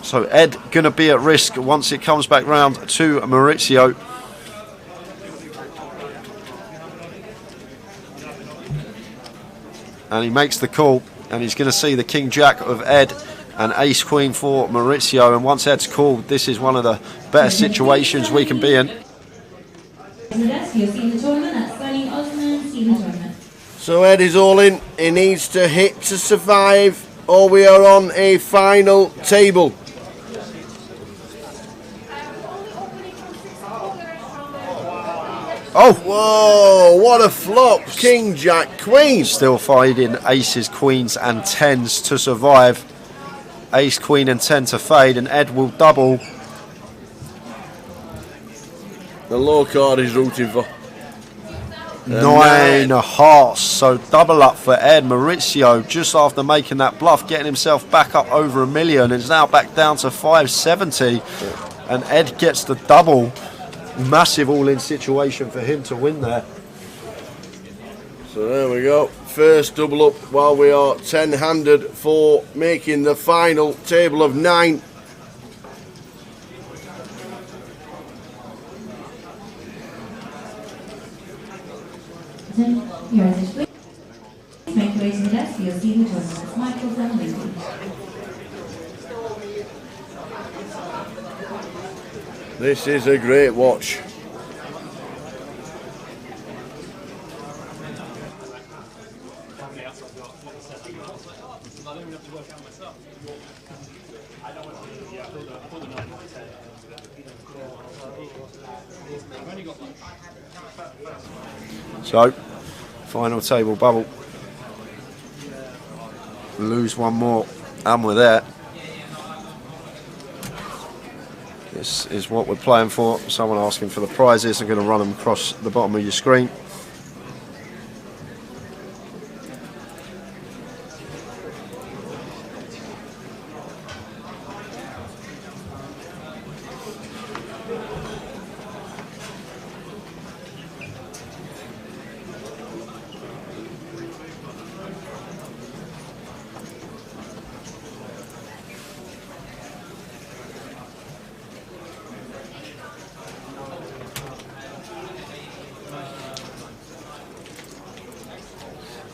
So Ed going to be at risk once it comes back round to Maurizio. And he makes the call, and he's going to see the King Jack of Ed and Ace Queen for Maurizio. And once Ed's called, this is one of the better situations we can be in. So Ed is all in. He needs to hit to survive, or we are on a final table. Oh, whoa, what a flop. King, Jack, Queen. Still fading aces, queens and 10s to survive. Ace, Queen and 10 to fade, and Ed will double. The low card is rooting for. 9 hearts, so double up for Ed. Maurizio just after making that bluff, getting himself back up over $1 million, and is now back down to 570, and Ed gets the double. Massive all-in situation for him to win there. So there we go, first double up while we are 10-handed for making the final table of 9. Make your way to the desk for your season tournament. Michael from Lincoln. This is a great watch. So, final table bubble. Lose one more, and we're there. This is what we're playing for. Someone asking for the prizes. I'm going to run them across the bottom of your screen.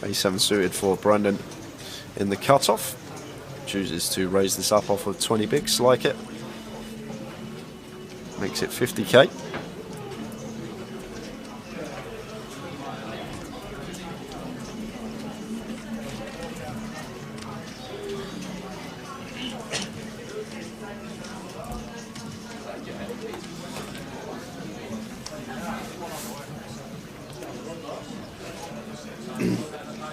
A7 suited for Brandon in the cutoff. Chooses to raise this up off of 20 bigs, like it. Makes it 50k.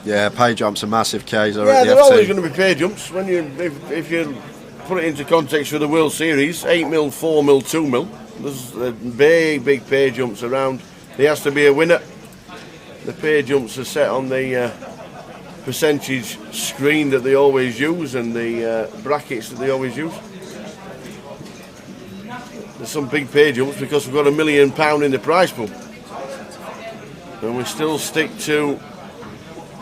Yeah, pay jumps are massive Ks. Yeah, they're always going to be pay jumps. When you, if you put it into context for the World Series, 8 mil, 4 mil, 2 mil. There's big pay jumps around. There has to be a winner. The pay jumps are set on the percentage screen that they always use and the brackets that they always use. There's some big pay jumps because we've got £1 million in the prize pool. And we still stick to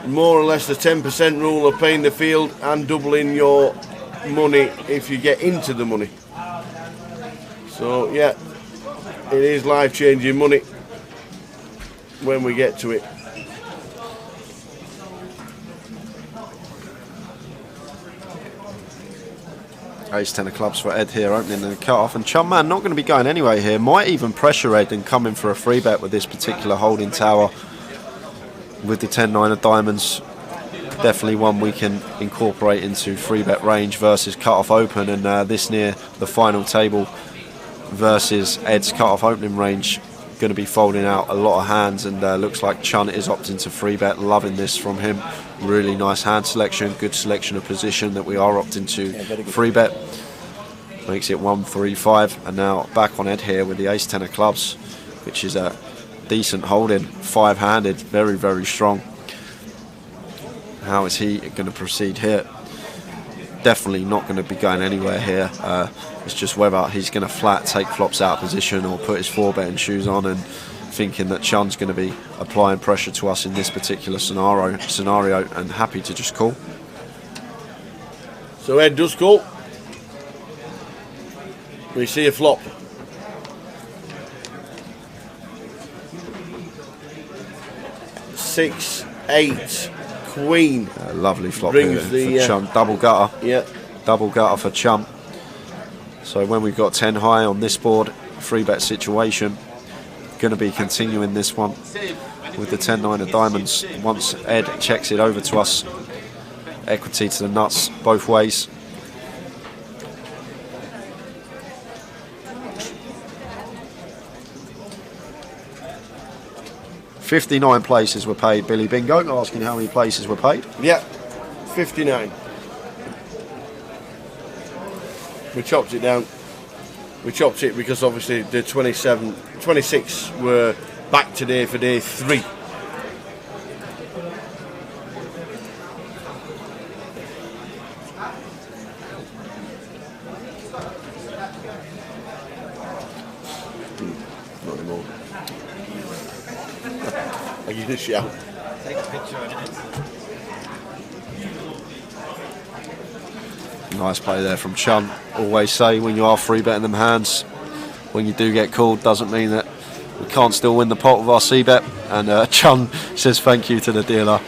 more or less the 10% rule of paying the field and doubling your money if you get into the money. So yeah, it is life-changing money when we get to it. Ace 10 of clubs for Ed here, opening the cut-off, and Chumman not going to be going anyway here. Might even pressure Ed and come in for a free bet with this particular holding tower with the 10-9 of diamonds. Definitely one we can incorporate into free bet range versus cut-off open, and this near the final table versus Ed's cut-off opening range. Going to be folding out a lot of hands, and looks like Chun is opting to free bet. Loving this from him. Really nice hand selection, good selection of position that we are opting to free bet. Makes it 1-3-5, and now back on Ed here with the ace 10 of clubs, which is a decent holding, 5-handed, very strong. How is he going to proceed here? Definitely not going to be going anywhere here. It's just whether he's going to flat take flops out of position or put his 4-betting shoes on, and thinking that Chun's going to be applying pressure to us in this particular scenario, and happy to just call. So Ed does call. We see a flop. Six, 8, queen. Lovely flop brings here for Chun. Double gutter. Yeah. Double gutter for Chun. So when we've got 10 high on this board, free bet situation, going to be continuing this one with the 10-9 of diamonds. Once Ed checks it over to us, equity to the nuts both ways. $59 places were paid. Billy Bingo asking how many places were paid. Yeah, 59. We chopped it down. We chopped it because obviously the 26 were back today for day 3. Not anymore. I'll give you a shout. Take a picture of it. Nice play there from Chun. Always say when you are free betting them hands, when you do get called, doesn't mean that we can't still win the pot with our C-bet. And Chun says thank you to the dealer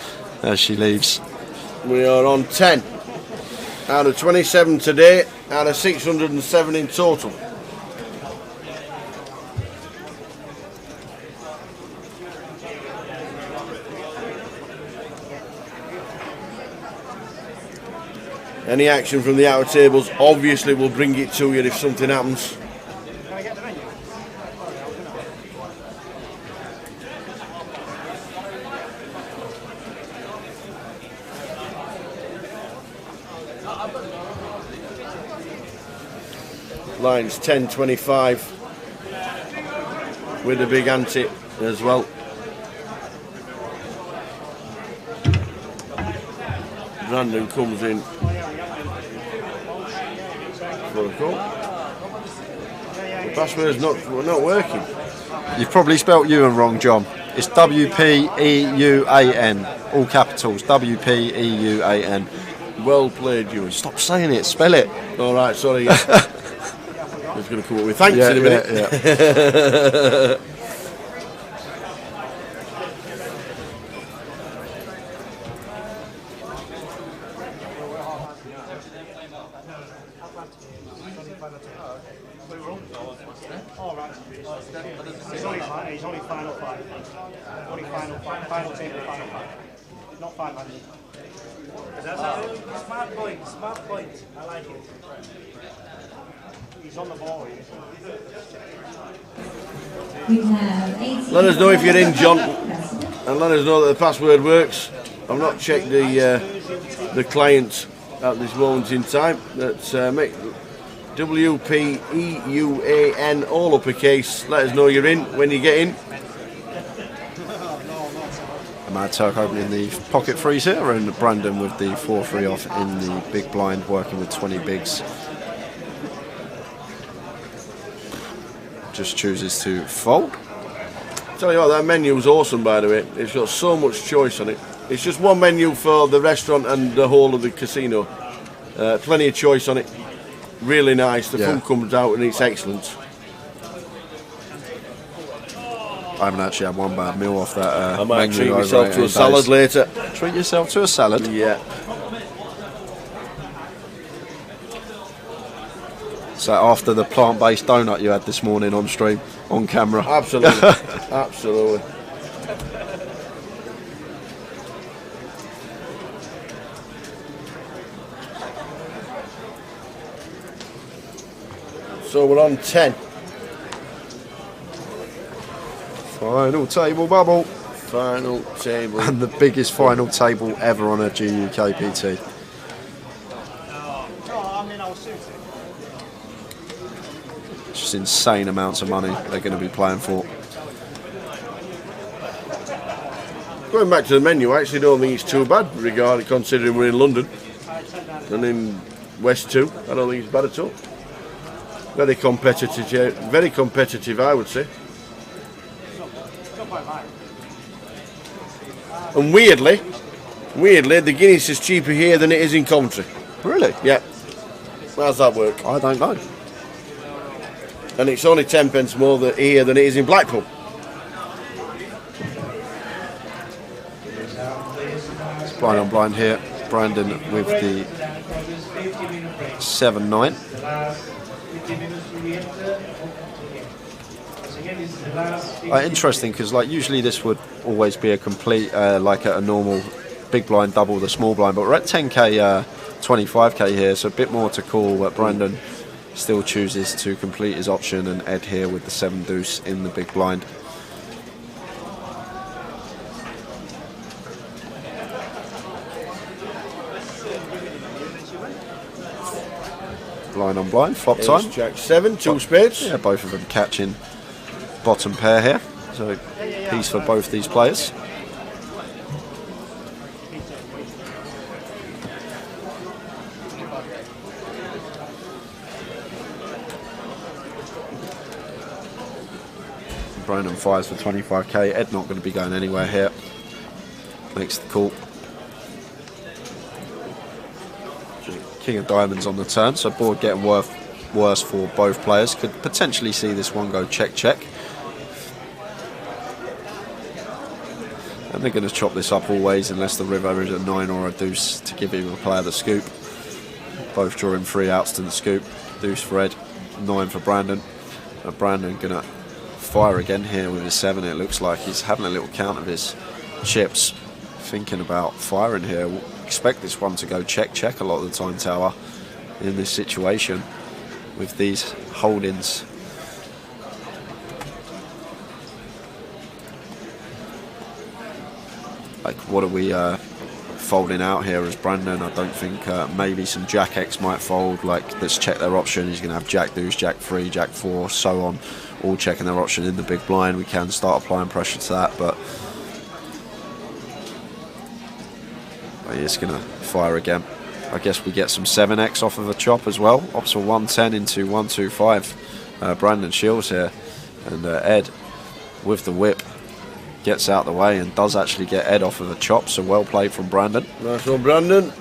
as she leaves. We are on 10 out of 27 today, out of 607 in total. Any action from the outer tables obviously will bring it to you if something happens. Lines 10-25 with a big ante as well. Brandon comes in for a call. The password's not working. You've probably spelt Ewan wrong, John. It's W-P-E-U-A-N, all capitals, W-P-E-U-A-N. Well played, Ewan. Stop saying it, spell it. All right, sorry. I was going to come up with thanks in a minute. Yeah. He's only final 5. Only final table, final 5. Not 500. Smart point. I like it. He's on the ball. We have 18. Let us know if you're in, John, and let us know that the password works. I've not checked the client at this moment in time. That's WPEUAN, all uppercase. Let us know you're in when you get in. Mad Turk opening the pocket freeze here, and Brandon with the 4-3 off in the big blind, working with 20 bigs. Just chooses to fold. Tell you what, that menu is awesome, by the way. It's got so much choice on it. It's just one menu for the restaurant and the whole of the casino. Plenty of choice on it. Really nice. The food comes out and it's excellent. I haven't actually had one bad meal off that I might menu. treat myself to a salad later. Treat yourself to a salad? Yeah. So after the plant-based donut you had this morning on stream, on camera. Absolutely. Absolutely. So we're on 10. Final table bubble. Final table. And the biggest final table ever on a GUKPT. Just insane amounts of money they're going to be playing for. Going back to the menu, I actually don't think it's too bad, regarding considering we're in London and in West 2. I don't think it's bad at all. Very competitive, I would say. And weirdly, the Guinness is cheaper here than it is in Coventry. Really? Yeah. How does that work? I don't know. And it's only 10 pence more here than it is in Blackpool. It's blind on blind here. Brandon with the 7-9. Interesting, because like usually this would always be a complete like a normal big blind double the small blind, but we're at 10k 25k here, so a bit more to call, but Brandon still chooses to complete his option, and Ed here with the 7 deuce in the big blind. Blind on blind, flop time. Jack 7, 2 spades. Yeah, both of them catching bottom pair here, so piece for both these players. Brandon 5s for 25k. Ed not going to be going anywhere here. Makes the call. King of diamonds on the turn, so board getting worse for both players. Could potentially see this one go check check. And they're going to chop this up always unless the river is a 9 or a deuce to give either player the scoop. Both drawing 3 outs to the scoop. Deuce for Ed, 9 for Brandon. And Brandon going to fire again here with his 7. It looks like he's having a little count of his chips, thinking about firing here. We'll expect this one to go check check a lot of the time, Tower, in this situation with these holdings. Like, what are we folding out here as Brandon? I don't think maybe some Jack X might fold. Like, let's check their option. He's going to have Jack deuce, Jack 3, Jack 4, so on, all checking their option in the big blind. We can start applying pressure to that, but he's going to fire again. I guess we get some 7x off of a chop as well. Opts for 110 into 125. Brandon Shields here, and Ed with the whip gets out the way and does actually get Ed off of a chop, so well played from Brandon. Nice one, Brandon.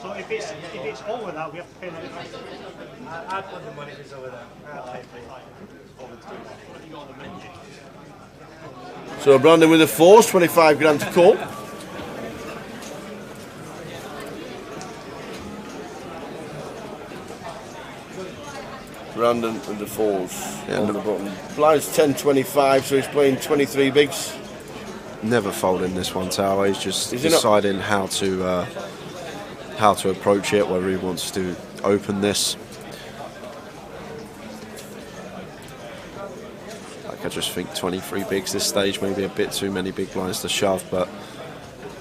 So if it's over that, we have to pay another price. I'd put the money if it's over there. I'll pay for it. So Brandon with the fours, 25 grand to call. Brandon with the fours on the bottom. Blind's 10-25, so he's playing 23 bigs. Never folding this one, Tower. He's just deciding how to approach it, whether he wants to open this. Like, I just think 23 bigs this stage, maybe a bit too many big blinds to shove, but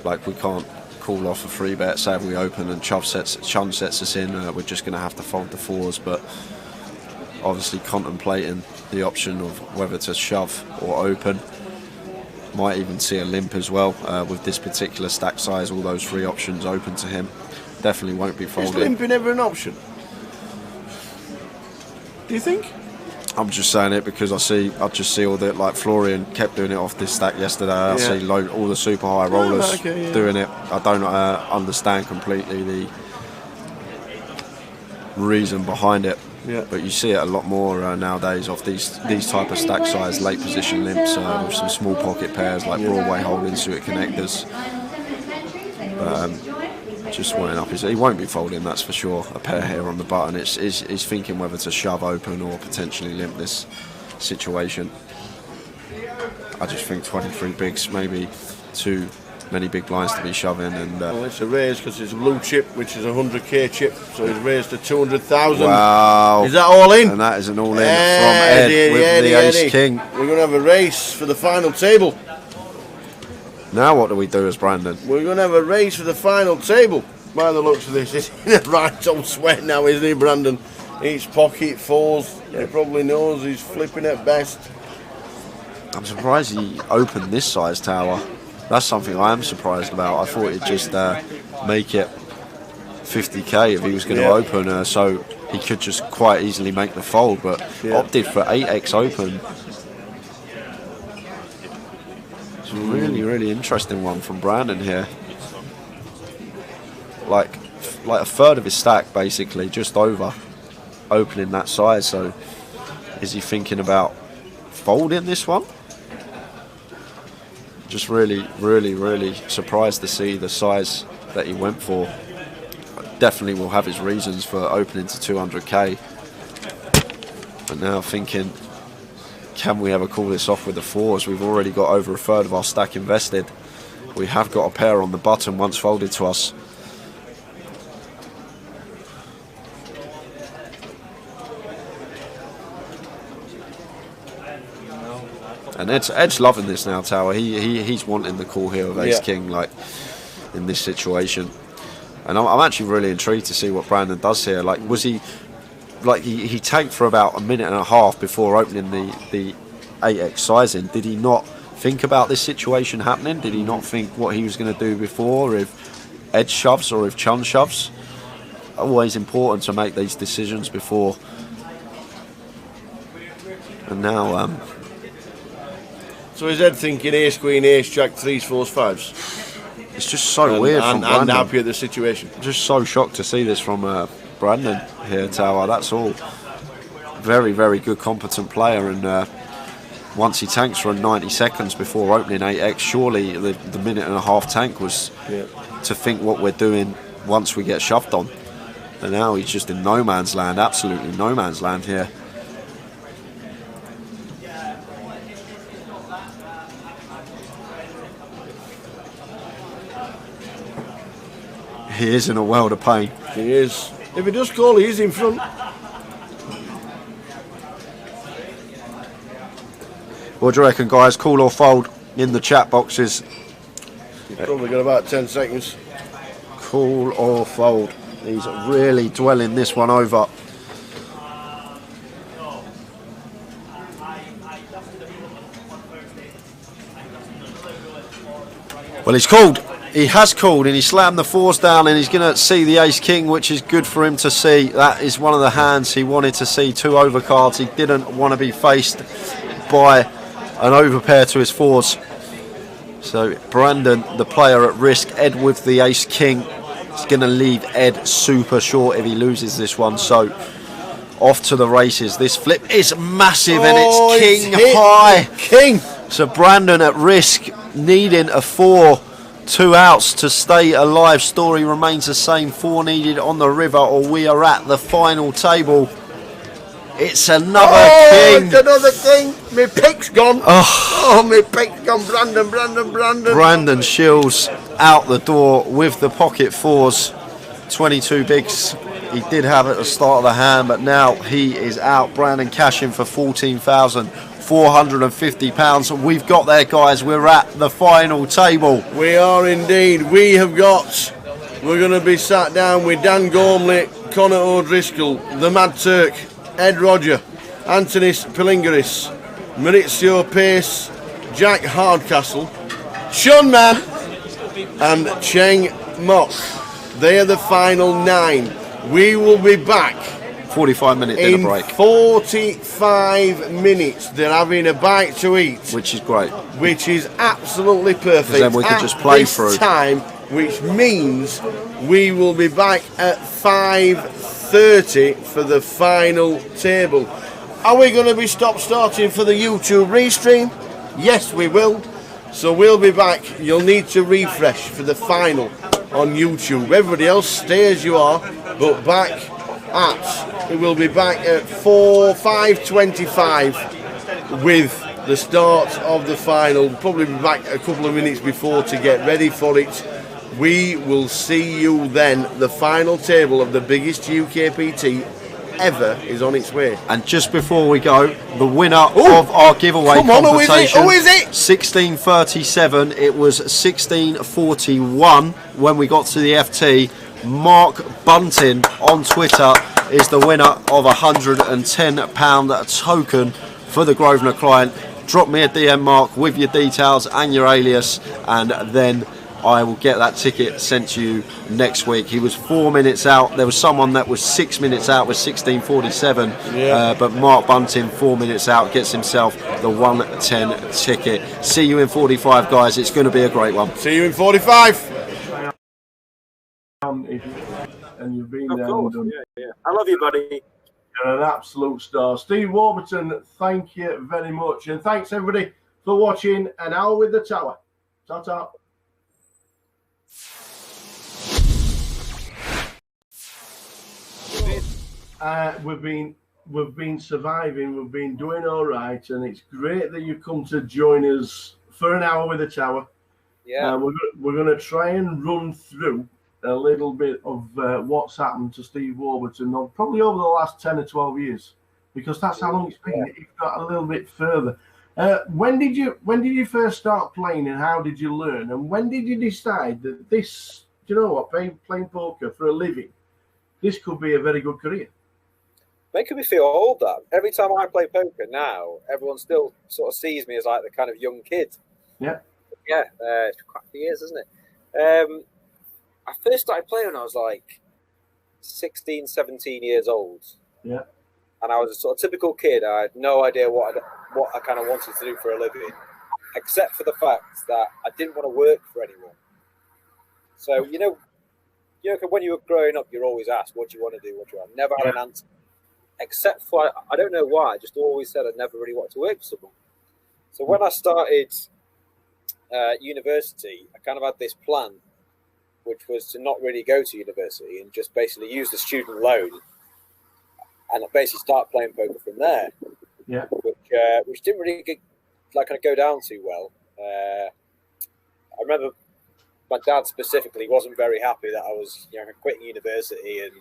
like, we can't call off a free bet. Say if we open and Chun sets us in, we're just going to have to fold the fours. But obviously contemplating the option of whether to shove or open. Might even see a limp as well with this particular stack size. All those three options open to him. Definitely won't be folded. Is limping ever an option? Do you think? I'm just saying it because I just see all that, like Florian kept doing it off this stack yesterday. I see all the super high rollers doing it. I don't understand completely the reason behind it. Yeah. But you see it a lot more nowadays of these type of stack size late position limps with some small pocket pairs like Broadway holding suited connectors. Just weighing up, he won't be folding, that's for sure. A pair here on the button. He's thinking whether to shove open or potentially limp this situation. I just think 23 bigs, maybe too many big blinds to be shoving. And well, it's a raise because it's a blue chip, which is a 100k chip, so he's raised to 200,000. Wow! Is that all in? And that is an all in from Ed with the Ace King. We're going to have a race for the final table. Now what do we do as Brandon? We're going to have a race for the final table. By the looks of this, he's in a right old sweat now, isn't he, Brandon? Each pocket falls. He probably knows he's flipping at best. I'm surprised he opened this size tower. That's something I am surprised about. I thought he'd just make it 50k if he was going to open, so he could just quite easily make the fold, but opted for 8x open. It's a really, really interesting one from Brandon here. Like a third of his stack, basically, just over, opening that size. So, is he thinking about folding this one? Just really, really, really surprised to see the size that he went for. Definitely will have his reasons for opening to 200k. But now thinking, can we ever call this off with the fours? We've already got over a third of our stack invested. We have got a pair on the button once folded to us. And Ed's loving this now, Tower. He's wanting the call here of Ace King, like in this situation. And I'm actually really intrigued to see what Brandon does here. Like, was he, like he tanked for about a minute and a half before opening the 8x sizing. Did he not think about this situation happening? Did he not think what he was going to do before, if Ed shoves or if Chun shoves? Always important to make these decisions before. And now so is Ed thinking ace, queen, ace, jack, threes, fours, fives? It's just so weird from Brandon. And happy at the situation. Just so shocked to see this from Brandon here, Tower. That's all. Very, very good, competent player. And once he tanks for 90 seconds before opening 8x, surely the minute and a half tank was to think what we're doing once we get shoved on. And now he's just in no man's land, absolutely no man's land here. He is in a world of pain. He is. If he does call, he's in front. What do you reckon, guys? Call or fold in the chat boxes? He's probably got about 10 seconds. Call or fold. He's really dwelling this one over. Well, he's called. He has called and he slammed the fours down, and he's going to see the ace king, which is good for him to see. That is one of the hands he wanted to see. Two overcards. He didn't want to be faced by an overpair to his fours. So Brandon, the player at risk. Ed with the ace king, It's going to leave Ed super short if he loses this one. So off to the races. This flip is massive and it's king high. King. So Brandon at risk, needing a 4, 2 outs to stay alive. Story remains the same. 4 needed on the river, or we are at the final table. It's another king. It's another king. My pick's gone. Oh, my pick's gone. Brandon. Brandon Shields out the door with the pocket 4s. 22 bigs he did have at the start of the hand, but now he is out. Brandon cashing for £14,450. We've got there, guys. We're at the final table. We are indeed. We're going to be sat down with Dan Gormley, Conor O'Driscoll, the Mad Turk, Ed Roger, Antonis Pilingaris, Maurizio Pace, Jack Hardcastle, Sean Mann and Cheng Mok. They are the final 9. We will be back 45-minute dinner break. 45 minutes. They're having a bite to eat, which is great. Which is absolutely perfect. Then we can just play through time, which means we will be back at 5:30 for the final table. Are we going to be starting for the YouTube restream? Yes, we will. So we'll be back. You'll need to refresh for the final on YouTube. Everybody else, stay as you are, but we will be back at 5:25 with the start of the final. Probably be back a couple of minutes before to get ready for it. We will see you then. The final table of the biggest UKPT ever is on its way. And just before we go, the winner of our giveaway competition, who is it? 1637. It was 1641 when we got to the FT. Mark Bunting on Twitter is the winner of a £110 token for the Grosvenor client. Drop me a DM, Mark, with your details and your alias, and then I will get that ticket sent to you next week. He was 4 minutes out. There was someone that was 6 minutes out with 1647. But Mark Bunting, 4 minutes out, gets himself the 110 ticket. See you in 45, guys. It's going to be a great one. See you in 45. And you've been there. Yeah. I love you, buddy. You're an absolute star. Steve Warburton, thank you very much. And thanks, everybody, for watching An Hour with the Tower. Ta-ta. We've been surviving, we've been doing all right, and it's great that you come to join us for An Hour with the Tower. Yeah, we're going to try and run through a little bit of what's happened to Steve Warburton, probably over the last 10 or 12 years, because that's how long it's been. If you've got a little bit further. When did you first start playing, and how did you learn? And when did you decide that this, do you know what, playing poker for a living, this could be a very good career? Making me feel old, that. Every time I play poker now, everyone still sort of sees me as like the kind of young kid. Yeah. Yeah, it's quite a few years, isn't it? I first started playing when I was like 16, 17 years old. Yeah. And I was a sort of typical kid. I had no idea what I kind of wanted to do for a living, except for the fact that I didn't want to work for anyone. So, you know, when you were growing up, you're always asked, what do you want to do? What do you want? Never had an answer. Except for, I don't know why, I just always said I never really wanted to work for someone. So when I started university, I kind of had this plan, which was to not really go to university and just basically use the student loan and basically start playing poker from there. Yeah. Which didn't really go down too well. I remember my dad specifically wasn't very happy that I was quitting university, and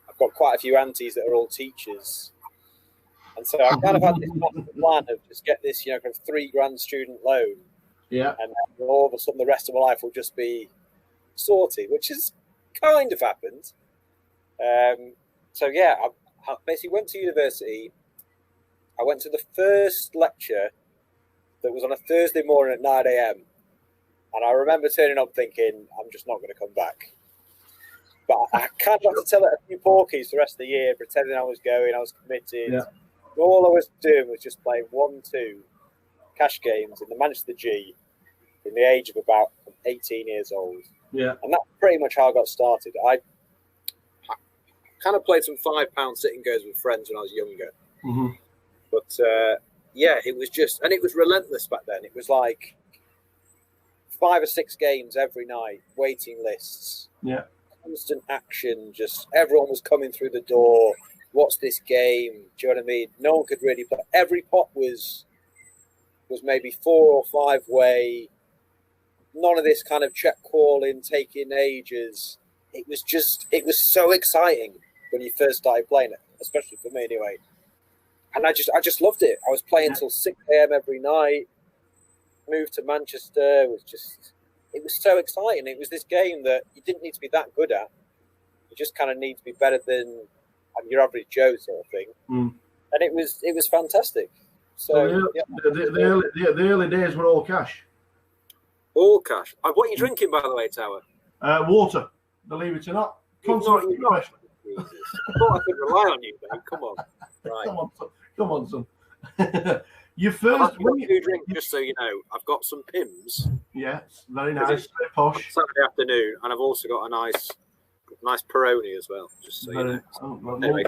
I've got quite a few aunties that are all teachers. And so I kind of had this plan of just get this, kind of £3,000 student loan. Yeah. And all of a sudden the rest of my life will just be sorted, which has kind of happened. So yeah, I basically went to university. I went to the first lecture that was on a Thursday morning at 9 a.m. And I remember turning up thinking, I'm just not going to come back. But I kind of had to tell it a few porkies the rest of the year, pretending I was going, I was committed. Yeah. All I was doing was just playing 1-2 cash games in the Manchester G from the age of about 18 years old. Yeah. And that's pretty much how I got started. I kind of played some £5 sitting goes with friends when I was younger. Mm-hmm. But yeah, it was just, and it was relentless back then. It was like 5 or 6 games every night, waiting lists, constant action. Just everyone was coming through the door. What's this game? Do you know what I mean? No one could really play. Every pot was maybe 4 or 5 way. None of this kind of check calling, taking ages. It was so exciting when you first started playing it, especially for me anyway. And I just loved it. I was playing till 6 a.m. every night. Moved to Manchester. It was so exciting. It was this game that you didn't need to be that good at. You just kind of need to be better than your average Joe sort of thing. Mm. And it was fantastic. So the early days were all cash. All cash. What are you drinking, by the way, Tower? Water. Believe it or not. Concentrate. I thought I could rely on you, mate. Come on. Right. Come on, son. Your first drink, just so you know, I've got some Pims. Yes, very nice, very posh. Saturday afternoon, and I've also got a nice Peroni as well. Just so you know. Anyway.